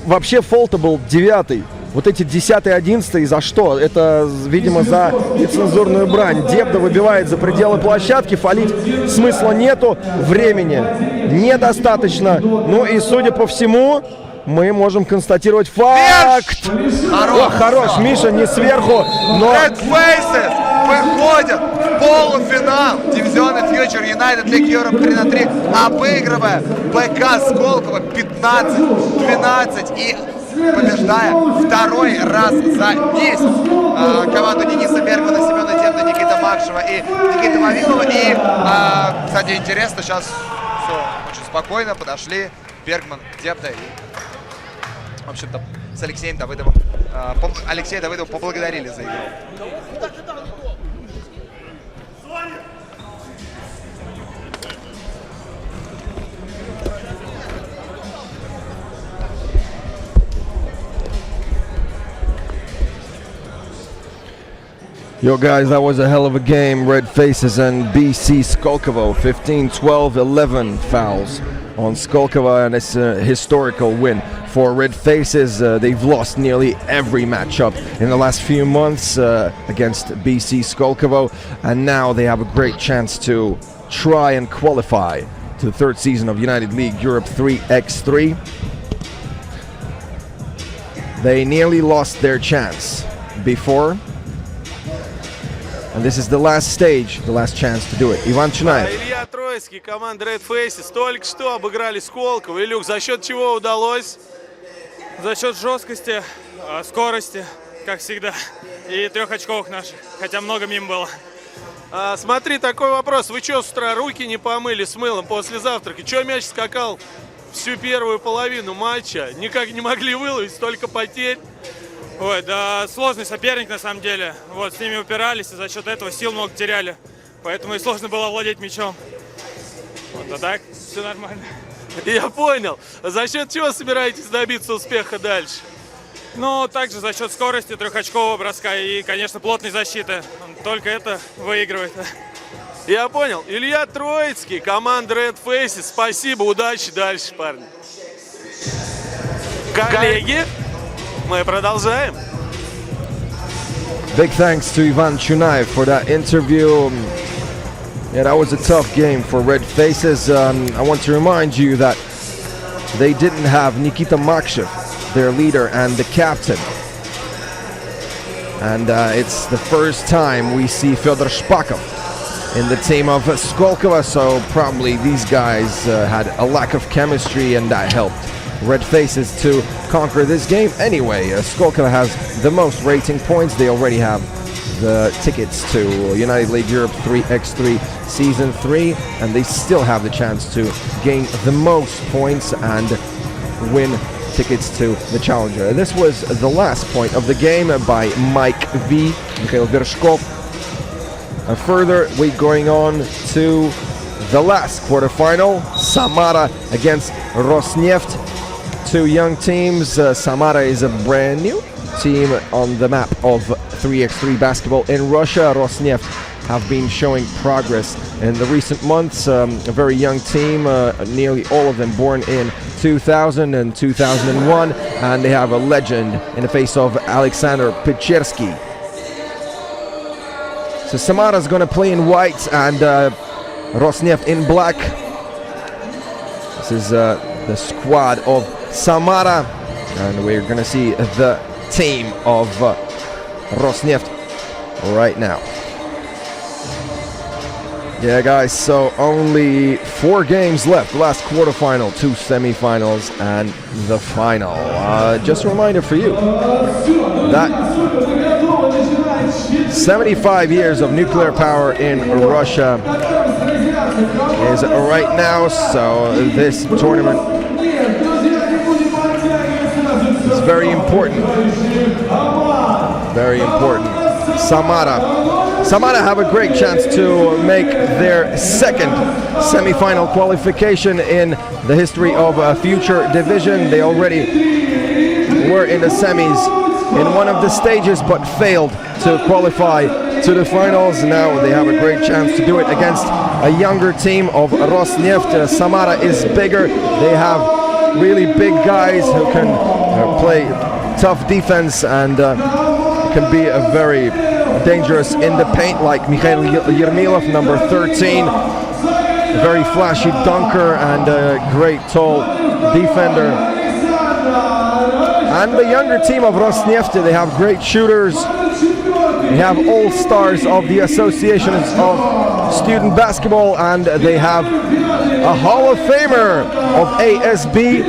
Вообще фол-то был 9-й. Вот эти 10-й, 11-й за что? Это, видимо, за нецензурную брань. Дебда выбивает за пределы площадки, фолить смысла нету, времени недостаточно. Ну и, судя по всему, мы можем констатировать факт. Хорош, Миша, не сверху, но... Red Faces выходят в полуфинал дивизиона Future United League Europe 3 на 3, обыгрывая БК Сколково 15-12 и побеждая второй раз за месяц команду Дениса Бергмана, Семена Дебда, Никиты Макшева и Никиты Вавилова. И, кстати, интересно, сейчас все очень спокойно подошли Бергман, Дебда и, в общем-то, с Алексеем Давыдовым, Алексея Давыдова поблагодарили за игру. Yo guys, that was a hell of a game. Red Faces and BC Skolkovo, 15, 12, 11 fouls on Skolkovo, and it's a historical win for Red Faces. They've lost nearly every matchup in the last few months against BC Skolkovo, and now they have a great chance to try and qualify to the third season of United League Europe 3x3. They nearly lost their chance before. And this is the last stage, the last chance to do it. Иван Чунаев. Илья Троицкий, команда Red Faces, только что обыграли Сколково. Илюх, за счет чего удалось? За счет жесткости, скорости, как всегда, и 3 очковых наших, хотя много мимо было. Смотри, такой вопрос. Вы что, с утра руки не помыли с мылом после завтрака? Чё мяч скакал всю первую половину матча? Никак не могли выловить, столько потерь. Ой, да сложный соперник на самом деле. Вот, с ними упирались, и за счет этого сил много теряли. Поэтому и сложно было владеть мячом. Вот, а так, все нормально. Я понял. За счет чего собираетесь добиться успеха дальше? Ну, также за счет скорости, 3-очкового броска и, конечно, плотной защиты. Только это выигрывает. Я понял. Илья Троицкий, команда Red Faces. Спасибо, удачи дальше, парни. Коллеги, мы продолжаем. Big thanks to Ivan Chunaev for that interview. Yeah, that was a tough game for Red Faces. I want to remind you that they didn't have Nikita Makshev, their leader and the captain. And it's the first time we see Fyodor Shpakov in the team of Skolkovo, so probably these guys had a lack of chemistry, and that helped Red Faces to conquer this game. Anyway, Skolkovo has the most rating points. They already have the tickets to United League Europe 3x3 Season 3, and they still have the chance to gain the most points and win tickets to the Challenger. This was the last point of the game by Mike V, Mikhail Vershkov. And further, we're going on to the last quarterfinal, Samara against Rosneft. Two young teams. Samara is a brand new team on the map of 3x3 basketball in Russia. Rosneft have been showing progress in the recent months. A very young team, nearly all of them born in 2000 and 2001, and they have a legend in the face of Alexander Pechersky. So Samara's gonna play in white and Rosneft in black. This is the squad of Samara, and we're gonna see the team of Rosneft right now. Yeah, guys, so only 4 games left. The last quarterfinal, 2 semifinals, and the final. Just a reminder for you that 75 years of nuclear power in Russia is right now, so this tournament is very important. Very important. Samara have a great chance to make their second semi-final qualification in the history of a future division. They already were in the semis in one of the stages but failed to qualify to the finals. Now they have a great chance to do it against a younger team of Rosneft. Samara is bigger. They have really big guys who can play tough defense and can be a very dangerous in the paint, like Mikhail Yermilov, number 13, a very flashy dunker and a great tall defender. And the younger team of Rosneft, they have great shooters. They have all stars of the associations of student basketball, and they have a Hall of Famer of ASB,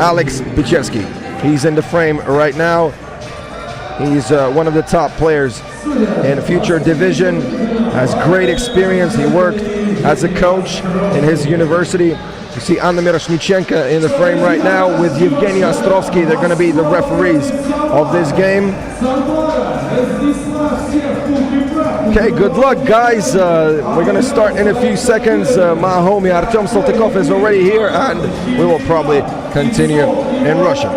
Alex Pechersky. He's in the frame right now. He's one of the top players in future division, has great experience. He worked as a coach in his university. You see Anna Miroshnichenko in the frame right now with Evgeny Ostrovsky. They're going to be the referees of this game. Okay, good luck, guys. We're going to start in a few seconds. My homie Artem Saltykov is already here, and we will probably continue in Russian.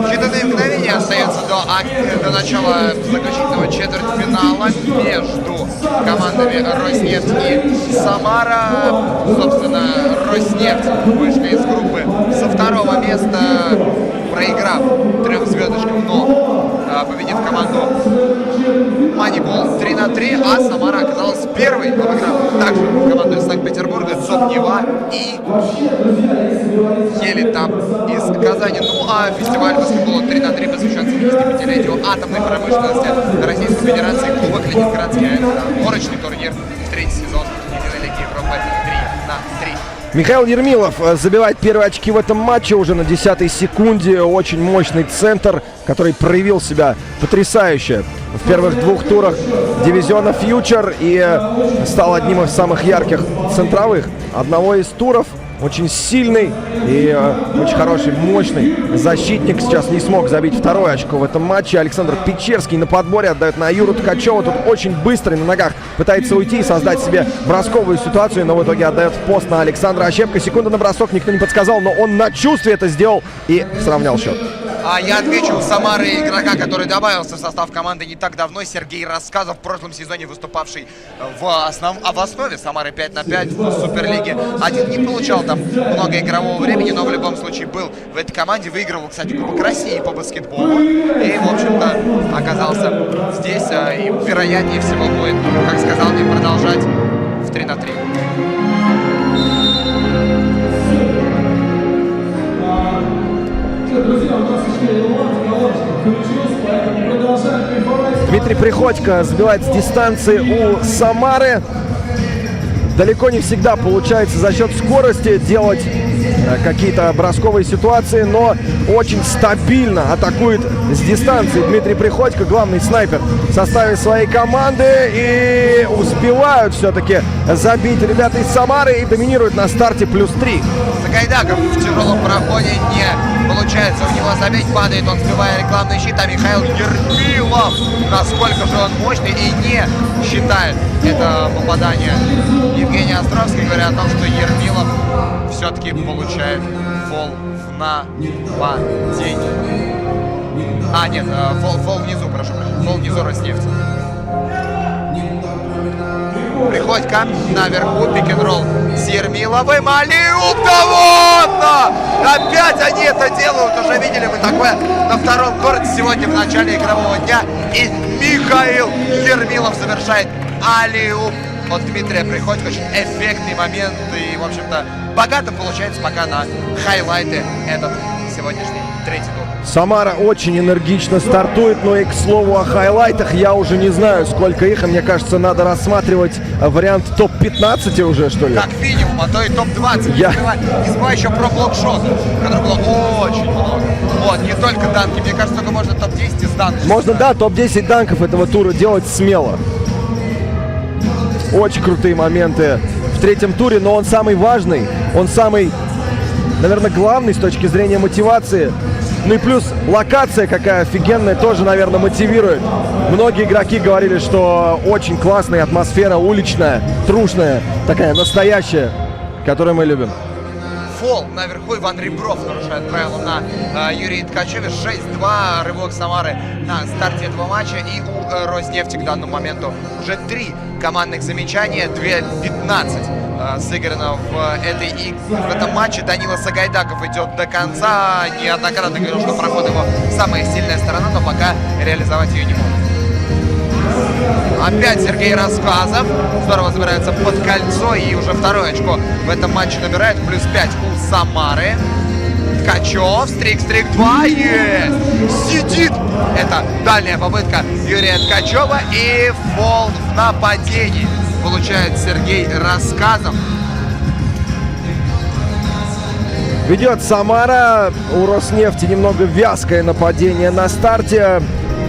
Считанные мгновения остается до начала заключительного четвертьфинала между командами Роснефть и Самара. Собственно, Роснефть вышли из группы со 2-го места, проиграв 3-звездочкам, но победив команду Moneyball 3-3, а Самара оказалась первой, обыграв также команду из Санкт-Петербурга, Цопнева и Елитам из Казани. Ну а фестиваль баскетбола 3-3 посвящен 75-летию атомной промышленности Российской Федерации. Кубок Ленинградский, горочный турнир, 3-й сезон Единой Лиги Европы 3-3. Михаил Ермилов забивает первые очки в этом матче уже на 10-й секунде. Очень мощный центр, который проявил себя потрясающе в первых двух турах дивизиона «Фьючер» и стал одним из самых ярких центровых одного из туров. Очень сильный и очень хороший, мощный защитник. Сейчас не смог забить второе очко в этом матче. Александр Печерский на подборе отдает на Юру Ткачева. Тут очень быстрый на ногах пытается уйти и создать себе бросковую ситуацию, но в итоге отдает в пост на Александра Ощепка. Секунда на бросок, никто не подсказал, но он на чувстве это сделал и сравнял счет. А я отмечу у Самары игрока, который добавился в состав команды не так давно, Сергей Рассказов, в прошлом сезоне выступавший в основе Самары 5 на 5 в Суперлиге. Один не получал там много игрового времени, но в любом случае был в этой команде. Выигрывал, кстати, Кубок России по баскетболу. И, в общем-то, оказался здесь. И, вероятнее всего, будет, как сказал мне, продолжать в 3 на 3. Дмитрий Приходько сбивает с дистанции у Самары. Далеко не всегда получается за счет скорости делать какие-то бросковые ситуации, но очень стабильно атакует с дистанции Дмитрий Приходько, главный снайпер в составе своей команды, и успевают все-таки забить ребята из Самары и доминируют на старте +3. Сагайдаков в тяжелом проходе не получается у него забить, падает он, сбивая рекламный щит, а Михаил Ермилов, насколько же он мощный, и не считает это попадание. Евгений Островский, говоря о том, что Ермилов все-таки получает фол в нападении. А, нет, фол внизу, прошу прощения, фол внизу Роснефти. Приходько наверху, пик-н-ролл с Ермиловым, алиуп, да ладно! Опять они это делают, уже видели мы такое на втором корте сегодня в начале игрового дня. И Михаил Ермилов завершает алиуп от Дмитрия Приходько. Очень эффектный момент и, в общем-то, богато получается пока на хайлайты этот сегодняшний третий тур. Самара очень энергично стартует, но и, к слову, о хайлайтах я уже не знаю, сколько их, и мне кажется, надо рассматривать вариант топ-15 уже, что ли. Как минимум, а то и топ-20. Не забывай еще про блокшот, которых было очень много. Вот, не только данки, мне кажется, только можно топ-10 из данков. Можно, да, топ-10 данков этого тура делать смело. Очень крутые моменты в третьем туре, но он самый важный, он самый, наверное, главный с точки зрения мотивации. Ну и плюс локация какая офигенная, тоже, наверное, мотивирует. Многие игроки говорили, что очень классная атмосфера, уличная, трушная, такая настоящая, которую мы любим. Фол наверху, Иван Ребров нарушает правила на Юрии Ткачеве. 6-2, рывок Самары на старте этого матча. И у Роснефти к данному моменту уже 3 командных замечания, 2-15 сыграно в этом матче. Данила Сагайдаков идет до конца. Неоднократно говорил, что проход его самая сильная сторона, но пока реализовать ее не может. Опять Сергей Рассказов. Здорово забирается под кольцо и уже второе очко в этом матче набирает. +5 у Самары. Ткачев, стрик 2, есть! Сидит! Это дальняя попытка Юрия Ткачева и фол в нападении получает Сергей Рассказов. Ведет Самара. У Роснефти немного вязкое нападение на старте.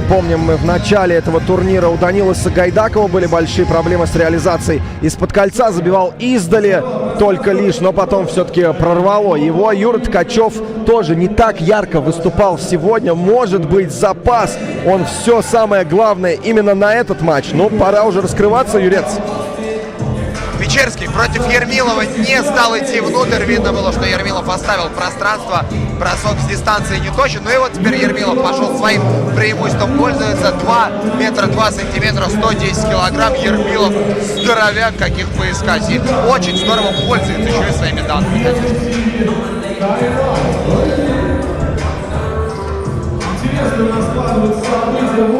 Помним, мы в начале этого турнира у Данила Сагайдакова были большие проблемы с реализацией. Из-под кольца забивал издали только лишь, но потом все-таки прорвало его. Юра Ткачев тоже не так ярко выступал сегодня. Может быть, запас. Он все самое главное именно на этот матч. Ну, пора уже раскрываться, Юрец. Печерский против Ермилова не стал идти внутрь. Видно было, что Ермилов оставил пространство. Бросок с дистанции не точен. Ну и вот теперь Ермилов пошел своим преимуществом, пользуется. 2 метра 2 сантиметра, 110 килограмм. Ермилов здоровяк, каких поискать. И очень здорово пользуется еще и своими данными, конечно.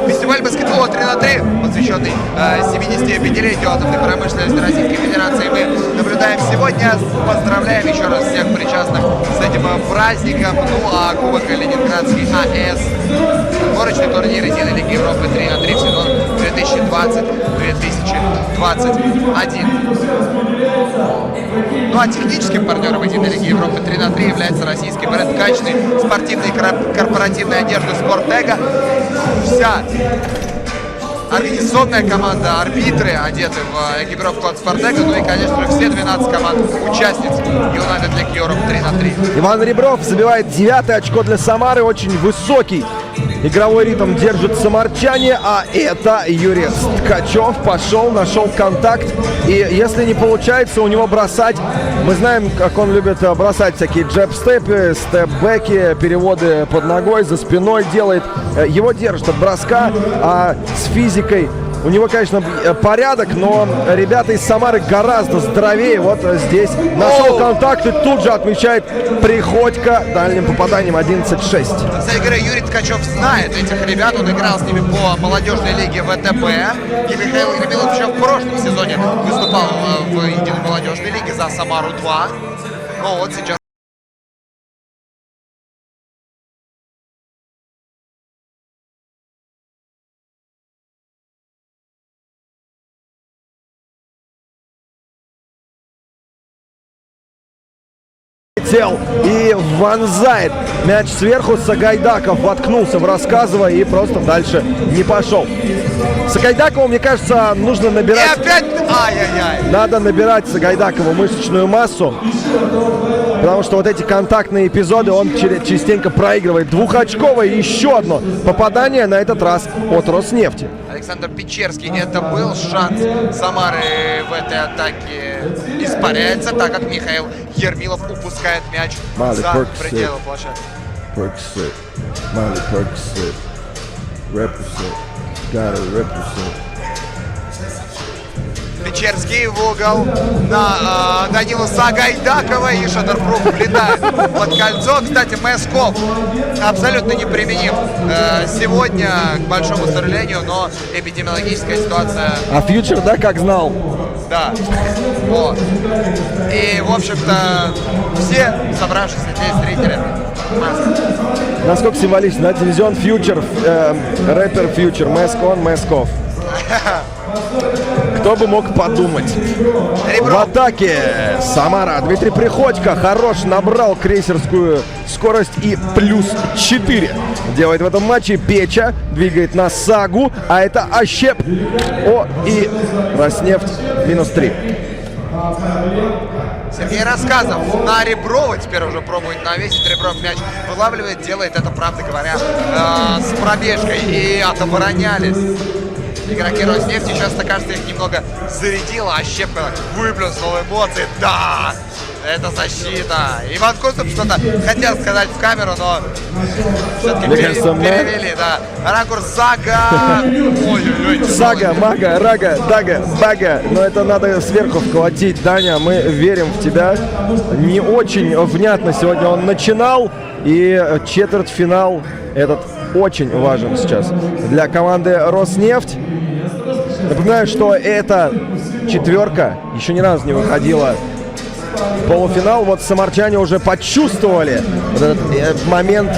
Фестиваль баскетбола 3 на 3, посвященный 75-летию атомной промышленности Российской Федерации, мы наблюдаем сегодня. Поздравляем еще раз всех причастных с этим праздником. Ну а Кубок Ленинградский АЭС, отборочный турнир единой лиги Европы 3 на 3 в сезон 2020-2021. Ну а техническим партнером единой лиги Европы 3×3 является российский бренд качественной спортивной корпоративной одежды «Спортэго». Вся организационная команда, арбитры одеты в экипировку от «Спортэго», ну и, конечно же, все 12 команд участниц United League Europe 3×3. Иван Ребров забивает 9-е очко для Самары, очень высокий игровой ритм держат самарчане, а это Юрий Ткачев пошел, нашел контакт, и если не получается у него бросать, мы знаем, как он любит бросать всякие джеб-степы, степ-бэки, переводы под ногой, за спиной делает, его держит от броска, а с физикой у него, конечно, порядок, но ребята из Самары гораздо здоровее. Вот здесь нашел контакт и тут же отмечает Приходько дальним попаданием 11-6. Кстати говоря, Юрий Ткачев знает этих ребят, он играл с ними по молодежной лиге ВТБ. И Михаил Ермилов еще в прошлом сезоне выступал в единой молодежной лиге за Самару-2. Но вот сейчас и вонзает мяч сверху. Сагайдаков воткнулся в Рассказово и просто дальше не пошел. Сагайдакову, мне кажется, нужно набирать... И опять... Ай-яй-яй. Надо набирать Сагайдакову мышечную массу, потому что вот эти контактные эпизоды он частенько проигрывает. Двухочковое еще одно попадание, на этот раз от Роснефти. Александр Печерский, это был шанс Самары в этой атаке, испаряется, так как Михаил Ермилов упускает мяч за пределы площадки. Печерский в угол на Данила Сагайдакова, и Шадерфрух влетает под кольцо. Кстати, Мэсков абсолютно неприменим сегодня, к большому сожалению, но эпидемиологическая ситуация... А Фьючер, да, как знал? Да. Вот. И, в общем-то, все собравшиеся здесь зрители. Насколько символично, да? Дивизион Фьючер, рэпер Фьючер, Мэскон, Мэсков. Кто бы мог подумать. В атаке Самара. Дмитрий Приходько хорош, набрал крейсерскую скорость и +4 делает в этом матче. Печа двигает на Сагу, а это Ощеп. О, и Роснефть -3. Сергей Рассказов на Реброва теперь уже пробует навесить. Ребров мяч вылавливает, делает это, правда говоря, с пробежкой. И отоборонялись игроки Роснефти. Сейчас, кажется, их немного зарядило, а Щепка выплюснул эмоции. Да, это защита. Иван Костов что-то хотел сказать в камеру, но все-таки перевели. Да. Ракурс Сага. Ой-ой-ой. Сага, Мага, Рага, Дага, Бага. Но это надо сверху вколотить. Даня, мы верим в тебя. Не очень внятно сегодня он начинал. И четвертьфинал этот очень важен сейчас для команды Роснефть. Напоминаю, что эта четверка еще ни разу не выходила в полуфинал. Вот самарчане уже почувствовали вот этот момент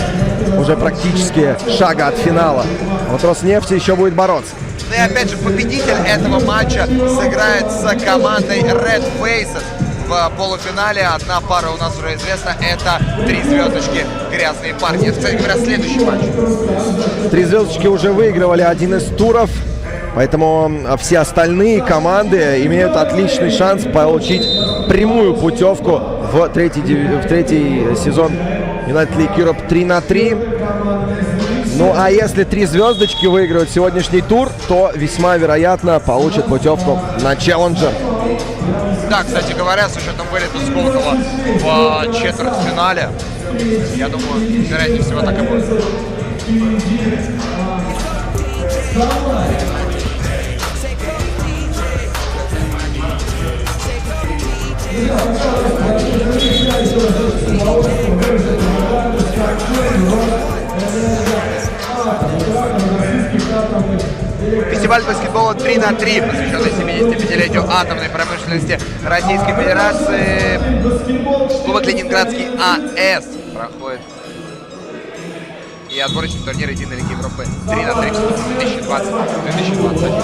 уже практически шага от финала. Вот Роснефть еще будет бороться. Ну и опять же, победитель этого матча сыграет с командой Red Faces в полуфинале. Одна пара у нас уже известна. Это 3 звездочки «Грязные парни». Это, кстати говоря, следующий матч. 3 звездочки уже выигрывали один из туров. Поэтому все остальные команды имеют отличный шанс получить прямую путевку в третий сезон United League Europe 3×3. Ну а если 3 звездочки выиграют сегодняшний тур, то весьма вероятно получат путевку на Челленджер. Да, кстати говоря, с учетом вылета Сколково в четвертьфинале, я думаю, вероятнее всего так и будет. Фестиваль баскетбола 3×3, посвященный 75-летию атомной промышленности Российской Федерации. Кубок Ленинградский АЭС проходит. И и отборочный турнир Единой Лиги Европы 3х3 2020-2021.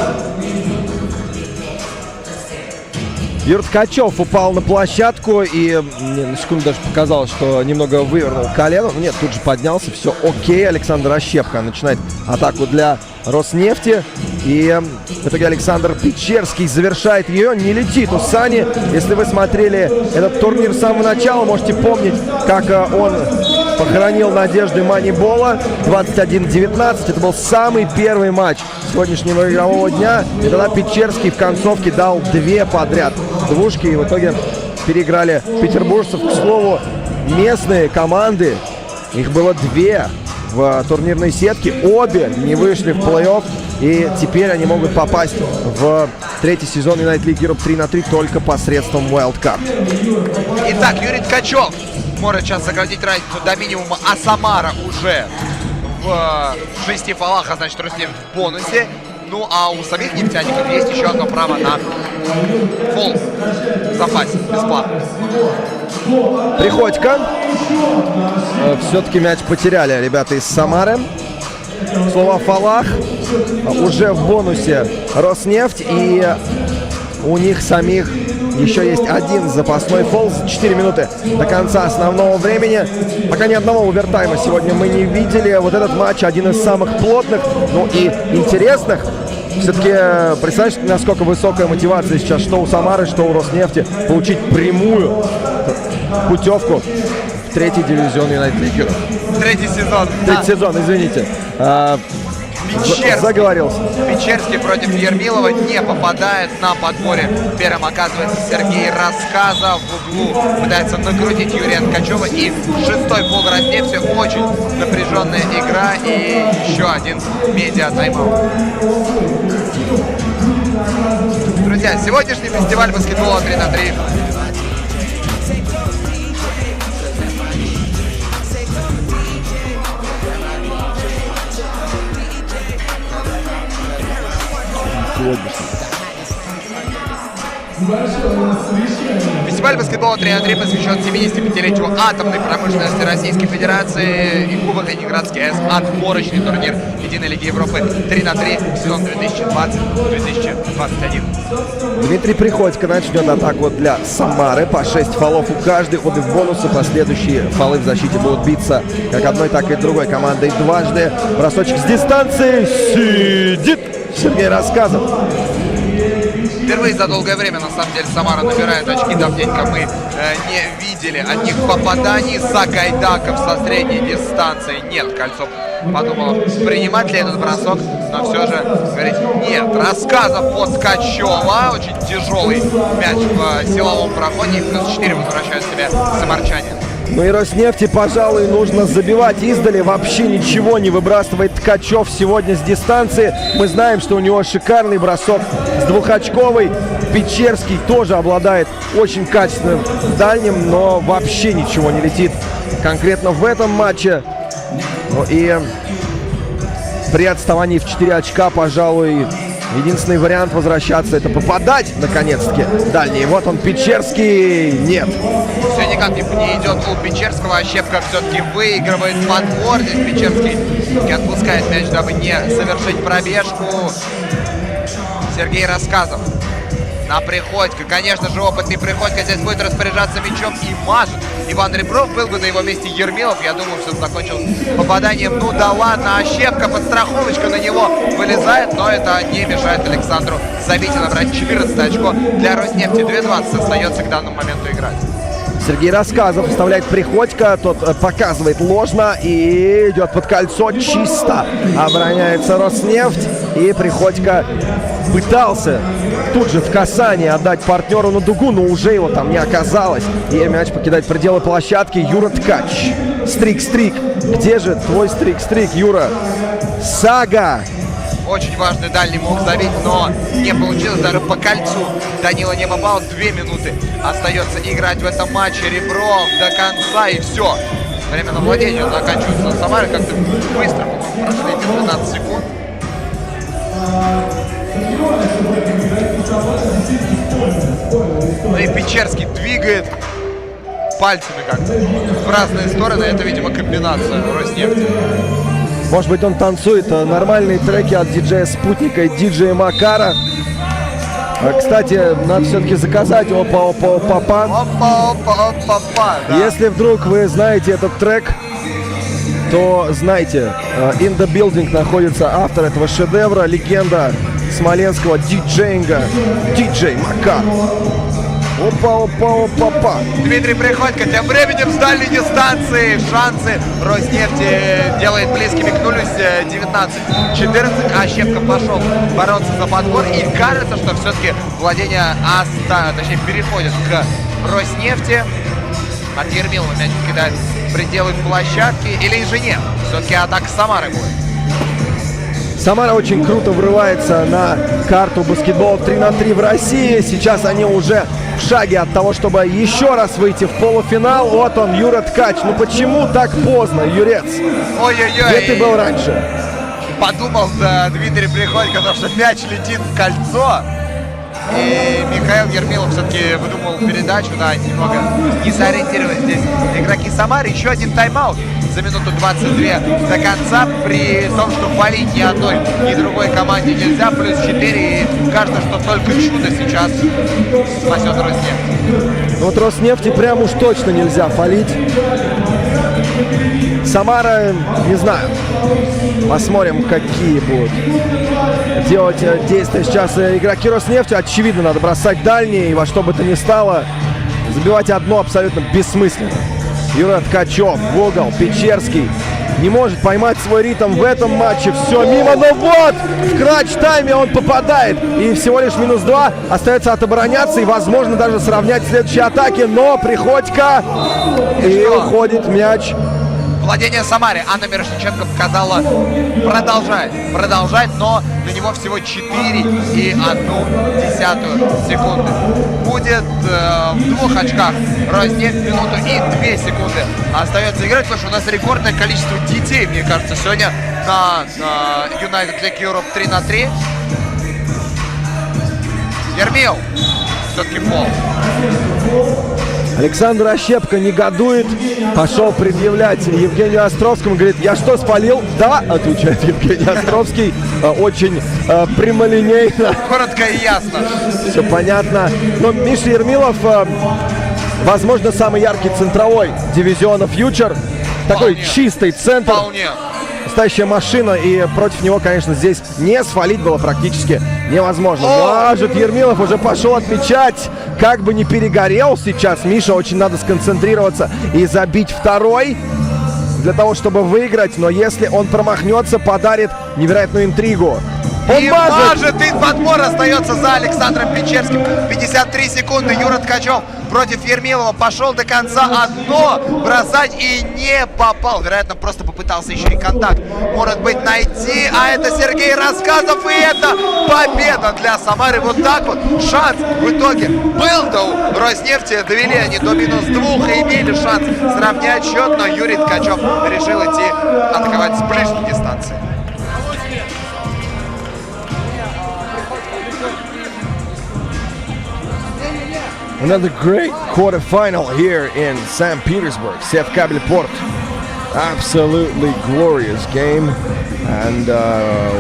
Юра Ткачев упал на площадку и мне на секунду даже показалось, что немного вывернул колено. Нет, тут же поднялся, все окей. Александр Ощепко начинает атаку для Роснефти. И в итоге Александр Печерский завершает ее. Не летит у Сани. Если вы смотрели этот турнир с самого начала, можете помнить, как он похоронил надежды Moneyball 21-19. Это был самый первый матч сегодняшнего игрового дня. И тогда Печерский в концовке дал 2 подряд двушки. И в итоге переиграли петербуржцев. К слову, местные команды, их было 2 в турнирной сетке. Обе не вышли в плей-офф. И теперь они могут попасть в 3-й сезон United League Europe 3х3 только посредством Wildcard. Итак, Юрий Ткачев может сейчас сократить разницу до минимума, а Самара уже в 6 фолах, а значит Роснефть в бонусе. Ну а у самих нефтяников есть еще одно право на фол в запасе, бесплатно. Приходько. Все-таки мяч потеряли ребята из Самары. Слово о фолах. Уже в бонусе Роснефть. И у них самих еще есть 1 запасной фол за 4 минуты до конца основного времени. Пока ни одного овертайма сегодня мы не видели. Вот этот матч один из самых плотных, ну и интересных. Все-таки представьте, насколько высокая мотивация сейчас что у Самары, что у Роснефти получить прямую путевку в 3-й дивизион United League Europe. 3-й сезон. 3-й сезон, извините. Заговорился. Печерский против Ермилова не попадает на подборе. Первым оказывается Сергей Рассказов в углу. Пытается накрутить Юрия Ткачева. И 6-й фол Роснефти. Очень напряженная игра. И еще один медиа тайм-аут. Друзья, сегодняшний фестиваль баскетбола 3х3. Фестиваль баскетбола 3х3 посвящен 75-летию атомной промышленности Российской Федерации и Кубок Ленинградский АЭС отборочный турнир Единой Лиги Европы 3х3 сезон 2020-2021. Дмитрий Приходько начнет атаку для Самары. По 6 фолов у каждой, обе в бонусы. Последующие фолы в защите будут биться как одной, так и другой командой дважды. Бросочек с дистанции. Сидит Сергей Рассказов. Впервые за долгое время, на самом деле, Самара набирает очки. Давненько мы не видели одних попаданий. Сагайдаков со средней дистанции. Нет, Кольцов подумал, принимать ли этот бросок, но все же говорит нет. Рассказов по Ткачева. Очень тяжелый мяч в силовом проходе. И плюс 4 возвращают себе самарчане. Ну и Роснефти, пожалуй, нужно забивать издали. Вообще ничего не выбрасывает Ткачев сегодня с дистанции. Мы знаем, что у него шикарный бросок с двухочковой. Печерский тоже обладает очень качественным дальним, но вообще ничего не летит конкретно в этом матче. Ну и при отставании в 4 очка, пожалуй, единственный вариант возвращаться — это попадать, наконец-таки, дальний. Вот он, Печерский. Нет. Все никак не идет у Печерского. Ощепка все-таки выигрывает подбор. Здесь Печерский отпускает мяч, дабы не совершить пробежку. Сергей Рассказов на Приходько. Конечно же, опытный Приходько здесь будет распоряжаться мячом и мажет. Иван Ребров, был бы на его месте Ермилов. Я думаю, все закончилось попаданием. Ну да ладно, Ощепка, подстраховочка на него вылезает, но это не мешает Александру забить и набрать 14 очко. Для Роснефти 2:20 остается к данному моменту играть. Сергей Рассказов вставляет Приходько, тот показывает ложно и идет под кольцо, чисто обороняется Роснефть. И Приходько пытался тут же в касании отдать партнеру на дугу, но уже его там не оказалось. И мяч покидает пределы площадки. Юра Ткач. Стрик-стрик. Где же твой стрик-стрик, Юра? Сага. Очень важный дальний мог забить, но не получилось даже по кольцу. Данила не попал. 2 минуты остается играть в этом матче. Ребров до конца и все. Время на владение заканчивается. Самара как-то быстро, по-моему, прошли эти 12 секунд. Ну и Печерский двигает пальцами как-то в разные стороны. Это, видимо, комбинация Роснефти. Может быть, он танцует нормальные треки от диджея Спутника и диджея Макара. Кстати, надо все-таки заказать опа-опа-опа-па. Опа-опа-опа-па, да. Если вдруг вы знаете этот трек, то знайте, in the building находится автор этого шедевра, легенда смоленского диджеинга, диджей Макар. Опа-опа-опа-па. Дмитрий Приходько тем временем с дальней дистанции шансы Роснефти делает близкими к нулю с 19-14, а Щепка пошел бороться за подбор, и кажется, что все-таки владение точнее переходит к Роснефти. От Ермилова мяч кидает в пределы площадки, или же нет, все-таки атака Самары будет. Самара очень круто врывается на карту баскетбола 3-3 в России. Сейчас они уже в шаге от того, чтобы еще раз выйти в полуфинал. Вот он, Юра Ткач. Ну почему так поздно, Юрец? Ой-ой-ой. Где ты был раньше? Подумал, да, Дмитрий Приходько, потому что мяч летит в кольцо. И Михаил Ермилов все-таки выдумал передачу, да, немного не сориентировались здесь игроки Самары. Еще один тайм-аут за минуту 22 до конца, при том, что фалить ни одной, ни другой команде нельзя. Плюс 4, и кажется, что только чудо сейчас спасет Роснефть. Вот Роснефти прям уж точно нельзя фалить. Самара, не знаю. Посмотрим, какие будут делать действия сейчас игроки Роснефти. Очевидно, надо бросать дальние, и во что бы то ни стало забивать одно абсолютно бессмысленно. Юра Ткачев в угол, Печерский не может поймать свой ритм в этом матче. Все мимо, но вот в крач-тайме он попадает. И всего лишь -2. Остается отобороняться и, возможно, даже сравнять следующие атаки. Но Приходько и уходит мяч. Владение Самаре. Анна Мирошниченко показала, продолжает, но на него всего 4,1 секунды. Будет в 2 очках Роснефть минуту и 2 секунды остается играть, потому что у нас рекордное количество детей, мне кажется, сегодня на United League Europe 3-3. Ермил, все-таки фол. Александр Ощепко негодует, пошел предъявлять Евгению Островскому, говорит: я что, спалил? Да, отвечает Евгений Островский, очень прямолинейно. Коротко и ясно. Все понятно. Но Миша Ермилов, возможно, самый яркий центровой дивизиона «Фьючер». Такой чистый центр. Настоящая машина, и против него, конечно, здесь не сфалить было практически невозможно. Может, Ермилов уже пошел отмечать, как бы не перегорел сейчас. Миша, очень надо сконцентрироваться и забить второй для того, чтобы выиграть. Но если он промахнется, подарит невероятную интригу. И мажет, и подбор остается за Александром Печерским. 53 секунды. Юра Ткачев против Ермилова пошел до конца одно бросать и не попал. Вероятно, просто попытался еще и контакт, может быть, найти. А это Сергей Рассказов, и это победа для Самары. Вот так вот шанс в итоге был-то у Роснефти. Довели они до -2 и имели шанс сравнять счет, но Юрий Ткачев решил идти атаковать с ближней дистанции. Another great quarterfinal here in Saint-Petersburg, CFKB Port. Absolutely glorious game, and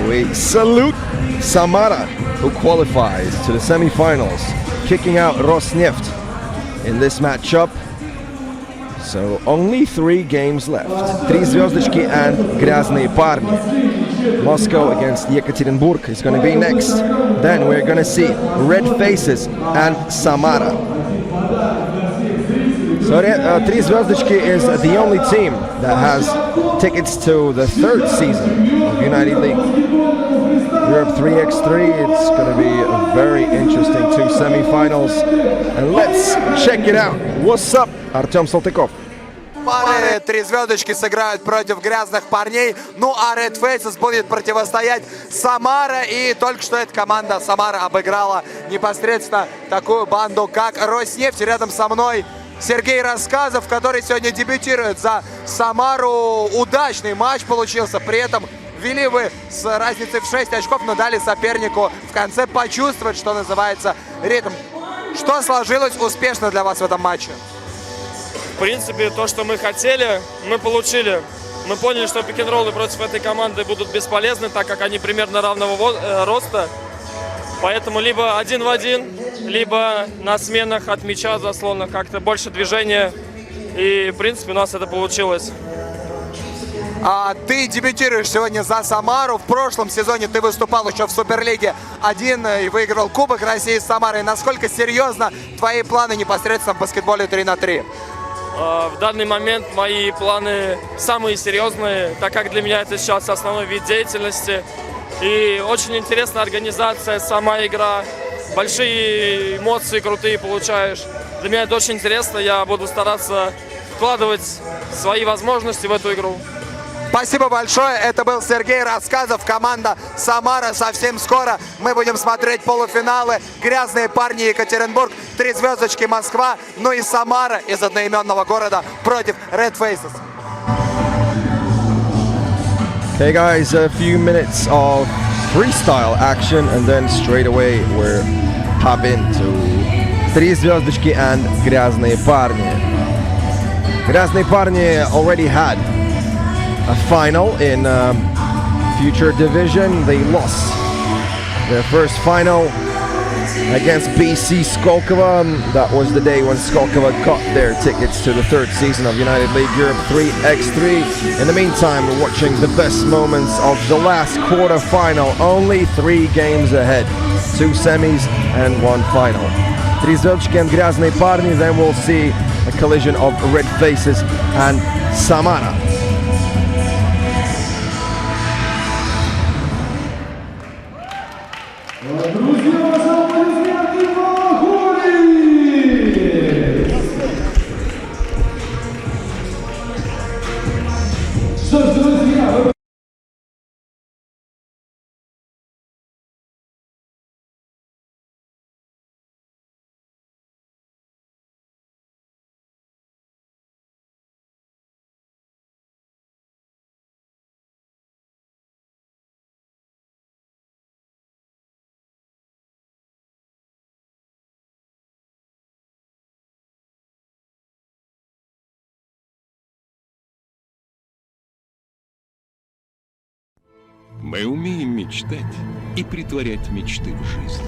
we salute Samara, who qualifies to the semifinals, kicking out Rosneft in this matchup. So only 3 games left. 3 звездочки and Graznney парни. Moscow against Yekaterinburg is going to be next. Then we're going to see Red Faces and Samara. So 3 звездочки is the only team that has tickets to the 3rd season of United League Europe 3x3. It's going to be a very interesting 2 semifinals. And let's check it out. What's up, Артем Салтыков? Пары 3 звездочки сыграют против грязных парней. Ну а Red Faces будет противостоять Самара. И только что эта команда Самара обыграла непосредственно такую банду, как Роснефть. Рядом со мной Сергей Рассказов, который сегодня дебютирует за Самару. Удачный матч получился. При этом вели вы с разницей в 6 очков, но дали сопернику в конце почувствовать, что называется, ритм. Что сложилось успешно для вас в этом матче? В принципе, то, что мы хотели, мы получили. Мы поняли, что пик-н-роллы против этой команды будут бесполезны, так как они примерно равного роста. Поэтому либо один в один, либо на сменах от мяча заслонах как-то больше движения. И, в принципе, у нас это получилось. Ты дебютируешь сегодня за Самару. В прошлом сезоне ты выступал еще в Суперлиге 1 и выиграл Кубок России с Самарой. Насколько серьезно твои планы непосредственно в баскетболе 3 на 3? В данный момент мои планы самые серьезные, так как для меня это сейчас основной вид деятельности. И очень интересная организация, сама игра. Большие эмоции крутые получаешь. Для меня это очень интересно. Я буду стараться вкладывать свои возможности в эту игру. Спасибо большое. Это был Сергей Рассказов, команда Самара. Совсем скоро мы будем смотреть полуфиналы. Грязные парни Екатеринбург, 3 звездочки Москва, ну и Самара из одноименного города против Red Faces. Okay guys, a few minutes of freestyle action and then straight away we're hop into 3 звездочки and Graznney парни. Graznney парни already had a final in future division. They lost their first final against BC Skolkovo. That was the day when Skolkovo got their tickets to the 3rd season of United League Europe 3x3. In the meantime, we're watching the best moments of the last quarter-final. Only 3 games ahead. 2 semis and 1 final. 3 звездочки and Graznney парни. Then we'll see a collision of Red Faces and Samara. Мы умеем мечтать и притворять мечты в жизнь.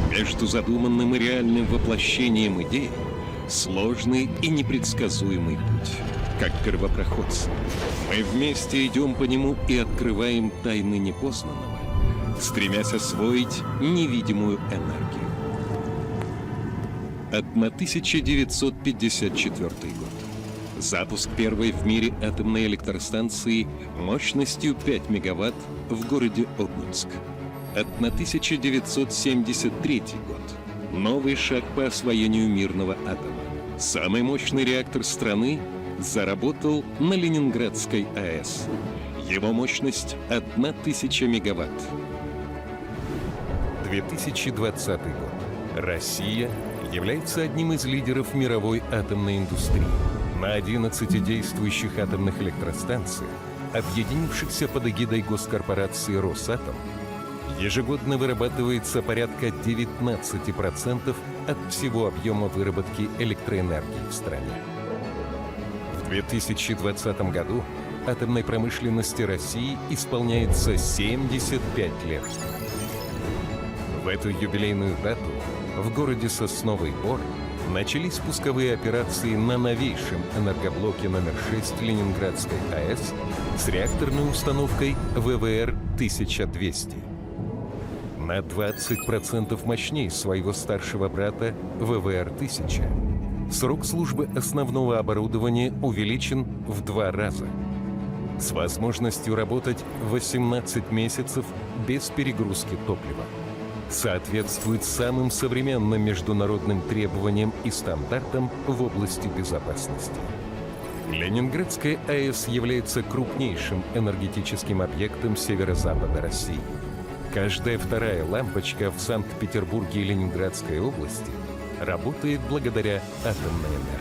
Между задуманным и реальным воплощением идеи сложный и непредсказуемый путь. Как первопроходцы, мы вместе идем по нему и открываем тайны непознанного, стремясь освоить невидимую энергию. 1954 год. Запуск первой в мире атомной электростанции мощностью 5 мегаватт в городе Обнинск. 1973 год. Новый шаг по освоению мирного атома. Самый мощный реактор страны заработал на Ленинградской АЭС. Его мощность 1000 мегаватт. 2020 год. Россия является одним из лидеров мировой атомной индустрии. На 11 действующих атомных электростанциях, объединившихся под эгидой госкорпорации «Росатом», ежегодно вырабатывается порядка 19% от всего объема выработки электроэнергии в стране. В 2020 году атомной промышленности России исполняется 75 лет. В эту юбилейную дату в городе Сосновый Бор начались пусковые операции на новейшем энергоблоке номер 6 Ленинградской АЭС с реакторной установкой ВВР-1200. На 20% мощнее своего старшего брата ВВР-1000. Срок службы основного оборудования увеличен в 2 раза. С возможностью работать 18 месяцев без перегрузки топлива. Соответствует самым современным международным требованиям и стандартам в области безопасности. Ленинградская АЭС является крупнейшим энергетическим объектом северо-запада России. Каждая вторая лампочка в Санкт-Петербурге и Ленинградской области работает благодаря атомной энергии.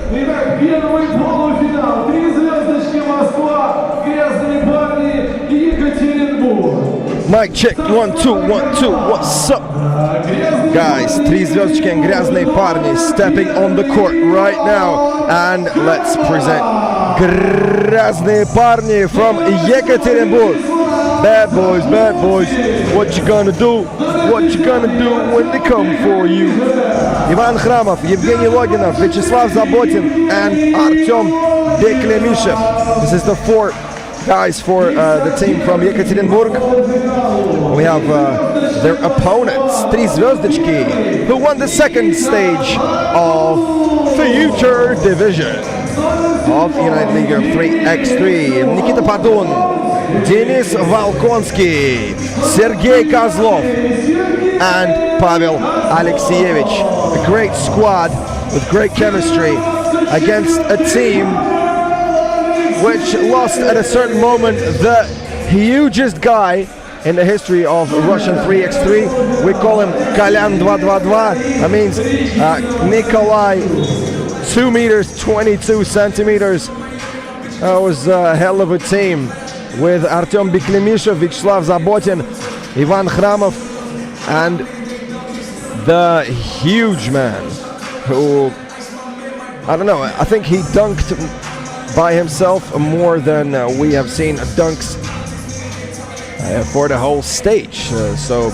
Итак, первый полуфинал. 3 звездочки Москва, грязные парни Екатеринбург. Mic check, 1, 2, 1, 2, what's up? Guys, 3 звездочки and грязные парни stepping on the court right now. And let's present грязные парни from Екатеринбурg. Bad boys, what you gonna do? What you gonna do when they come for you? Иван Храмов, Евгений Логинов, Вячеслав Заботин, and Artyom Beklemichev. This is the 4 guys for the team from Yekaterinburg. We have their opponents, 3 звездочки, who won the second stage of Future Division of United League of 3x3. Nikita Padun, Denis Volkonsky, Sergey Kozlov, and Pavel Alexeyevich. A great squad with great chemistry against a team which lost at a certain moment the hugest guy in the history of Russian 3x3. We call him Kalyan 222. That means Nikolai 2 meters 22 centimeters. That was a hell of a team with Artyom Beklemichev, Vyacheslav Zabotin, Ivan Khramov, and the huge man who, I don't know, I think he dunked by himself more than we have seen dunks for the whole stage. So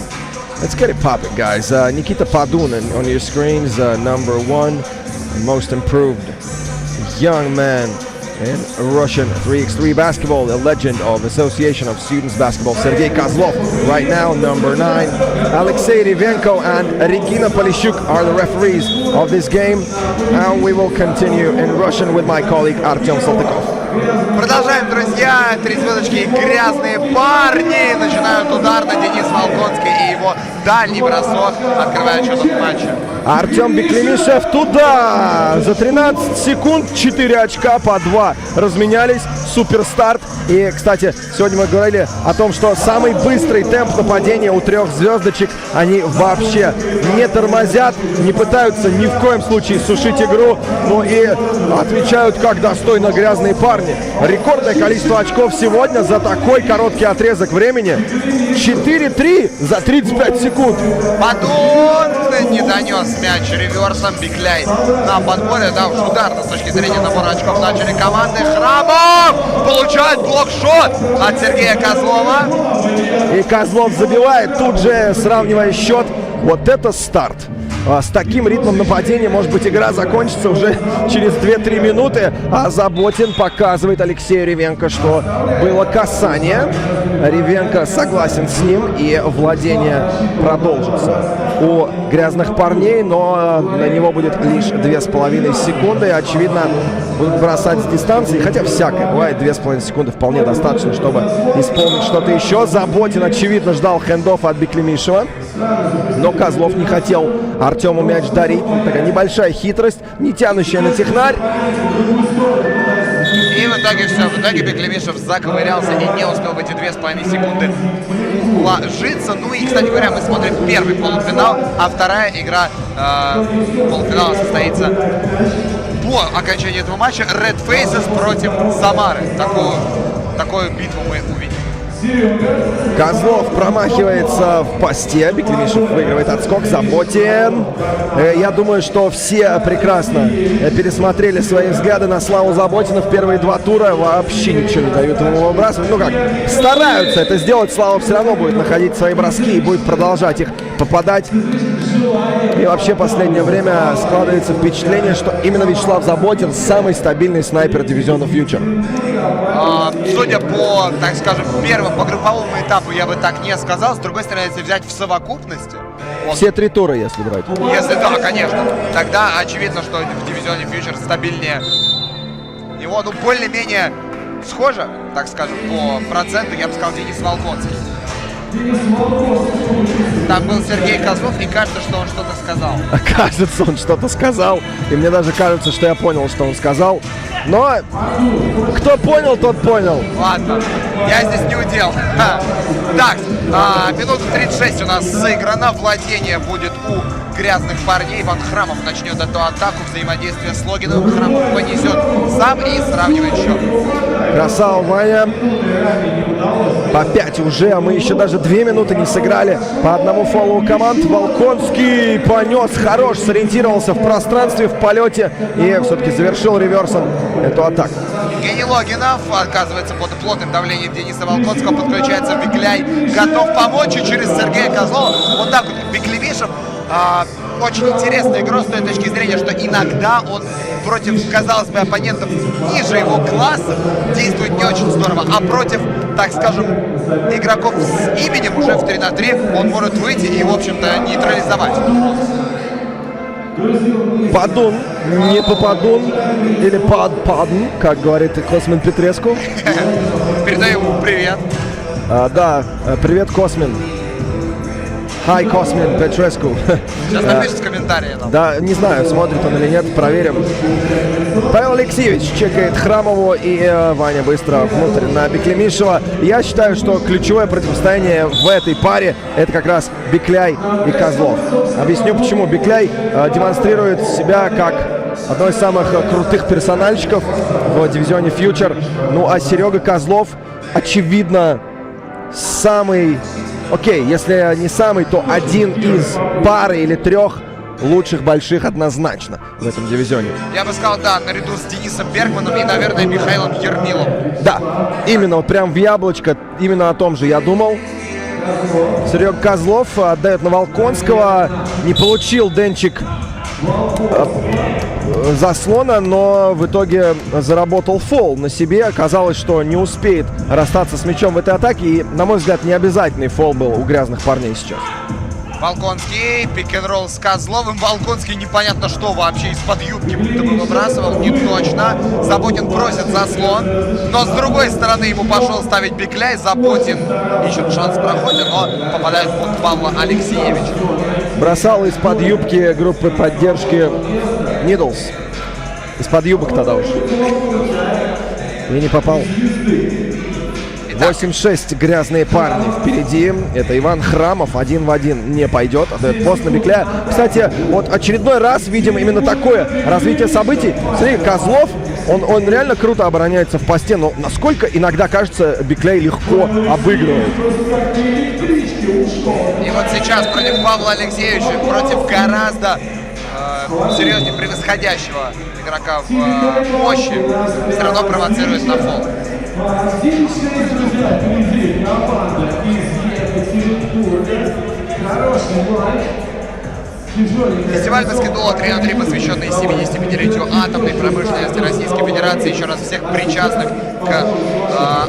let's get it popping, guys. Nikita Padun on your screens, number 1, most improved young man in Russian 3x3 basketball, the legend of Association of Students Basketball, Sergey Kozlov, right now, number 9. Alexei Rivenko and Regina Polishuk are the referees of this game. And we will continue in Russian with my colleague Artyom Saltykov. Продолжаем, друзья. 3 звездочки, грязные парни. Начинают удар на Денис Волконский и его дальний бросок открывает счет в матче. Артем Беклемишев туда! За 13 секунд 4 очка по 2 разменялись. Супер старт. И, кстати, сегодня мы говорили о том, что самый быстрый темп нападения у 3 звездочек. Они вообще не тормозят, не пытаются ни в коем случае сушить игру, но и отвечают как достойно грязные парни. Рекордное количество очков сегодня за такой короткий отрезок времени. 4-3 за 35 секунд. Падон не донес мяч реверсом. Бекляй на подборе. Да, уж ударно с точки зрения набора очков начали команды. Храмов получает блокшот от Сергея Козлова. И Козлов забивает, тут же сравнивая счет. Вот это старт. С таким ритмом нападения, может быть, игра закончится уже через 2-3 минуты. А Заботин показывает Алексею Ревенко, что было касание. Ревенко согласен с ним, и владение продолжится у грязных парней, но на него будет лишь 2,5 секунды. Очевидно, будут бросать с дистанции, хотя всякое бывает. 2,5 секунды вполне достаточно, чтобы исполнить что-то еще. Заботин, очевидно, ждал хендофа от Беклемишева, но Козлов не хотел Артему мяч дарить. Такая небольшая хитрость, не тянущая на технарь. И в итоге все. В итоге Беклемишев заковырялся и не успел в эти 2,5 секунды уложиться. Ну и, кстати говоря, мы смотрим первый полуфинал, а вторая игра полуфинала состоится по окончании этого матча. Red Faces против Самары. Такую битву мы увидим. Козлов промахивается в посте. Беклемишев выигрывает отскок. Заботин. Я думаю, что все прекрасно пересмотрели свои взгляды на Славу Заботина. В первые 2 тура вообще ничего не дают ему выбрасывать. Ну как, стараются это сделать. Слава все равно будет находить свои броски и будет продолжать их попадать. И вообще в последнее время складывается впечатление, что именно Вячеслав Заботин самый стабильный снайпер дивизиона Future. Судя по, так скажем, по групповому этапу я бы так не сказал. С другой стороны, если взять в совокупности... Все 3 тура, если брать. Если да, конечно. Тогда очевидно, что в дивизионе Future стабильнее его, ну, более-менее схоже, так скажем, по проценту, я бы сказал, Денис Волконский. Там был Сергей Козлов, и кажется, что он что-то сказал. Кажется, он что-то сказал. И мне даже кажется, что я понял, что он сказал. Но кто понял, тот понял. Ладно, я здесь не удел. Так, минута 36 у нас сыграно. Владение будет у грязных парней. Иван Храмов начнет эту атаку, взаимодействие с Логиновым. Храмов понесет сам и сравнивает счет. Красава, Ваня. По 5 уже, а мы еще даже 2 минуты не сыграли. По одному фолу у команд. Волконский понес, хорош, сориентировался в пространстве, в полете и все-таки завершил реверсом эту атаку. Евгений Логинов оказывается под плотным давлением Дениса Волконского. Подключается Бекляй, готов помочь и через Сергея Козлова. Вот так вот Беклемишев. Очень интересная игра с той точки зрения, что иногда он против, казалось бы, оппонентов ниже его класса действует не очень здорово, а против, так скажем, игроков с именем уже в 3 на 3 он может выйти и, в общем-то, нейтрализовать. Падун, не попадун, или падун, как говорит Космин Петреску. Передаю ему привет. Да, привет, Космин. Hi, Космин Петреску. Сейчас напишет в комментарии. Да, не знаю, смотрит он или нет, проверим. Павел Алексеевич чекает Храмову и Ваня быстро внутрь на Беклемишева. Я считаю, что ключевое противостояние в этой паре это как раз Бекляй и Козлов. Объясню почему. Бекляй демонстрирует себя как одной из самых крутых персональщиков в дивизионе Фьючер. Ну а Серега Козлов, очевидно, самый... Окей, если не самый, то один из пары или 3 лучших больших однозначно в этом дивизионе. Я бы сказал, да, наряду с Денисом Бергманом и, наверное, Михаилом Ермилом. Да, именно вот прям в яблочко, именно о том же я думал. Серега Козлов отдает на Волконского. Не получил Денчик заслона, но в итоге заработал фол на себе. Оказалось, что не успеет расстаться с мячом в этой атаке. И, на мой взгляд, необязательный фол был у грязных парней сейчас. Волконский, пик-н-ролл с Козловым. Волконский непонятно что вообще из-под юбки будто бы выбрасывал, не точно. Заботин просит заслон, но с другой стороны ему пошел ставить Бекляй. Заботин ищет шанс в проходе, но попадает под Павла Алексеевича. Бросал из-под юбки группы поддержки Нидлс. Из-под юбок тогда уж. И не попал. 8-6 грязные парни впереди. Это Иван Храмов 1 в 1 не пойдет. Отдает пост на Бекляя. Кстати, вот очередной раз видим именно такое развитие событий. Смотри, Козлов, он реально круто обороняется в посте, но насколько иногда, кажется, Бекляй легко обыгрывает. И вот сейчас против Павла Алексеевича, против гораздо серьезнее превосходящего игрока в мощи, все равно провоцирует на фол. Фестиваль баскетбола 3 на 3, посвященный 75-летию атомной промышленности Российской Федерации. Еще раз всех причастных к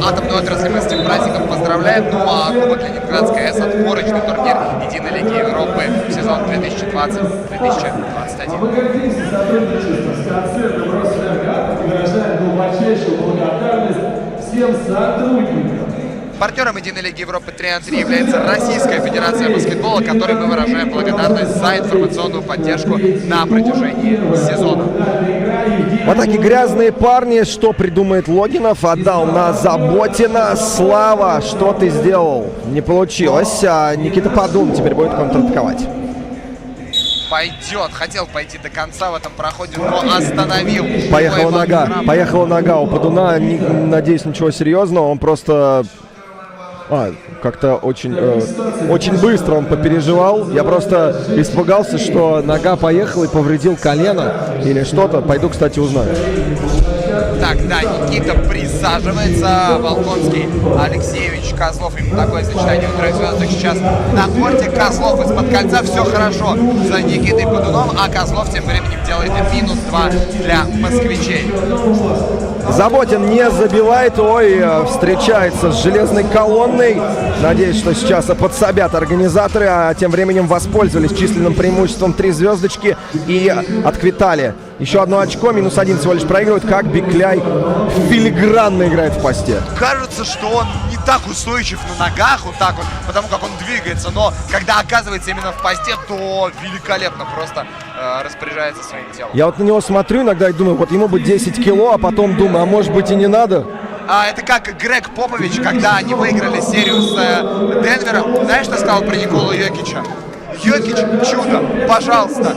атомной отрасли мы с этим праздником поздравляем. Ну а Кубок Ленинградской АЭС — отборочный турнир Единой Лиги Европы в сезон 2020-2021. Партнером Единой Лиги Европы 3 на 3 является Российская Федерация баскетбола, которой мы выражаем благодарность за информационную поддержку на протяжении сезона. В атаке грязные парни. Что придумает Логинов? Отдал на Заботина. Слава, что ты сделал? Не получилось. А Никита Падун теперь будет контратаковать. Пойдет. Хотел пойти до конца в этом проходе, но остановил. Поехала нога. Поехала нога у Падуна. Надеюсь, ничего серьезного. Он просто... как-то очень быстро он попереживал. Я просто испугался, что нога поехала и повредил колено или что-то. Пойду, кстати, узнаю. Так, да, Никита присаживается. Волконский, Алексеевич, Козлов. Ему такое сочетание у 3 звездок сейчас на корте. Козлов из-под кольца. Все хорошо за Никитой Падуном, а Козлов тем временем делает -2 для москвичей. Заботин не забивает. Ой, встречается с железной колонной. Надеюсь, что сейчас подсобят организаторы, а тем временем воспользовались численным преимуществом 3 звездочки и отквитали. Еще одно очко, -1 всего лишь проигрывают, как Бекляй филигранно играет в посте. Кажется, что он не так устойчив на ногах, вот так вот, потому как он двигается, но когда оказывается именно в посте, то великолепно просто распоряжается своим телом. Я вот на него смотрю иногда и думаю, вот ему бы 10 кило, а потом думаю, а может быть и не надо? Это как Грег Попович, когда они выиграли серию с Денвером. Знаешь, что сказал про Николу Йокича? Йокич, чудо, пожалуйста,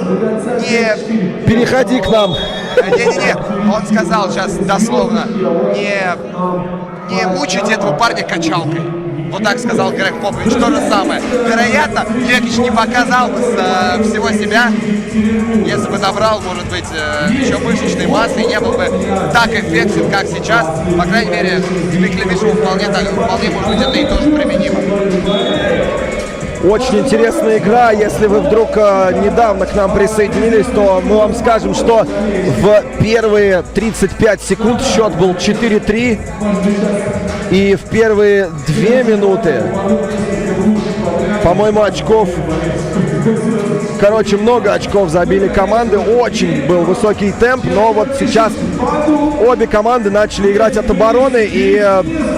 не... Переходи к нам. Не-не-не, он сказал сейчас дословно, не мучайте этого парня качалкой. Вот так сказал Грег Попович, то же самое. Вероятно, Йокич не показал бы всего себя, если бы набрал, может быть, еще мышечной массы и не был бы так эффектен, как сейчас. По крайней мере, к Беклемишеву вполне может быть, это и тоже применимо. Очень интересная игра. Если вы вдруг недавно к нам присоединились, то мы вам скажем, что в первые 35 секунд счет был 4-3. И в первые 2 минуты, по-моему, много очков забили команды. Очень был высокий темп, но вот сейчас обе команды начали играть от обороны, и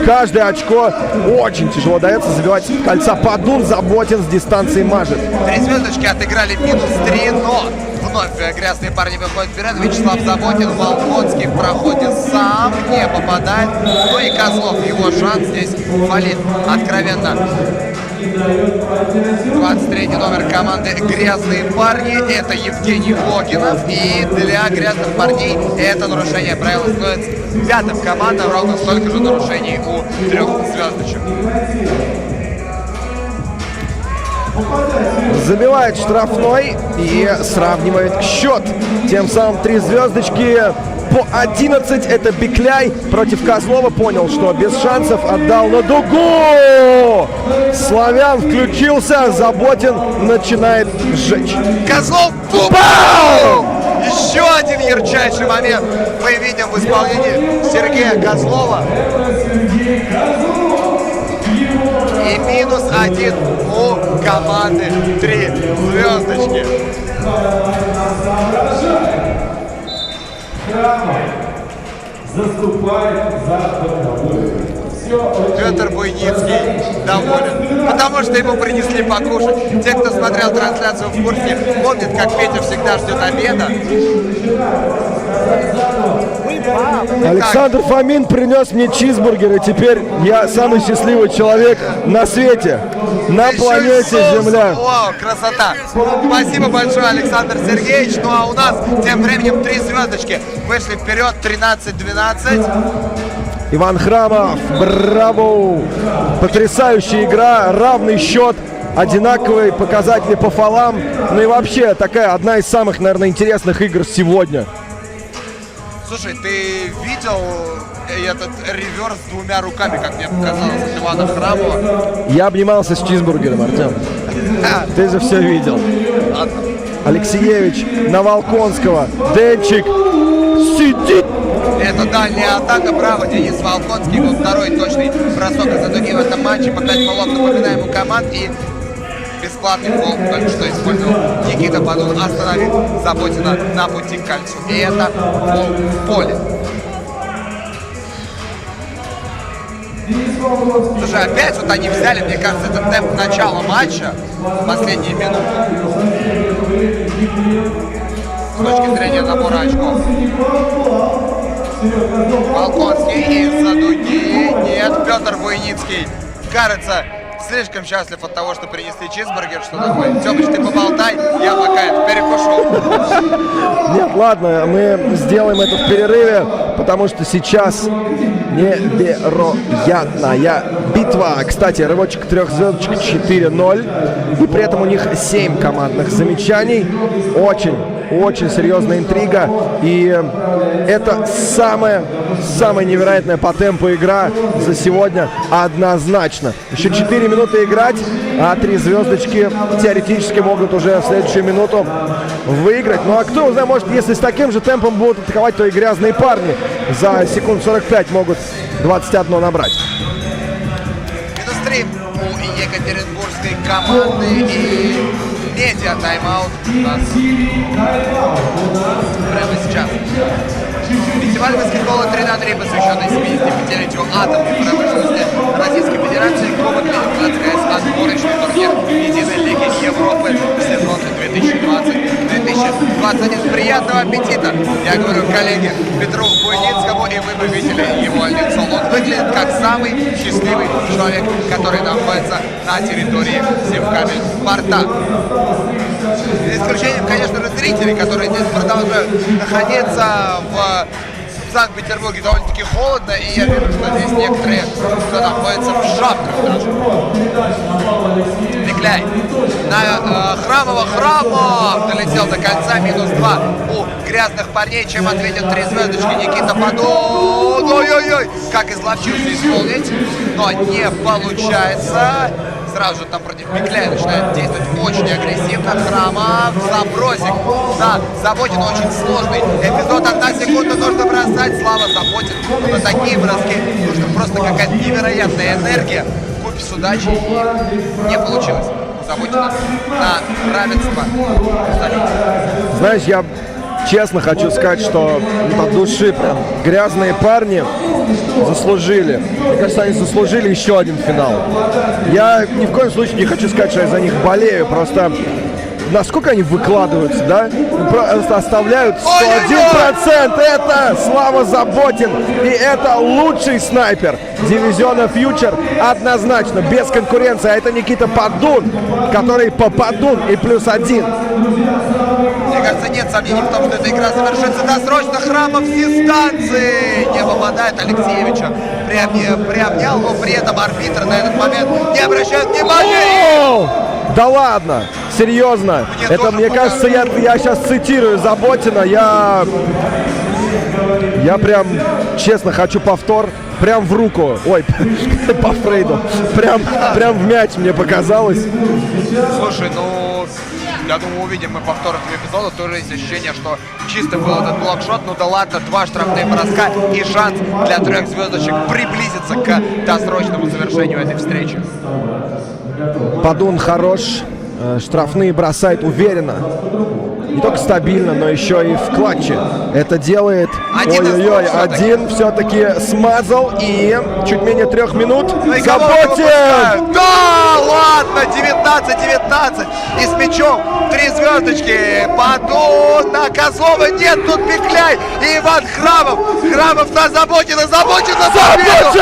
каждое очко очень тяжело дается забивать из кольца. Падун заботен, с дистанции мажет. 3 звездочки отыграли -3, но вновь грязные парни выходят вперед. Вячеслав Заботин, Волконский в проходе сам не попадает. Ну и Козлов, его шанс здесь фалит откровенно. 23-й номер команды «Грязные парни» — это Евгений Логинов. И для грязных парней это нарушение правил становится 5-м командой. Ровно столько же нарушений у 3 звездочек. Забивает штрафной и сравнивает счет. Тем самым 3 звездочки по 11. Это Бекляй против Козлова. Понял, что без шансов, отдал на дугу. Славян включился. Заботин начинает сжечь. Козлов! Бум! Еще один ярчайший момент мы видим в исполнении Сергея Козлова. И -1 у команды 3 звездочки. Петр Буйницкий доволен, потому что ему принесли покушать. Те, кто смотрел трансляцию в курсе, помнят, как Петя всегда ждет обеда. Александр Фомин принес мне чизбургер, и теперь я самый счастливый человек на свете, на планете Земля. Вау, красота! Спасибо большое, Александр Сергеевич. Ну а у нас тем временем 3 звездочки вышли вперед, 13-12. Иван Храмов, браво! Потрясающая игра, равный счет, одинаковые показатели по фолам. Ну и вообще, такая одна из самых, наверное, интересных игр сегодня. Слушай, ты видел этот реверс с 2 руками, как мне показалось, от Ивана Храмова? Я обнимался с чизбургером, Артем. Ты же все видел. Алексеевич на Волконского. Денчик сидит. Это дальняя атака, браво, Денис Волконский, был 2-й точный бросок из-за дуги в этом матче. По 5 фолов напоминаем у команд, и бесплатный фол только что использовал Никита Падун, остановил Заботина на пути к кольцу. И это фол в поле. Слушай, опять вот они взяли, мне кажется, этот темп начала матча, последние минуты. С точки зрения набора очков. Волконский из-за дуги. Нет, Петр Буйницкий, кажется, слишком счастлив от того, что принесли чизбургер, что такое. Тёмыч, ты поболтай, я пока это перекушу. Нет, ладно, мы сделаем это в перерыве, потому что сейчас невероятная битва. Кстати, рывочек 3 звездочек 4-0. И при этом у них 7 командных замечаний. Очень серьезная интрига. И это самая невероятная по темпу игра за сегодня однозначно. Еще 4 минуты играть, а 3 звездочки теоретически могут уже в следующую минуту выиграть. Ну а кто узнает, может, если с таким же темпом будут атаковать, то и грязные парни за секунд 45 могут 21 набрать. Минус 3 у екатеринбургской команды, и медиа тайм-аут у нас прямо сейчас. Фестиваль баскетбола 3х3, посвященный 75-летию атомной промышленности Российской Федерации, Кубок Ленинградская отборочный турнир Единой Лиги Европы сезон 2020-2021. 21. Приятного аппетита, я говорю коллеге Петру Буйницкому, и вы бы видели его лицо. Он выглядит как самый счастливый человек, который находится на территории Севкабель порта. За исключением, конечно же, зрителей, которые здесь продолжают находиться в Санкт-Петербурге. Довольно-таки холодно, и я вижу, что здесь некоторые, кто находится в шапках даже. Викляй на Храмова долетел до кольца, -2 у грязных парней, чем ответят 3 звездочки. Никита Падун, ой-ой-ой, как изловчился исполнить, но не получается. Сразу же там против Викляя начинает действовать очень агрессивно. Храмов, забросик, да, Заботин, очень сложный эпизод. 1 секунда нужно бросать, Слава Заботин. Но на такие броски нужна просто какая-то невероятная энергия вкупе с удачей, и не получилось. Заботина на равенство. Знаешь, я честно хочу сказать, что от души прям грязные парни заслужили. Мне кажется, они заслужили еще один финал. Я ни в коем случае не хочу сказать, что я за них болею, просто насколько они выкладываются, да? Просто оставляют 101%. Это Слава Заботин, и это лучший снайпер дивизиона Фьючер однозначно, без конкуренции. А это Никита Падун, который Попадун и +1. Мне кажется, нет сомнений в том, что эта игра завершится досрочно. Храмов с дистанции не попадает Алексеевича. Приобнял, но при этом арбитр на этот момент не обращает внимания. Да ладно, серьезно. Это, мне кажется, я сейчас цитирую Заботина. Я прям, честно, хочу повтор. Прям в руку. Ой, по Фрейду. Прям в мяч мне показалось. Слушай, ну, я думаю, увидим мы повтор этого эпизода. Тоже есть ощущение, что чисто был этот блокшот. Ну да ладно, 2 штрафных броска и шанс для 3 звездочек приблизиться к досрочному завершению этой встречи. Падун хорош, штрафные бросает уверенно. Не только стабильно, но еще и в клатче. Это делает... Ой-ой-ой, один все-таки смазал, и чуть менее 3 минут. Заботин! Да, ладно, 19-19. И с мячом 3 звездочки. Падун на Козлова. Нет, тут Пекляй и Иван Храмов. Храмов на Заботина. Заботин на победу!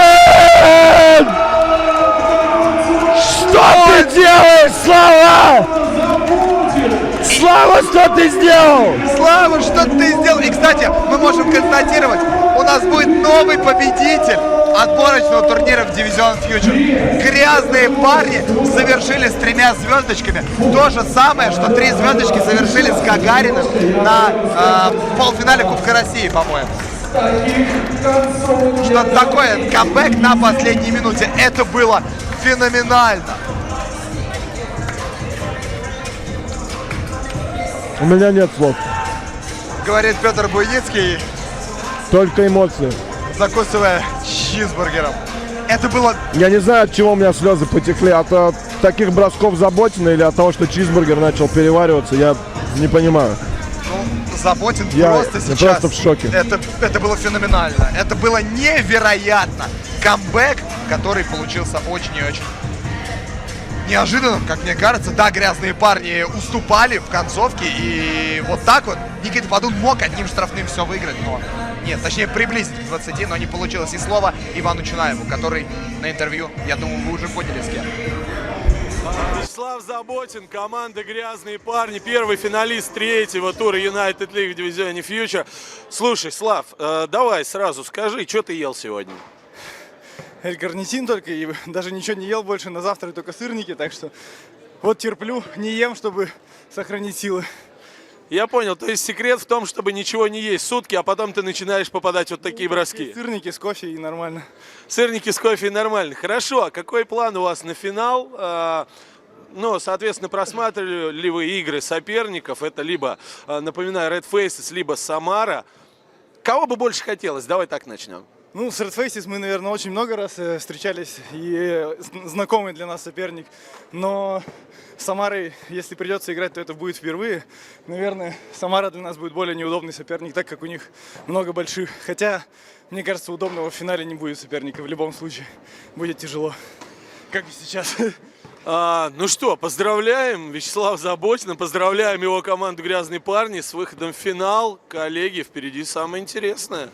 Что ты делаешь, Слава? Слава, что ты сделал? Слава, что ты сделал? И, кстати, мы можем констатировать, у нас будет новый победитель отборочного турнира в дивизион Фьючер. Грязные парни завершили с 3 звездочками. То же самое, что 3 звездочки завершили с Гагариным на полуфинале Кубка России, по-моему. Что-то такое, камбэк на последней минуте. Это было феноменально. У меня нет слов. Говорит Петр Буйницкий. Только эмоции. Закусывая чизбургером. Это было... Я не знаю, от чего у меня слезы потекли. От таких бросков Заботина или от того, что чизбургер начал перевариваться, я не понимаю. Ну, Заботин просто сейчас... Я просто в шоке. Это было феноменально. Это было невероятно. Камбэк, который получился очень и очень неожиданным, как мне кажется. Да, грязные парни уступали в концовке, и вот так вот Никита Падун мог одним штрафным все выиграть, но нет, точнее приблизить к 20, но не получилось. И слово Ивану Чунаеву, который на интервью, я думаю, вы уже поняли с кем. Вячеслав Заботин, команда «Грязные парни», первый финалист 3-го тура United League в дивизионе Future. Слушай, Слав, давай сразу скажи, что ты ел сегодня? Карнитин только, и даже ничего не ел больше, на завтрак только сырники, так что вот терплю, не ем, чтобы сохранить силы. Я понял, то есть секрет в том, чтобы ничего не есть сутки, а потом ты начинаешь попадать вот такие броски. Сырники с кофе и нормально. Сырники с кофе и нормально. Хорошо, а какой план у вас на финал? Ну, соответственно, просматривали ли вы игры соперников? Это либо, напоминаю, Red Faces, либо Самара. Кого бы больше хотелось? Давай так начнем. Ну, с Red Faces мы, наверное, очень много раз встречались, и знакомый для нас соперник. Но с Самарой, если придется играть, то это будет впервые. Наверное, Самара для нас будет более неудобный соперник, так как у них много больших. Хотя, мне кажется, удобного в финале не будет соперника в любом случае. Будет тяжело, как и сейчас. Ну что, поздравляем Вячеслава Заботина, поздравляем его команду «Грязные парни» с выходом в финал. Коллеги, впереди самое интересное.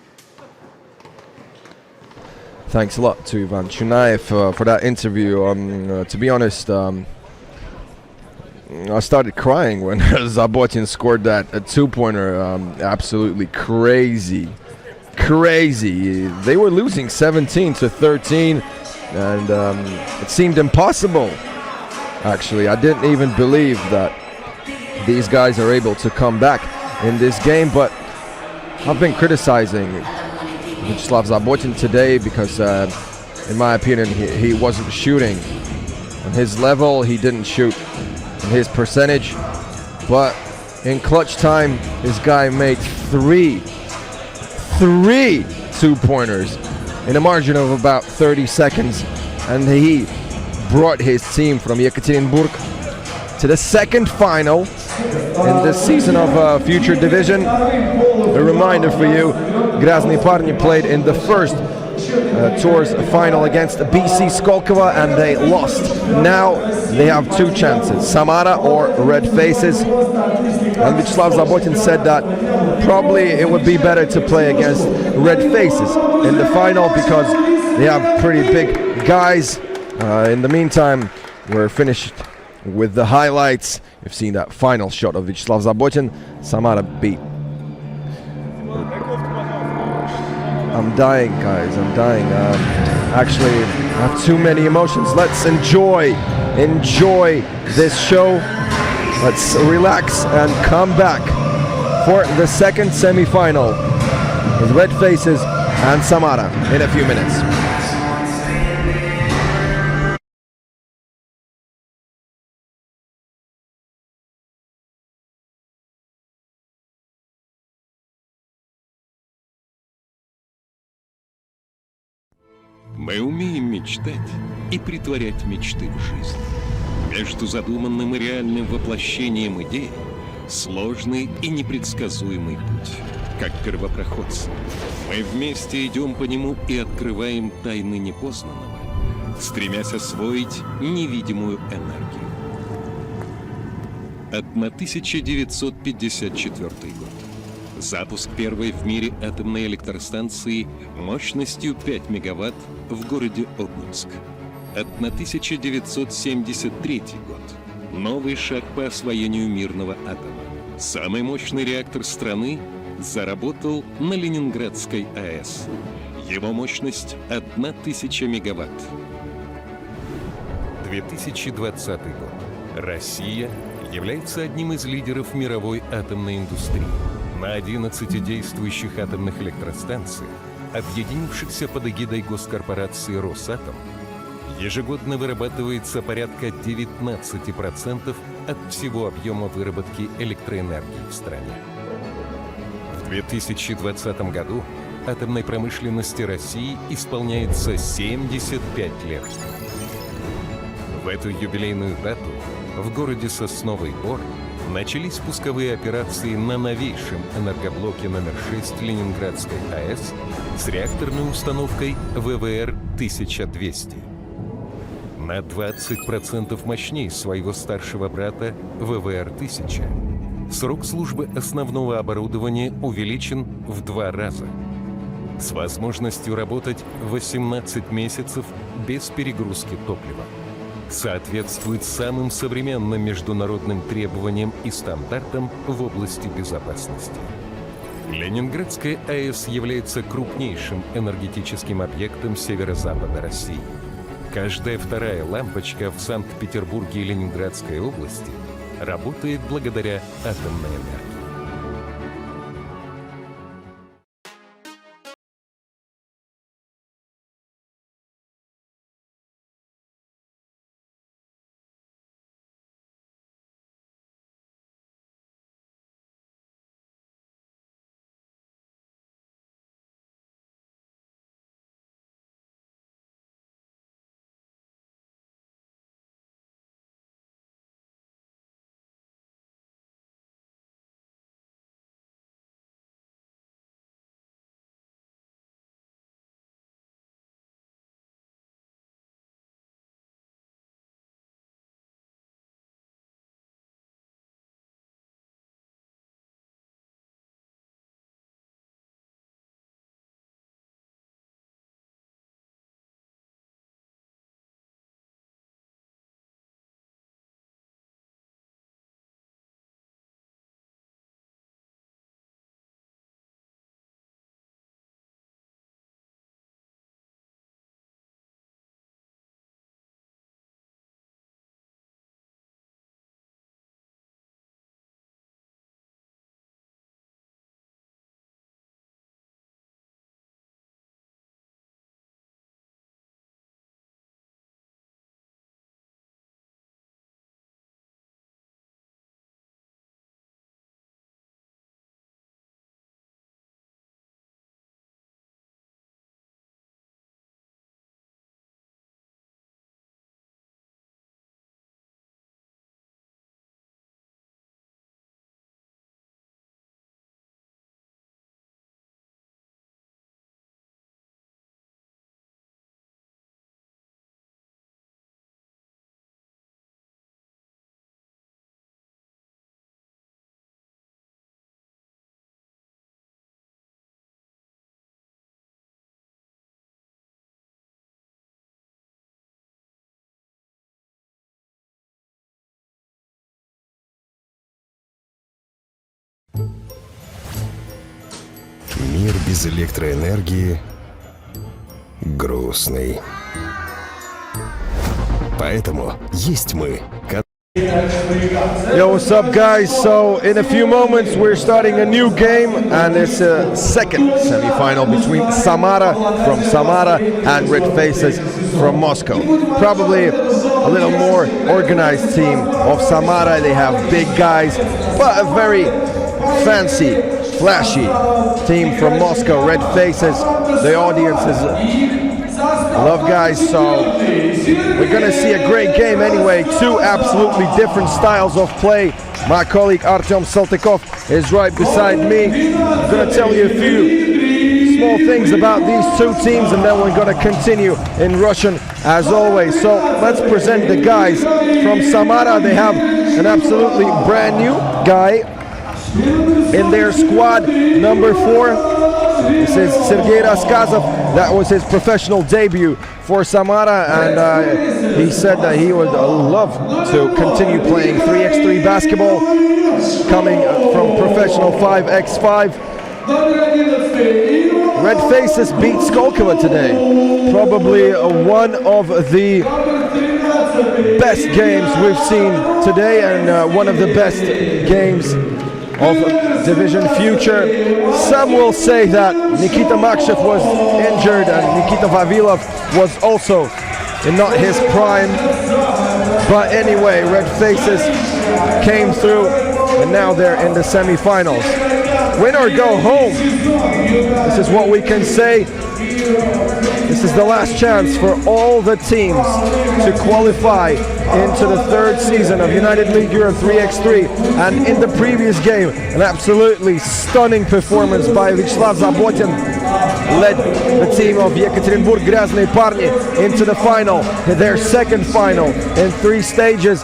Thanks a lot to Ivan Chunaev for that interview. To be honest, I started crying when Zabotin scored that two-pointer. Absolutely crazy. They were losing 17-13, and it seemed impossible. Actually, I didn't even believe that these guys are able to come back in this game, but I've been criticizing Vyacheslav Zabotin today because, in my opinion, he wasn't shooting. On his level, he didn't shoot in his percentage, but in clutch time, this guy made three two-pointers in a margin of about 30 seconds, and he brought his team from Yekaterinburg to the second final in this season of Future Division. A reminder for you, Graznney Parny played in the first tour's final against BC Skolkovo and they lost. Now they have two chances, Samara or Red Faces. And Vyacheslav Zabotin said that probably it would be better to play against Red Faces in the final because they have pretty big guys. In the meantime, we're finished with the highlights. You've seen that final shot of Vyacheslav Zabotin. Samara beat. I'm dying, guys. I'm dying. Actually, I have too many emotions. Let's enjoy this show. Let's relax and come back for the second semi-final with Red Faces and Samara in a few minutes. Мы умеем мечтать и притворять мечты в жизнь. Между задуманным и реальным воплощением идеи сложный и непредсказуемый путь. Как первопроходцы, мы вместе идем по нему и открываем тайны непознанного, стремясь освоить невидимую энергию. 1954 год. Запуск первой в мире атомной электростанции мощностью 5 мегаватт в городе Обнинск. 1973 год. Новый шаг по освоению мирного атома. Самый мощный реактор страны заработал на Ленинградской АЭС. Его мощность 1000 мегаватт. 2020 год. Россия является одним из лидеров мировой атомной индустрии. На 11 действующих атомных электростанциях, объединившихся под эгидой госкорпорации «Росатом», ежегодно вырабатывается порядка 19% от всего объема выработки электроэнергии в стране. В 2020 году атомной промышленности России исполняется 75 лет. В эту юбилейную дату в городе Сосновый Бор начались пусковые операции на новейшем энергоблоке номер 6 Ленинградской АЭС с реакторной установкой ВВР-1200. На 20% мощнее своего старшего брата ВВР-1000. Срок службы основного оборудования увеличен в 2 раза. С возможностью работать 18 месяцев без перегрузки топлива. Соответствует самым современным международным требованиям и стандартам в области безопасности. Ленинградская АЭС является крупнейшим энергетическим объектом северо-запада России. Каждая вторая лампочка в Санкт-Петербурге и Ленинградской области работает благодаря атомной энергии. без электроэнергии грустный. Поэтому есть мы. Yo, what's up, guys? So, in a few moments, we're starting a new game, and it's a second semi-final between Samara from Samara and Red Faces from Moscow. Probably a little more organized team of Samara. They have big guys, but a very fancy, flashy team from Moscow. Red Faces, the audience is love guys, so we're gonna see a great game anyway. Two absolutely different styles of play. My colleague Artem Saltykov is right beside me. I'm gonna tell you a few small things about these two teams, and then we're gonna continue in Russian as always. So let's present the guys from Samara. They have an absolutely brand new guy in their squad, number 4. This is Sergei Raskazov. That was his professional debut for Samara, and he said that he would love to continue playing 3x3 basketball, coming from professional 5x5. Red Faces beat Skolkovo today. Probably one of the best games we've seen today, and one of the best games of Division Future. Some will say that Nikita Makshev was injured and Nikita Vavilov was also not his prime. But anyway, Red Faces came through, and now they're in the semi-finals. Win or go home. This is what we can say. This is the last chance for all the teams to qualify into the third season of United League Europe 3x3. And in the previous game, an absolutely stunning performance by Vyacheslav Zabotin led the team of Yekaterinburg Graznney Parni into the final, their second final in 3 stages.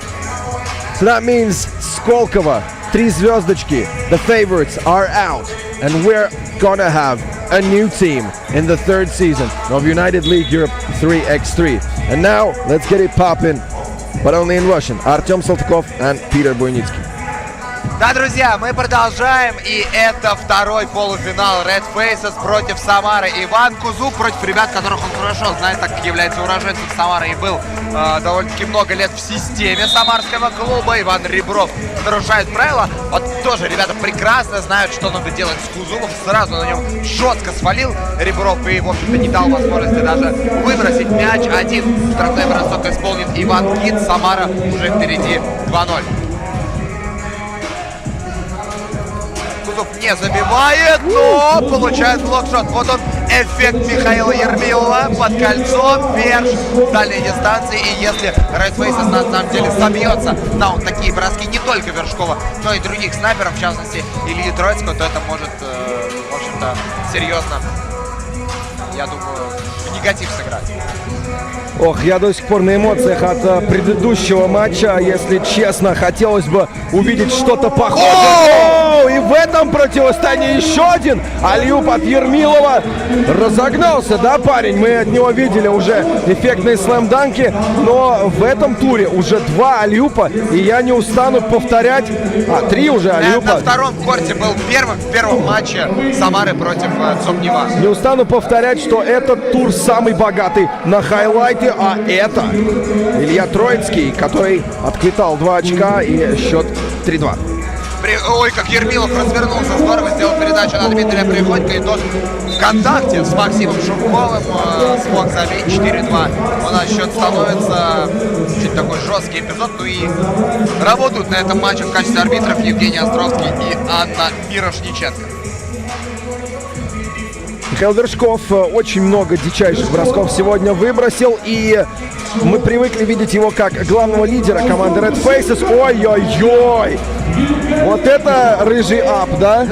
So that means Skolkovo, 3 звездочки, the favorites are out, and we're gonna have a new team in the third season of United League Europe 3x3. And now let's get it poppin', but only in Russian. Artem Saltykov and Peter Buynitsky. Да, друзья, мы продолжаем, и это второй полуфинал Red Faces против Самары. Иван Кузук против ребят, которых он хорошо знает, так как является уроженцем Самары и был довольно-таки много лет в системе самарского клуба. Иван Ребров нарушает правила. Вот тоже ребята прекрасно знают, что надо делать с Кузуком. Сразу на нем жестко свалил Ребров и, в общем-то, не дал возможности даже выбросить мяч. Один штрафной бросок исполнит Иван Кит. Самара уже впереди 2-0. Не забивает, но получает блокшот. Вот он, эффект Михаила Ермилова под кольцом, вверх дальней дистанции. И если Red Faces на самом деле собьется на вот такие броски не только Вершкова, но и других снайперов, в частности Ильи Троицкого, то это может, в общем-то, серьезно, я думаю, в негатив сыграть. Ох, я до сих пор на эмоциях от предыдущего матча. Если честно, хотелось бы увидеть что-то похожее. О, и в этом противостоянии еще один альюп от Ермилова. Разогнался, да, парень? Мы от него видели уже эффектные слэм-данки. Но в этом туре уже 2 альюпа. И я не устану повторять. 3 уже альюпа. На втором корте был в первом матче Самары против Цумнева. Не устану повторять, что этот тур самый богатый на хайлайты. А это Илья Троицкий, который отквитал 2 очка и счет 3-2. Ой, как Ермилов развернулся, здорово сделал передачу на Дмитрия Приходько, и тот в контакте с Максимом Шумковым смог забить 4-2. У нас счет становится чуть такой жесткий эпизод. Ну и работают на этом матче в качестве арбитров Евгений Островский и Анна Мирошниченко. Михаил Вершков очень много дичайших бросков сегодня выбросил, и мы привыкли видеть его как главного лидера команды Red Faces. Ой-ой-ой! Вот это рыжий ап, да?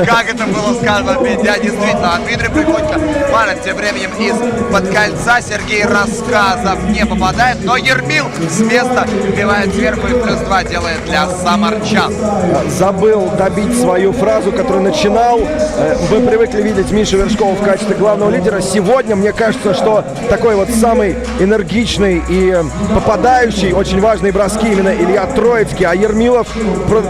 Как это было сказано, Петя, действительно. Дмитрий Приходько валит тем временем из-под кольца. Сергей Рассказов не попадает, но Ермил с места вбивает сверху и +2 делает для самарчан. Забыл добить свою фразу, которую начинал. Мы привыкли видеть Мишу Вершкова в качестве главного лидера. Сегодня, мне кажется, что такой вот самый энергичный и попадающий, очень важные броски именно Илья Троицкий. А Ермилов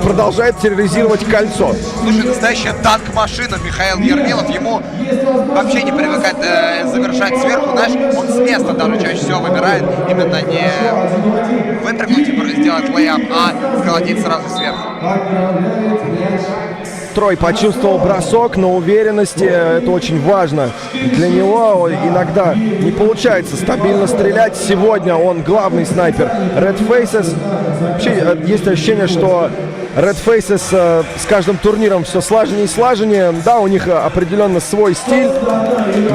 продолжает терроризировать кольцо. Слушай, настоящая танк-машина Михаил Ермилов. Ему вообще не привыкать завершать сверху. Знаешь, он с места даже чаще всего выбирает именно не выпрыгнуть и сделать лейап, а сколотить сразу сверху. Трой почувствовал бросок, но уверенности, это очень важно для него. Иногда не получается стабильно стрелять. Сегодня он главный снайпер Red Faces. Вообще есть ощущение, что Red Faces с каждым турниром все слаженнее и слаженнее. Да, у них определенно свой стиль,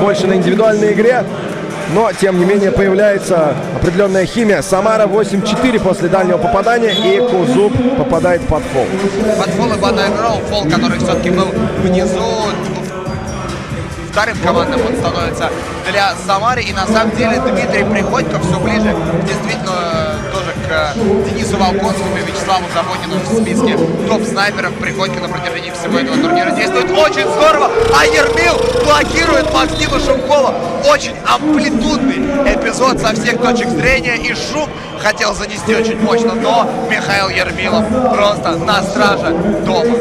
больше на индивидуальной игре. Но, тем не менее, появляется определенная химия. Самара 8-4 после дальнего попадания, и Кузуб попадает под фол. Под фол и подыграл. Фол, который все-таки был внизу. Вторым командам он становится для Самары. И на самом деле Дмитрий Приходько все ближе, действительно, тоже к Денису Волконскому и Вячеславу Заботину в списке топ-снайперов. Приходько на протяжении всего этого турнира действует очень здорово. А Ермил блокирует Максима Шумкова. Очень амплитудный эпизод со всех точек зрения. И Шум хотел занести очень мощно, но Михаил Ермилов просто на страже дома.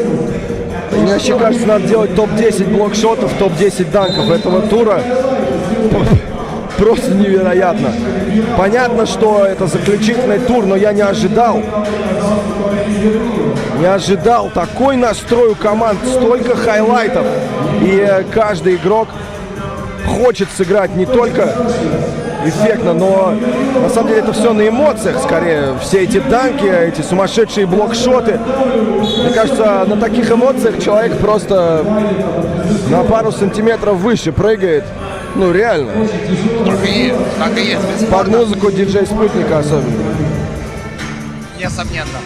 Мне вообще кажется, надо делать топ-10 блокшотов, топ-10 данков этого тура. Просто невероятно. Понятно, что это заключительный тур, но я не ожидал. Не ожидал такой настрой у команд, столько хайлайтов. И каждый игрок хочет сыграть не только эффектно, но на самом деле это все на эмоциях скорее. Все эти данки, эти сумасшедшие блокшоты. Мне кажется, на таких эмоциях человек просто на пару сантиметров выше прыгает. Ну реально. Так и есть. Под музыку диджей Спутника особенно. Несомненно.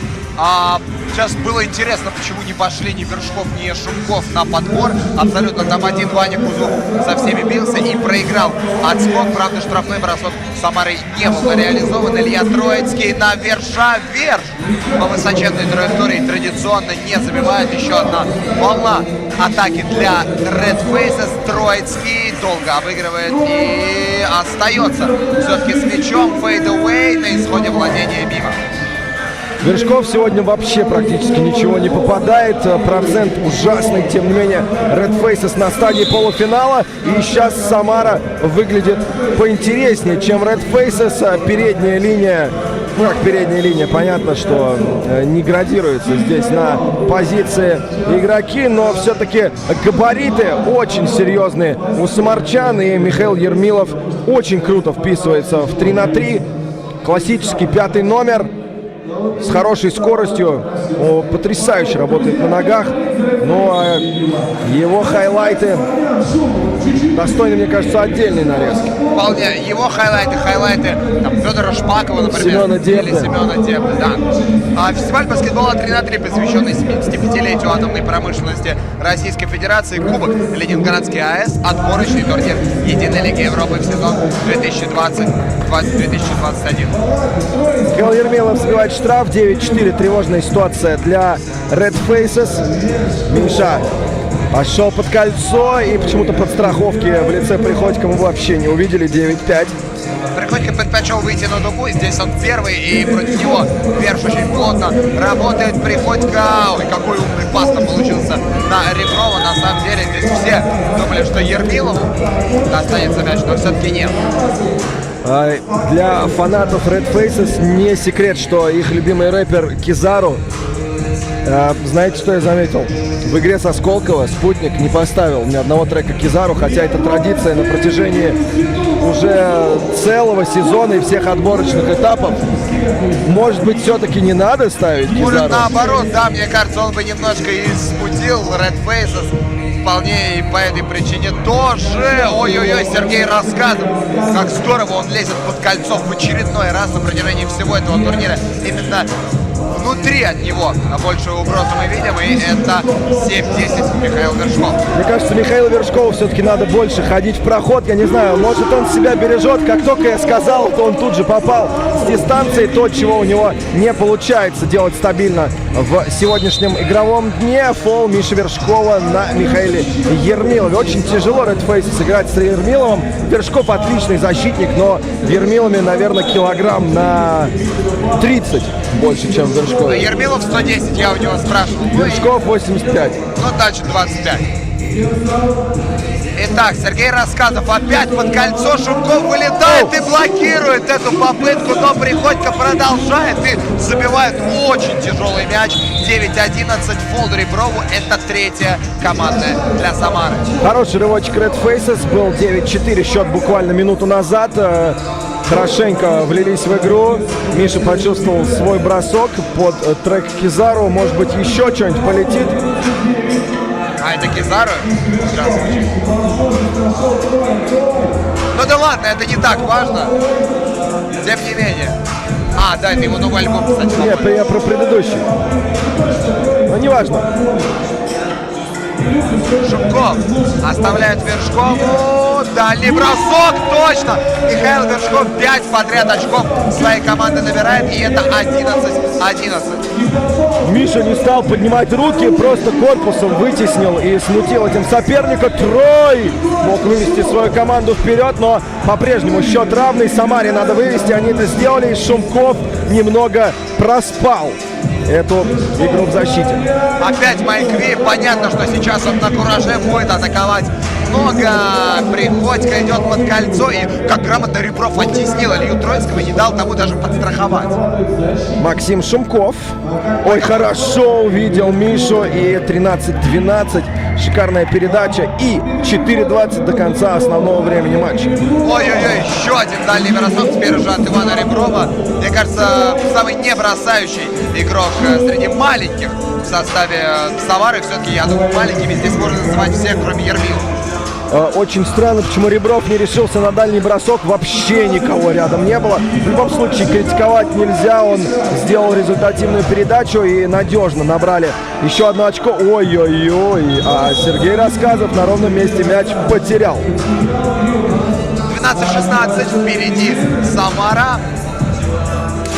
Сейчас было интересно, почему не пошли ни Вершков, ни Шумков на подбор. Абсолютно там один Ваня Кузов со всеми бился и проиграл отскок. Правда, штрафной бросок Самары не был реализован. Илья Троицкий на Верша Верш по высоченной траектории традиционно не забивает. Еще одна волна атаки для Red Faces. Троицкий долго обыгрывает и остается все-таки с мячом. Фейдауэй на исходе владения мимо. Вершков сегодня вообще практически ничего не попадает. Процент ужасный, тем не менее, Red Faces на стадии полуфинала. И сейчас Самара выглядит поинтереснее, чем Red Faces. Передняя линия, ну как передняя линия, понятно, что не градируется здесь на позиции игроки, но все-таки габариты очень серьезные у самарчан. И Михаил Ермилов очень круто вписывается в 3-3. Классический 5-й номер. С хорошей скоростью, потрясающе работает на ногах, но его хайлайты достойны, мне кажется, отдельной нарезки. Вполне. Его хайлайты там, Федора Шпакова, например, Семена Депля. или Семена Депля, да. Фестиваль баскетбола 3-3, посвященный 75-летию атомной промышленности Российской Федерации, Кубок Ленинградский АЭС, отборочный турнир Единой Лиги Европы в сезон 2020-2021. Михаил Ермилов сбивает штраф, 9-4, тревожная ситуация для Red Faces. Миша пошел под кольцо, и почему-то подстраховки в лице Приходько мы вообще не увидели. 9-5. Приходько предпочел выйти на дугу, здесь он первый, и против него Верш очень плотно работает. Приходько, ой, какой умный пас там получился на Реброва. На самом деле здесь все думали, что Ермилову достанется мяч, но все-таки нет. Для фанатов Red Faces не секрет, что их любимый рэпер Кизару, знаете, что я заметил? В игре со Сколково Спутник не поставил ни одного трека Кизару, хотя это традиция на протяжении уже целого сезона и всех отборочных этапов. Может быть, все-таки не надо ставить Кизару? Может, наоборот, да, мне кажется, он бы немножко и смутил Red Faces. Вполне и по этой причине тоже. Ой-ой-ой, Сергей рассказывал, как здорово он лезет под кольцо в очередной раз на протяжении всего этого турнира. Именно внутри от него большую угрозу мы видим, и это 7-10 Михаил Вершков. Мне кажется, Михаилу Вершкову все-таки надо больше ходить в проход. Я не знаю, может, он себя бережет. Как только я сказал, то он тут же попал с дистанции. То, чего у него не получается делать стабильно в сегодняшнем игровом дне. Фол Миши Вершкова на Михаиле Ермилове. Очень тяжело Red Faces играть с Ермиловым. Вершков отличный защитник, но в Ермилове, наверное, килограмм на 30 больше, чем Вершков. Ермилов 110, я у него спрашивал. Вершков 85. Ну, дальше 25. Итак, Сергей Рассказов опять под кольцо. Шумков вылетает и блокирует эту попытку, но Приходько продолжает и забивает очень тяжелый мяч. 9-11, фол Реброву. Это третья командная для Самары. Хороший рывочек Red Faces. Был 9-4 счет буквально минуту назад. Хорошенько влились в игру. Миша почувствовал свой бросок под трек Кизару. Может быть, еще что-нибудь полетит. А это Кизару? Здравствуйте. Ну да ладно, это не так важно. Тем не менее. А, да, это его новый альбом, кстати. Нет, я про предыдущий. Но неважно. Шумков оставляет Вершкову. Дальний бросок, точно! Михаил Вершков 5 подряд очков своей команды набирает, и это 11-11. Миша не стал поднимать руки, просто корпусом вытеснил и смутил этим соперника. Трой мог вывести свою команду вперед, но по-прежнему счет равный. Самаре надо вывести, они это сделали, и Шумков немного проспал эту игру в защите. Опять Майкви. Понятно, что сейчас он на кураже будет атаковать много. Приходько идет под кольцо, и как грамотно Ребров оттеснил Илью Троицкого и не дал тому даже подстраховать. Максим Шумков. Ой, хорошо увидел Мишу, и 13-12. Шикарная передача, и 4:20 до конца основного времени матча. Ой-ой-ой, еще один дальний бросок теперь уже от Ивана Реброва. Мне кажется, самый не бросающий игрок среди маленьких в составе Самары. Все-таки, я думаю, маленькими здесь можно называть всех, кроме Ермилова. Очень странно, почему Ребров не решился на дальний бросок. Вообще никого рядом не было. В любом случае, критиковать нельзя. Он сделал результативную передачу и надежно набрали еще одно очко. Ой-ой-ой. А Сергей Рассказов на ровном месте мяч потерял. 12-16. Впереди Самара.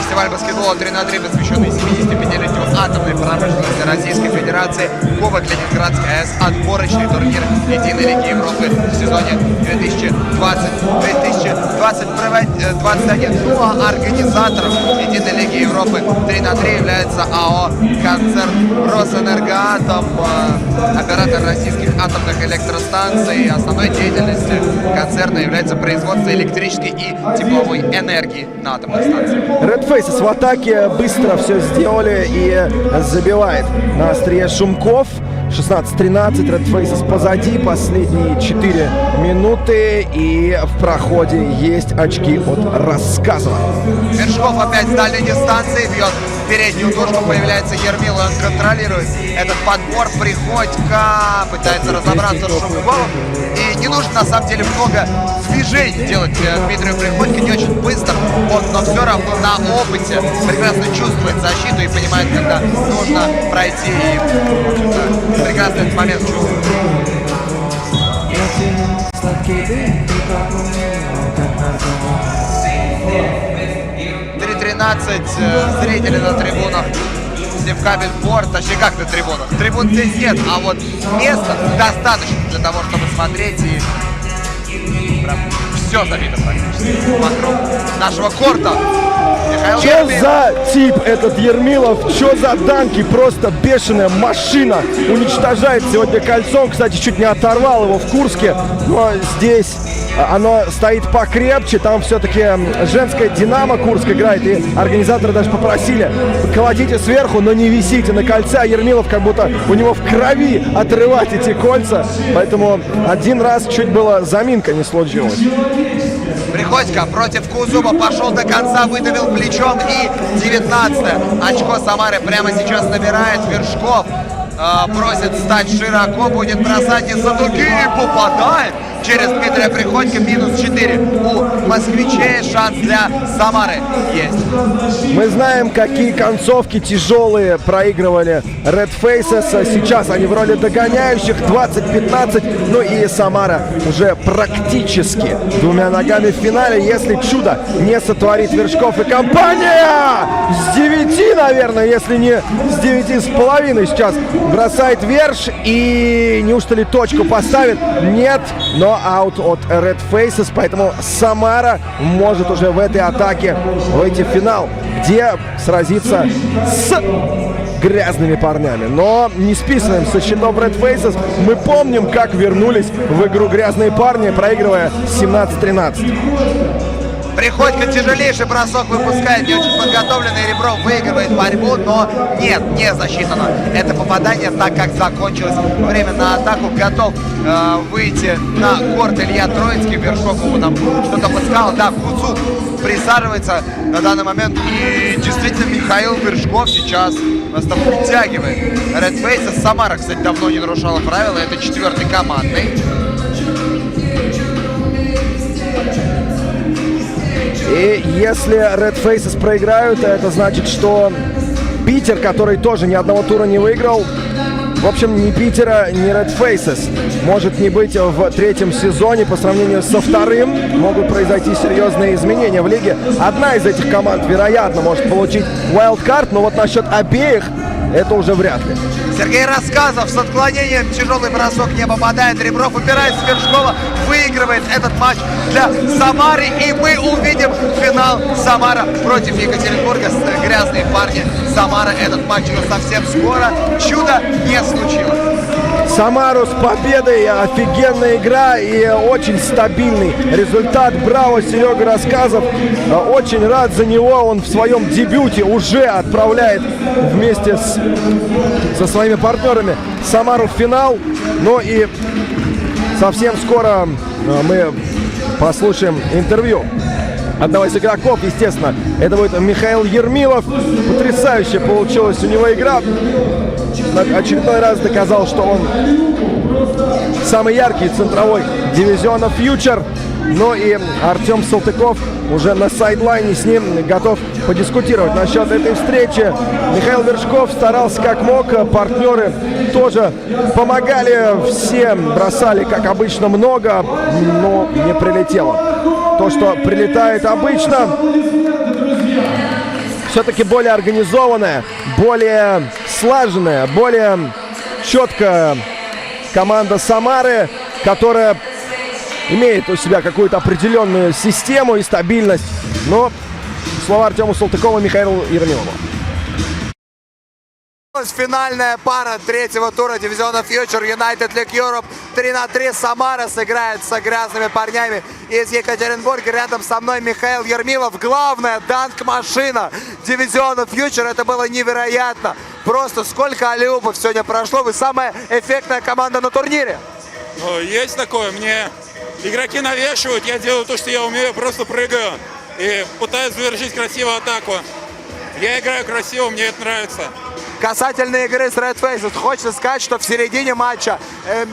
Фестиваль баскетбола 3х3, посвященный 75-летию атомной промышленности Российской Федерации. Кубок Ленинградской АЭС. Отборочный турнир Единой Лиги Европы в сезоне 2020-2021. Ну а организатором Единой Лиги Европы 3х3 является АО «Концерн Росэнергоатом», оператор российских атомных электростанций. Основной деятельностью концерна является производство электрической и тепловой энергии на атомных станциях. Red Faces в атаке быстро все сделали и забивает на острие Шумков. 16-13, Red Faces позади, последние 4 минуты, и в проходе есть очки от Рассказова. Вершков опять с дальней дистанции бьет переднюю ножку, появляется Ермил, он контролирует этот подбор. Приходько пытается разобраться с Шумковым, и не нужно на самом деле много движений делать Дмитрию Приходько, не очень быстро, но все равно на опыте прекрасно чувствует защиту и понимает, когда нужно пройти, и, в общем-то, прекрасно этот момент чувствует. 3:13, зрители на трибунах. Севкабель Порт, точнее как на трибунах. Трибун здесь нет, а вот места достаточно для того, чтобы смотреть, и прям все забито практически вокруг нашего корта. Что за тип этот Ермилов? Что за данки? Просто бешеная машина. Уничтожает сегодня кольцом. Кстати, чуть не оторвал его в Курске. Но здесь оно стоит покрепче. Там все-таки женская Динамо Курск играет. И организаторы даже попросили: колотите сверху, но не висите на кольце. А Ермилов как будто у него в крови отрывать эти кольца. Поэтому один раз чуть было заминка не случилась. Приходько против Кузуба пошел до конца, выдавил плечом, и 19-е очко Самары прямо сейчас набирает Вершков. Просит стать широко, будет бросать из-за дуги и попадает. через Дмитрия Приходько. Минус 4 у москвичей. Шанс для Самары есть. Мы знаем, какие концовки тяжелые проигрывали Red Faces. Сейчас они в роли догоняющих. 20-15. Ну и Самара уже практически двумя ногами в финале, если чудо не сотворит Вершков и компания. С 9, наверное, если не с 9,5 сейчас бросает Верш. И неужто ли точку поставит? Нет, но аут от Red Faces. Поэтому Самара может уже в этой атаке выйти в финал, где сразится с грязными парнями. Но не списываем со счетов Red Faces. Мы помним, как вернулись в игру грязные парни, проигрывая 17-13. Приходько тяжелейший бросок выпускает, не очень подготовленный, Ребров выигрывает борьбу, но нет, не засчитано это попадание, так как закончилось время на атаку. Готов выйти на корт Илья Троицкий. Вершкову нам что-то подсказал. Да, Куцук присаживается на данный момент. И действительно Михаил Вершков сейчас нас там притягивает Red Faces. Самара, кстати, давно не нарушала правила. Это 4-й командный. И если Red Faces проиграют, это значит, что Питер, который тоже ни одного тура не выиграл, в общем, ни Питера, ни Red Faces может не быть в 3-м сезоне по сравнению со 2-м. Могут произойти серьезные изменения в лиге. Одна из этих команд, вероятно, может получить wildcard, но вот насчет обеих это уже вряд ли. Сергей Рассказов с отклонением, тяжелый бросок не попадает. Ребров упирается в Вершкова, выигрывает этот матч для Самары. И мы увидим финал Самара против Екатеринбурга. Грязные парни. Самара, этот матч уже совсем скоро. Чудо не случилось. Самару с победой, офигенная игра и очень стабильный результат. Браво, Серега Рассказов. Очень рад за него. Он в своем дебюте уже отправляет вместе со своими партнерами Самару в финал. Ну и совсем скоро мы послушаем интервью одного из игроков, естественно. Это будет Михаил Ермилов. Потрясающе получилась у него игра. Очередной раз доказал, что он самый яркий центровой дивизиона «Фьючер». Ну и Артем Салтыков уже на сайдлайне с ним готов подискутировать насчет этой встречи. Михаил Вершков старался как мог, партнеры тоже помогали, все бросали, как обычно, много, но не прилетело. То, что прилетает обычно, все-таки более организованная, более слаженная, более четкая команда Самары, которая имеет у себя какую-то определенную систему и стабильность. Но слова Артему Салтыкову, Михаилу Ермилову. Финальная пара 3-го тура дивизиона Future United League Europe. 3-3 Самара сыграет с грязными парнями из Екатеринбурга. Рядом со мной Михаил Ермилов. Главная данк-машина дивизиона Future. Это было невероятно. Просто сколько аллюпов сегодня прошло. Вы самая эффектная команда на турнире. Есть такое. Мне игроки навешивают. Я делаю то, что я умею. Просто прыгаю и пытаюсь завершить красивую атаку. Я играю красиво, мне это нравится. Касательно игры с Red Faces, хочется сказать, что в середине матча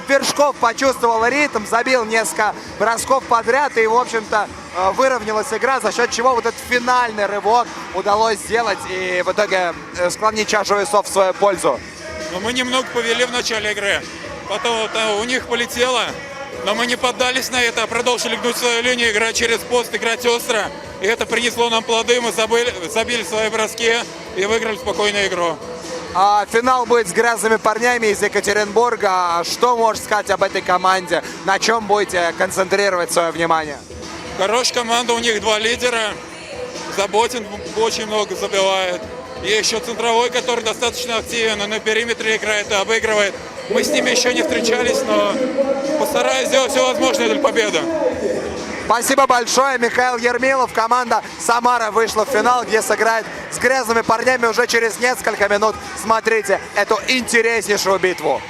Вершков почувствовал ритм, забил несколько бросков подряд, и, в общем-то, выровнялась игра, за счет чего вот этот финальный рывок удалось сделать и в итоге склонить чашу весов в свою пользу. Но мы немного повели в начале игры, потом у них полетело, но мы не поддались на это, а продолжили гнуть свою линию, играть через пост, играть остро. И это принесло нам плоды, мы забили свои броски и выиграли спокойную игру. Финал будет с грязными парнями из Екатеринбурга. Что можешь сказать об этой команде? На чем будете концентрировать свое внимание? Хорошая команда, у них два лидера. Заботин очень много забивает. И еще центровой, который достаточно активен, он на периметре играет и обыгрывает. Мы с ними еще не встречались, но постараюсь сделать все возможное для победы. Спасибо большое, Михаил Ермилов. Команда Самара вышла в финал, где сыграет с грязными парнями уже через несколько минут. Смотрите эту интереснейшую битву.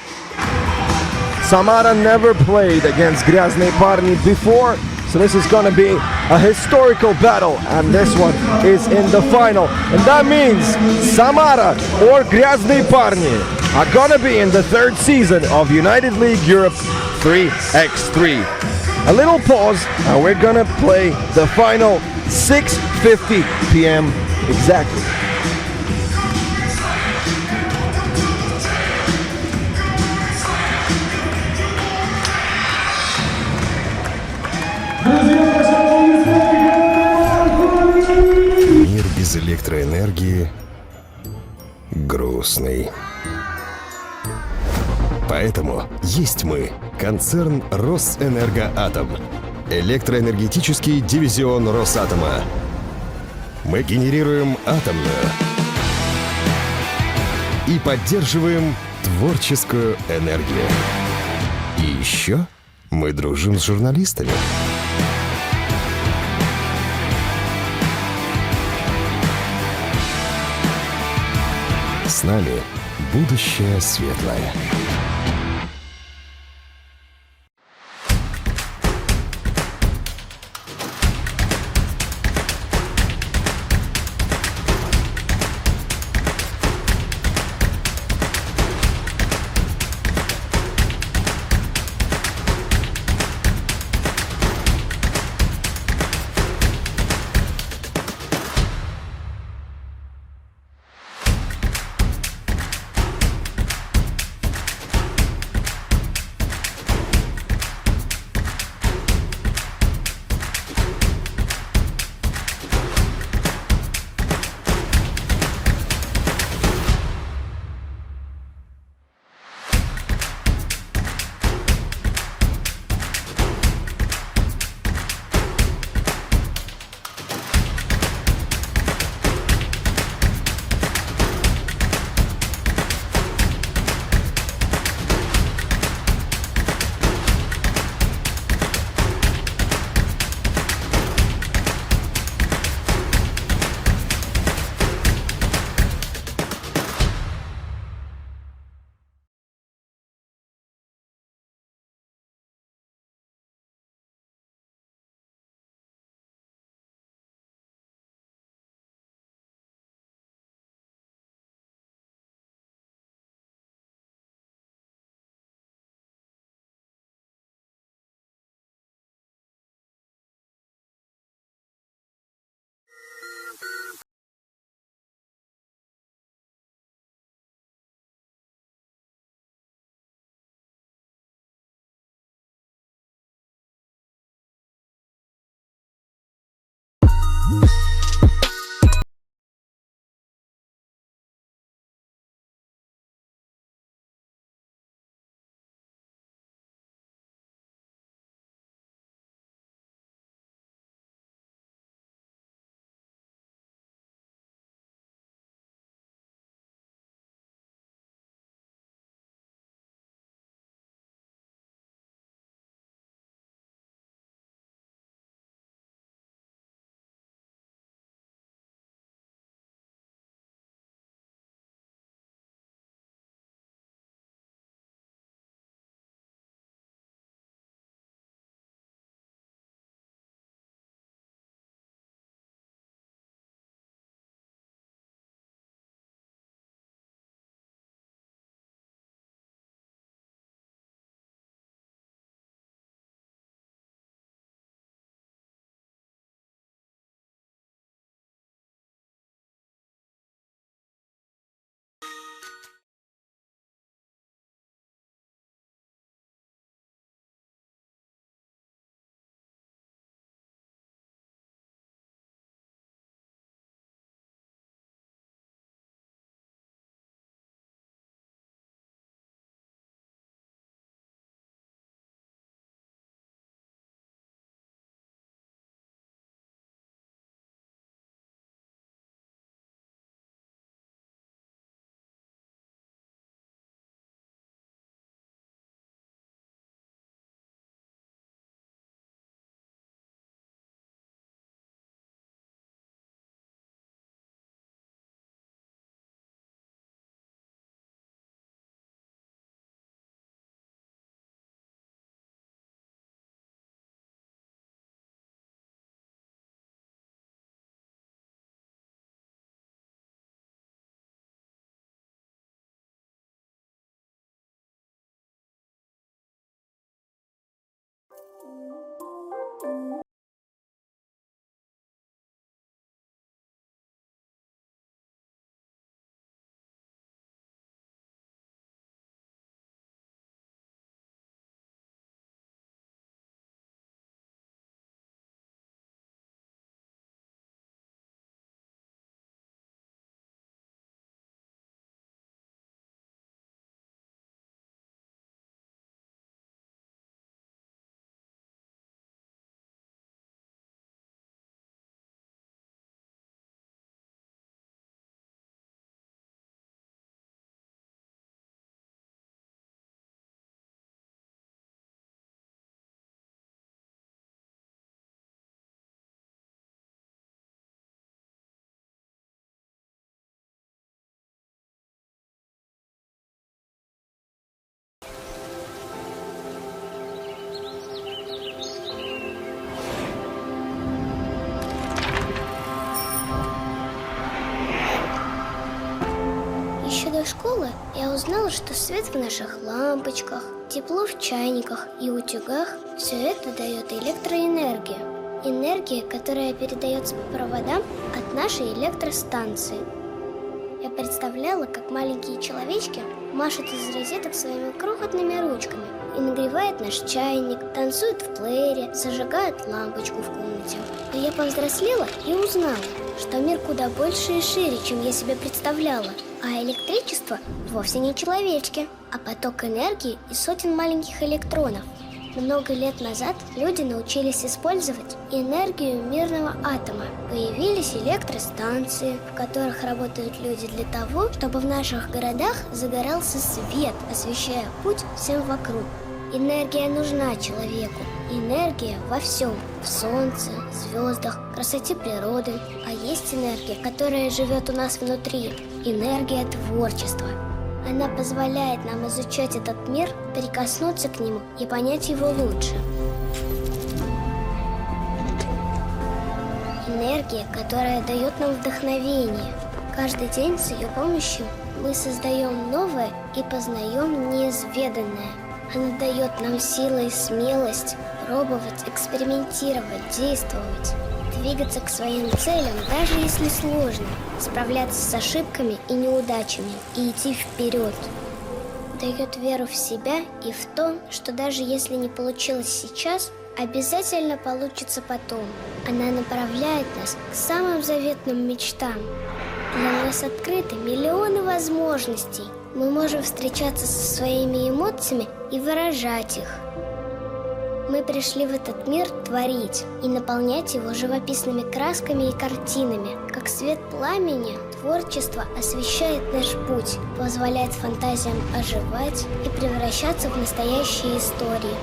Samara never played against Graznney parни before, so this is going to be a historical battle, and this one is in the final. And that means Samara or Graznney parни are going to be in the third season of United League Europe 3x3. A little pause, and we're gonna play the final 6:50 p.m. exactly. Мир без электроэнергии грустный. Поэтому есть мы, концерн Росэнергоатом, электроэнергетический дивизион Росатома. Мы генерируем атомную и поддерживаем творческую энергию. И еще мы дружим с журналистами. С нами будущее светлое. Еще до школы я узнала, что свет в наших лампочках, тепло в чайниках и утюгах – все это дает электроэнергию. Энергия, которая передается по проводам от нашей электростанции. Я представляла, как маленькие человечки машут из розеток своими крохотными ручками и нагревает наш чайник, танцует в плеере, зажигает лампочку в комнате. Но я повзрослела и узнала, что мир куда больше и шире, чем я себе представляла. А электричество вовсе не человечки, а поток энергии из сотен маленьких электронов. Много лет назад люди научились использовать энергию мирного атома. Появились электростанции, в которых работают люди для того, чтобы в наших городах загорался свет, освещая путь всем вокруг. Энергия нужна человеку. Энергия во всем. В солнце, звездах, красоте природы. А есть энергия, которая живет у нас внутри. Энергия творчества. Она позволяет нам изучать этот мир, прикоснуться к нему и понять его лучше. Энергия, которая дает нам вдохновение. Каждый день с ее помощью мы создаем новое и познаем неизведанное. Она дает нам силы и смелость пробовать, экспериментировать, действовать, двигаться к своим целям, даже если сложно, справляться с ошибками и неудачами и идти вперед. Дает веру в себя и в то, что даже если не получилось сейчас, обязательно получится потом. Она направляет нас к самым заветным мечтам. Для нас открыты миллионы возможностей. Мы можем встречаться со своими эмоциями и выражать их. Мы пришли в этот мир творить и наполнять его живописными красками и картинами. Как свет пламени, творчество освещает наш путь, позволяет фантазиям оживать и превращаться в настоящие истории.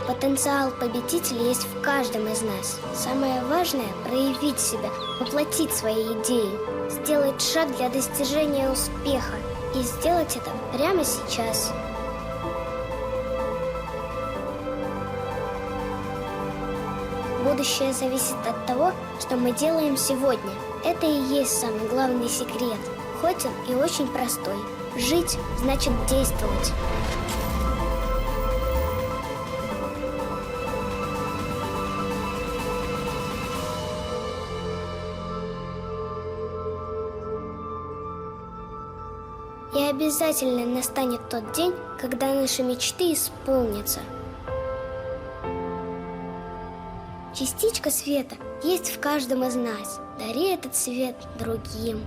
Потенциал победителя есть в каждом из нас. Самое важное – проявить себя, воплотить свои идеи, сделать шаг для достижения успеха и сделать это прямо сейчас. Будущее зависит от того, что мы делаем сегодня. Это и есть самый главный секрет, хоть он и очень простой. Жить значит действовать. И обязательно настанет тот день, когда наши мечты исполнятся. Частичка света есть в каждом из нас. Дари этот свет другим.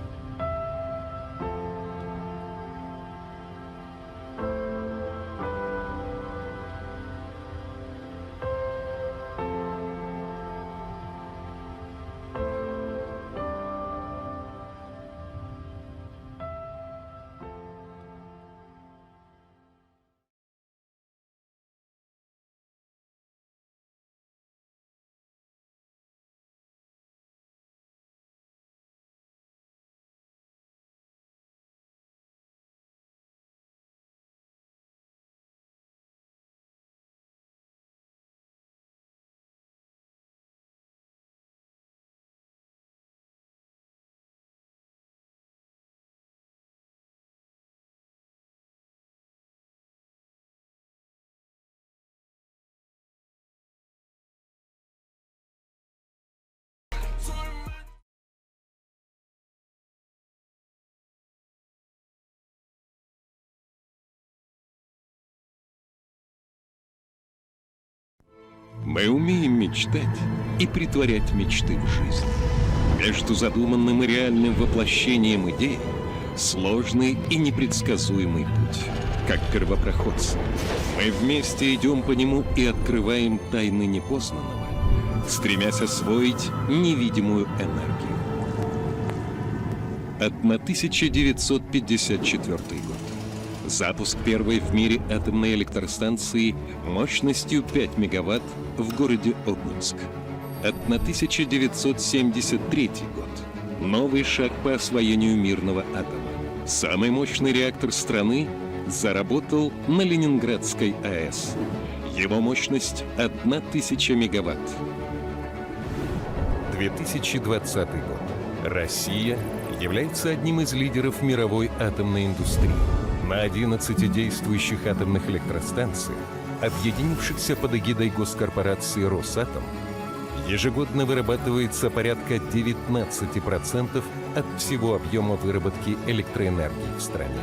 Мы умеем мечтать и притворять мечты в жизнь. Между задуманным и реальным воплощением идеи сложный и непредсказуемый путь. Как первопроходцы, мы вместе идем по нему и открываем тайны непознанного, стремясь освоить невидимую энергию. 1954 год. Запуск первой в мире атомной электростанции мощностью 5 мегаватт в городе Обнинск. 1973 год. Новый шаг по освоению мирного атома. Самый мощный реактор страны заработал на Ленинградской АЭС. Его мощность 1000 мегаватт. 2020 год. Россия является одним из лидеров мировой атомной индустрии. На 11 действующих атомных электростанциях, объединившихся под эгидой госкорпорации «Росатом», ежегодно вырабатывается порядка 19% от всего объема выработки электроэнергии в стране.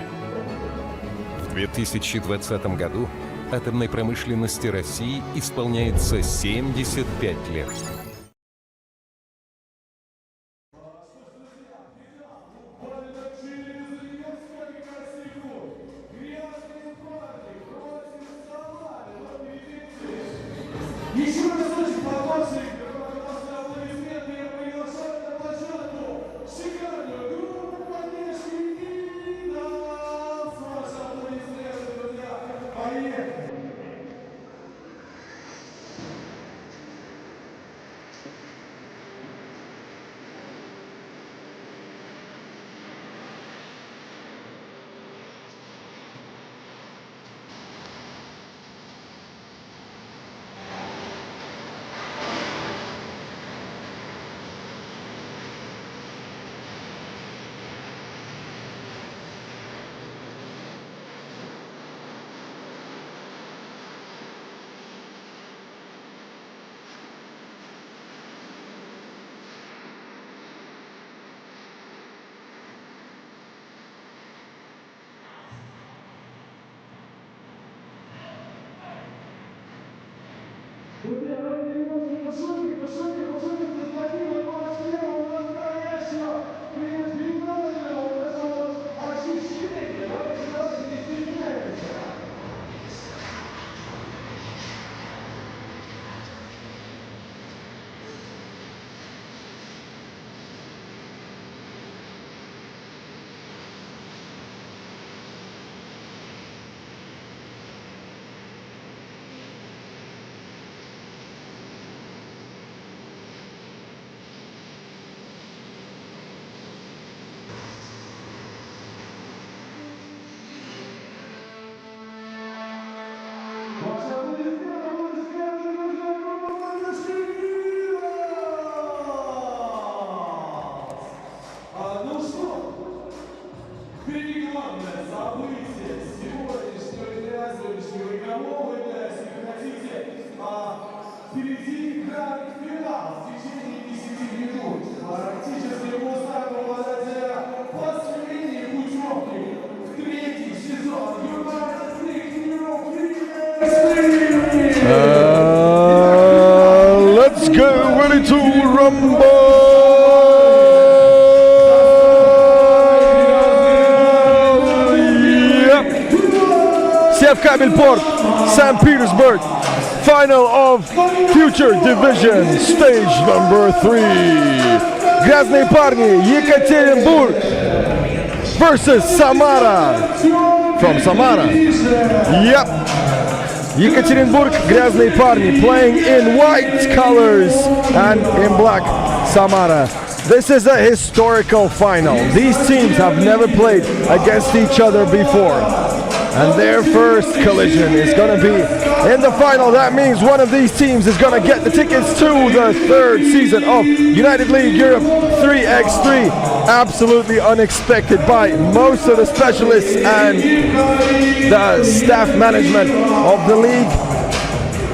В 2020 году атомной промышленности России исполняется 75 лет. Еще разочек поклонник, поставил аплодисменты, я приглашаю на площадку шикарную группу поддержки и нас. Ваши аплодисменты, друзья. Поехали! Ну что, впереди главное событие сегодняшнего игрового дня, если вы хотите. Впереди гранд-финал в течение 10 минут. Практически у самого обладателя последней путевки в третий сезон United League Let's get ready to rumble! Kабельпорт, Saint-Petersburg, final of Future Division, stage number 3. Грязные парни, Екатеринбург versus Samara from Samara. Yep. Екатеринбург, грязные парни, playing in white colors and in black, Samara. This is a historical final. These teams have never played against each other before. And their first collision is going to be in the final. That means one of these teams is going to get the tickets to the third season of United League Europe 3x3. Absolutely unexpected by most of the specialists and the staff management of the league.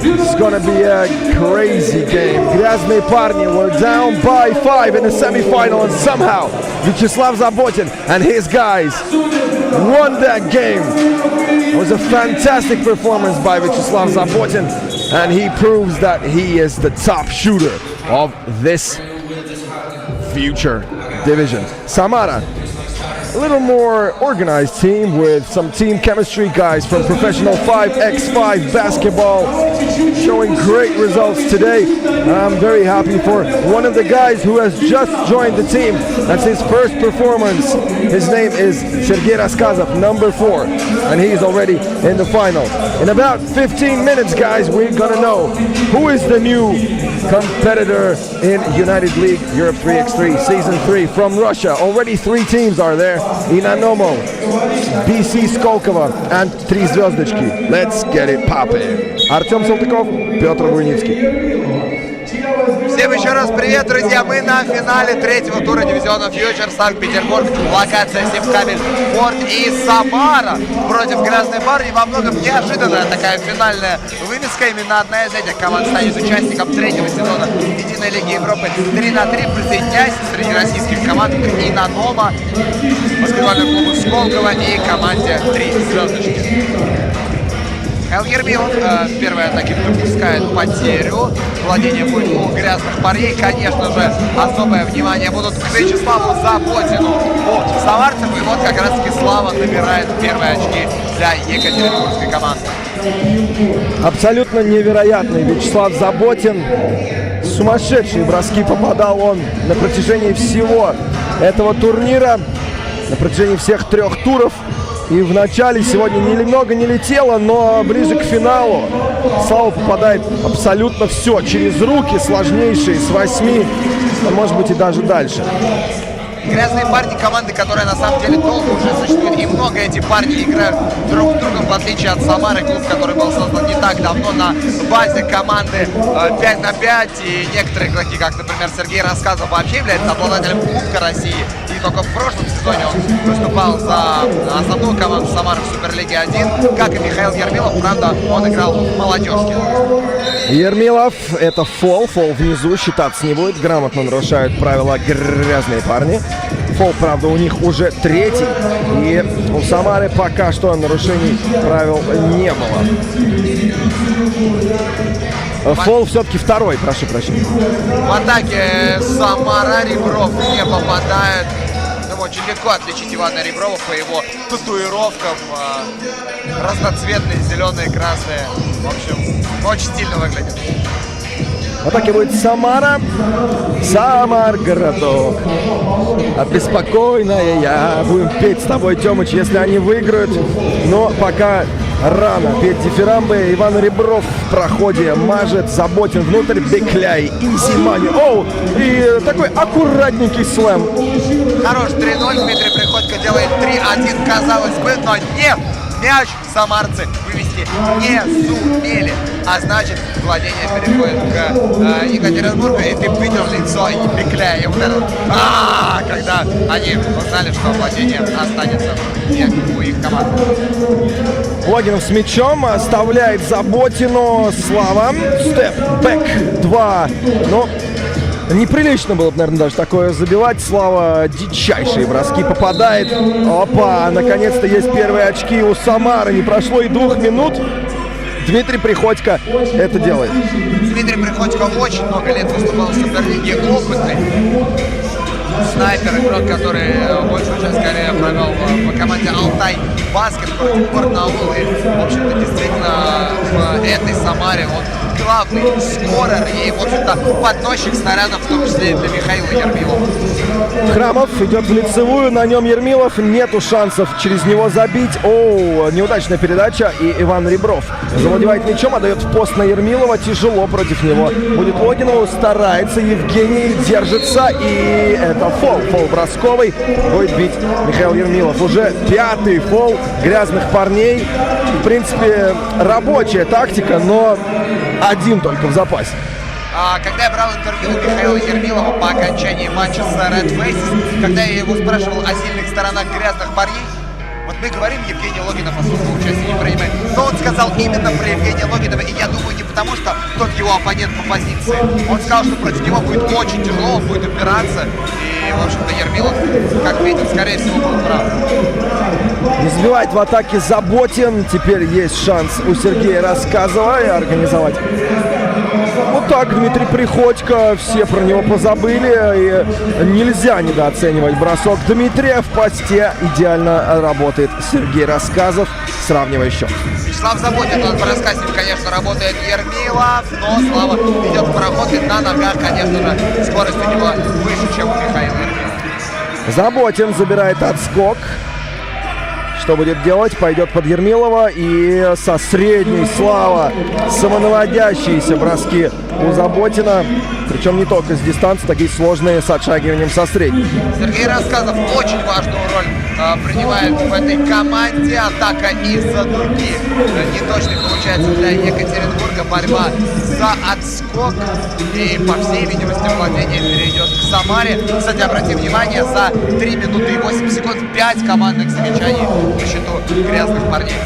This is going to be a crazy game. Graznney parни were down by 5 in the semifinal, and somehow Vyacheslav Zabotin and his guys won that game. It was a fantastic performance by Vyacheslav Zabotin. and he proves that he is the top shooter of this future division. Samara, a little more organized team with some team chemistry, guys from professional 5x5 basketball showing great results today. I'm very happy for one of the guys who has just joined the team. That's his first performance. His name is Sergei Raskazov, number 4, and he's already in the final. In about 15 minutes, guys, we're gonna know who is the new competitor in United League Europe 3x3 Season 3 from Russia. Already 3 teams are there. Inanomo, BC Skolkovo, and 3 звездочки. Let's get it poppin'. Артем Салтыков, Петр Буйницкий. Всем еще раз привет, друзья! Мы на финале 3-го тура дивизиона Фьючер Санкт-Петербург. Локация Севкабель, Форт и Самара против Гразной парни. Во многом неожиданная такая финальная вывеска. Именно одна из этих команд станет участником 3-го сезона Единой Лиги Европы 3х3. Присоединяйся среди российских команд Инонома, баскетбольному клубу Сколково и команде 3 звездочки. Михаил Ермилов в первой атаке допускает потерю. Владение будет у грязных парней. Конечно же, особое внимание будут к Вячеславу Заботину у самарцев. И вот как раз-таки Слава набирает первые очки для екатеринбургской команды. Абсолютно невероятный Вячеслав Заботин. Сумасшедшие броски попадал он на протяжении всего этого турнира, на протяжении всех 3 туров. И в начале сегодня немного не летело, но ближе к финалу Слава попадает абсолютно все. Через руки сложнейшие, с 8, а может быть и даже дальше. Грязные парни — команды, которые на самом деле долго уже существуют. И много эти парни играют друг с другом, в отличие от Самары, клуб, который был создан не так давно на базе команды 5х5. И некоторые игроки, как, например, Сергей Рассказов, вообще является обладателем Кубка России. И только в прошлом сезоне он выступал за основную команду Самары в Суперлиге 1, как и Михаил Ермилов. Правда, он играл в молодежке. Ермилов — это фол внизу, считаться не будет. Грамотно нарушают правила грязные парни. Фол, правда, у них уже 3-й, и у Самары пока что нарушений правил не было. Фол все-таки 2-й, прошу прощения. В атаке Самара Ребров не попадает. Очень легко отличить Ивана Реброва по его татуировкам. Разноцветные, зеленые, красные. В общем, очень стильно выглядит. В атаке будет Самара. Самар городок. Обеспокоенная я. Будем петь с тобой, Тёмыч, если они выиграют. Но пока рано петь дифирамбы. Иван Ребров в проходе мажет. Заботин внутрь. Бекляй. Изи мани. Оу! И такой аккуратненький слэм. Хорош 3-0. Дмитрий Приходько делает 3-1. Казалось бы, но нет. Мяч самарцы вывести не сумели. А значит, владение переходит к Екатеринбургу. И ты видел лицо Бекляя и ударил. Когда они узнали, что владение останется у их команды. Логинов с мячом оставляет Заботину. Слава. Степ, бэк, 2. Но неприлично было бы, наверное, даже такое забивать. Слава дичайшие броски попадает. Опа, наконец-то есть первые очки у Самары. Не прошло и 2 минут. Дмитрий Приходько это делает. Дмитрий Приходько очень много лет выступал в Суперлиге, опытный снайпер, игрок, который большую часть карьеры провел в команде Алтай Баскет против Барнаула. И, в общем-то, действительно, в этой Самаре он главный скорер и, в общем-то, подносчик снарядов, в том числе и для Михаила Ермилова. Храмов идет в лицевую, на нем Ермилов, нету шансов через него забить. Оу, неудачная передача, и Иван Ребров завладевает мячом, отдает в пост на Ермилова, тяжело против него. Будет Логинову, старается, Евгений держится, и это фол бросковый, будет бить Михаил Ермилов. Уже 5-й фол грязных парней. В принципе, рабочая тактика, но 1 только в запасе. Когда я брал интервью у Михаила Ермилова по окончании матча с Red Faces, когда я его спрашивал о сильных сторонах грязных парней, вот Мы говорим Евгений Логинов особого участия не принимает. Но он сказал именно про Евгения Логинова, и я думаю, не потому, что тот его оппонент по позиции. Он сказал, что против него будет очень тяжело, он будет упираться. И, в общем-то, Ермилов, как видим, скорее всего, был прав. Не забивает в атаке Заботин. Теперь есть шанс у Сергея Рассказова организовать. Вот так Дмитрий Приходько. Все про него позабыли. И нельзя недооценивать бросок Дмитрия. В посте идеально работает Сергей Рассказов, сравнивая счет. Вячеслав Заботин, он броска с ним, конечно, работает Ермилов, но Слава идет в проход, и на ногах, конечно же, скорость у него выше, чем у Михаила Ермилова. Заботин забирает отскок. Что будет делать? Пойдет под Ермилова, и со средней Слава самонаводящиеся броски у Заботина. Причем не только с дистанции, такие сложные с отшагиванием со средней. Сергей Рассказов очень важную роль принимает в этой команде. Атака из-за дуги. Неточный получается для Екатеринбурга. Борьба за отскок. И, по всей видимости, владение перейдет к Самаре. Кстати, обрати внимание, за 3 минуты и 8 секунд 5 командных замечаний по счету грязных парней.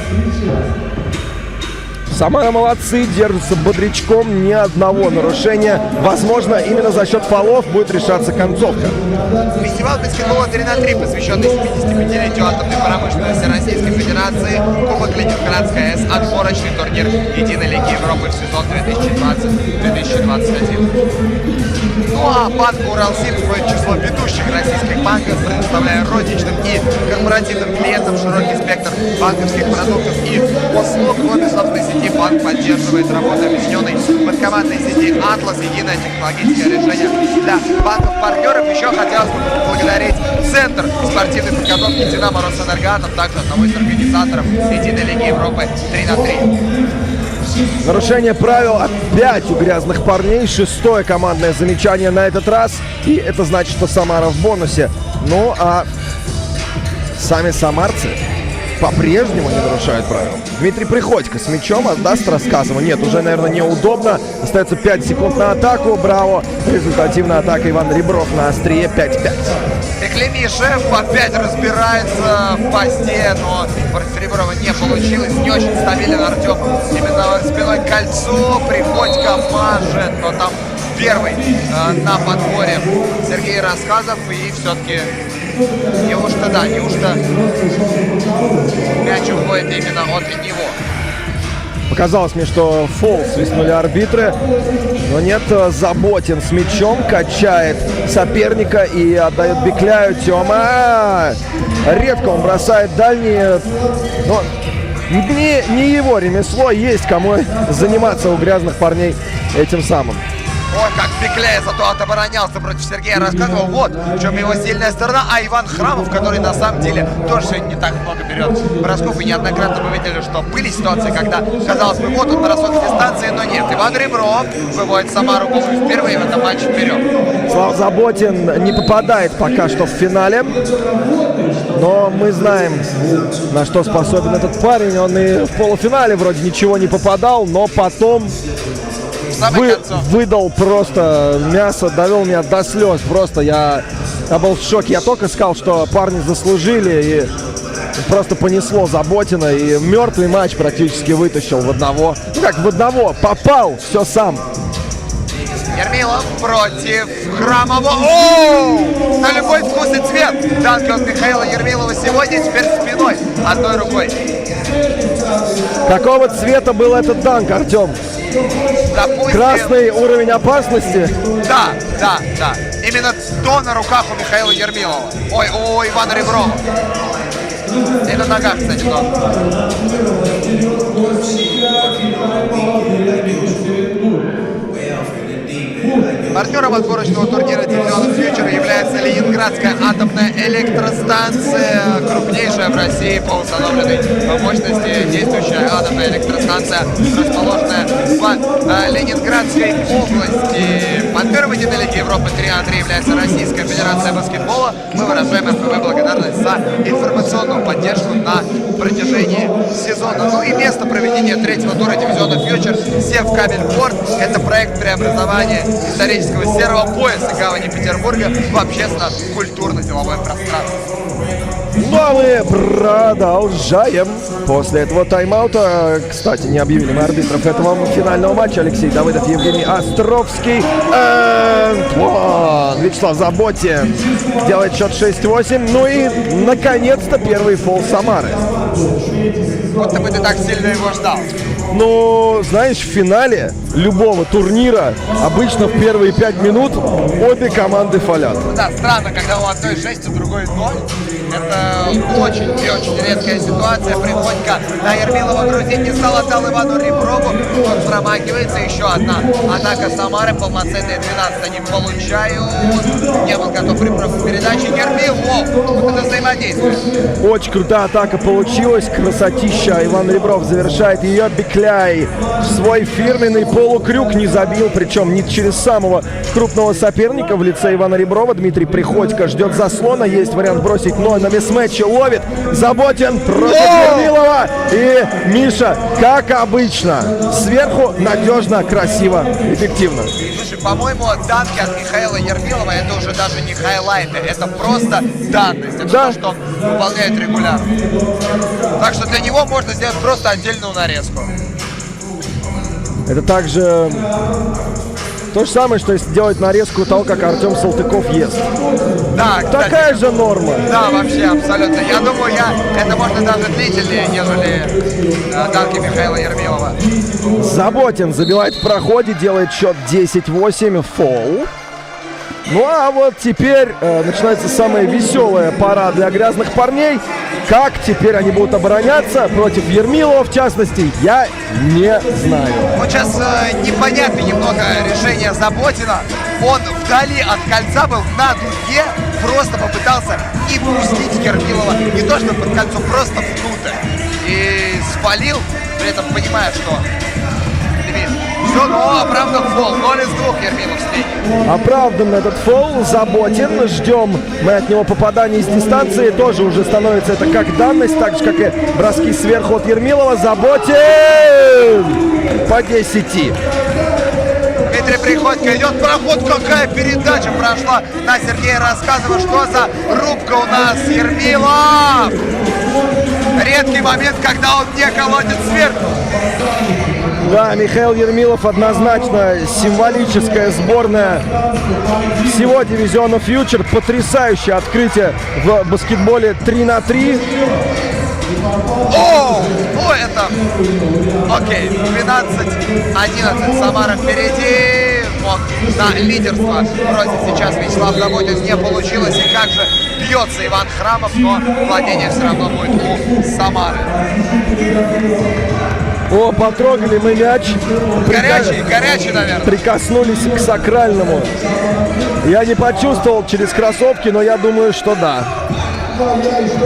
Самара молодцы, держатся бодрячком, ни одного нарушения. Возможно, именно за счет фолов будет решаться концовка. Фестиваль баскетбола 3х3, посвященный 75-летию атомной промышленности Российской Федерации, Кубок Ленинградской АЭС, отборочный турнир Единой Лиги Европы в сезон 2020-2021. Ну а банк Уралсиб входит в число ведущих российских банков, предоставляя розничным и корпоративным клиентам широкий спектр банковских продуктов и услуг. Кроме собственной сети, банк поддерживает работу объединенной банкоматной сети «Атлас», единое технологическое решение для банков-партнеров. Еще хотелось бы поблагодарить Центр спортивной подготовки «Динамо Росэнергоатом», также одного из организаторов Единой Лиги Европы 3х3. Нарушение правил опять у грязных парней. 6-е командное замечание на этот раз. И это значит, что Самара в бонусе. Ну а сами самарцы по-прежнему не нарушают правил. Дмитрий Приходько с мячом отдаст Рассказову. Нет, уже, наверное, неудобно. Остается 5 секунд на атаку. Браво. Результативная атака. Иван Ребров на острие. 5-5. Клемишев опять разбирается в посте, но против Реброва не получилось. Не очень стабилен Артем. Именно спиной к кольцу. Приходько мажет, но там первый на подборе Сергей Рассказов. И все-таки неужто мяч уходит именно от него. Показалось мне, что фол свистнули арбитры, но нет. Заботин с мячом качает соперника и отдает Бекляю. Тёма редко он бросает дальние, но не его ремесло. Есть кому заниматься у грязных парней этим самым. Ой, как Бекляя зато отоборонялся против Сергея Рассказова. Вот в чем его сильная сторона. А Иван Храмов, который на самом деле тоже сегодня не так много берет бросков. И неоднократно мы видели, что были ситуации, когда, казалось бы, вот он бросок с дистанции, но нет. Иван Ребров выводит Самару впервые в этом матче вперед. Слава Заботин не попадает пока что в финале. Но мы знаем, на что способен этот парень. Он и в полуфинале вроде ничего не попадал, но потом выдал просто мясо, довел меня до слез. Просто я был в шоке. Я только сказал, что парни заслужили, и просто понесло Заботина. И мертвый матч практически вытащил в одного. Ну как в одного, попал, все сам. Ермилов против Храмова. Оу! На любой вкус и цвет. Данки от Михаила Ермилова сегодня, теперь спиной, одной рукой. Какого цвета был этот данк, Артем? Допустим, красный уровень опасности? Да. Именно то на руках у Михаила Ермилова. Ой, у Ивана Реброва. И на ногах, кстати, да. Партнером отборочного турнира «Дивизион Фьючер» является Ленинградская атомная электростанция, крупнейшая в России по установленной мощности действующая атомная электростанция, расположенная в Ленинградской области. Партнером Единой Лиги Европы 3х3 является Российская Федерация баскетбола. Мы выражаем ФБ благодарность за информационную поддержку на протяжении сезона. Ну и место проведения третьего тура дивизиона «Фьючер» Севкабель-Порт. Это проект преобразования исторического серого пояса гавани Петербурга в общественно-культурно-деловое пространство. Ну А мы продолжаем. После этого тайм-аута, кстати, не объявили мы арбитров этого финального матча. Алексей Давыдов, Евгений Островский. Вячеслав Заботин делает счет 6-8. Ну и, наконец-то, первый фол Самары. Будто бы ты так сильно его ждал. Ну, знаешь, в финале любого турнира обычно в первые 5 минут обе команды фолят. Да, странно, когда у одной 6, у другой 0. Это очень и очень редкая ситуация. Приходько на Ермилова грузить не стал, отдал Ивану Реброву. Он промахивается. Еще одна атака Самары. Полноценные 12 они получают. Не был готов при передаче. Ермилов. Вот это взаимодействие. Очень крутая атака получилась. Красотища. Иван Ребров завершает ее. Бекляй свой фирменный полукрюк не забил. Причем не через самого крупного соперника в лице Ивана Реброва. Дмитрий Приходько ждет заслона. Есть вариант бросить, но на мисс-матче ловит. Заботин против Ермилова. И Миша, как обычно, сверху надежно, красиво, эффективно. Слушай, по-моему, данки от Михаила Ермилова это уже даже не хайлайты, это просто данность. Это то, что он выполняет регулярно. Так что для него можно сделать просто отдельную нарезку. Это также то же самое, что если делать нарезку того, как Артем Салтыков ест. Да, кстати, такая же норма. Да, вообще, абсолютно. Я думаю, это можно даже длительнее, нежели данки Михаила Ермилова. Заботин забивает в проходе, делает счет 10-8, фол. Ну а вот теперь начинается самая веселая пора для грязных парней. Как теперь они будут обороняться против Ермилова, в частности, я не знаю. Вот сейчас непонятно немного решение Заботина. Он вдали от кольца был на дуге, просто попытался и пустить Ермилова не то что под кольцо, просто внутрь. И спалил, при этом понимая, что все, но оправдан фол. 0 из 2 Ермилов средний. Оправдан этот фол. Заботин. Ждем мы от него попадания из дистанции. Тоже уже становится это как данность, так же, как и броски сверху от Ермилова. Заботин! По 10. Дмитрий Приходько идет проход. Какая передача прошла на Сергея Рассказова. Что за рубка у нас? Ермилов! Редкий момент, когда он не колотит сверху. Да, Михаил Ермилов однозначно символическая сборная всего дивизиона «Фьючер». Потрясающее открытие в баскетболе 3-3. О, ну это... Окей, 12-11. Самара впереди. Мог на лидерство бросить сейчас Вячеслав Заботин. Не получилось. И как же бьется Иван Храмов, но владение все равно будет у Самары. О, потрогали мы мяч. Горячий, наверное. Прикоснулись к сакральному. Я не почувствовал через кроссовки, но я думаю, что да.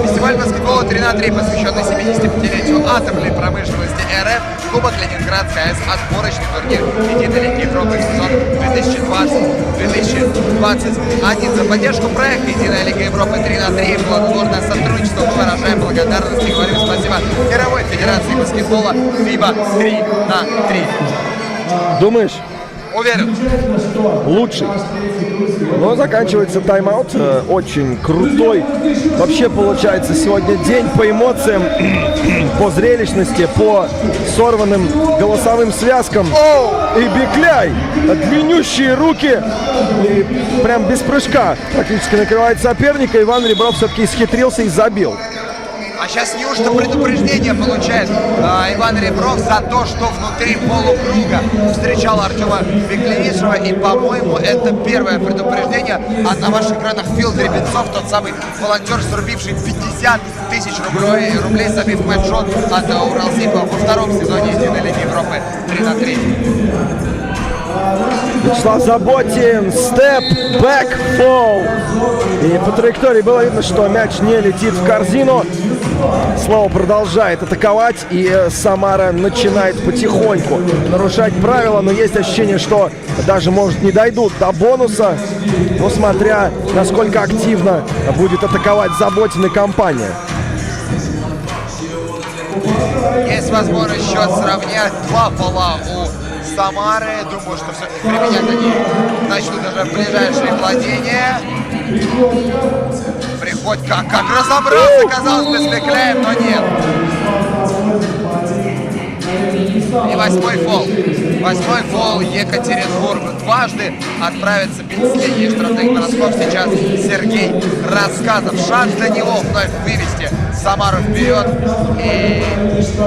Фестиваль баскетбола 3-3, посвященный 75-летию атомной промышленности РФ. Кубок Ленинградской АЭС, отборочный турнир единой лиги Европы в сезон 2020-2021. За поддержку проекта «Единая лига Европы 3-3» и плодотворное сотрудничество мы выражаем благодарность и говорим спасибо Мировой Федерации баскетбола FIBA 3-3. Думаешь? Уверен. Лучший. Но заканчивается тайм-аут. Очень крутой. Вообще получается сегодня день по эмоциям, по зрелищности, по сорванным голосовым связкам. И Бекляй. Длиннющие руки. И прям без прыжка практически накрывает соперника. Иван Ребров все-таки исхитрился и забил. А сейчас неужто предупреждение получает Иван Ребров за то, что внутри полукруга встречал Артема Беклевичева. И, по-моему, это первое предупреждение. А на ваших экранах Фил Дребенцов, тот самый волонтер, срубивший 50 тысяч рублей, забив мэтчшот от Уралсиба во втором сезоне Единой лиги Европы 3-3. Вячеслав Заботин, степ, бэк, фол. И по траектории было видно, что мяч не летит в корзину. Слава продолжает атаковать, и Самара начинает потихоньку нарушать правила, но есть ощущение, что даже, может, не дойдут до бонуса, но смотря, насколько активно будет атаковать Заботин и компания. Есть возможность счет сравнять. 2 фола у Самары. Думаю, что все-таки применять они начнут уже в ближайшие владения. Приходько как разобрался, казалось бы, с Бекляем, но нет. И 8-й фол. 8-й фол Екатеринбург. Дважды отправится без линии штрафных бросков. Сейчас Сергей Рассказов. Шанс для него вновь вывести Самару вперед. И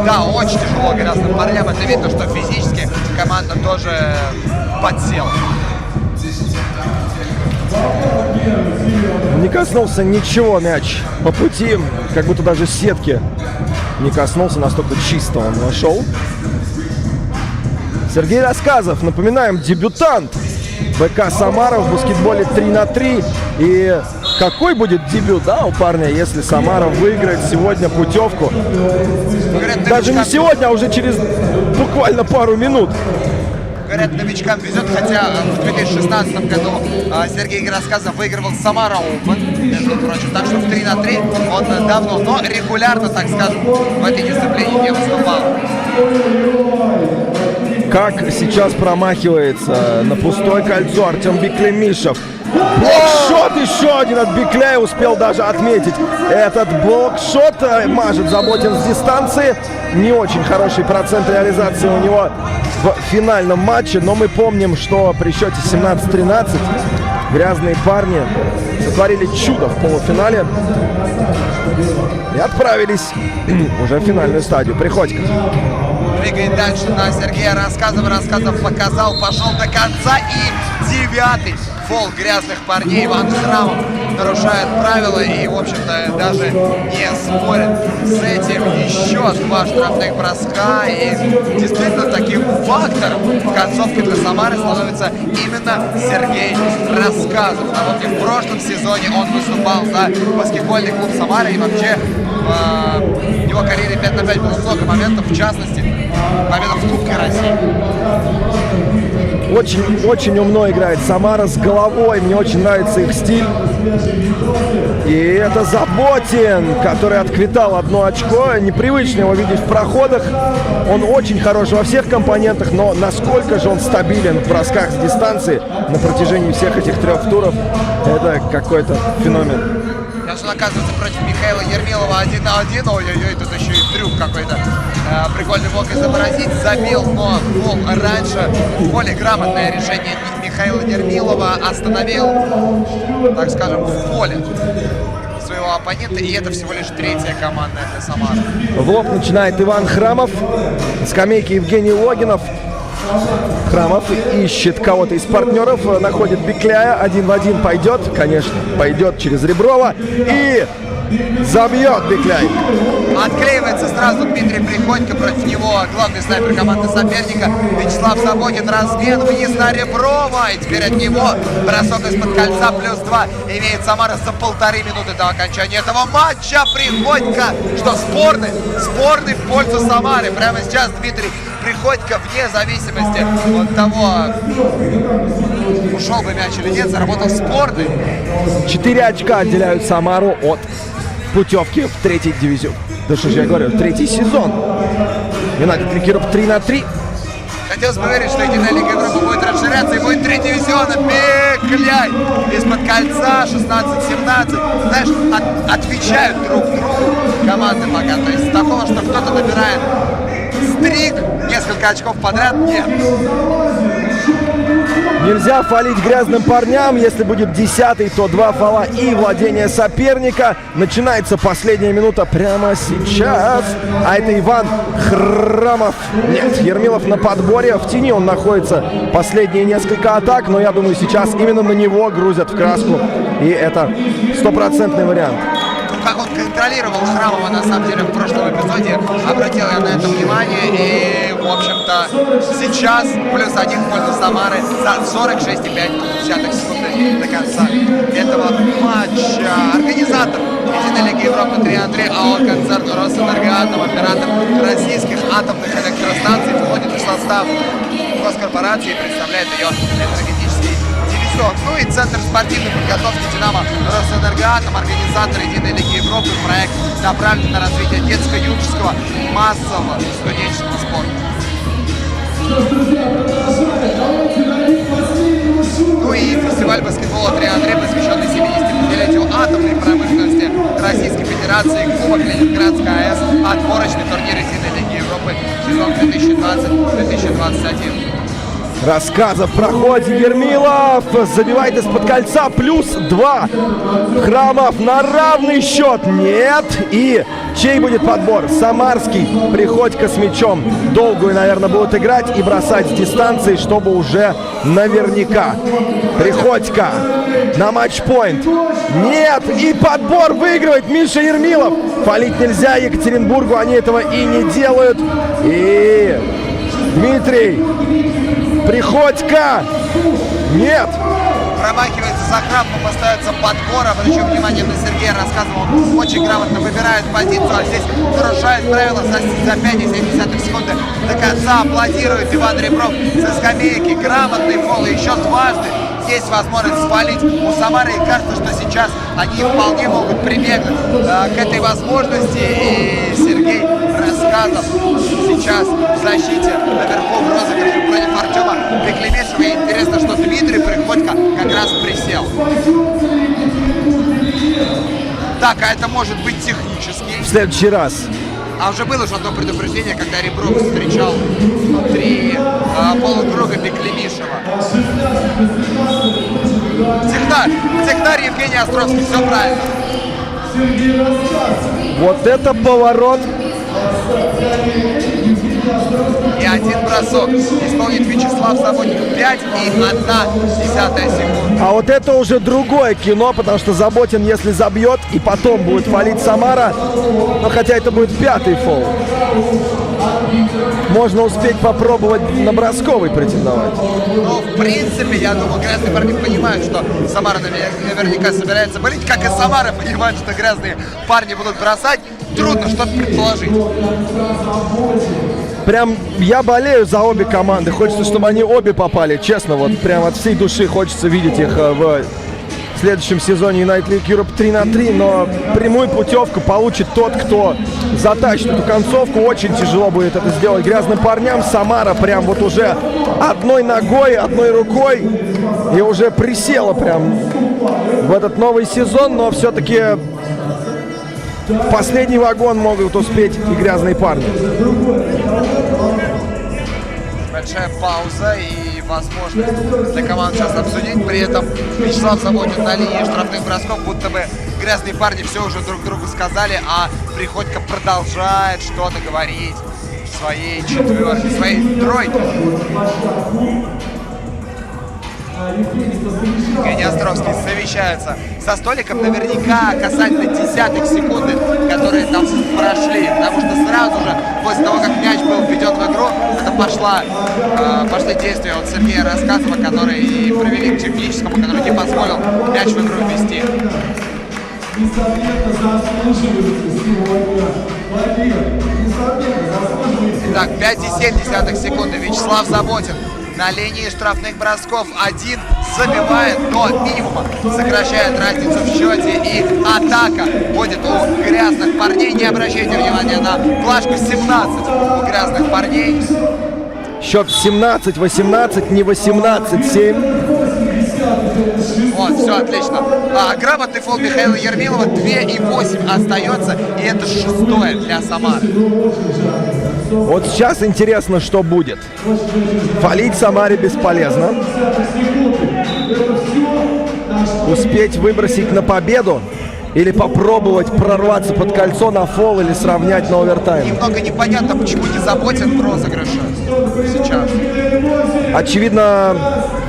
да, очень тяжело грязным парням. Это видно, что физически команда тоже подсела. Не коснулся ничего мяч по пути, как будто даже сетки не коснулся, настолько чисто он вошел. Сергей Рассказов, напоминаем, дебютант БК Самара в баскетболе 3-3. И какой будет дебют, да, у парня, если Самара выиграет сегодня путевку? Даже не сегодня, а уже через буквально пару минут. Говорят, новичкам везет, хотя в 2016 году Сергей Рассказов выигрывал Самара Open, между прочим, так что в 3-3 он давно, но регулярно, так скажем, в этой дисциплине не выступал. Как сейчас промахивается на пустое кольцо Артем Беклемишев. Блокшот еще один от Бекляя, успел даже отметить. Этот блокшот мажет Заботин с дистанции. Не очень хороший процент реализации у него в финальном матче, но мы помним, что при счете 17-13 грязные парни сотворили чудо в полуфинале и отправились уже в финальную стадию. Приходько. Двигает дальше на Сергея Рассказова. Рассказов показал, пошел до конца. И 9-й фол грязных парней. Иван Храмов нарушает правила и, в общем-то, даже не спорит с этим. Еще 2 штрафных броска. И действительно таким фактором в концовке для Самары становится именно Сергей Рассказов. Напомню, в прошлом сезоне он выступал за баскетбольный клуб Самары. И вообще в его карьере 5-5 было много моментов, в частности, моментов в Кубке России. Очень умно играет Самара с головой. Мне очень нравится их стиль. И это Заботин, который отквитал 1 очко. Непривычно его видеть в проходах. Он очень хорош во всех компонентах, но насколько же он стабилен в бросках с дистанции на протяжении всех этих 3 туров, это какой-то феномен. Сейчас он оказывается против Михаила Ермилова 1 на 1. Ой-ой-ой, тут еще и трюк какой-то. Прикольный мог изобразить. Забил, но фол раньше. Более грамотное решение Михаила Ермилова. Остановил, так скажем, в поле своего оппонента. И это всего лишь 3-я командная для Самары. В лоб начинает Иван Храмов. На скамейке Евгений Логинов. Храмов ищет кого-то из партнеров, находит Бекляя, 1 в 1 пойдет, конечно, пойдет через Реброва и забьет Бекляй. Отклеивается сразу Дмитрий Приходько, против него главный снайпер команды соперника Вячеслав Заботин, размен вниз на Реброва, и теперь от него бросок из-под кольца +2 имеет Самара за 1,5 минуты до окончания этого матча. Приходько, что спорный в пользу Самары. Прямо сейчас Дмитрий Приходько, вне зависимости от того, ушел бы мяч или нет, заработал спорный. 4 очка отделяют Самару от путевки в 3-й дивизион. Да что же я говорю, 3-й сезон. Юнайтед Ликируп 3-3. Хотелось бы верить, что единая Лига Европы будет расширяться и будет 3 дивизиона. Бекляй из-под кольца, 16-17. Знаешь, отвечают друг другу команды пока. То есть такого, что кто-то набирает стрик, несколько очков подряд, нет. Нельзя фалить грязным парням. Если будет 10-й, то 2 фола и владение соперника. Начинается последняя минута прямо сейчас. А это Иван Храмов. Нет, Ермилов на подборе. В тени он находится последние несколько атак. Но я думаю, сейчас именно на него грузят в краску. И это 100% вариант. Как он контролировал Храмова, на самом деле, в прошлом эпизоде. Обратил я на это внимание. И, в общем-то, сейчас +1 в пользу Самары за 46,5 секунды до конца этого матча. Организатор единой Лиги Европы 3-3 АО «Концерн Росэнергоатом», оператор российских атомных электростанций, входит в состав госкорпорации и представляет ее энергетический дивизион. Ну и Центр спортивной подготовки «Динамо» Росэнергоатом, организатор единой Лиги Европы. Проект направлен на развитие детско-юношеского массового студенческого спорта. Ну и фестиваль баскетбола 3х3, посвященный 75-летию атомной промышленности Российской Федерации, Кубок Ленинградской АЭС, отборочный турнир единой Лиги Европы, сезон 2020-2021. Рассказов про ходе Ермилов забивает из-под кольца, +2. Храмов на равный счет. Нет. И чей будет подбор? Самарский. Приходько с мячом. Долгую, наверное, будут играть и бросать с дистанции, чтобы уже наверняка. Приходько на матчпоинт. Нет. И подбор выигрывает Миша Ермилов. Фалить нельзя Екатеринбургу. Они этого и не делают. И Дмитрий Приходько! Нет! Промахивается за храм, но поставится подбор. Обращу внимание на Сергея, рассказывал, он очень грамотно выбирает позицию, а здесь нарушает правила за 5,7 секунды до конца. Аплодирует Иван Ребров со скамейки. Грамотный фол, и еще дважды есть возможность спалить у Самары. И кажется, что сейчас они вполне могут прибегнуть к этой возможности. И Сергей Рассказов сейчас в защите наверху в розыгрыше против Артема Беклемишева. И интересно, что Дмитрий Приходько как раз присел. Так, а это может быть технически. В следующий раз. А уже было же одно предупреждение, когда Ребров встречал внутри полукруга Беклемишева. Технарь Евгений Островский, все правильно. Вот это поворот. И один бросок исполнит Вячеслав Заботников. 5,1 секунды. А вот это уже другое кино, потому что Заботин, если забьет, и потом будет фалить Самара, но хотя это будет 5-й фол. Можно успеть попробовать на бросковый претендовать. Ну, в принципе, я думаю, грязные парни понимают, что Самара наверняка собирается болеть, как и Самара понимает, что грязные парни будут бросать. Трудно что-то предположить. Прям я болею за обе команды. Хочется, чтобы они обе попали. Честно, вот прям от всей души хочется видеть их в следующем сезоне United League Europe 3х3. Но прямую путевку получит тот, кто затащит эту концовку. Очень тяжело будет это сделать грязным парням. Самара прям вот уже одной ногой, одной рукой и уже присела прям в этот новый сезон. Но все-таки в последний вагон могут успеть и грязные парни. Большая пауза и возможность для команд сейчас обсудить. При этом Вячеслав Заботин на линии штрафных бросков, будто бы грязные парни все уже друг другу сказали, а Приходько продолжает что-то говорить своей четверке, своей тройке. Евгений Островский совещается со столиком, наверняка касательно десятых секунды, которые там прошли, потому что сразу же после того, как мяч был введен в игру, это пошли действия от Сергея Рассказова, которые и привели к техническому, который не позволил мяч в игру ввести. Итак, 5,7 секунды. Вячеслав Заботин на линии штрафных бросков. Один забивает до минимума, сокращает разницу в счете, и атака будет у грязных парней. Не обращайте внимания на плашку 17 у грязных парней. Счет 17-18, не 18-7. Вот, все отлично. Грамотный фол Михаила Ермилова. 2,8 остается, и это 6-е для Самары. Вот сейчас интересно, что будет. Фалить Самаре бесполезно. Успеть выбросить на победу или попробовать прорваться под кольцо на фол или сравнять на овертайм. Немного непонятно, почему не Заботин в розыгрыше сейчас. Очевидно,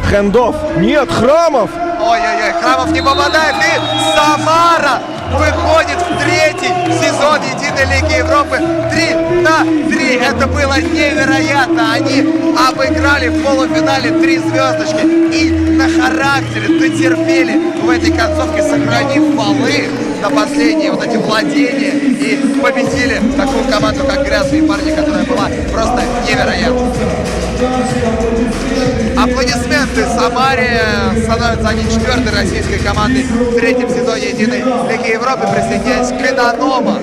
хендов. Нет, Храмов! Ой-ой-ой, Храмов не попадает, и Самара выходит в третий сезон Единой Лиги Европы 3-3. Это было невероятно. Они обыграли в полуфинале 3 звездочки и на характере дотерпели в этой концовке, сохранив фолы на последние вот эти владения, и победили такую команду, как грязные парни, которая была просто невероятна. Аплодисменты Самаре. Становится 1/4 российской командой в третьем сезоне Единой Лиги Европы, присоединяясь к Инанома.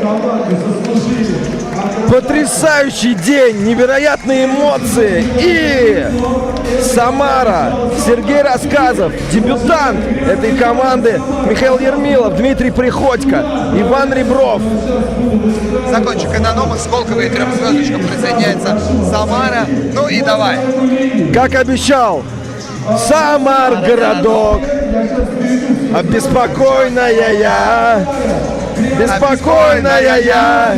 Потрясающий день, невероятные эмоции. И Самара, Сергей Рассказов, дебютант этой команды Михаил Ермилов, Дмитрий Приходько, Иван Ребров. Закончик эконома, Сколково и 3 звездочкам присоединяется Самара. Ну и давай. Как обещал, Самар городок, обеспокоенная я, беспокойная я,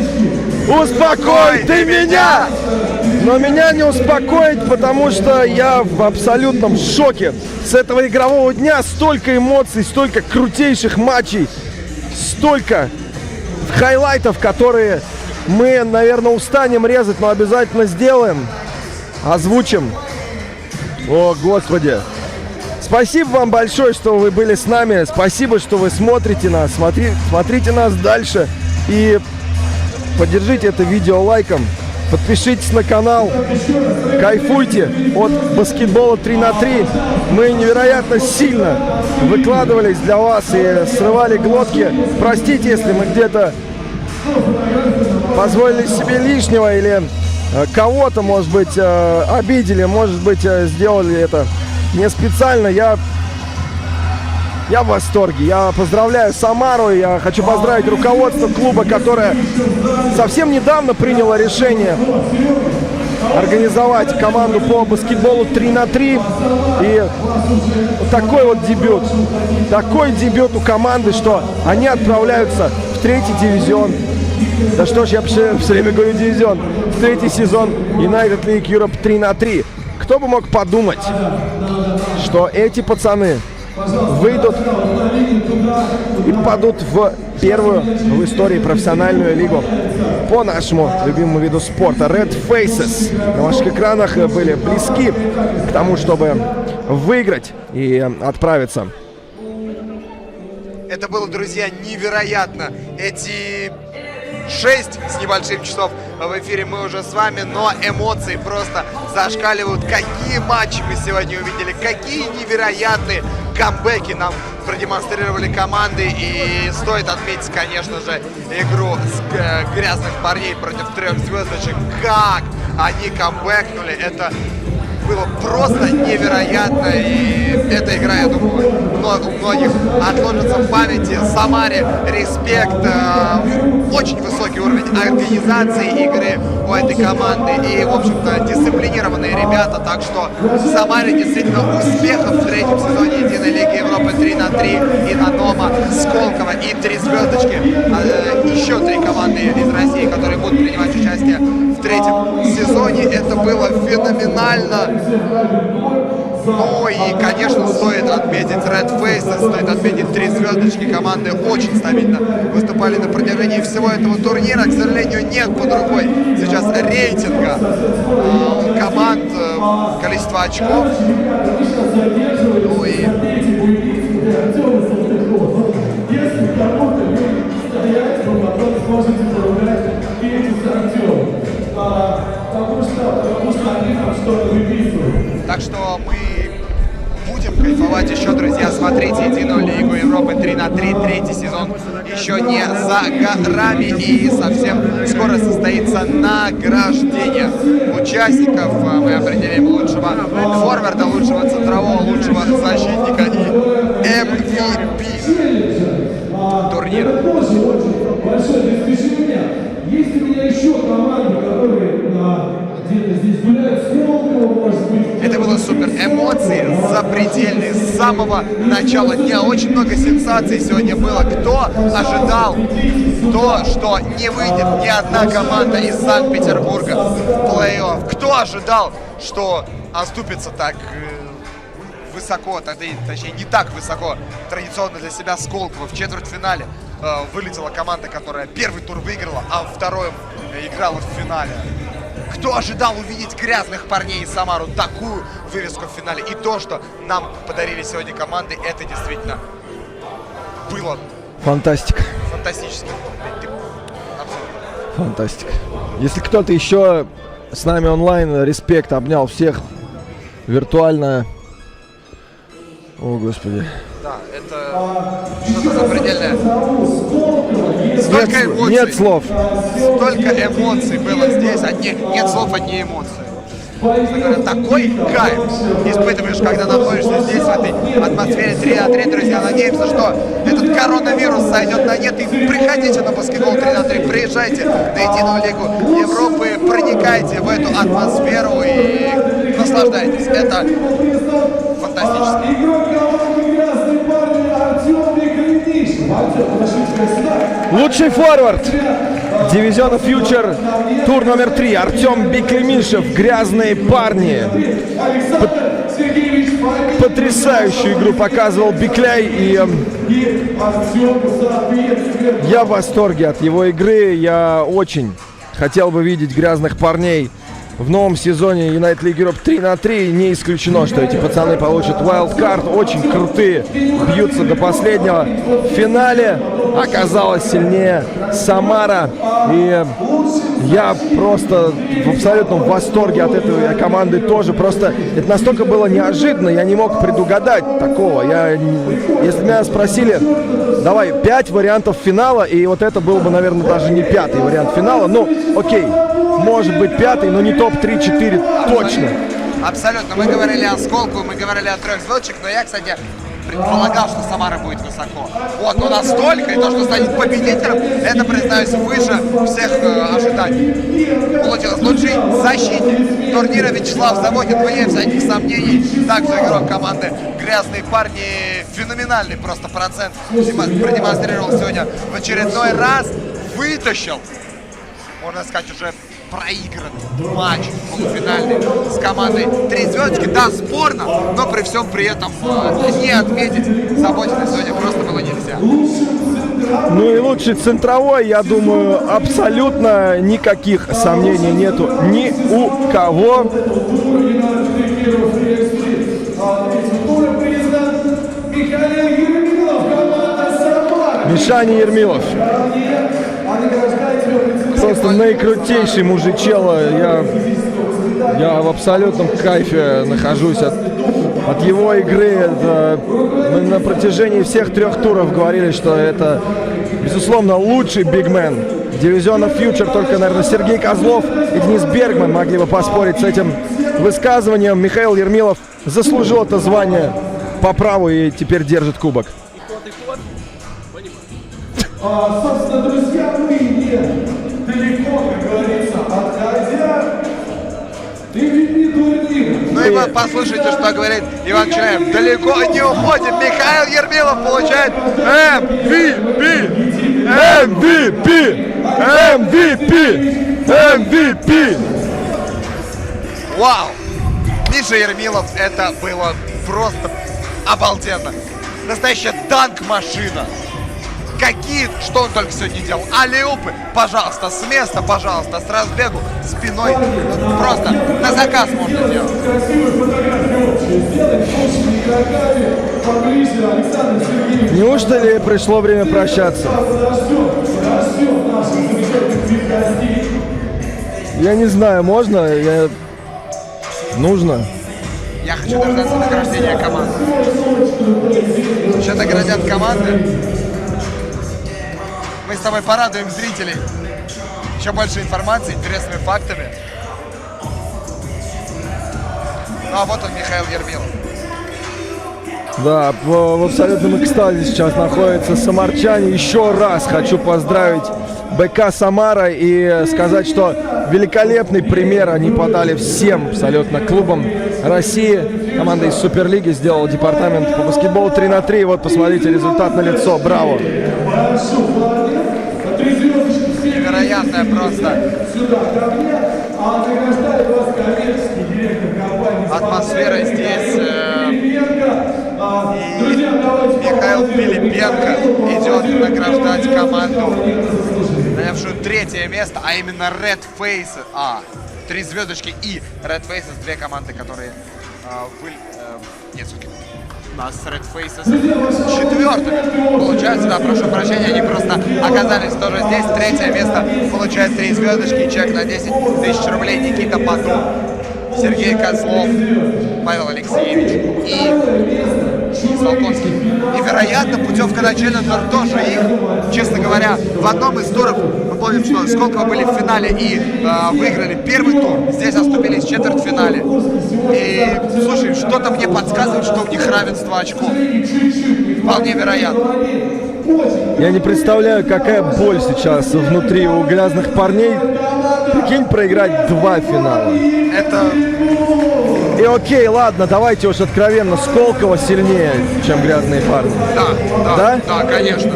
успокой ты меня! Но меня не успокоить, потому что я в абсолютном шоке. С этого игрового дня столько эмоций, столько крутейших матчей, столько хайлайтов, которые мы, наверное, устанем резать, но обязательно сделаем, озвучим. О, Господи! Спасибо вам большое, что вы были с нами. Спасибо, что вы смотрите нас. Смотрите нас дальше. И поддержите это видео лайком. Подпишитесь на канал. Кайфуйте от баскетбола 3 на 3. Мы невероятно сильно выкладывались для вас и срывали глотки. Простите, если мы где-то позволили себе лишнего или кого-то, может быть, обидели, может быть, сделали это не специально. Я в восторге. Я поздравляю Самару. Я хочу поздравить руководство клуба, которое совсем недавно приняло решение организовать команду по баскетболу 3 на 3. И вот такой вот дебют. Такой дебют у команды, что они отправляются в 3-й дивизион. Да что ж, я все время говорю дивизион. В 3-й сезон United League Europe 3 на 3. Кто бы мог подумать, что эти пацаны выйдут и попадут в первую в истории профессиональную лигу по нашему любимому виду спорта. Red Faces на ваших экранах были близки к тому, чтобы выиграть и отправиться. Это было, друзья, невероятно. Эти 6 с небольшим часов в эфире мы уже с вами, но эмоции просто зашкаливают. Какие матчи мы сегодня увидели, какие невероятные камбэки нам продемонстрировали команды. И стоит отметить, конечно же, игру с грязных парней против 3 звездочек. Как они камбэкнули, это было просто невероятно. И эта игра, я думаю, у многих отложится в памяти. Самаре респект. Очень высокий уровень организации игры у этой команды. И, в общем-то, дисциплинированные ребята. Так что Самаре действительно успехов в 3-м сезоне Единой Лиги Европы 3 на 3. И Нанома, Сколково и 3 звездочки. Еще 3 команды из России, которые будут принимать участие в 3-м сезоне. Это было феноменально. Ну и, конечно, стоит отметить Red Faces, стоит отметить 3 звездочки. Команды очень стабильно выступали на протяжении всего этого турнира. К сожалению, нет под рукой сейчас рейтинга команд, количество очков. Ну и... Так что мы будем кайфовать еще, друзья. Смотрите Единую Лигу Европы 3 на 3. 3-й сезон еще не за горами. И совсем скоро состоится награждение участников. Мы определим лучшего форварда, лучшего центрового, лучшего защитника и MVP турнира. Есть у меня еще команды, которые где-то здесь гуляют, Сkolkovo, может быть. Это было супер. Эмоции запредельные с самого начала дня. Очень много сенсаций сегодня было. Кто ожидал то, что не выйдет ни одна команда из Санкт-Петербурга в плей-офф? Кто ожидал, что оступится так высоко, точнее не так высоко, традиционно для себя Skolkovo? В четвертьфинале вылетела команда, которая первый тур выиграла, а второй играла в финале. Кто ожидал увидеть грязных парней из Самару, такую вывеску в финале? И то, что нам подарили сегодня команды, это действительно было... Фантастика. Фантастически. Абсолютно. Фантастика. Если кто-то еще с нами онлайн, респект, обнял всех виртуально. О, Господи. Да, это что-то запредельное. Столько эмоций. Нет слов. Столько эмоций было здесь. Нет слов, одни эмоции. Такой кайф испытываешь, когда находишься здесь, в этой атмосфере 3-3, друзья. Надеемся, что этот коронавирус сойдет на нет. И приходите на баскетбол 3-3, приезжайте на единую лигу Европы, проникайте в эту атмосферу и наслаждайтесь. Это фантастически. Лучший форвард дивизиона Фьючер, тур номер 3. Артем Биклемишев, грязные парни. Потрясающую игру показывал Биклей, и я в восторге от его игры. Я очень хотел бы видеть грязных парней в новом сезоне United League Europe 3-3. Не исключено, что эти пацаны получат wildcard. Очень крутые, бьются до последнего. В финале оказалась сильнее Самара. И я просто в абсолютном восторге от этой команды тоже. Просто это настолько было неожиданно, я не мог предугадать такого. Если меня спросили, давай 5 вариантов финала, и вот это был бы, наверное, даже не 5-й вариант финала. Ну, окей, может быть 5-й, но не топ-3-4 точно. Абсолютно. Мы говорили о Сколково, мы говорили о 3 звездочек, но я, кстати, предполагал, что Самара будет высоко. Вот, но настолько, и то, что станет победителем, это, признаюсь, выше всех ожиданий. Получилось лучший защитник турнира Вячеслав Заботин, вне всяких сомнений. Также игрок команды «Грязные парни». Феноменальный просто процент продемонстрировал сегодня в очередной раз. Вытащил, можно сказать, уже проигранный матч полуфинальный с командой 3 звездочки. Да, спорно, но при всем при этом не отметить Заботина сегодня просто было нельзя. Ну и лучший центровой, я думаю, абсолютно никаких сомнений нету ни у кого. Мишаня Ермилов. Просто наикрутейший мужичело. Я в абсолютном кайфе нахожусь от его игры. Мы на протяжении всех 3 туров говорили, что это, безусловно, лучший бигмен дивизиона Фьючер. Только, наверное, Сергей Козлов и Денис Бергман могли бы поспорить с этим высказыванием. Михаил Ермилов заслужил это звание по праву и теперь держит кубок. Собственно, друзья, мы недалеко, как говорится, отходя. Ты ведь не турнир. Ну и вот послушайте, что говорит Иван Черяев. Далеко не уходим. Михаил Ермилов получает MVP. MVP. Вау. Миша Ермилов, это было просто обалденно. Настоящая танк-машина. Что он только сегодня делал. Алиупы, пожалуйста, с места, пожалуйста, с разбегу, спиной. Просто на заказ можно делать. Неужто ли пришло время прощаться? Я не знаю, можно? Нужно? Я хочу дождаться награждения команды. Сейчас наградят команды. Мы с тобой порадуем зрителей еще больше информации, интересными фактами. Ну а вот он, Михаил Ермилов. Да, в абсолютном экстазе сейчас находятся самарчане. Еще раз хочу поздравить БК Самара и сказать, что великолепный пример они подали всем абсолютно клубам России. Команда из Суперлиги сделала департамент по баскетболу 3-3. Вот посмотрите, результат налицо. Браво! Невероятная просто атмосфера здесь. И Михаил Пилипенко идет награждать команду, занявшую 3-е место, а именно Red Faces. 3 звездочки и Red Faces, 2 команды, которые нет, все-таки у нас Red Faces 4-ми. Получается, да, прошу прощения, они просто оказались тоже здесь. 3-е место получает 3 звездочки и чек на 10 тысяч рублей. Никита Подун, Сергей Козлов, Павел Алексеевич и Солковский. И, вероятно, путевка на Челленджер тоже их. Честно говоря, в одном из туров, мы помним, что Сkolkovo были в финале и выиграли первый тур. Здесь оступились в четвертьфинале. И, слушай, что-то мне подсказывает, что у них равенство очков. Вполне вероятно. Я не представляю, какая боль сейчас внутри у грязных парней. Прикинь, проиграть 2 финала. Это... И окей, ладно, давайте уж откровенно, Skolkovo сильнее, чем грязные парни. Да, конечно.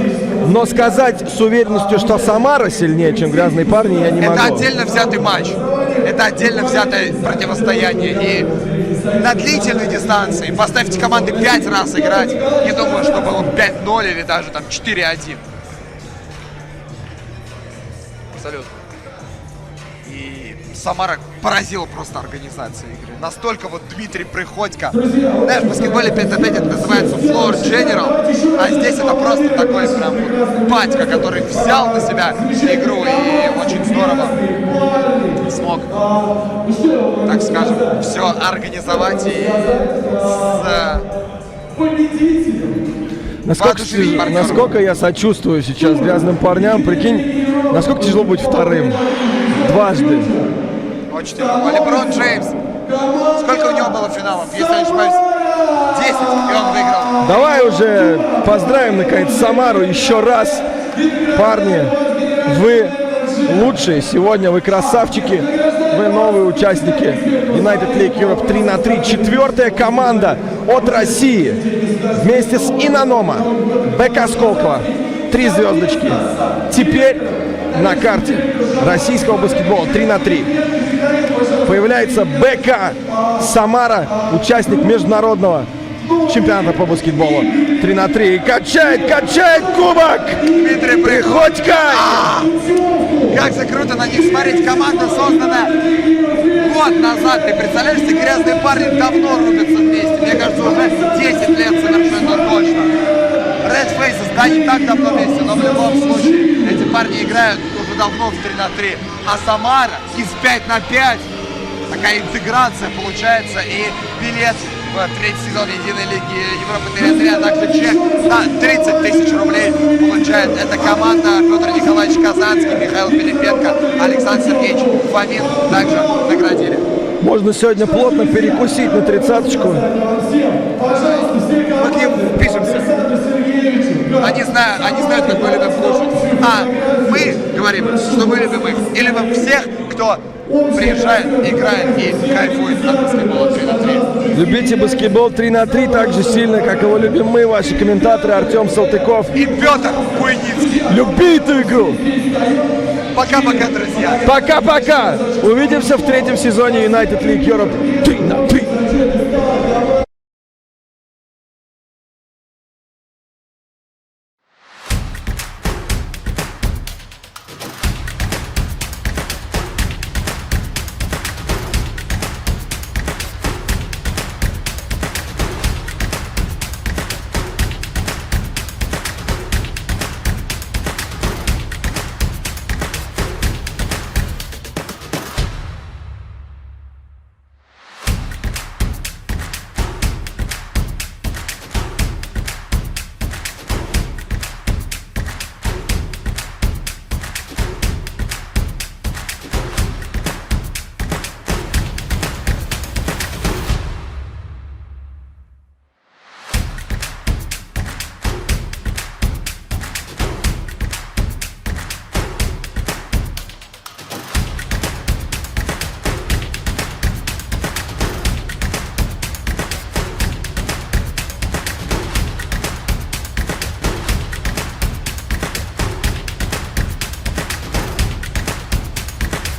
Но сказать с уверенностью, что Самара сильнее, чем грязные парни, я не могу. Это отдельно взятый матч. Это отдельно взятое противостояние. И на длительной дистанции поставьте команды 5 раз играть. Не думаю, что было 5-0 или даже там 4-1. Абсолютно. И Самара поразила просто организацию игры. Настолько вот Дмитрий Приходько. Знаешь, в баскетболе 5 на 5 это называется floor general. А здесь это просто такой прям вот батька, который взял на себя игру и очень здорово смог, так скажем, все организовать и насколько я сочувствую сейчас грязным парням. Прикинь, насколько тяжело быть вторым. Дважды. Очень тяжело. Леброн Джеймс. Сколько у него было финалов? Если я не ошибаюсь, 10, и он выиграл. Давай уже поздравим, наконец, Самару еще раз. Парни, вы лучшие сегодня, вы красавчики. Вы новые участники United League Europe 3 на 3. 4-я команда от России. Вместе с Инанома, БК Skolkovo. 3 звездочки. Теперь на карте российского баскетбола 3 на 3. Появляется БК Самара, участник международного чемпионата по баскетболу 3 на 3. И качает кубок! Дмитрий Приходько! Как же круто на них смотреть. Команда создана год назад. Ты представляешь, эти грязные парни давно рубятся вместе. Мне кажется, уже 10 лет совершенно точно. Red Faces, да, не так давно вместе, но в любом случае эти парни играют уже давно в 3 на 3. А Самара из 5 на 5. Такая интеграция получается, и билет в 3-й сезон Единой Лиги Европы 3 а также чек на 30 тысяч рублей получает эта команда. Петр Николаевич Казанский, Михаил Пилипенко, Александр Сергеевич Фомин также наградили. Можно сегодня плотно перекусить на 30-очку. Мы к ним пишемся. Они знают, как мы любим кушать. А мы говорим, что мы любим их. И любим всех, кто приезжает, играет и кайфует от баскетбола 3 на 3. Любите баскетбол 3 на 3 так же сильно, как его любим мы, ваши комментаторы Артем Салтыков и Петр Буйницкий. Люби эту игру! Пока-пока, друзья! Пока-пока! Увидимся в 3-м сезоне United League Europe 3 на 3.